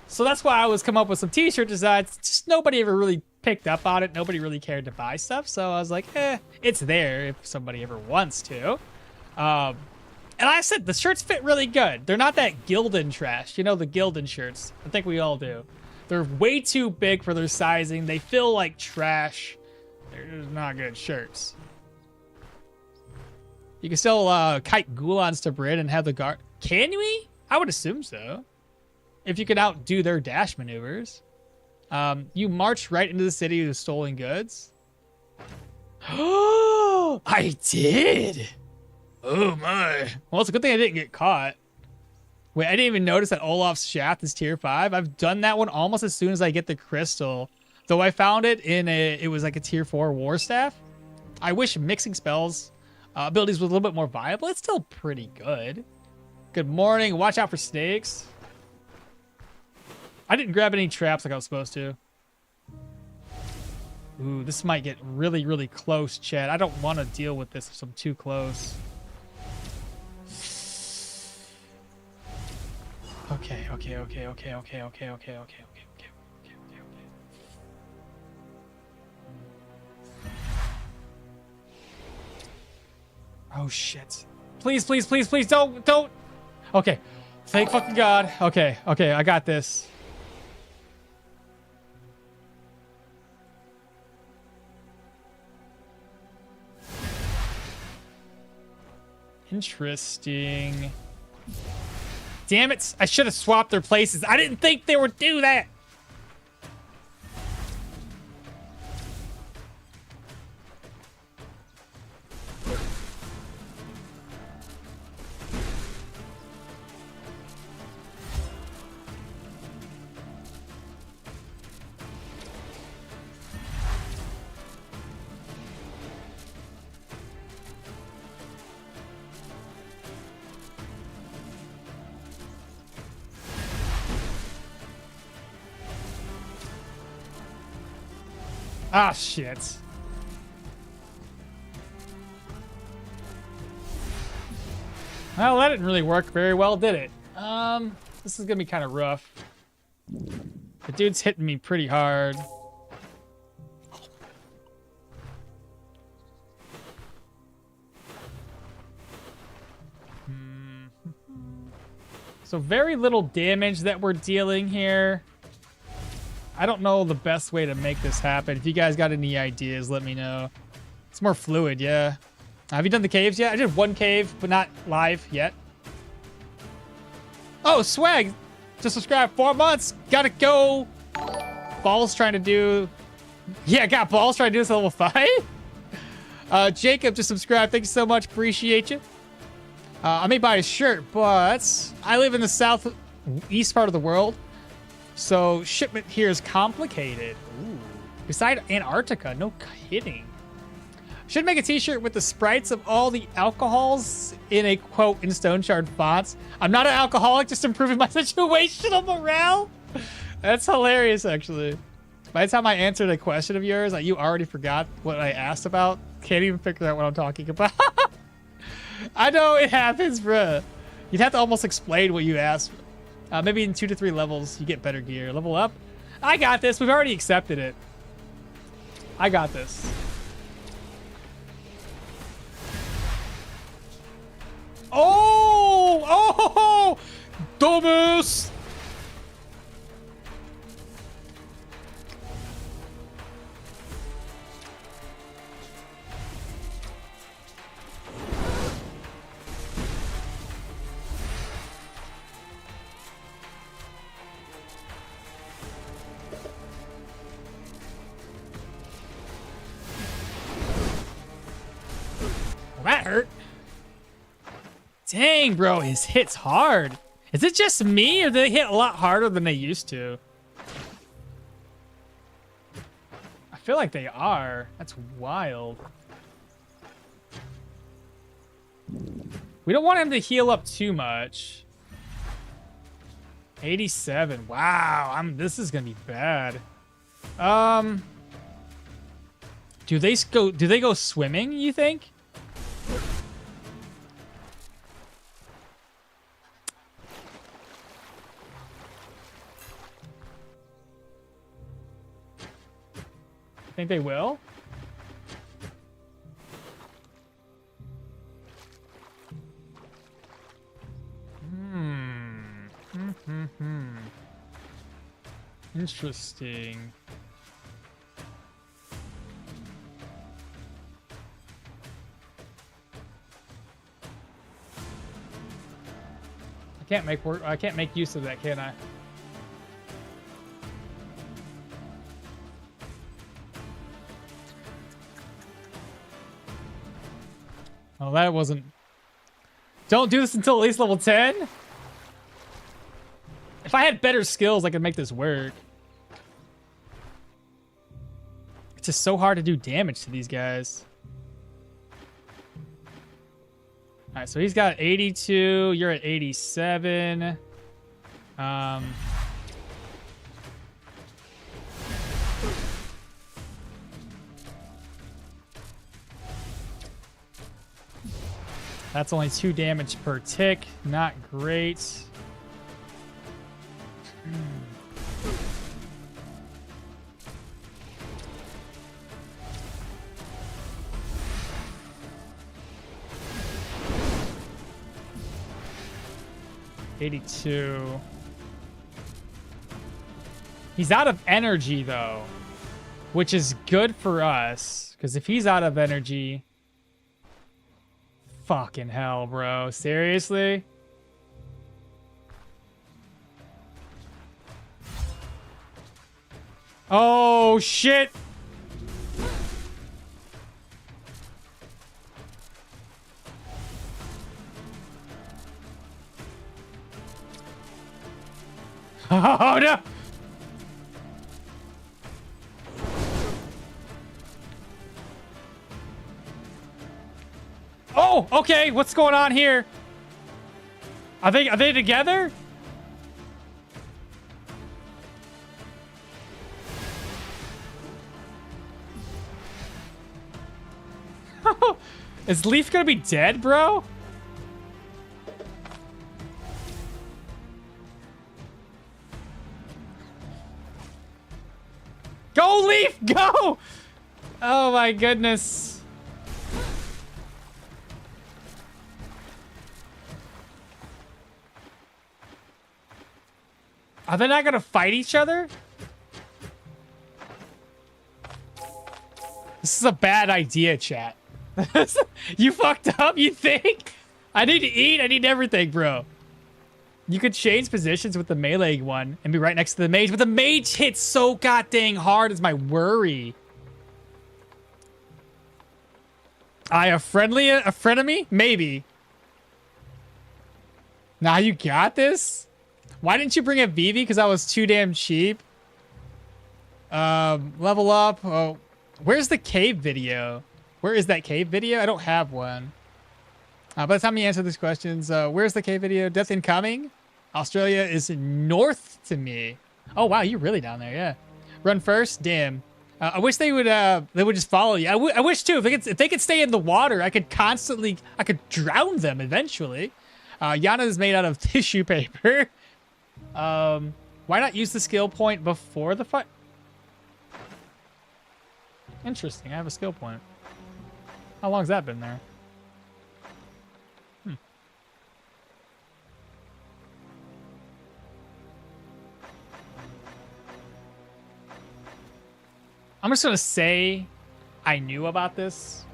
So that's why I was come up with some t-shirt designs. Just nobody ever really picked up on it. Nobody really cared to buy stuff. So I was like, it's there if somebody ever wants to. And like I said, the shirts fit really good. They're not that Gildan trash. You know, the Gildan shirts. I think we all do. They're way too big for their sizing. They feel like trash. They're just not good shirts. You can still kite Gulons to Bryn and have the guard. Can we? I would assume so. If you could outdo their dash maneuvers. You march right into the city with stolen goods. Oh, I did. Oh my. Well, it's a good thing I didn't get caught. Wait, I didn't even notice that Olaf's shaft is tier 5. I've done that one almost as soon as I get the crystal. Though I found it in it was like a tier 4 war staff. I wish mixing spells abilities was a little bit more viable. It's still pretty good. Good morning. Watch out for snakes. I didn't grab any traps like I was supposed to. Ooh, this might get really, really close, chat. I don't want to deal with this if I'm too close. Okay. Oh shit. Please, don't. Okay. Thank fucking God. Okay, I got this. Interesting. Damn it. I should have swapped their places. I didn't think they would do that. Ah, shit. Well, that didn't really work very well, did it? This is gonna be kind of rough. The dude's hitting me pretty hard. So very little damage that we're dealing here. I don't know the best way to make this happen. If you guys got any ideas, let me know. It's more fluid, yeah. Have you done the caves yet? I did one cave, but not live yet. Oh, swag. Just subscribe. 4 months. Gotta go. Ball's trying to do Yeah, got balls trying to do this at level 5? Jacob just subscribed. Thank you so much. Appreciate you. I may buy a shirt, but I live in the southeast part of the world, so shipment here is complicated. Ooh. Beside Antarctica, no kidding. Should make a t-shirt with the sprites of all the alcohols in a quote in Stoneshard fonts. I'm not an alcoholic, just improving my situational morale. That's hilarious, actually. By the time I answered a question of yours, like, you already forgot what I asked about. Can't even figure out what I'm talking about. I know it happens, bruh. You'd have to almost explain what you asked. Maybe in 2 to 3 levels, you get better gear. Level up. I got this. We've already accepted it. I got this. Oh! Oh! Dumbass! Well, that hurt. Dang, bro, his hit's hard. Is it just me, or do they hit a lot harder than they used to? I feel like they are. That's wild. We don't want him to heal up too much. 87. Wow, this is gonna be bad. Do they go swimming, you think? Think they will? Interesting. I can't make use of that, can I? Oh, that wasn't... Don't do this until at least level 10? If I had better skills, I could make this work. It's just so hard to do damage to these guys. Alright, so he's got 82. You're at 87. 'That's only 2 damage per tick. Not great. $82. He's out of energy, though, which is good for us, because if he's out of energy... Fucking hell, bro. Seriously? Oh, shit! Oh, no! Oh, okay. What's going on here? Are they together? Is Leaf gonna be dead, bro? Go, Leaf, go! Oh my goodness. Are they not gonna fight each other? This is a bad idea, chat. You fucked up, you think? I need to eat, I need everything, bro. You could change positions with the melee one and be right next to the mage, but the mage hits so goddamn hard is my worry. A frenemy? Maybe. Now you got this? Why didn't you bring up Vivi? Because I was too damn cheap. Level up. Oh, where's the cave video? Where is that cave video? I don't have one. By the time you answer these questions, where's the cave video? Death Incoming? Australia is north to me. Oh, wow, you're really down there, yeah. Run first? Damn. I wish they would just follow you. I wish, too, if they could stay in the water, I could drown them eventually. Yana is made out of tissue paper. Why not use the skill point before the fight? Interesting, I have a skill point. How long's that been there? I'm just gonna say I knew about this.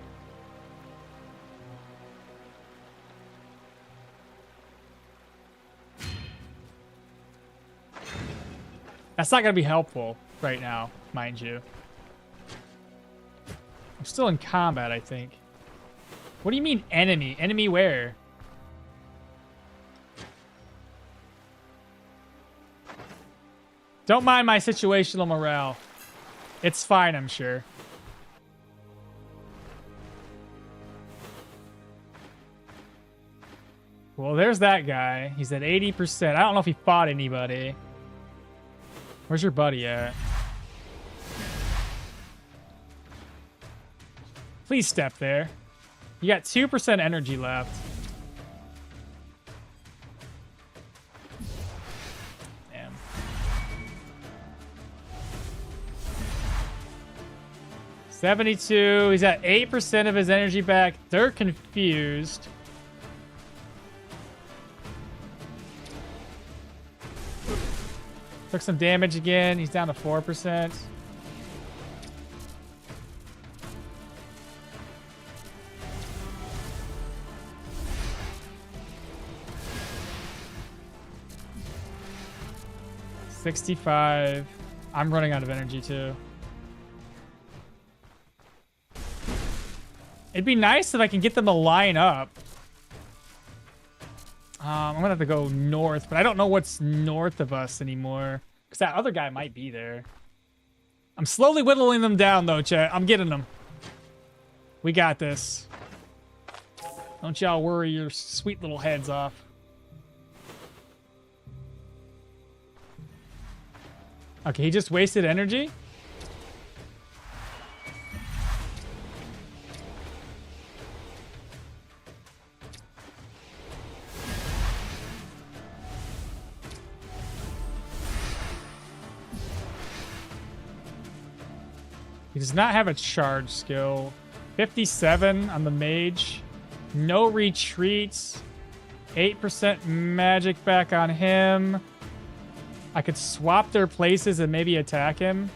That's not gonna be helpful right now, mind you. I'm still in combat, I think. What do you mean enemy? Enemy where? Don't mind my situational morale. It's fine, I'm sure. Well, there's that guy. He's at 80%. I don't know if he fought anybody. Where's your buddy at? Please step there. You got 2% energy left. Damn. $72. He's at 8% of his energy back. They're confused. Took some damage again. He's down to 4%. $65. I'm running out of energy too. It'd be nice if I can get them to line up. I'm gonna have to go north, but I don't know what's north of us anymore. Because that other guy might be there. I'm slowly whittling them down though, chat. I'm getting them. We got this. Don't y'all worry your sweet little heads off. Okay, he just wasted energy? He does not have a charge skill. 57 on the mage. No retreats. 8% magic back on him. I could swap their places and maybe attack him.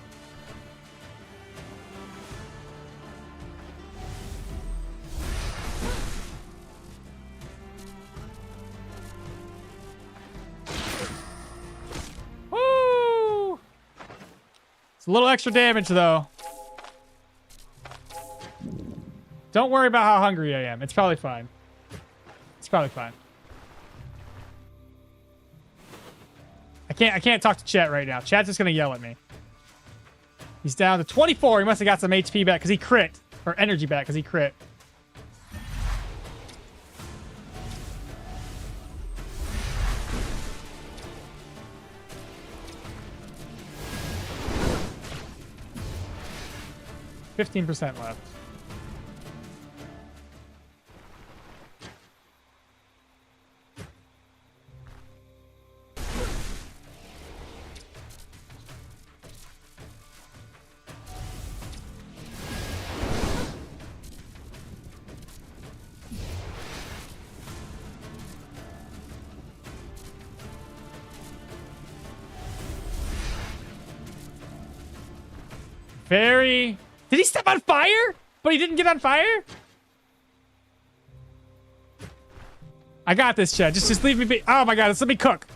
Woo! It's a little extra damage though. Don't worry about how hungry I am. It's probably fine. It's probably fine. I can't talk to chat right now. Chat's just gonna yell at me. He's down to 24. He must have got some HP back because he crit. Or energy back because he crit. %15 left. Very... Did he step on fire? But he didn't get on fire? I got this, Chad. Just leave me be. Oh my god, let me cook.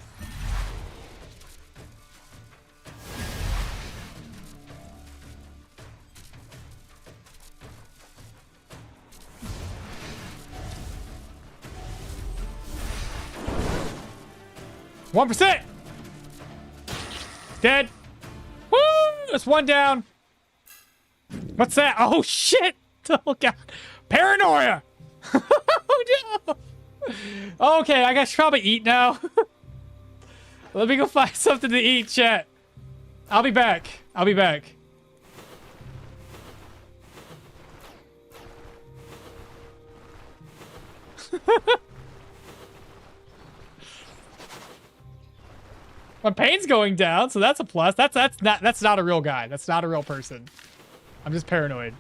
%. Dead. Woo! That's one down. What's that? Oh shit! Oh god. Paranoia! Oh no! Okay, I should probably eat now. Let me go find something to eat, chat. I'll be back. I'll be back. My pain's going down, so that's a plus. That's not a real guy. That's not a real person. I'm just paranoid.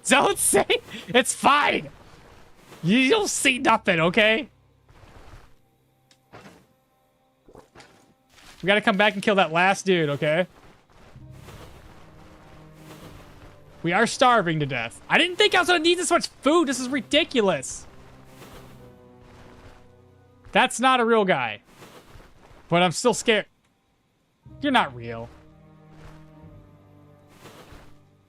Don't say it's fine. You don't see nothing, okay? We gotta come back and kill that last dude, okay? We are starving to death. I didn't think I was gonna need this much food. This is ridiculous. That's not a real guy. But I'm still scared. You're not real.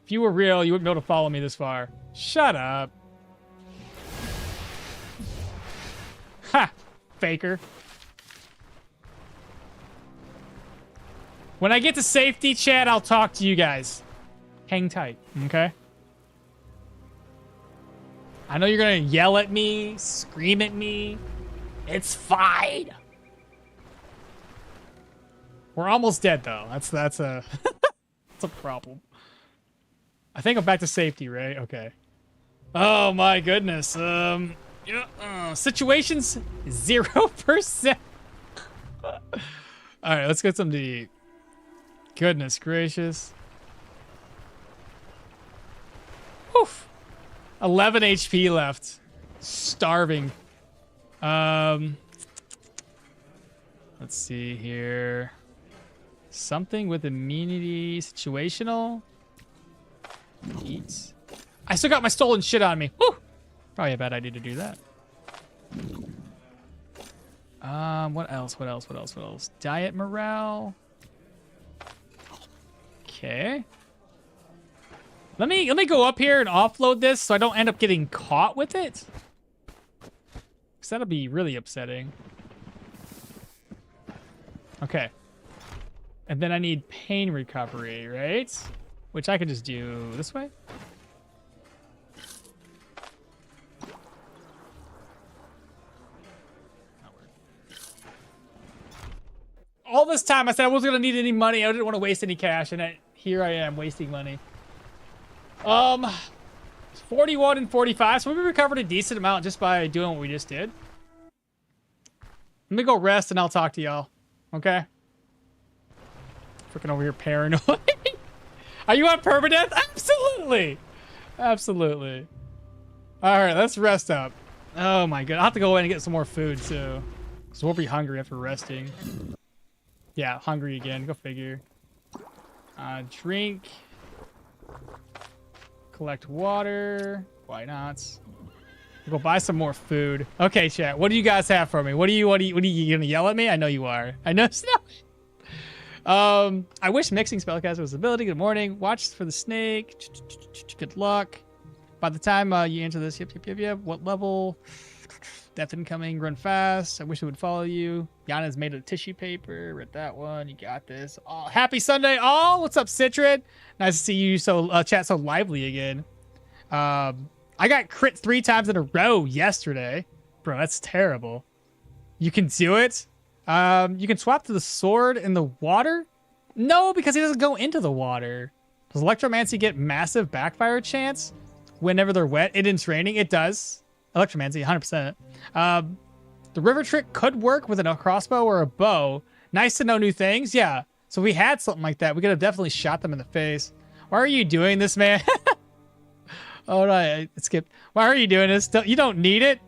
If you were real, you wouldn't be able to follow me this far. Shut up. Ha! Faker. When I get to safety, chat, I'll talk to you guys. Hang tight, okay? I know you're gonna yell at me, scream at me. It's fine. We're almost dead though. That's a that's a problem. I think I'm back to safety, right? Okay. Oh my goodness. Situations 0%. All right, let's get something to eat. Goodness gracious. Oof. 11 HP left. Starving. Let's see here. Something with immunity. Situational. Eat. I still got my stolen shit on me. Woo! Probably a bad idea to do that. What else? Diet morale. Okay. Let me go up here and offload this so I don't end up getting caught with it. Because that'll be really upsetting. Okay. And then I need pain recovery, right? Which I could just do this way. All this time I said I wasn't going to need any money. I didn't want to waste any cash. And here I am wasting money. 41 and 45. So we recovered a decent amount just by doing what we just did. Let me go rest and I'll talk to y'all. Okay? Freaking over here paranoid. Are you on permadeath? Absolutely. Absolutely. All right, let's rest up. Oh my god. I'll have to go in and get some more food too. So we'll be hungry after resting. Yeah, hungry again. Go figure. Drink. Collect water. Why not? We'll go buy some more food. Okay, chat. What do you guys have for me? What are you gonna yell at me? I know you are. I know. I wish mixing spellcaster was ability. Good morning. Watch for the snake. Good luck. By the time you enter this, yep. What level? Death incoming. Run fast. I wish it would follow you. Yana's made of tissue paper. Read that one. You got this. Oh, happy Sunday, all. What's up, Citrid? Nice to see you chat so lively again. I got crit 3 times in a row yesterday. Bro, that's terrible. You can do it. You can swap to the sword in the water? No, because he doesn't go into the water. Does Electromancy get massive backfire chance whenever they're wet? It's raining. It does. Electromancy, 100%. The river trick could work with a crossbow or a bow. Nice to know new things. Yeah. So if we had something like that, we could have definitely shot them in the face. Why are you doing this, man? All right, I skipped. Why are you doing this? You don't need it.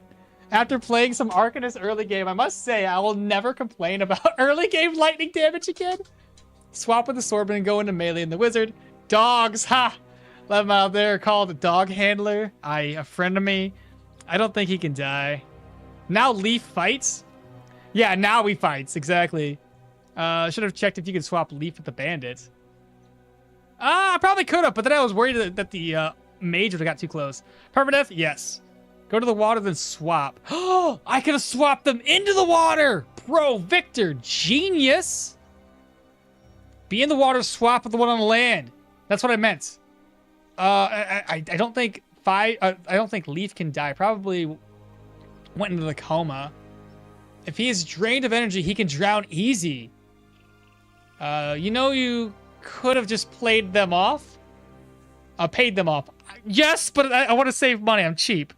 After playing some Arcanist early game, I must say I will never complain about early game lightning damage again. Swap with the swordman and go into melee and the wizard. Dogs, ha! Let him out there called a dog handler. A friend of me. I don't think he can die. Now Leaf fights? Yeah, now he fights. Exactly. Should have checked if you could swap Leaf with the bandit. I probably could have, but then I was worried that the mage would have got too close. Permadeath? Yes. Go to the water, then swap. Oh, I could have swapped them into the water! Bro, Victor, genius! Be in the water, swap with the one on the land. That's what I meant. I don't think I don't think Leaf can die. Probably went into the coma. If he is drained of energy, he can drown easy. You know, you could have just played them off. Paid them off. Yes, but I want to save money. I'm cheap.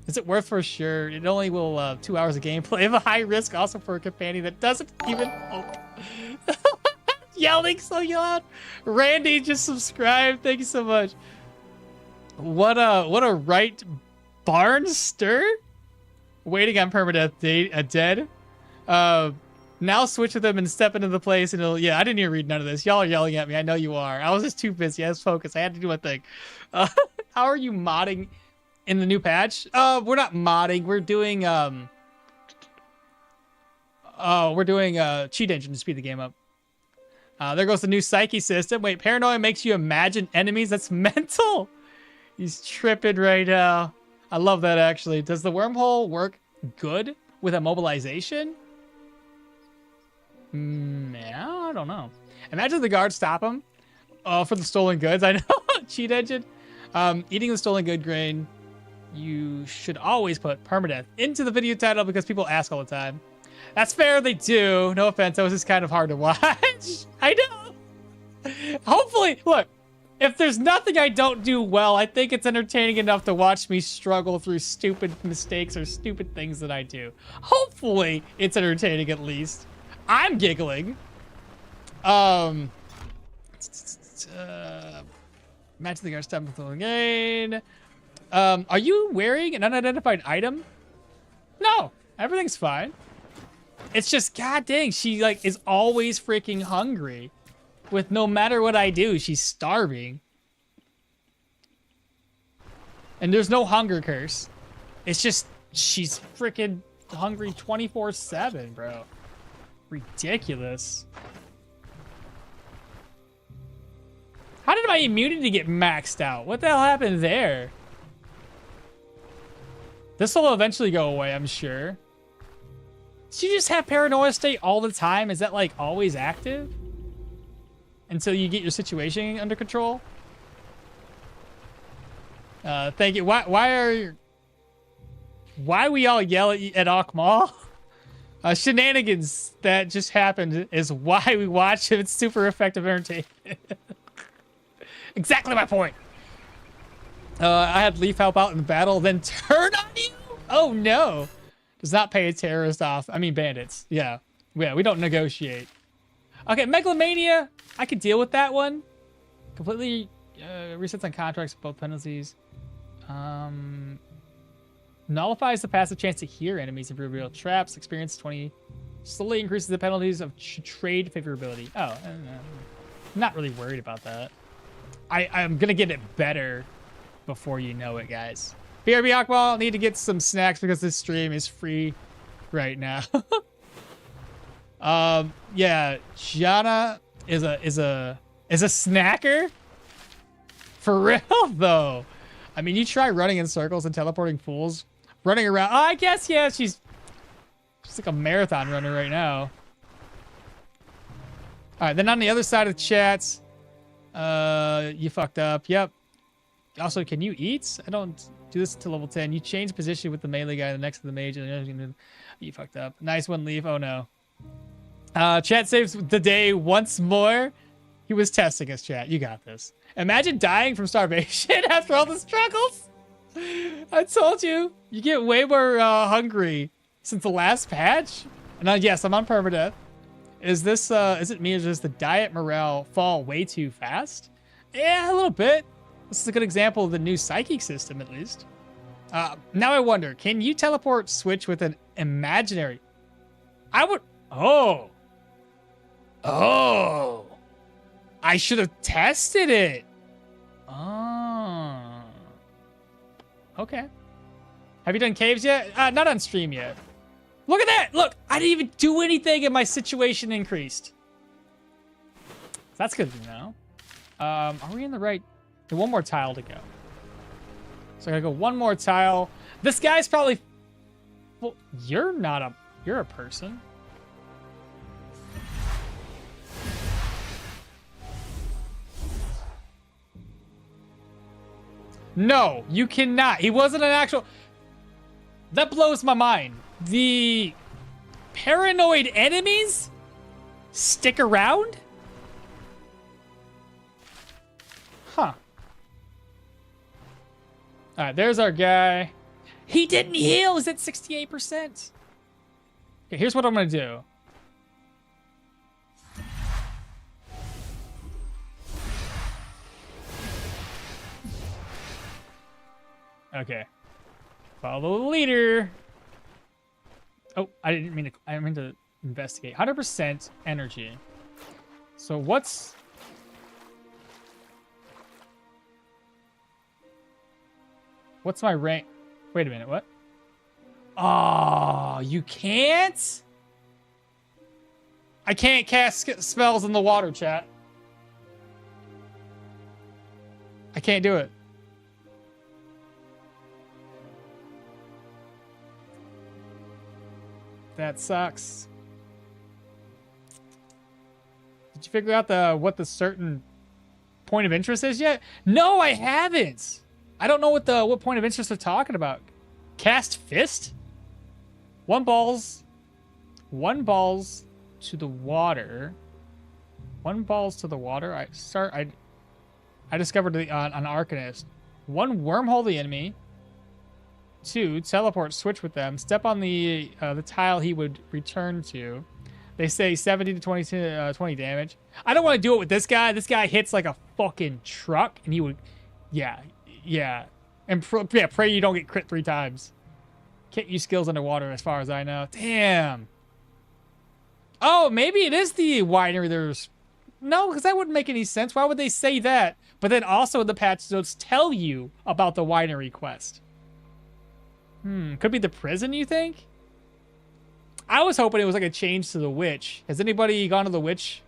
Is it worth for sure? It only will 2 hours of gameplay. Of a high risk also for a companion that doesn't even hope. Yelling so loud. Randy just subscribed. Thank you so much. What a right barn stir. Waiting on Permadeath dead. Now switch with them and step into the place and it'll, yeah, I didn't even read none of this. Y'all are yelling at me. I know you are. I was just too busy. I was focused. I had to do my thing. How are you modding in the new patch? We're not modding. We're doing cheat engine to speed the game up. There goes the new psyche system. Wait, paranoia makes you imagine enemies? That's mental. He's tripping right now. I love that, actually. Does the wormhole work good with immobilization? Yeah, I don't know. Imagine the guards stop him for the stolen goods. I know. Cheat engine. Eating the stolen good grain. You should always put Permadeath into the video title because people ask all the time. That's fair, they do. No offense, that was just kind of hard to watch. I know. Hopefully, look, if there's nothing I don't do well, I think it's entertaining enough to watch me struggle through stupid mistakes or stupid things that I do. Hopefully, it's entertaining at least. I'm giggling. Match the guard step with the gain. Are you wearing an unidentified item? No, everything's fine. It's just, god dang, she like is always freaking hungry. With no matter what I do, she's starving. And there's no hunger curse. It's just, she's freaking hungry 24/7, bro. Ridiculous. How did my immunity get maxed out? What the hell happened there? This will eventually go away, I'm sure. Does she just have paranoia state all the time? Is that like always active? Until you get your situation under control? Thank you. Why we all yell at okmall? Shenanigans that just happened is why we watch it. It's super effective entertainment. Exactly my point. I had Leaf help out in the battle, then turn on you? Oh no. Does not pay a terrorist off. I mean bandits. Yeah, we don't negotiate. Okay, Megalomania. I could deal with that one. Completely resets on contracts, both penalties. Nullifies the passive chance to hear enemies and reveal traps. Experience 20. Slowly increases the penalties of trade favorability. Oh, I'm not really worried about that. I'm gonna get it better before you know it, guys. BRB Aqua, need to get some snacks because this stream is free right now. Yeah, Gianna is a snacker. For real though. I mean, you try running in circles and teleporting fools, running around. Oh, I guess yeah, she's like a marathon runner right now. All right, then on the other side of the chats, you fucked up. Yep. Also, can you eat? I don't do this until level 10. You change position with the melee guy next to the mage. And you fucked up. Nice one, Leaf. Oh no. Chat saves the day once more. He was testing us, chat. You got this. Imagine dying from starvation after all the struggles. I told you. You get way more hungry since the last patch. And yes, I'm on Permadeath. Is this, is it me or does the diet morale fall way too fast? Yeah, a little bit. This is a good example of the new psychic system, at least. Now I wonder, can you teleport switch with an imaginary? I would, oh. I should have tested it. Oh. Okay. Have you done caves yet? Not on stream yet. Look at that! Look, I didn't even do anything and my situation increased. That's good to know. Are we in the right? One more tile to go. So I gotta go one more tile. This guy's probably... Well, you're not a... You're a person. No, you cannot. He wasn't an actual... That blows my mind. The paranoid enemies stick around? Huh. Alright, there's our guy. He didn't heal. He's at 68%. Okay, here's what I'm going to do. Okay. Follow the leader. Oh, I didn't mean to. I meant to investigate. 100% energy. So what's... What's my rank? Wait a minute, what? Oh, you can't? I can't cast spells in the water, chat. I can't do it. That sucks. Did you figure out what the certain point of interest is yet? No, I haven't. I don't know what point of interest they're talking about. Cast fist? One balls to the water. One balls to the water. I discovered on Arcanist. One wormhole the enemy. 2, teleport, switch with them. Step on the tile he would return to. They say 70 to 20 damage. I don't want to do it with this guy. This guy hits like a fucking truck, and he would, yeah. And pray you don't get crit 3 times. Can't use skills underwater, as far as I know. Damn. Oh, maybe it is the winery. There's no, because that wouldn't make any sense. Why would they say that? But then also the patch notes tell you about the winery quest. Could be the prison, you think? I was hoping it was like a change to the witch. Has anybody gone to the witch?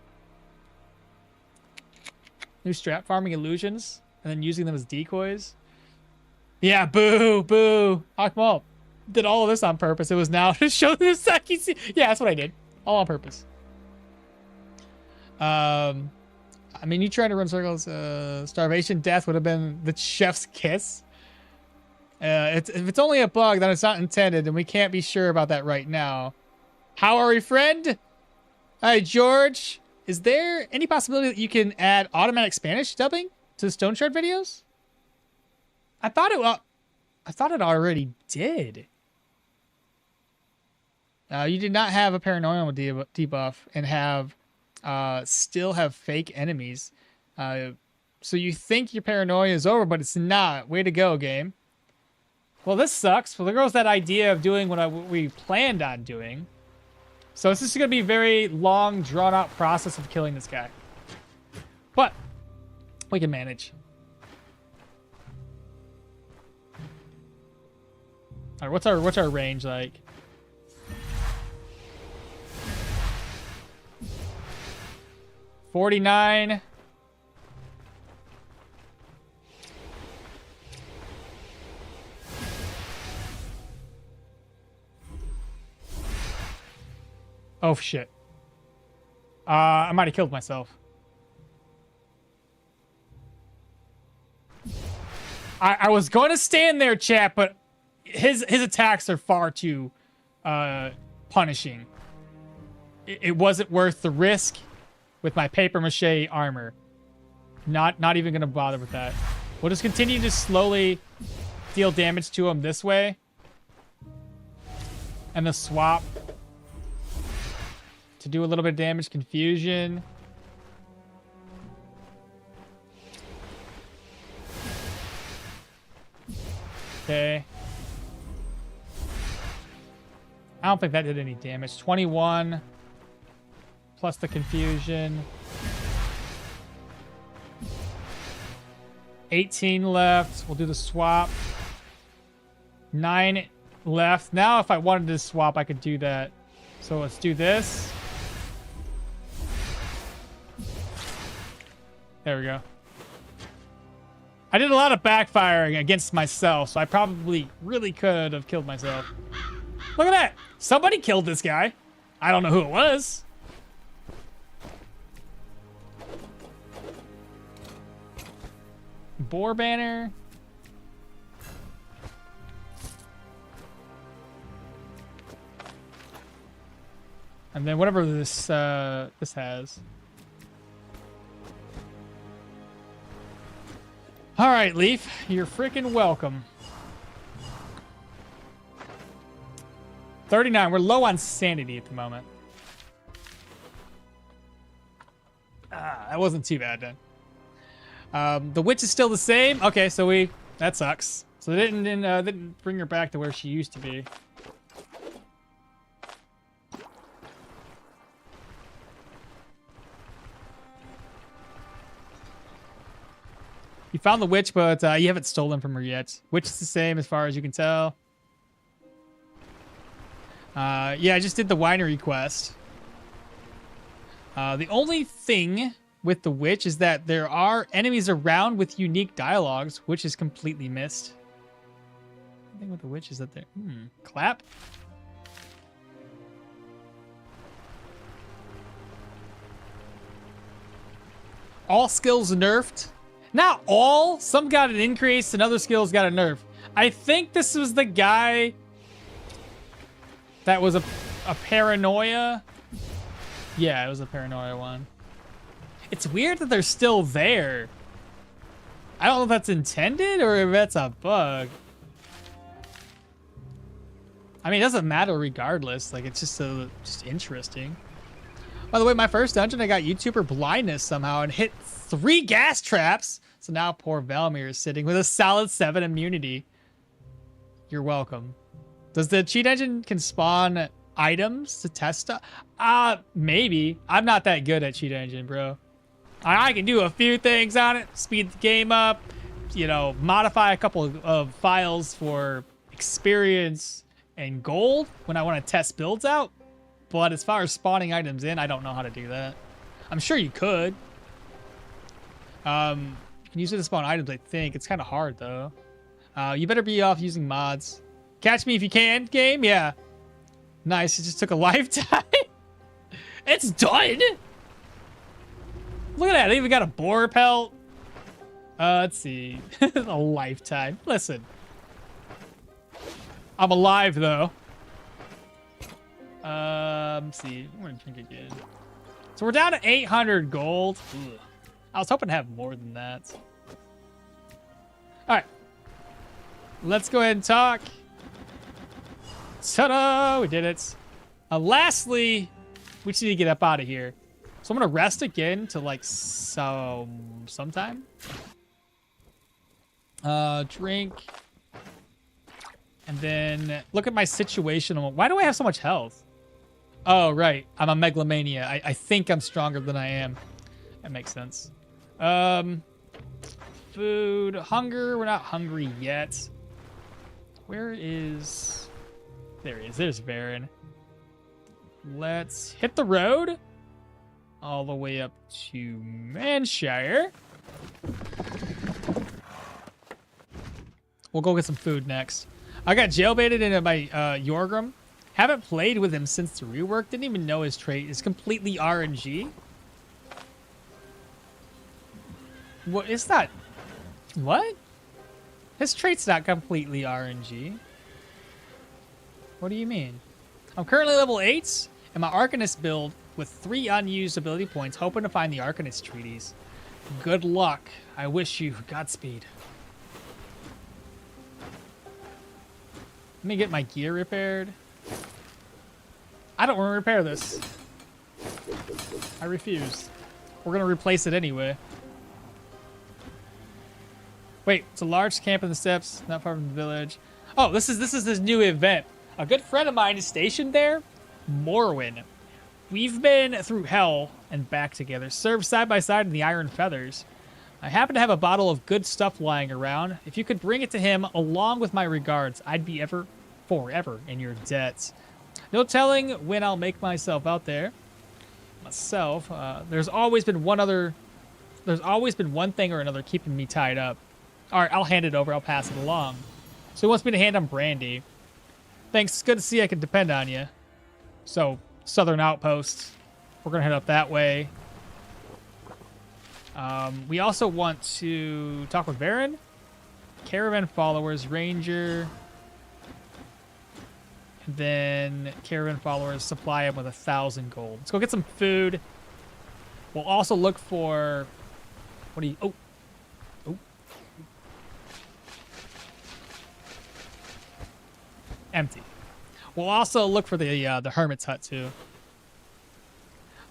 New strat farming illusions and then using them as decoys? Yeah, boo. Okmall did all of this on purpose. It was now to show the Saki. Yeah, that's what I did. All on purpose. I mean, you trying to run circles. Starvation death would have been the chef's kiss. If it's only a bug, then it's not intended, and we can't be sure about that right now. How are we, friend? Hi, George. Is there any possibility that you can add automatic Spanish dubbing to the Stoneshard videos? I thought it already did. You did not have a paranormal debuff and have still have fake enemies. So you think your paranoia is over, but it's not. Way to go, game. Well, this sucks. Well, there goes that idea of doing what we planned on doing. So this is going to be a very long, drawn-out process of killing this guy. But we can manage. All right, what's our range like? $49. Oh, shit. I might have killed myself. I was going to stand there, chat, but his attacks are far too punishing. It wasn't worth the risk with my paper mache armor. Not even going to bother with that. We'll just continue to slowly deal damage to him this way. And the swap to do a little bit of damage. Confusion. Okay. I don't think that did any damage. 21 plus the confusion. 18 left. We'll do the swap. 9 left. Now, if I wanted to swap, I could do that. So let's do this. There we go. I did a lot of backfiring against myself, so I probably really could have killed myself. Look at that. Somebody killed this guy. I don't know who it was. Boar banner. And then whatever this this has. All right, Leaf, you're freaking welcome. 39. We're low on sanity at the moment. That wasn't too bad then. The witch is still the same. Okay, so that sucks. So they didn't bring her back to where she used to be. You found the witch, but you haven't stolen from her yet. Witch is the same as far as you can tell. Yeah, I just did the winery quest. The only thing with the witch is that there are enemies around with unique dialogues, which is completely missed. The thing with the witch is that there... clap? All skills nerfed. Not all. Some got an increase and other skills got a nerf. I think this was the guy that was a paranoia. Yeah, it was a paranoia one. It's weird that they're still there. I don't know if that's intended or if that's a bug. I mean, it doesn't matter regardless. Like, it's just interesting. By the way, my first dungeon, I got YouTuber blindness somehow and hit 3 gas traps. So now poor Valmir is sitting with a solid 7 immunity. You're welcome. Does the cheat engine can spawn items to test stuff? Maybe. I'm not that good at cheat engine, bro. I can do a few things on it. Speed the game up. You know, modify a couple of files for experience and gold when I want to test builds out. But as far as spawning items in, I don't know how to do that. I'm sure you could. You can use it to spawn items, I think. It's kind of hard, though. You better be off using mods. Catch me if you can, game? Yeah. Nice. It just took a lifetime. It's done. Look at that. They even got a boar pelt. Let's see. A lifetime. Listen. I'm alive, though. Let's see. I'm going to drink again. So we're down to 800 gold. Ugh. I was hoping to have more than that. All right. Let's go ahead and talk. Ta-da! We did it. Lastly, we just need to get up out of here. So I'm going to rest again to like sometime. Drink. And then look at my situation. Why do I have so much health? Oh, right. I'm a megalomania. I think I'm stronger than I am. That makes sense. Food. Hunger. We're not hungry yet. Where is... There he is. There's Baron. Let's hit the road. All the way up to Manshire. We'll go get some food next. I got jailbaited into my Yorgrim. Haven't played with him since the rework. Didn't even know his trait is completely RNG. What? It's not... What? His trait's not completely RNG. What do you mean? I'm currently level 8 and my Arcanist build with 3 unused ability points, hoping to find the Arcanist treaties. Good luck. I wish you Godspeed. Let me get my gear repaired. I don't want to repair this. I refuse. We're going to replace it anyway. Wait, it's a large camp in the steppes, not far from the village. Oh, this is this new event. A good friend of mine is stationed there, Morwin. We've been through hell and back together, served side by side in the Iron Feathers. I happen to have a bottle of good stuff lying around. If you could bring it to him along with my regards, I'd be forever in your debt. No telling when I'll make myself out there. Myself, there's always been one thing or another keeping me tied up. All right, I'll hand it over. I'll pass it along. So he wants me to hand him brandy. Thanks. It's good to see I can depend on you. So, Southern Outpost. We're going to head up that way. We also want to talk with Baron. Caravan followers, Ranger. And then Caravan followers, supply him with 1,000 gold. Let's go get some food. We'll also look for... What do you... Oh. Empty. We'll also look for the Hermit's Hut, too.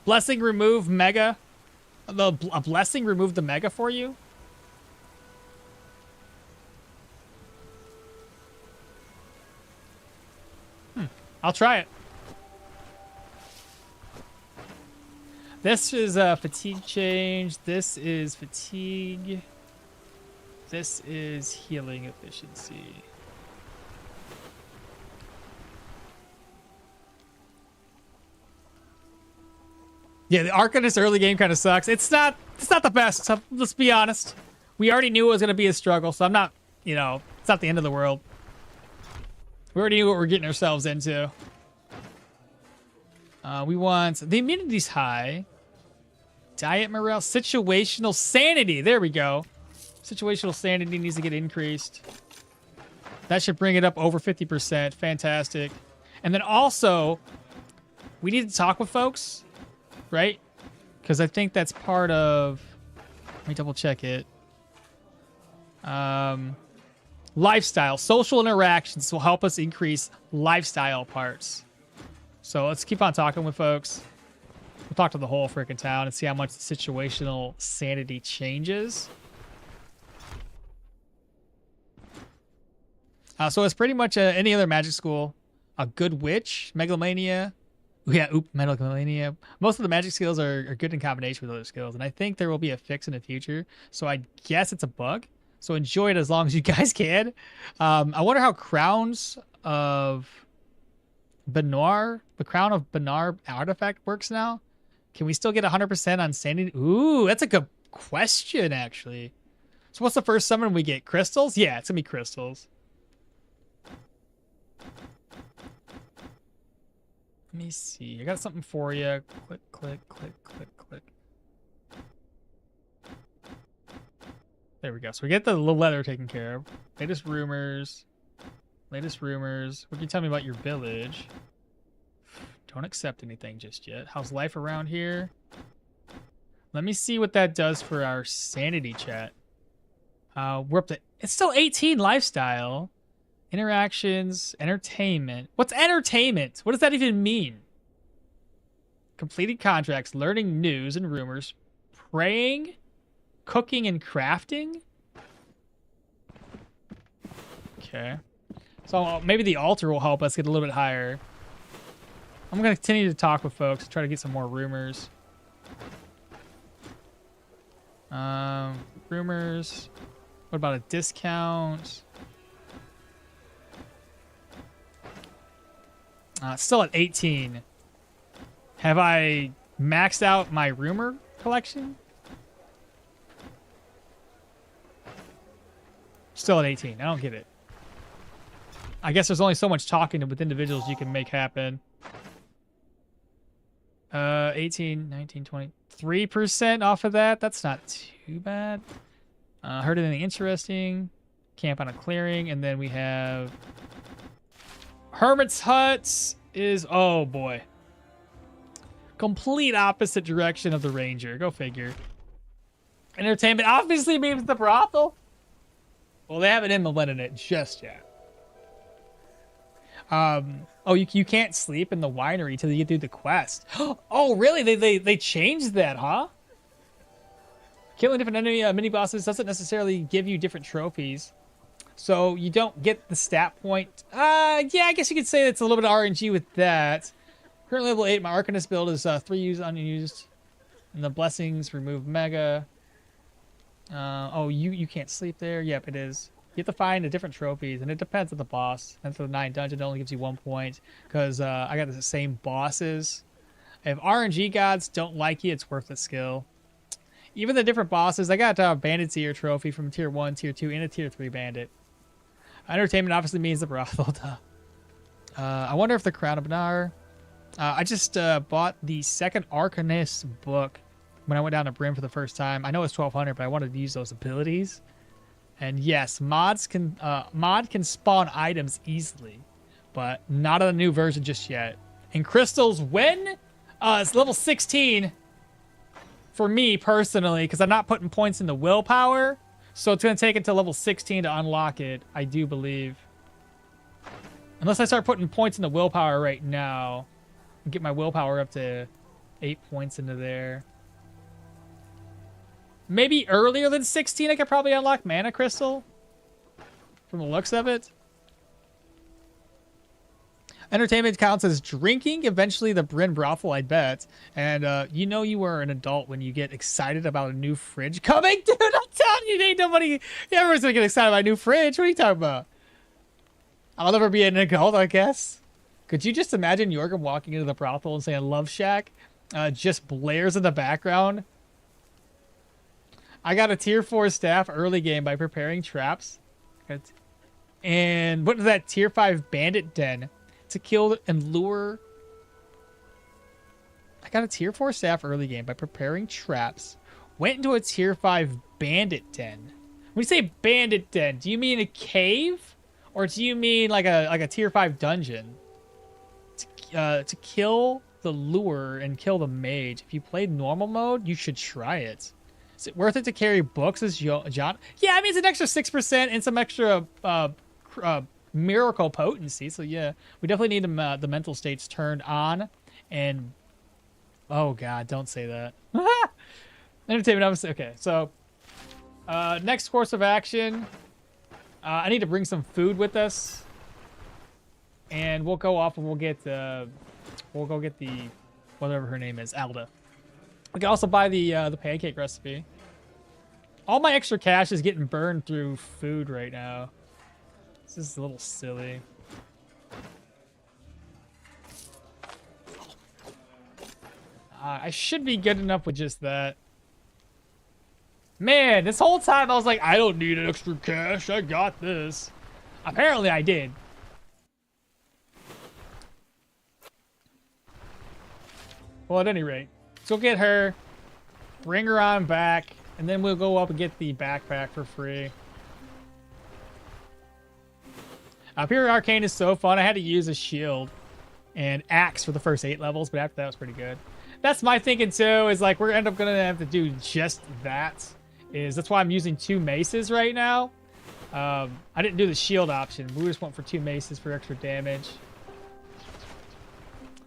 Blessing remove Mega. A blessing remove the Mega for you? I'll try it. This is a fatigue change. This is fatigue. This is healing efficiency. Yeah, the Arcanist early game kind of sucks. It's not the best. So let's be honest. We already knew it was going to be a struggle, so I'm not, it's not the end of the world. We already knew what we're getting ourselves into. We want the immunity's high. Diet morale, situational sanity. There we go. Situational sanity needs to get increased. That should bring it up over 50%. Fantastic. And then also, we need to talk with folks, right? Because I think that's part of... Let me double check it. Lifestyle. Social interactions will help us increase lifestyle parts. So let's keep on talking with folks. We'll talk to the whole freaking town and see how much the situational sanity changes. So it's pretty much any other magic school. A good witch, megalomania. Yeah, megalomania. Most of the magic skills are good in combination with other skills, and I think there will be a fix in the future. So I guess it's a bug. So enjoy it as long as you guys can. I wonder how crowns of Benar, the crown of Benar artifact works now. Can we still get 100% on sanity? Ooh, that's a good question, actually. So what's the first summon we get? Crystals? Yeah, it's gonna be crystals. Let me see. I got something for you. Click, click, click, click, click. There we go. So we get the leather taken care of. Latest rumors. Latest rumors. What can you tell me about your village? Don't accept anything just yet. How's life around here? Let me see what that does for our sanity chat. We're up to... It's still 18 lifestyle. Interactions. Entertainment. What's entertainment? What does that even mean? Completed contracts. Learning news and rumors. Praying. Cooking and crafting? Okay. So maybe the altar will help us get a little bit higher. I'm going to continue to talk with folks, try to get some more rumors. Rumors. What about a discount? It's still at 18. Have I maxed out my rumor collection? Still at 18. I don't get it. I guess there's only so much talking with individuals you can make happen. 18, 19, 20. 3% off of that? That's not too bad. Heard anything interesting? Camp on a clearing. And then we have... Hermit's Hut is... Oh, boy. Complete opposite direction of the Ranger. Go figure. Entertainment obviously means the brothel. Well, they haven't implemented it just yet. Oh, you can't sleep in the winery till you get through the quest. Oh, really? They changed that, huh? Killing different enemy mini bosses doesn't necessarily give you different trophies, so you don't get the stat point. Yeah, I guess you could say it's a little bit of RNG with that. Currently level 8. My Arcanist build is 3 used unused, and the blessings remove Mega. Oh, you can't sleep there. Yep, it is. You have to find the different trophies, and it depends on the boss. And for the 9 dungeon, it only gives you 1 point because I got the same bosses. If RNG gods don't like you, it's worth the skill. Even the different bosses, I got a bandit's ear trophy from tier 1, tier 2, and a tier 3 bandit. Entertainment obviously means the brothel. I wonder if the Crown of Benar. I just bought the second Arcanist book when I went down to Brim for the first time. I know it's 1200, but I wanted to use those abilities. And yes, mod can spawn items easily, but not on the new version just yet. And crystals when it's level 16 for me personally, because I'm not putting points into willpower, so it's going to take until level 16 to unlock it, I do believe. Unless I start putting points into willpower right now and get my willpower up to 8 points into there. Maybe earlier than 16, I could probably unlock Mana Crystal. From the looks of it. Entertainment counts as drinking. Eventually, the Bryn brothel, I bet. And you know you are an adult when you get excited about a new fridge coming, dude. I'm telling you, ain't nobody. Everyone's gonna get excited about a new fridge. What are you talking about? I'll never be an adult, I guess. Could you just imagine Jorgen walking into the brothel and saying "Love Shack"? Just blares in the background. I got a tier 4 staff early game by preparing traps. And what is that tier 5 bandit den to kill and lure? I got a tier 4 staff early game by preparing traps. Went into a tier 5 bandit den. When you say bandit den, do you mean a cave? Or do you mean like a tier 5 dungeon? To kill the lure and kill the mage. If you played normal mode, you should try it. Is it worth it to carry books as John? Yeah, I mean, it's an extra 6% and some extra miracle potency. So yeah, we definitely need the mental states turned on. And oh god, don't say that. Entertainment, obviously. Okay, so next course of action. I need to bring some food with us, and we'll go off and we'll go get the whatever her name is, Alda. We can also buy the pancake recipe. All my extra cash is getting burned through food right now. This is a little silly. I should be good enough with just that. Man, this whole time I was like, I don't need extra cash. I got this. Apparently I did. Well, at any rate, let's go get her, bring her on back, and then we'll go up and get the backpack for free. Up here, Arcane is so fun. I had to use a shield and axe for the first 8 levels, but after that was pretty good. That's my thinking too, is like we're end up gonna have to do just that. That's why I'm using 2 maces right now. I didn't do the shield option. We just went for 2 maces for extra damage.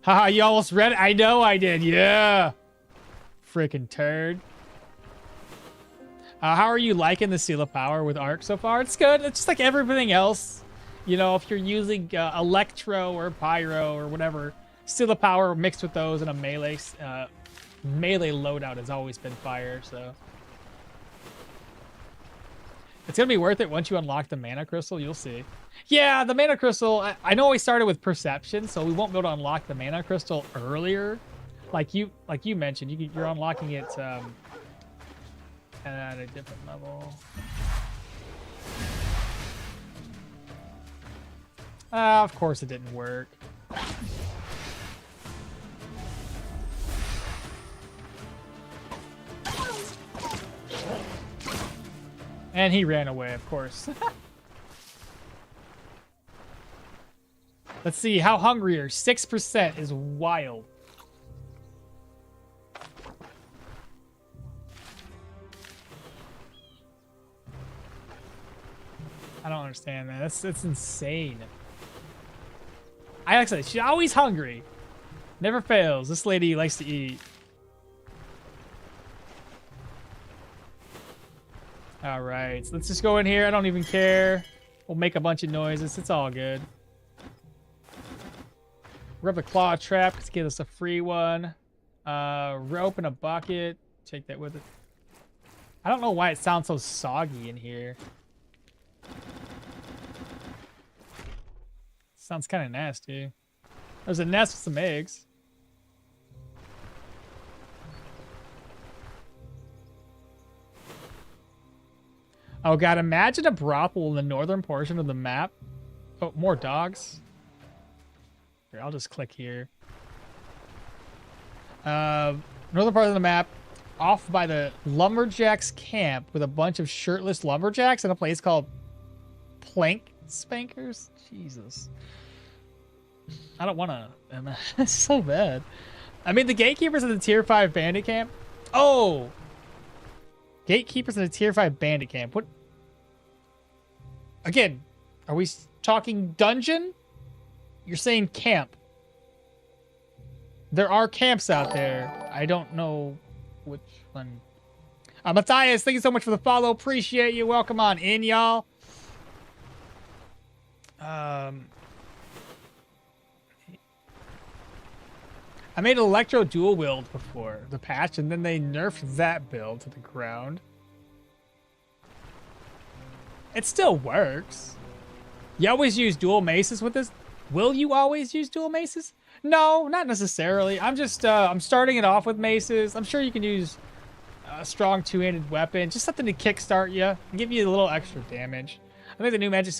Haha, you almost read it? I know I did, yeah. Freaking turd. How are you liking the Seal of Power with Arc so far? It's good. It's just like everything else. You know, if you're using Electro or Pyro or whatever, Seal of Power mixed with those in a melee loadout has always been fire, so. It's going to be worth it once you unlock the Mana Crystal, you'll see. Yeah, the Mana Crystal, I know we started with Perception, so we won't be able to unlock the Mana Crystal earlier. Like you mentioned, you're unlocking it at a different level. Of course it didn't work. And he ran away, of course. Let's see, how hungry are 6% is wild. I don't understand that. That's insane. I actually, she's always hungry. Never fails. This lady likes to eat. All right, so let's just go in here. I don't even care. We'll make a bunch of noises. It's all good. Rub the claw trap. Let's get us a free one. Rope and a bucket. Take that with it. I don't know why it sounds so soggy in here. Sounds kind of nasty. There's a nest with some eggs. Oh god, imagine a brothel in the northern portion of the map. Oh, more dogs. Here, I'll just click here. Northern part of the map, off by the lumberjacks camp with a bunch of shirtless lumberjacks in a place called Plank Spankers. Jesus. I don't want to. It's so bad. I mean, the gatekeepers in the tier 5 bandit camp. Oh! Gatekeepers in a tier 5 bandit camp. What? Again, are we talking dungeon? You're saying camp. There are camps out there. I don't know which one. Matthias, thank you so much for the follow. Appreciate you. Welcome on in, y'all. I made an electro dual wield before the patch, and then they nerfed that build to the ground. It still works. You always use dual maces with this? Will you always use dual maces? No, not necessarily. I'm just, I'm starting it off with maces. I'm sure you can use a strong two-handed weapon. Just something to kickstart you and give you a little extra damage. I think the new magic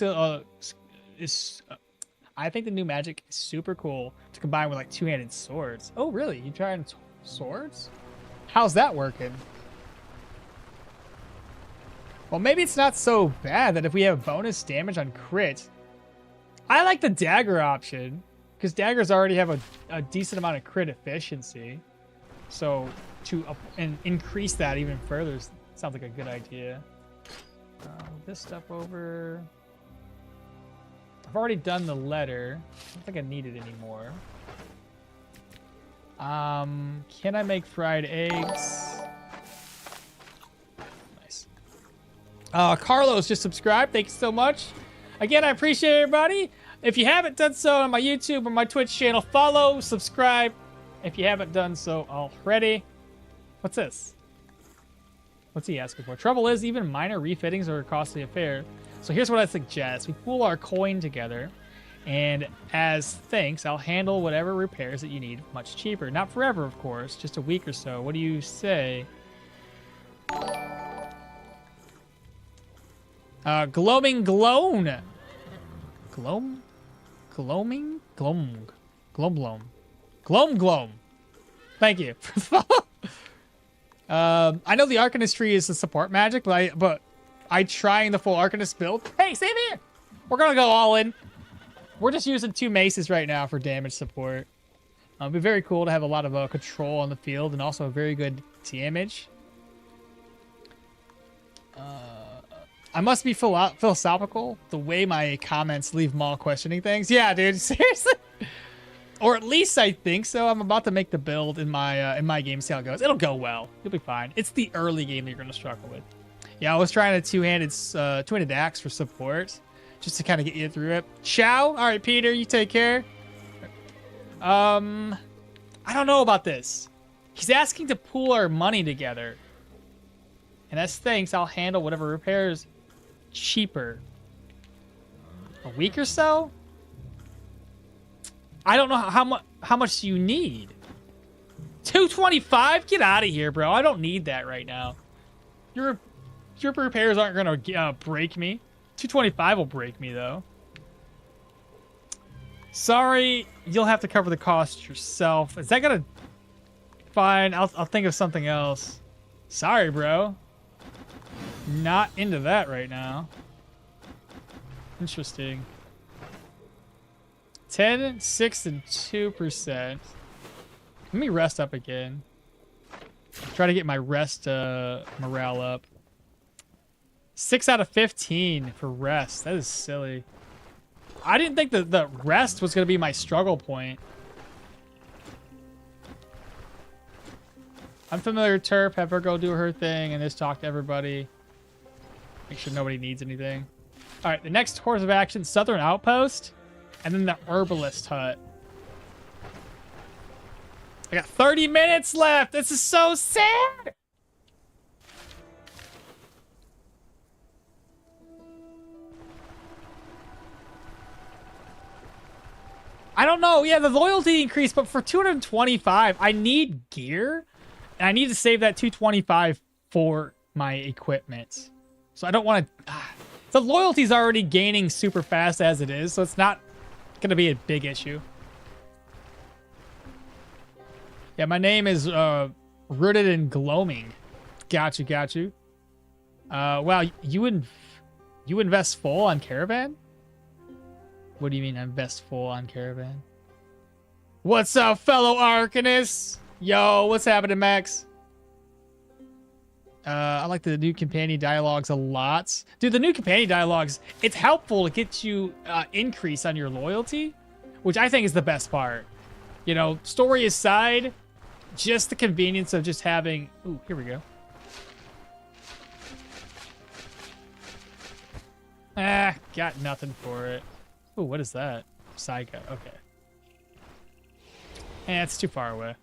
is... I think the new magic is super cool to combine with like two-handed swords. Oh, really? You trying swords? How's that working? Well, maybe it's not so bad that if we have bonus damage on crit. I like the dagger option because daggers already have a decent amount of crit efficiency. So to increase that even further sounds like a good idea. This stuff over. I've already done the letter. I don't think I need it anymore. Can I make fried eggs? Nice. Carlos just subscribed. Thank you so much. Again, I appreciate everybody. If you haven't done so on my YouTube or my Twitch channel, follow, subscribe. If you haven't done so already. What's this? What's he asking for? Trouble is, even minor refittings are a costly affair. So here's what I suggest. We pool our coin together, and as thanks, I'll handle whatever repairs that you need much cheaper. Not forever, of course, just a week or so. What do you say? Gloaming Gloam. Gloam? Gloaming? Gloam. Gloam Gloam. Gloam Gloam. Thank you for the follow. I know the Arcanist tree is the support magic, but I trying the full Arcanist build. Hey, save here! We're gonna go all in. We're just using 2 maces right now for damage support. It'd be very cool to have a lot of control on the field and also very good damage. I must be philosophical the way my comments leave Maul questioning things. Yeah, dude, seriously. Or at least I think so. I'm about to make the build in my game, see how it goes. It'll go well. You'll be fine. It's the early game that you're gonna struggle with. Yeah, I was trying a two-handed axe for support, just to kind of get you through it. Ciao. All right, Peter, you take care. I don't know about this. He's asking to pool our money together, and as thanks, I'll handle whatever repairs cheaper. A week or so. I don't know how much you need. 225? Get out of here, bro. I don't need that right now. Your repairs aren't gonna break me. 225 will break me though. Sorry, you'll have to cover the cost yourself. Is that gonna? Fine, I'll think of something else. Sorry, bro. Not into that right now. Interesting. 10, 6, and 2%. Let me rest up again. Try to get my rest morale up. 6 out of 15 for rest. That is silly. I didn't think that the rest was going to be my struggle point. Unfamiliar turf. Have her go do her thing and just talk to everybody. Make sure nobody needs anything. All right, the next course of action, Southern Outpost, and then the Herbalist Hut. I got 30 minutes left. This is so sad. No, yeah, the loyalty increased, but for 225, I need gear, and I need to save that 225 for my equipment. So I don't want to... the loyalty's already gaining super fast as it is, so it's not going to be a big issue. Yeah, my name is rooted in gloaming. Got you. Wow, you invest full on Caravan? What do you mean invest full on Caravan? What's up, fellow Arcanists? Yo, what's happening, Max? I like the new companion dialogues a lot. Dude, the new companion dialogues, it's helpful to get you increase on your loyalty, which I think is the best part. You know, story aside, just the convenience of just having... Ooh, here we go. Got nothing for it. Ooh, what is that? Psycho. Okay. It's too far away.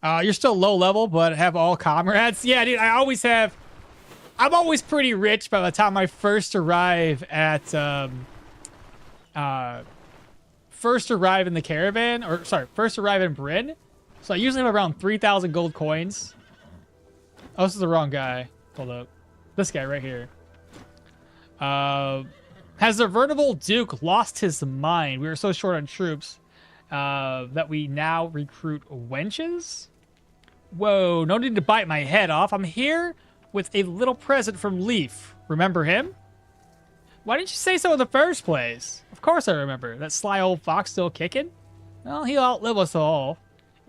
You're still low level, but have all comrades? Yeah, dude, I always have... I'm always pretty rich by the time I first arrive at... first arrive in the caravan, or sorry, first arrive in Bryn. So I usually have around 3,000 gold coins. Oh, this is the wrong guy. Hold up. This guy right here. Has the venerable Duke lost his mind? We were so short on troops that we now recruit wenches? Whoa, no need to bite my head off. I'm here with a little present from Leaf. Remember him? Why didn't you say so in the first place? Of course I remember. That sly old fox still kicking? Well, he'll outlive us all.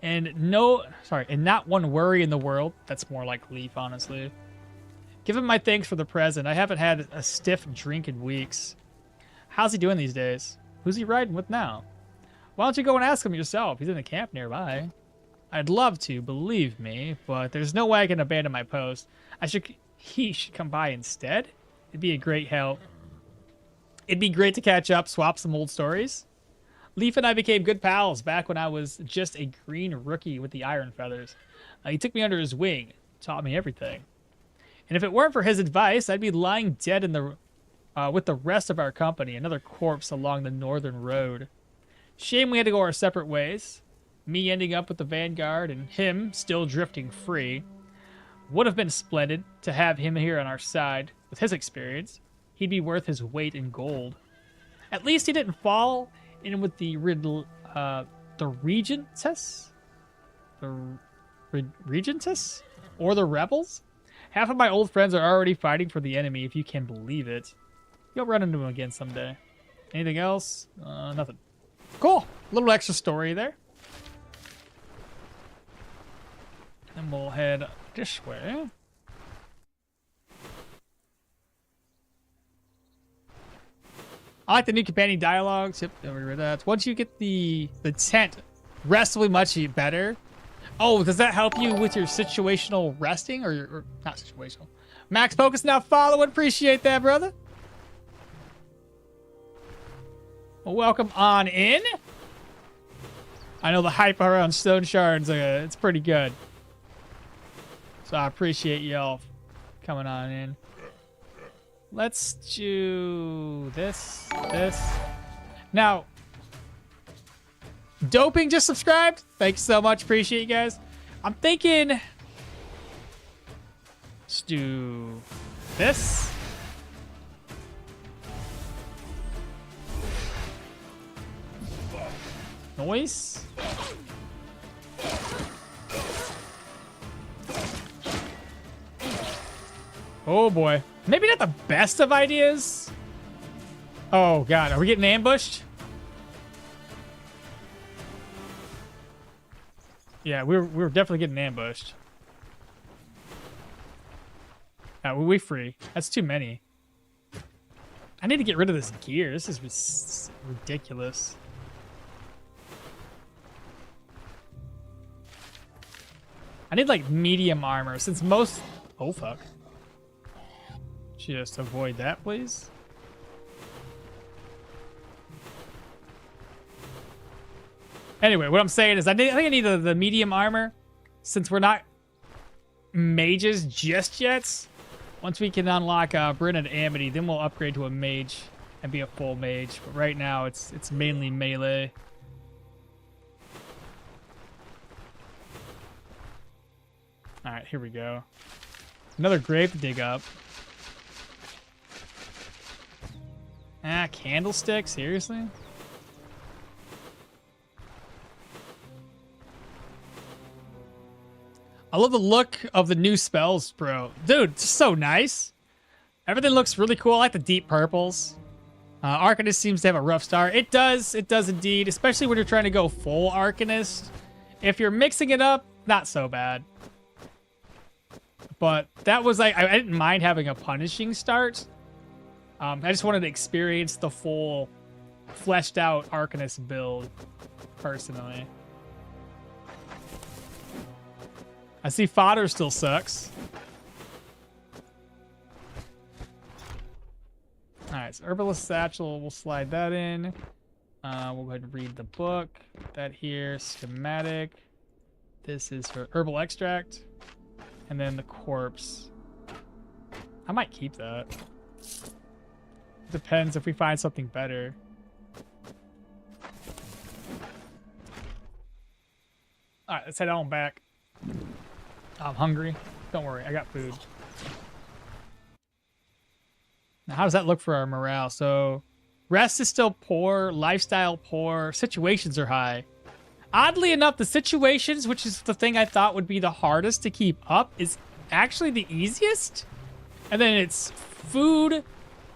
And not one worry in the world. That's more like Leaf, honestly. Give him my thanks for the present. I haven't had a stiff drink in weeks. How's he doing these days? Who's he riding with now? Why don't you go and ask him yourself? He's in a camp nearby. I'd love to, believe me, but there's no way I can abandon my post. He should come by instead. It'd be a great help. It'd be great to catch up, swap some old stories. Leaf and I became good pals back when I was just a green rookie with the Iron Feathers. He took me under his wing, taught me everything. And if it weren't for his advice, I'd be lying dead in the with the rest of our company, another corpse along the northern road. Shame we had to go our separate ways. Me ending up with the Vanguard and him still drifting free. Would have been splendid to have him here on our side. With his experience, he'd be worth his weight in gold. At least he didn't fall in with the Regentess? The Regentess? Or the Rebels? Half of my old friends are already fighting for the enemy, if you can believe it. You'll run into them again someday. Anything else? Nothing. Cool. Little extra story there. And we'll head this way. I like the new companion dialogues. Yep, we read that. Once you get the tent, rest will be much better. Oh, does that help you with your situational resting? Or not situational. Max Focus now following. Appreciate that, brother. Well, welcome on in. I know the hype around Stoneshard, it's pretty good. So I appreciate y'all coming on in. Let's do this. Now, Doping just subscribed. Thanks so much. Appreciate you guys. I'm thinking, let's do this. Noise. Oh boy. Maybe not the best of ideas. Oh god, are we getting ambushed? Yeah, we're definitely getting ambushed. We free. That's too many. I need to get rid of this gear. This is ridiculous. I need like medium armor since most... Oh fuck. Just avoid that, please. Anyway, what I'm saying is I think I need the medium armor since we're not mages just yet. Once we can unlock Bryn and Amity, then we'll upgrade to a mage and be a full mage. But right now, it's mainly melee. All right, here we go. Another grave to dig up. Ah, candlestick? Seriously? I love the look of the new spells, bro. Dude, it's so nice. Everything looks really cool. I like the deep purples. Arcanist seems to have a rough start. It does indeed, especially when you're trying to go full Arcanist. If you're mixing it up, not so bad. But that was like, I didn't mind having a punishing start. I just wanted to experience the full fleshed out Arcanist build, personally. I see fodder still sucks. Alright, so Herbalist Satchel, we'll slide that in. We'll go ahead and read the book. That here, schematic. This is for herbal extract. And then the corpse. I might keep that. Depends if we find something better. Alright, let's head on back. I'm hungry. Don't worry, I got food. Now, how does that look for our morale? So, rest is still poor, lifestyle poor, situations are high. Oddly enough, the situations, which is the thing I thought would be the hardest to keep up, is actually the easiest. And then it's food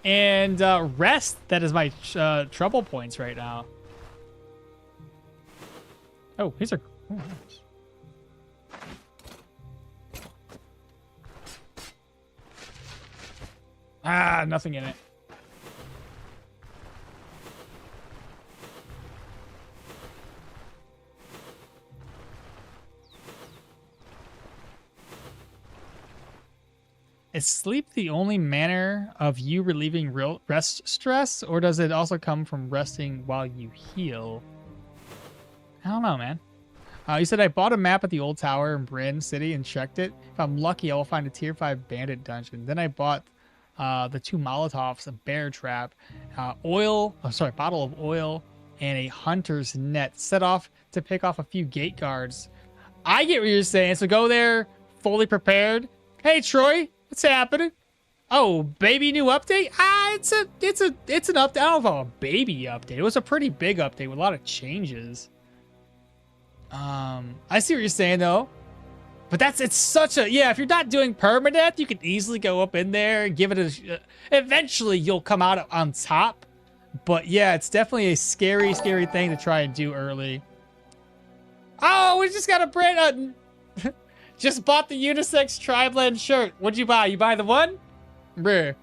and rest that is my trouble points right now. Oh, these are... Oh, nice. Ah, nothing in it. Is sleep the only manner of you relieving real rest stress, or does it also come from resting while you heal? I don't know, man. You said I bought a map at the old tower in Bryn City and checked it. If I'm lucky, I will find a tier 5 bandit dungeon. Then I bought the 2 Molotovs, a bear trap, bottle of oil, and a hunter's net. Set off to pick off a few gate guards. I get what you're saying. So go there fully prepared. Hey, Troy, what's happening? Oh, baby new update? It's an update. I don't know about a baby update. It was a pretty big update with a lot of changes. I see what you're saying though. But it's such a, yeah, if you're not doing permadeath, you can easily go up in there and give it a, eventually you'll come out on top. But yeah, it's definitely a scary, scary thing to try and do early. Oh, we just got a brand, just bought the unisex Triblend shirt. What'd you buy? You buy the one? Bruh.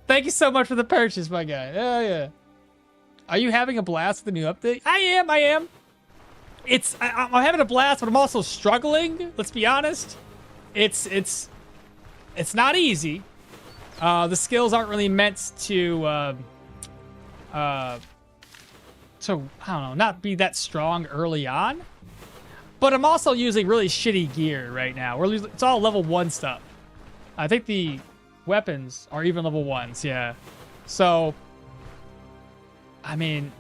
Thank you so much for the purchase, my guy. Oh, yeah. Are you having a blast with the new update? I am. I'm having a blast, but I'm also struggling. Let's be honest. It's not easy. The skills aren't really meant to I don't know, not be that strong early on. But I'm also using really shitty gear right now. It's all level 1 stuff. I think the weapons are even level 1s, yeah. So, I mean,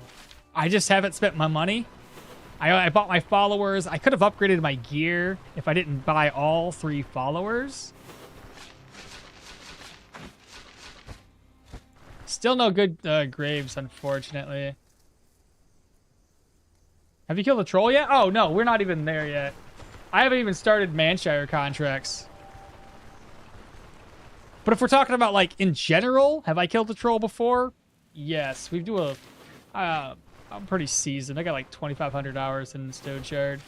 I just haven't spent my money. I bought my followers. I could have upgraded my gear if I didn't buy all 3 followers. Still no good graves, unfortunately. Have you killed a troll yet? Oh, no, we're not even there yet. I haven't even started Manshire contracts. But if we're talking about, like, in general, have I killed a troll before? Yes, we do a... I'm pretty seasoned. I got like 2,500 hours in Stoneshard.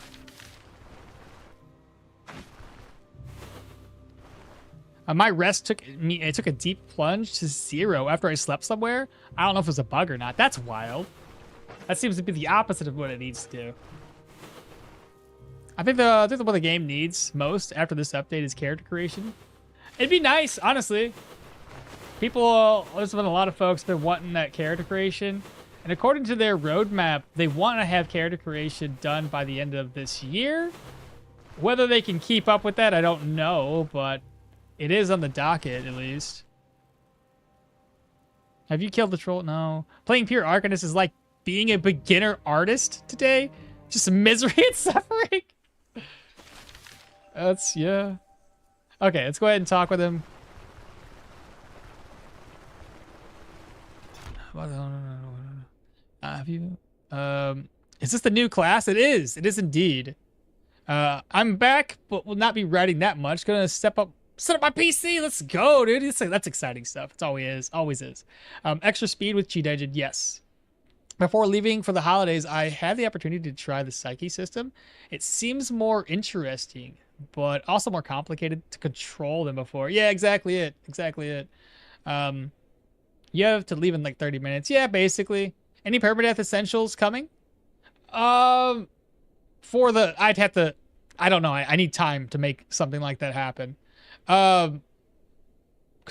My rest took a deep plunge to 0 after I slept somewhere. I don't know if it was a bug or not. That's wild. That seems to be the opposite of what it needs to do. I think what the game needs most after this update is character creation. It'd be nice, honestly. There's been a lot of folks been wanting that character creation. And according to their roadmap, they want to have character creation done by the end of this year. Whether they can keep up with that, I don't know, but it is on the docket, at least. Have you killed the troll? No. Playing pure Arcanist is like being a beginner artist today. Just misery and suffering. That's, yeah. Okay, let's go ahead and talk with him. Have you? Is this the new class? It is. It is indeed. I'm back, but will not be writing that much. Gonna set up my PC. Let's go, dude. That's exciting stuff. It's always is. Extra speed with cheat engine, yes. Before leaving for the holidays, I had the opportunity to try the Psyche system. It seems more interesting, but also more complicated to control than before. Yeah, exactly it. Exactly it. You have to leave in like 30 minutes. Yeah, basically. Any permadeath essentials coming? I'd have to, I don't know. I need time to make something like that happen. Because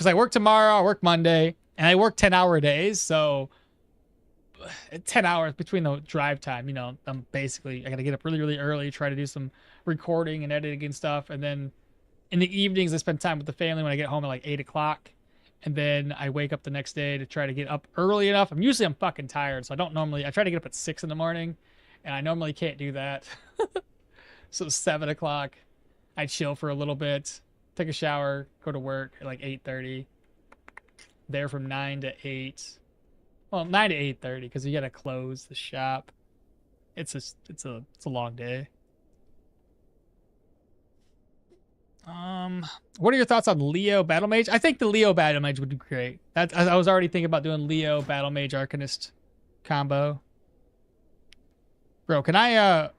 I work tomorrow, I work Monday, and I work 10-hour days, so 10 hours between the drive time, you know, I gotta get up really, really early, try to do some recording and editing and stuff, and then in the evenings I spend time with the family when I get home at like 8 o'clock, and then I wake up the next day to try to get up early enough. I'm fucking tired, so I try to get up at 6 in the morning, and I normally can't do that. So 7 o'clock, I chill for a little bit, take a shower, go to work at like 8:30, there from 9 to 8. Well, 9 to 8:30 because you gotta close the shop. It's a long day. What are your thoughts on Leo Battle Mage? I think the Leo Battle Mage would be great. I was already thinking about doing Leo Battle Mage Arcanist combo. Bro, can I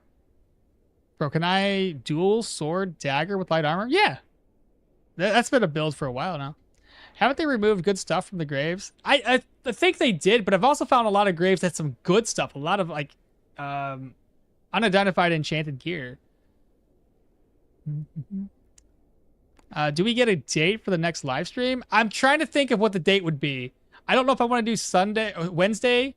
dual sword dagger with light armor? Yeah. That's been a build for a while now. Haven't they removed good stuff from the graves? I think they did, but I've also found a lot of graves that had some good stuff. A lot of like unidentified enchanted gear. Do we get a date for the next live stream? I'm trying to think of what the date would be. I don't know if I want to do Sunday or Wednesday.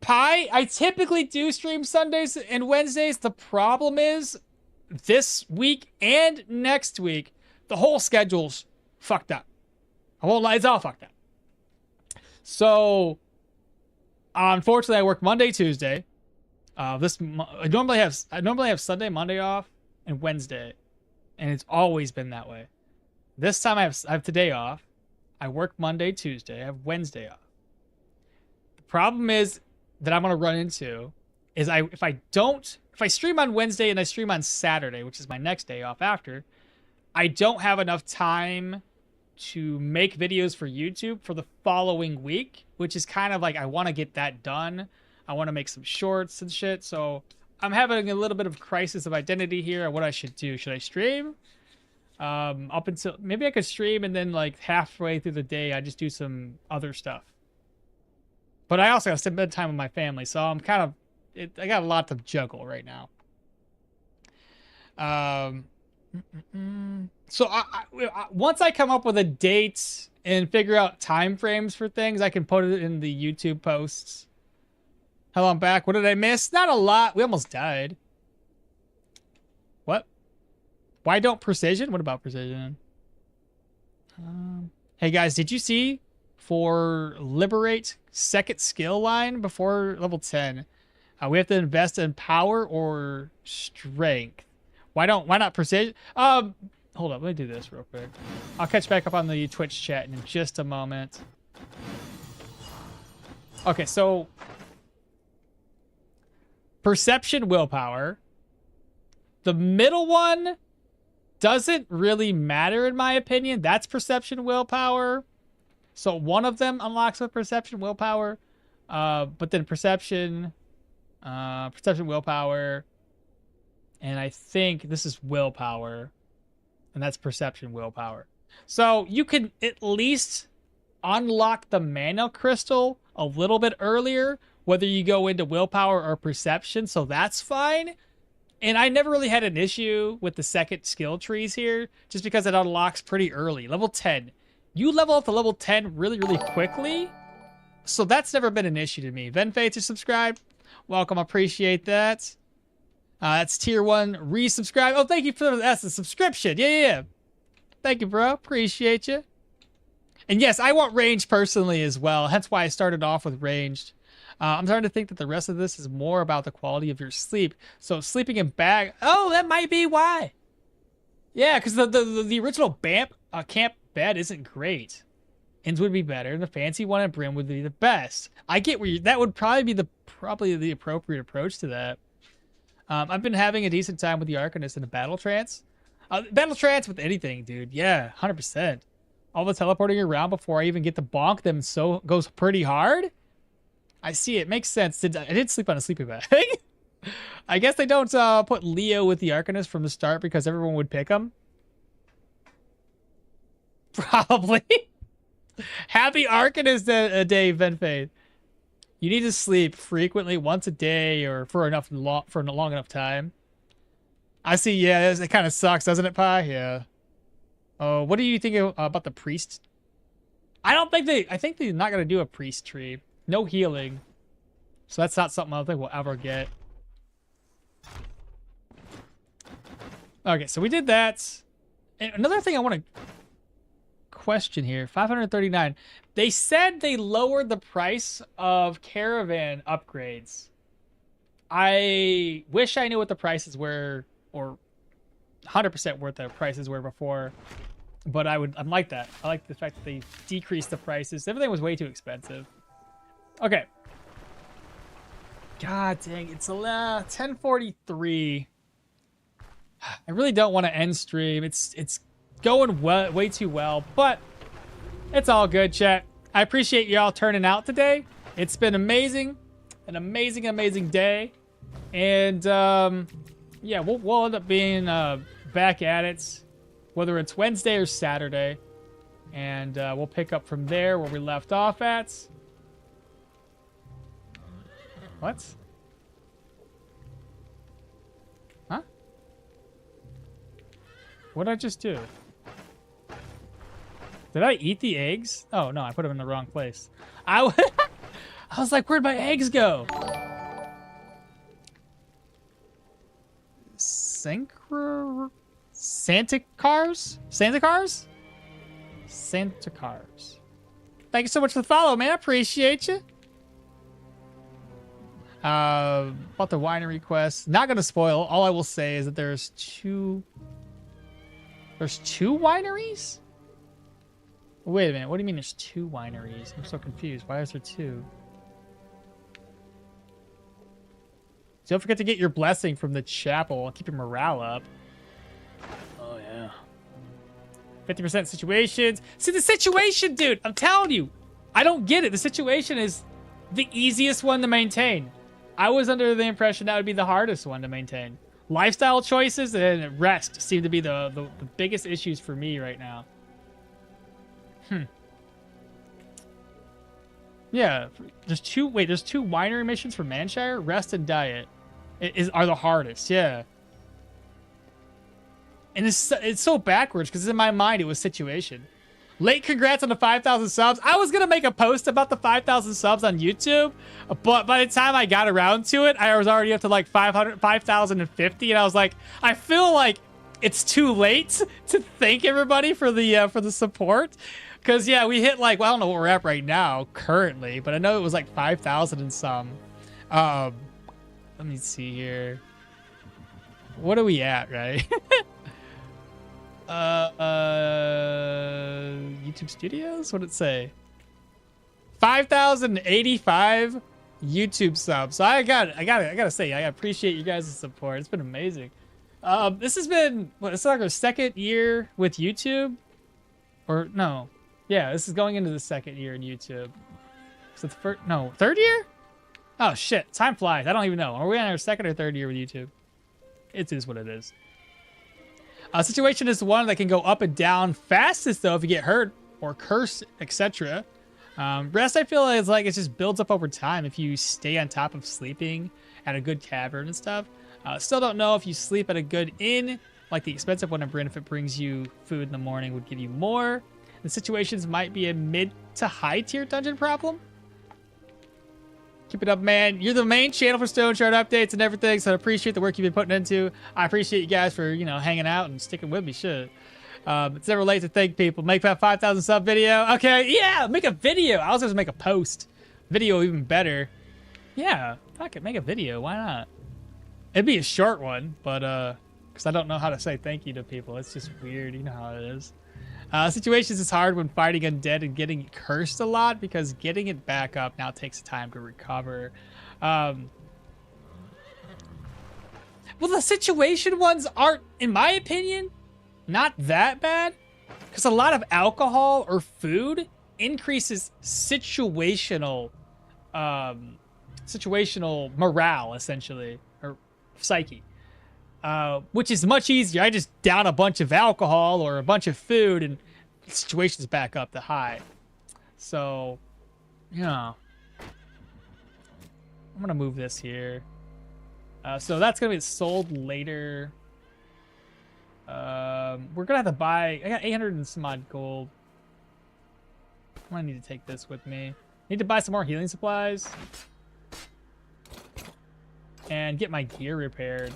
I typically do stream Sundays and Wednesdays. The problem is this week and next week, the whole schedule's fucked up. I won't lie, it's all fucked up. So, unfortunately, I work Monday, Tuesday. I normally have Sunday, Monday off, and Wednesday, and it's always been that way. This time I have today off. I work Monday, Tuesday. I have Wednesday off. The problem is that I'm gonna run into is if I stream on Wednesday and I stream on Saturday, which is my next day off after, I don't have enough time to make videos for YouTube for the following week, which is kind of like I want to get that done. I want to make some shorts and shit. So I'm having a little bit of crisis of identity here on what I should do. Should I stream? Up until maybe I could stream and then like halfway through the day I just do some other stuff. But I also got to spend time with my family, so I'm kind of I got a lot to juggle right now. So once I come up with a date and figure out time frames for things, I can put it in the YouTube posts. Hello, I'm back. What did I miss? Not a lot. We almost died. What? Why don't precision? What about precision? Hey guys, did you see for liberate second skill line before level 10? We have to invest in power or strength. Why not precision? Hold up, let me do this real quick. I'll catch back up on the Twitch chat in just a moment. Okay, so perception, willpower. The middle one doesn't really matter in my opinion. That's perception, willpower. So one of them unlocks with perception, willpower. But then perception, willpower. And I think this is willpower. And that's perception, willpower. So you can at least unlock the mana crystal a little bit earlier, whether you go into willpower or perception. So that's fine. And I never really had an issue with the second skill trees here, just because it unlocks pretty early. Level 10. You level up to level 10 really, really quickly. So that's never been an issue to me. Venfei to subscribe. Welcome, appreciate that. That's tier 1 resubscribe. Oh, thank you for that's the subscription. Yeah. Thank you, bro. Appreciate you. And yes, I want ranged personally as well. Hence why I started off with ranged. I'm starting to think that the rest of this is more about the quality of your sleep. So sleeping in bag. Oh, that might be why. Yeah, because the original camp bed isn't great. Inns would be better, and the fancy one at Brim would be the best. I get where that would probably be the appropriate approach to that. I've been having a decent time with the Arcanist in a battle trance. Battle trance with anything, dude. Yeah, 100%. All the teleporting around before I even get to bonk them goes pretty hard. I see it. Makes sense. I did sleep on a sleeping bag. I guess they don't put Leo with the Arcanist from the start because everyone would pick him. Probably. Happy Arcanist a day, Venfade. You need to sleep frequently, once a day, or for a long enough time. I see. Yeah, it kind of sucks, doesn't it, Pi? Yeah. Oh, what do you think about the priest? I think they're not gonna do a priest tree. No healing. So that's not something I don't think we'll ever get. Okay, so we did that. And another thing I want to question here, 539. They said they lowered the price of caravan upgrades. I wish I knew what the prices were, or 100% what the prices were before. But I'm like that. I like the fact that they decreased the prices. Everything was way too expensive. Okay. God dang, it's 10:43. I really don't want to end stream. It's going way too well, but it's all good, chat. I appreciate y'all turning out today. It's been amazing. An amazing day. And yeah, we'll end up being back at it, whether it's Wednesday or Saturday. And we'll pick up from there where we left off at. What? Huh? What did I just do? Did I eat the eggs? Oh, no, I put them in the wrong place. I was like, where'd my eggs go? Santa cars? Thank you so much for the follow, man. I appreciate you. About the winery quest. Not gonna spoil. All I will say is that there's two wineries? Wait a minute. What do you mean there's 2 wineries? I'm so confused. Why is there 2? Don't forget to get your blessing from the chapel. Keep your morale up. Oh, yeah. 50% situations. See, the situation, dude, I'm telling you. I don't get it. The situation is the easiest one to maintain. I was under the impression that would be the hardest one to maintain. Lifestyle choices and rest seem to be the biggest issues for me right now. Yeah, there's 2 winery missions for Manshire. Rest and diet are the hardest. Yeah. And it's so backwards because in my mind it was situation. Late congrats on the 5,000 subs. I was gonna make a post about the 5,000 subs on YouTube, but by the time I got around to it, I was already up to like 5,050, and I was like, I feel like it's too late to thank everybody for the support. Because, yeah, we hit, like, well, I don't know what we're at right now, currently, but I know it was, like, 5,000 and some. Let me see here. What are we at, right? YouTube Studios? What did it say? 5,085 YouTube subs. So I gotta say, I appreciate you guys' support. It's been amazing. This has been, it's like our 2nd year with YouTube? Or, no. Yeah, this is going into the 2nd year in YouTube. So the 3rd year? Oh shit, time flies. I don't even know. Are we on our 2nd or 3rd year with YouTube? It is what it is. Situation is one that can go up and down fastest though if you get hurt or cursed, etc. Rest I feel is like it just builds up over time if you stay on top of sleeping at a good tavern and stuff. Still don't know if you sleep at a good inn, like the expensive one in Bryn, if it brings you food in the morning would give you more. The situations might be a mid to high tier dungeon problem. Keep it up, man. You're the main channel for Stoneshard updates and everything, so I appreciate the work you've been putting into. I appreciate you guys for, hanging out and sticking with me. Shit. It's never late to thank people. Make that 5,000 sub video. Okay, yeah, make a video. I was going to make a post. Video even better. Yeah, fuck it, make a video. Why not? It'd be a short one, but, because I don't know how to say thank you to people. It's just weird. You know how it is. Situations is hard when fighting undead and getting cursed a lot because getting it back up now takes time to recover. Well, the situation ones aren't, in my opinion, not that bad because a lot of alcohol or food increases situational morale, essentially, or psyche. Which is much easier. I just down a bunch of alcohol or a bunch of food and the situation's back up to high. So, yeah. I'm going to move this here. So that's going to be sold later. We're going to have to buy... I got 800 and some odd gold. I'm going to need to take this with me. Need to buy some more healing supplies. And get my gear repaired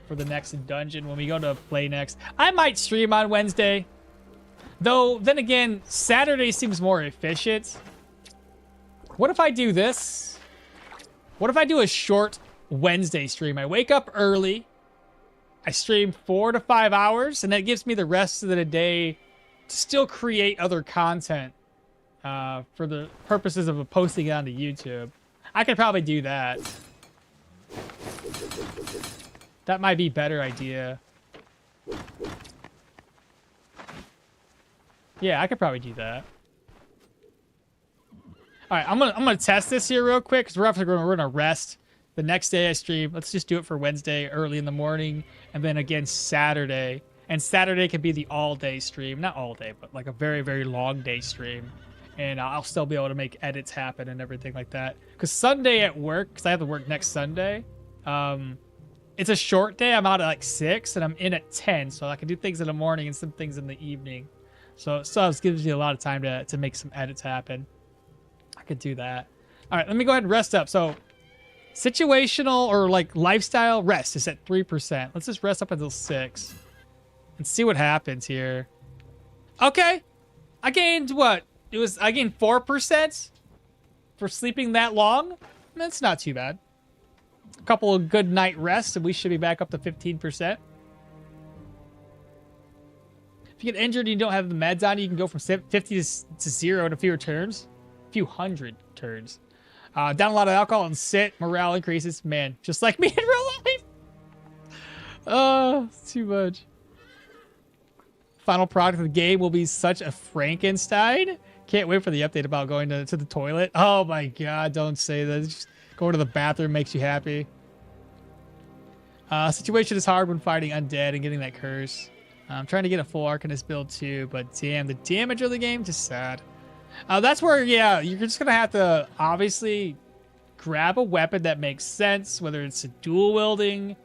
for the next dungeon when we go to play next. I might stream on Wednesday. Though, then again, Saturday seems more efficient. What if I do this? What if I do a short Wednesday stream? I wake up early. I stream 4 to 5 hours, and that gives me the rest of the day to still create other content for the purposes of posting it onto YouTube. I could probably do that. That might be a better idea. Yeah, I could probably do that. All right, I'm gonna test this here real quick because we're gonna rest. The next day I stream. Let's just do it for Wednesday early in the morning, and then again Saturday. And Saturday can be the all-day stream, not all day, but like a very, very long day stream. And I'll still be able to make edits happen and everything like that. Because Sunday at work, because I have to work next Sunday. It's a short day. I'm out at like 6 and I'm in at 10, so I can do things in the morning and some things in the evening. So it gives you a lot of time to make some edits happen. I could do that. All right, let me go ahead and rest up. So situational or like lifestyle rest is at 3%. Let's just rest up until 6 and see what happens here. Okay, I gained what? I gained 4% for sleeping that long. That's not too bad. A couple of good night rests, and we should be back up to 15%. If you get injured and you don't have the meds on, you can go from 50 to 0 in a few turns. A few hundred turns. Down a lot of alcohol and sit. Morale increases. Man, just like me in real life. Oh, it's too much. Final product of the game will be such a Frankenstein. Can't wait for the update about going to the toilet. Oh my god, don't say that. Just going to the bathroom makes you happy. Situation is hard when fighting undead and getting that curse. I'm trying to get a full Arcanist build too, but damn, the damage of the game, just sad. That's where, yeah, you're just going to have to obviously grab a weapon that makes sense, whether it's a dual wielding.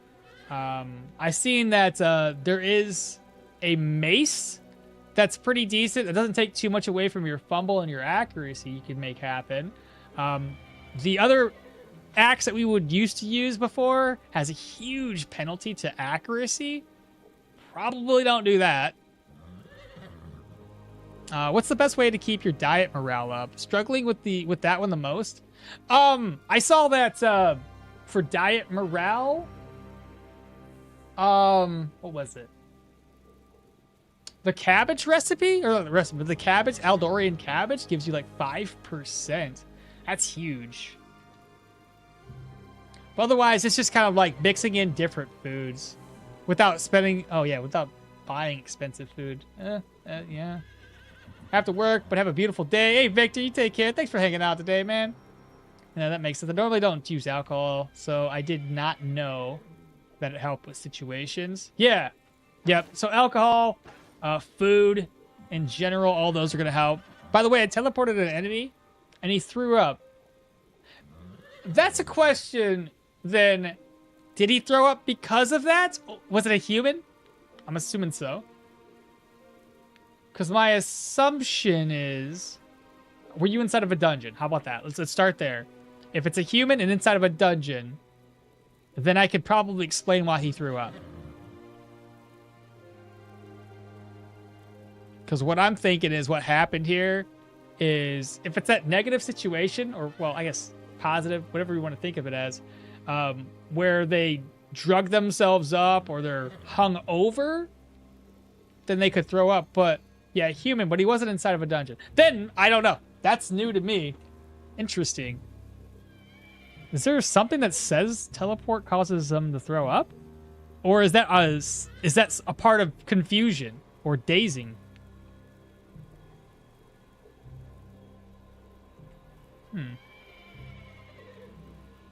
I've seen that there is a mace that's pretty decent. It doesn't take too much away from your fumble and your accuracy you can make happen. The other axe that we would used to use before has a huge penalty to accuracy. Probably don't do that. What's the best way to keep your diet morale up? Struggling with that one the most? I saw that for diet morale. What was it? The cabbage recipe? Or not the recipe, but the cabbage, Eldorian cabbage gives you like 5%. That's huge. But otherwise, it's just kind of like mixing in different foods without spending, without buying expensive food. Yeah. Have to work, but have a beautiful day. Hey, Victor, you take care. Thanks for hanging out today, man. Yeah, that makes sense. I normally don't use alcohol, so I did not know that it helped with situations. Yeah. Yep. So alcohol, food, in general, all those are going to help. By the way, I teleported an enemy, and he threw up. That's a question, then. Did he throw up because of that? Was it a human? I'm assuming so. Because my assumption is... Were you inside of a dungeon? How about that? Let's start there. If it's a human and inside of a dungeon, then I could probably explain why he threw up. Because what I'm thinking is what happened here is if it's that negative situation, or, well, I guess positive, whatever you want to think of it as, where they drug themselves up or they're hung over, then they could throw up. But yeah, human, but he wasn't inside of a dungeon. Then, I don't know. That's new to me. Interesting. Is there something that says teleport causes them to throw up? Or is that a part of confusion or dazing?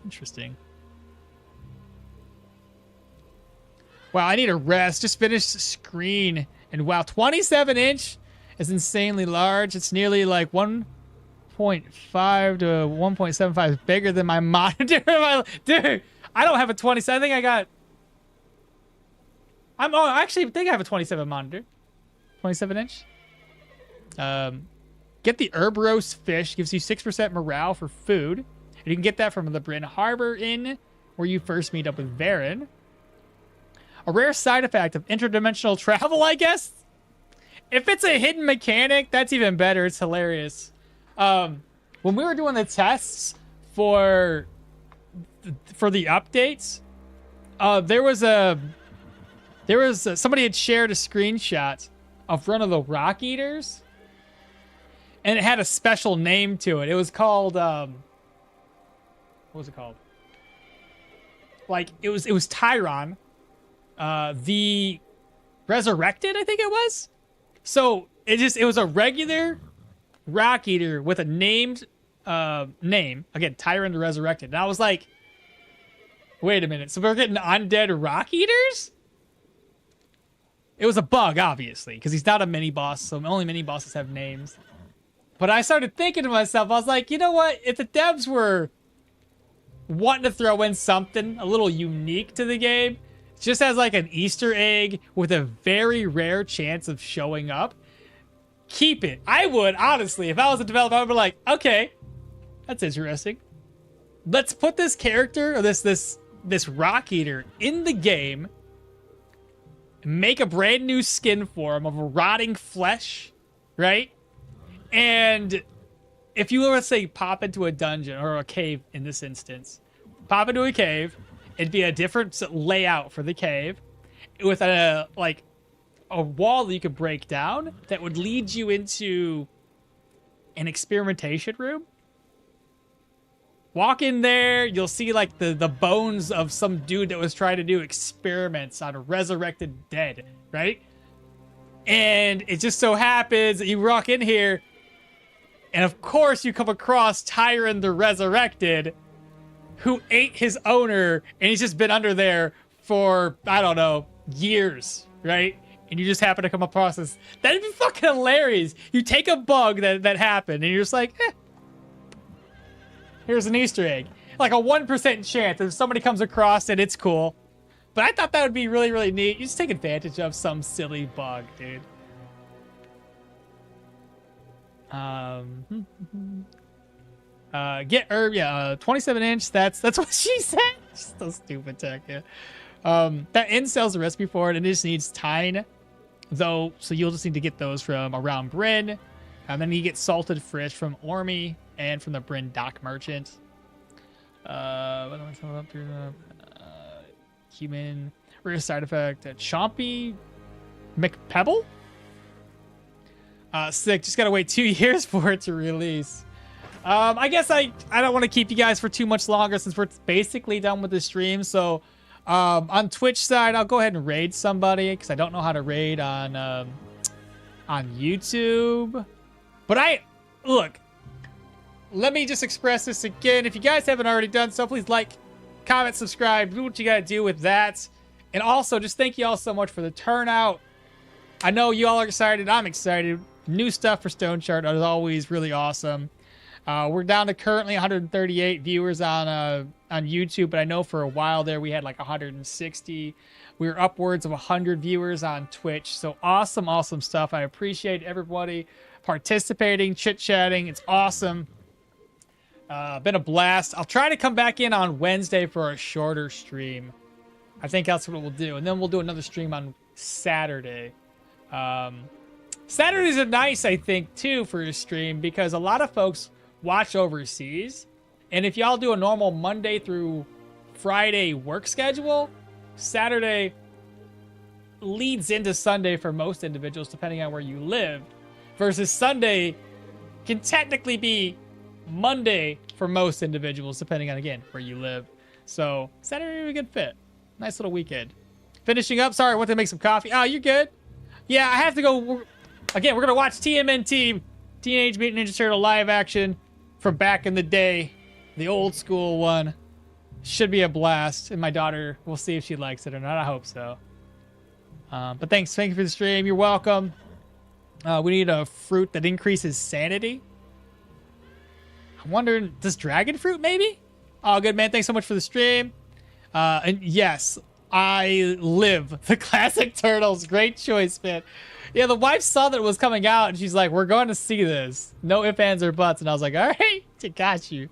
Interesting. Wow, I need a rest. Just finished the screen. And wow, 27-inch is insanely large. It's nearly like 1.5 to 1.75 bigger than my monitor. Dude, I don't have a 27. I think I got... I actually think I have a 27 monitor. 27-inch. Get the herb roast fish. Gives you 6% morale for food. And you can get that from the Bryn Harbor Inn, where you first meet up with Varen. A rare side effect of interdimensional travel, I guess. If it's a hidden mechanic, that's even better. It's hilarious. When we were doing the tests for the updates, somebody had shared a screenshot of one of the rock eaters, and it had a special name to it. It was called what was it called? Like it was Tyron, the Resurrected, I think it was. So it was a regular rock eater with a named name. Again, Tyron the Resurrected. And I was like, wait a minute. So we're getting undead rock eaters? It was a bug, obviously, because he's not a mini boss, so only mini bosses have names. But I started thinking to myself, I was like, you know what? If the devs were wanting to throw in something a little unique to the game, just as like an Easter egg with a very rare chance of showing up, keep it. I would, honestly, if I was a developer, I would be like, okay, that's interesting. Let's put this character, or this rock eater in the game, make a brand new skin for him of rotting flesh, right? And if you, let's say, pop into a dungeon or a cave in this instance, pop into a cave, it'd be a different layout for the cave with a wall that you could break down that would lead you into an experimentation room. Walk in there, you'll see like the bones of some dude that was trying to do experiments on a resurrected dead, right? And it just so happens that you walk in here, and of course you come across Tyron the Resurrected, who ate his owner, and he's just been under there for, I don't know, years, right? And you just happen to come across this. That'd be fucking hilarious. You take a bug that happened, and you're just like, here's an Easter egg. Like a 1% chance if somebody comes across it, it's cool. But I thought that would be really, really neat. You just take advantage of some silly bug, dude. Get herb, yeah, 27-inch. That's what she said. So stupid tech, yeah. That inn sells the recipe for it, and it just needs tine, though. So you'll just need to get those from around Bryn, and then you get salted fish from Ormy and from the Bryn Dock Merchant. Human rare side effect. Chompy McPebble. Sick. Just gotta wait 2 years for it to release. I guess I don't want to keep you guys for too much longer since we're basically done with the stream. So on Twitch side, I'll go ahead and raid somebody because I don't know how to raid on YouTube. But look, let me just express this again. If you guys haven't already done so, please like, comment, subscribe, do what you gotta do with that. And also, just thank you all so much for the turnout. I know you all are excited. I'm excited. New stuff for Stoneshard is always really awesome. We're down to currently 138 viewers on YouTube, but I know for a while there we had like 160. We were upwards of 100 viewers on Twitch. So awesome, awesome stuff. I appreciate everybody participating, chit-chatting. It's awesome. Been a blast. I'll try to come back in on Wednesday for a shorter stream. I think that's what we'll do. And then we'll do another stream on Saturday. Saturdays are nice, I think, too, for a stream because a lot of folks watch overseas. And if y'all do a normal Monday through Friday work schedule, Saturday leads into Sunday for most individuals, depending on where you live, versus Sunday can technically be Monday for most individuals, depending on, again, where you live. So Saturday would be a good fit. Nice little weekend. Finishing up. Sorry, I went to make some coffee. Oh, you're good. Yeah, I have to go. Again, we're going to watch TMNT, Teenage Mutant Ninja Turtle live action from back in the day. The old school one. Should be a blast. And my daughter, we'll see if she likes it or not. I hope so. But thanks. Thank you for the stream. You're welcome. We need a fruit that increases sanity. I'm wondering, does dragon fruit maybe? Oh, good, man. Thanks so much for the stream. And yes, I live the classic Turtles. Great choice, man. Yeah, the wife saw that it was coming out, and she's like, we're going to see this. No ifs, ands, or buts. And I was like, all right, I got you.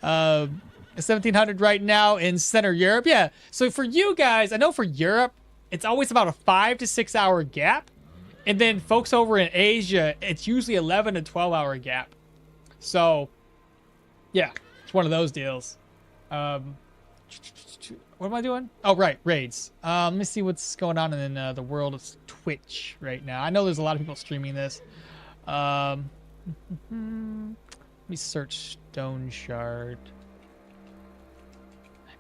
1700 right now in Center Europe. Yeah, so for you guys, I know for Europe, it's always about a 5 to 6 hour gap. And then folks over in Asia, it's usually 11 to 12 hour gap. So, yeah, it's one of those deals. What am I doing? Oh, right, raids. Let me see what's going on in the world of Twitch right now. I know there's a lot of people streaming this. Let me search Stoneshard.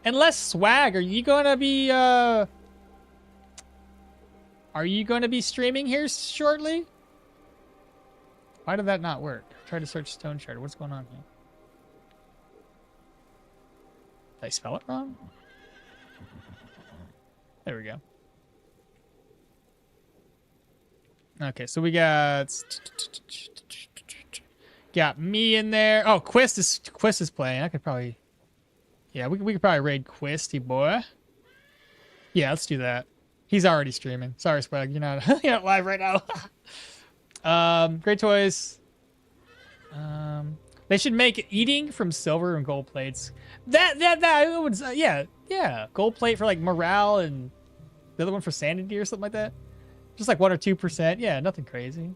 Unless Swag, are you gonna be streaming here shortly? Why did that not work? Try to search Stoneshard. What's going on here? Did I spell it wrong? There we go. Okay, so we got me in there. Oh, Quist is playing. I could probably, yeah, we could probably raid Quisty boy. Yeah, let's do that. He's already streaming. Sorry, Swag, you're not you're not live right now. Great toys. They should make eating from silver and gold plates. That would yeah, gold plate for like morale and the other one for sanity or something like that. Just like 1 or 2%. Yeah, nothing crazy.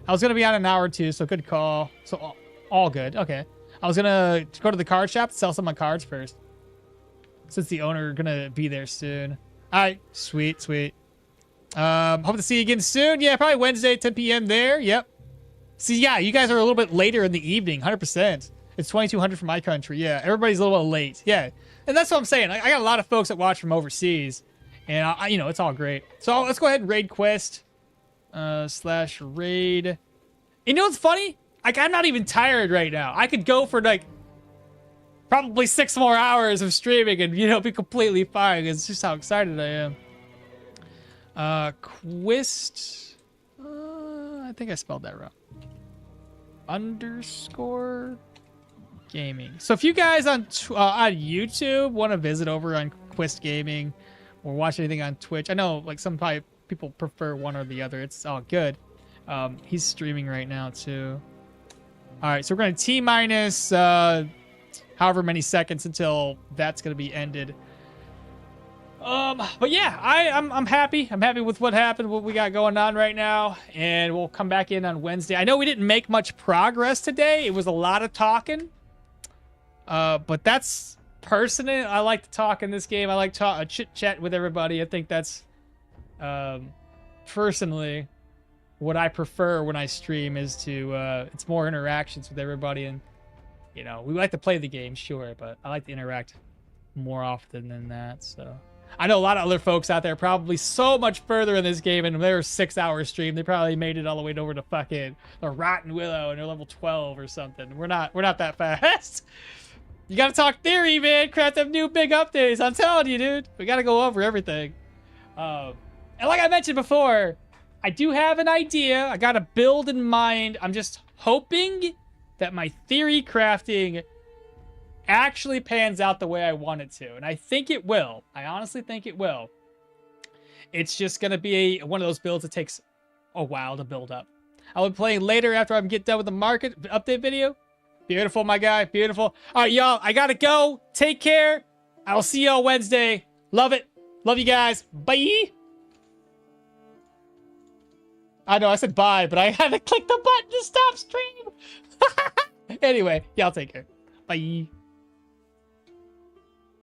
I was gonna be on an hour or two, so good call. So all good. Okay. I was gonna go to the card shop to sell some of my cards first, since the owner gonna be there soon. All right, sweet. Hope to see you again soon. Yeah, probably Wednesday, 10 p.m. there. Yep. See, yeah, you guys are a little bit later in the evening, 100%. It's 2200 for my country. Yeah, everybody's a little bit late. Yeah, and that's what I'm saying. I got a lot of folks that watch from overseas, and you know, it's all great. So let's go ahead and raid Quest /raid. You know what's funny? Like, I'm not even tired right now. I could go for like probably 6 more hours of streaming and, you know, be completely fine. It's just how excited I am. Quist. I think I spelled that wrong. _ gaming. So if you guys on YouTube want to visit over on Quist Gaming or watch anything on Twitch, I know like some people prefer one or the other. It's all good. He's streaming right now too. All right, so we're going to T-minus however many seconds until that's going to be ended. But yeah, I'm happy. I'm happy with what happened, what we got going on right now, and we'll come back in on Wednesday. I know we didn't make much progress today. It was a lot of talking. But that's personally, I like to talk in this game. I like to chit chat with everybody. I think that's personally what I prefer when I stream is to it's more interactions with everybody, and you know, we like to play the game, sure, but I like to interact more often than that. So I know a lot of other folks out there probably so much further in this game, and they're 6 hour stream. They probably made it all the way over to fucking the Rotten Willow, and they're level 12 or something. We're not that fast. You gotta talk theory, man. Craft them new big updates. I'm telling you, dude. We gotta go over everything. And like I mentioned before, I do have an idea. I got a build in mind. I'm just hoping that my theory crafting actually pans out the way I want it to. And I think it will. I honestly think it will. It's just going to be one of those builds that takes a while to build up. I'll be playing later after I get done with the market update video. Beautiful, my guy. Beautiful. All right, y'all. I gotta go. Take care. I will see y'all Wednesday. Love it. Love you guys. Bye. I know I said bye, but I had to click the button to stop stream. Anyway, y'all take care. Bye.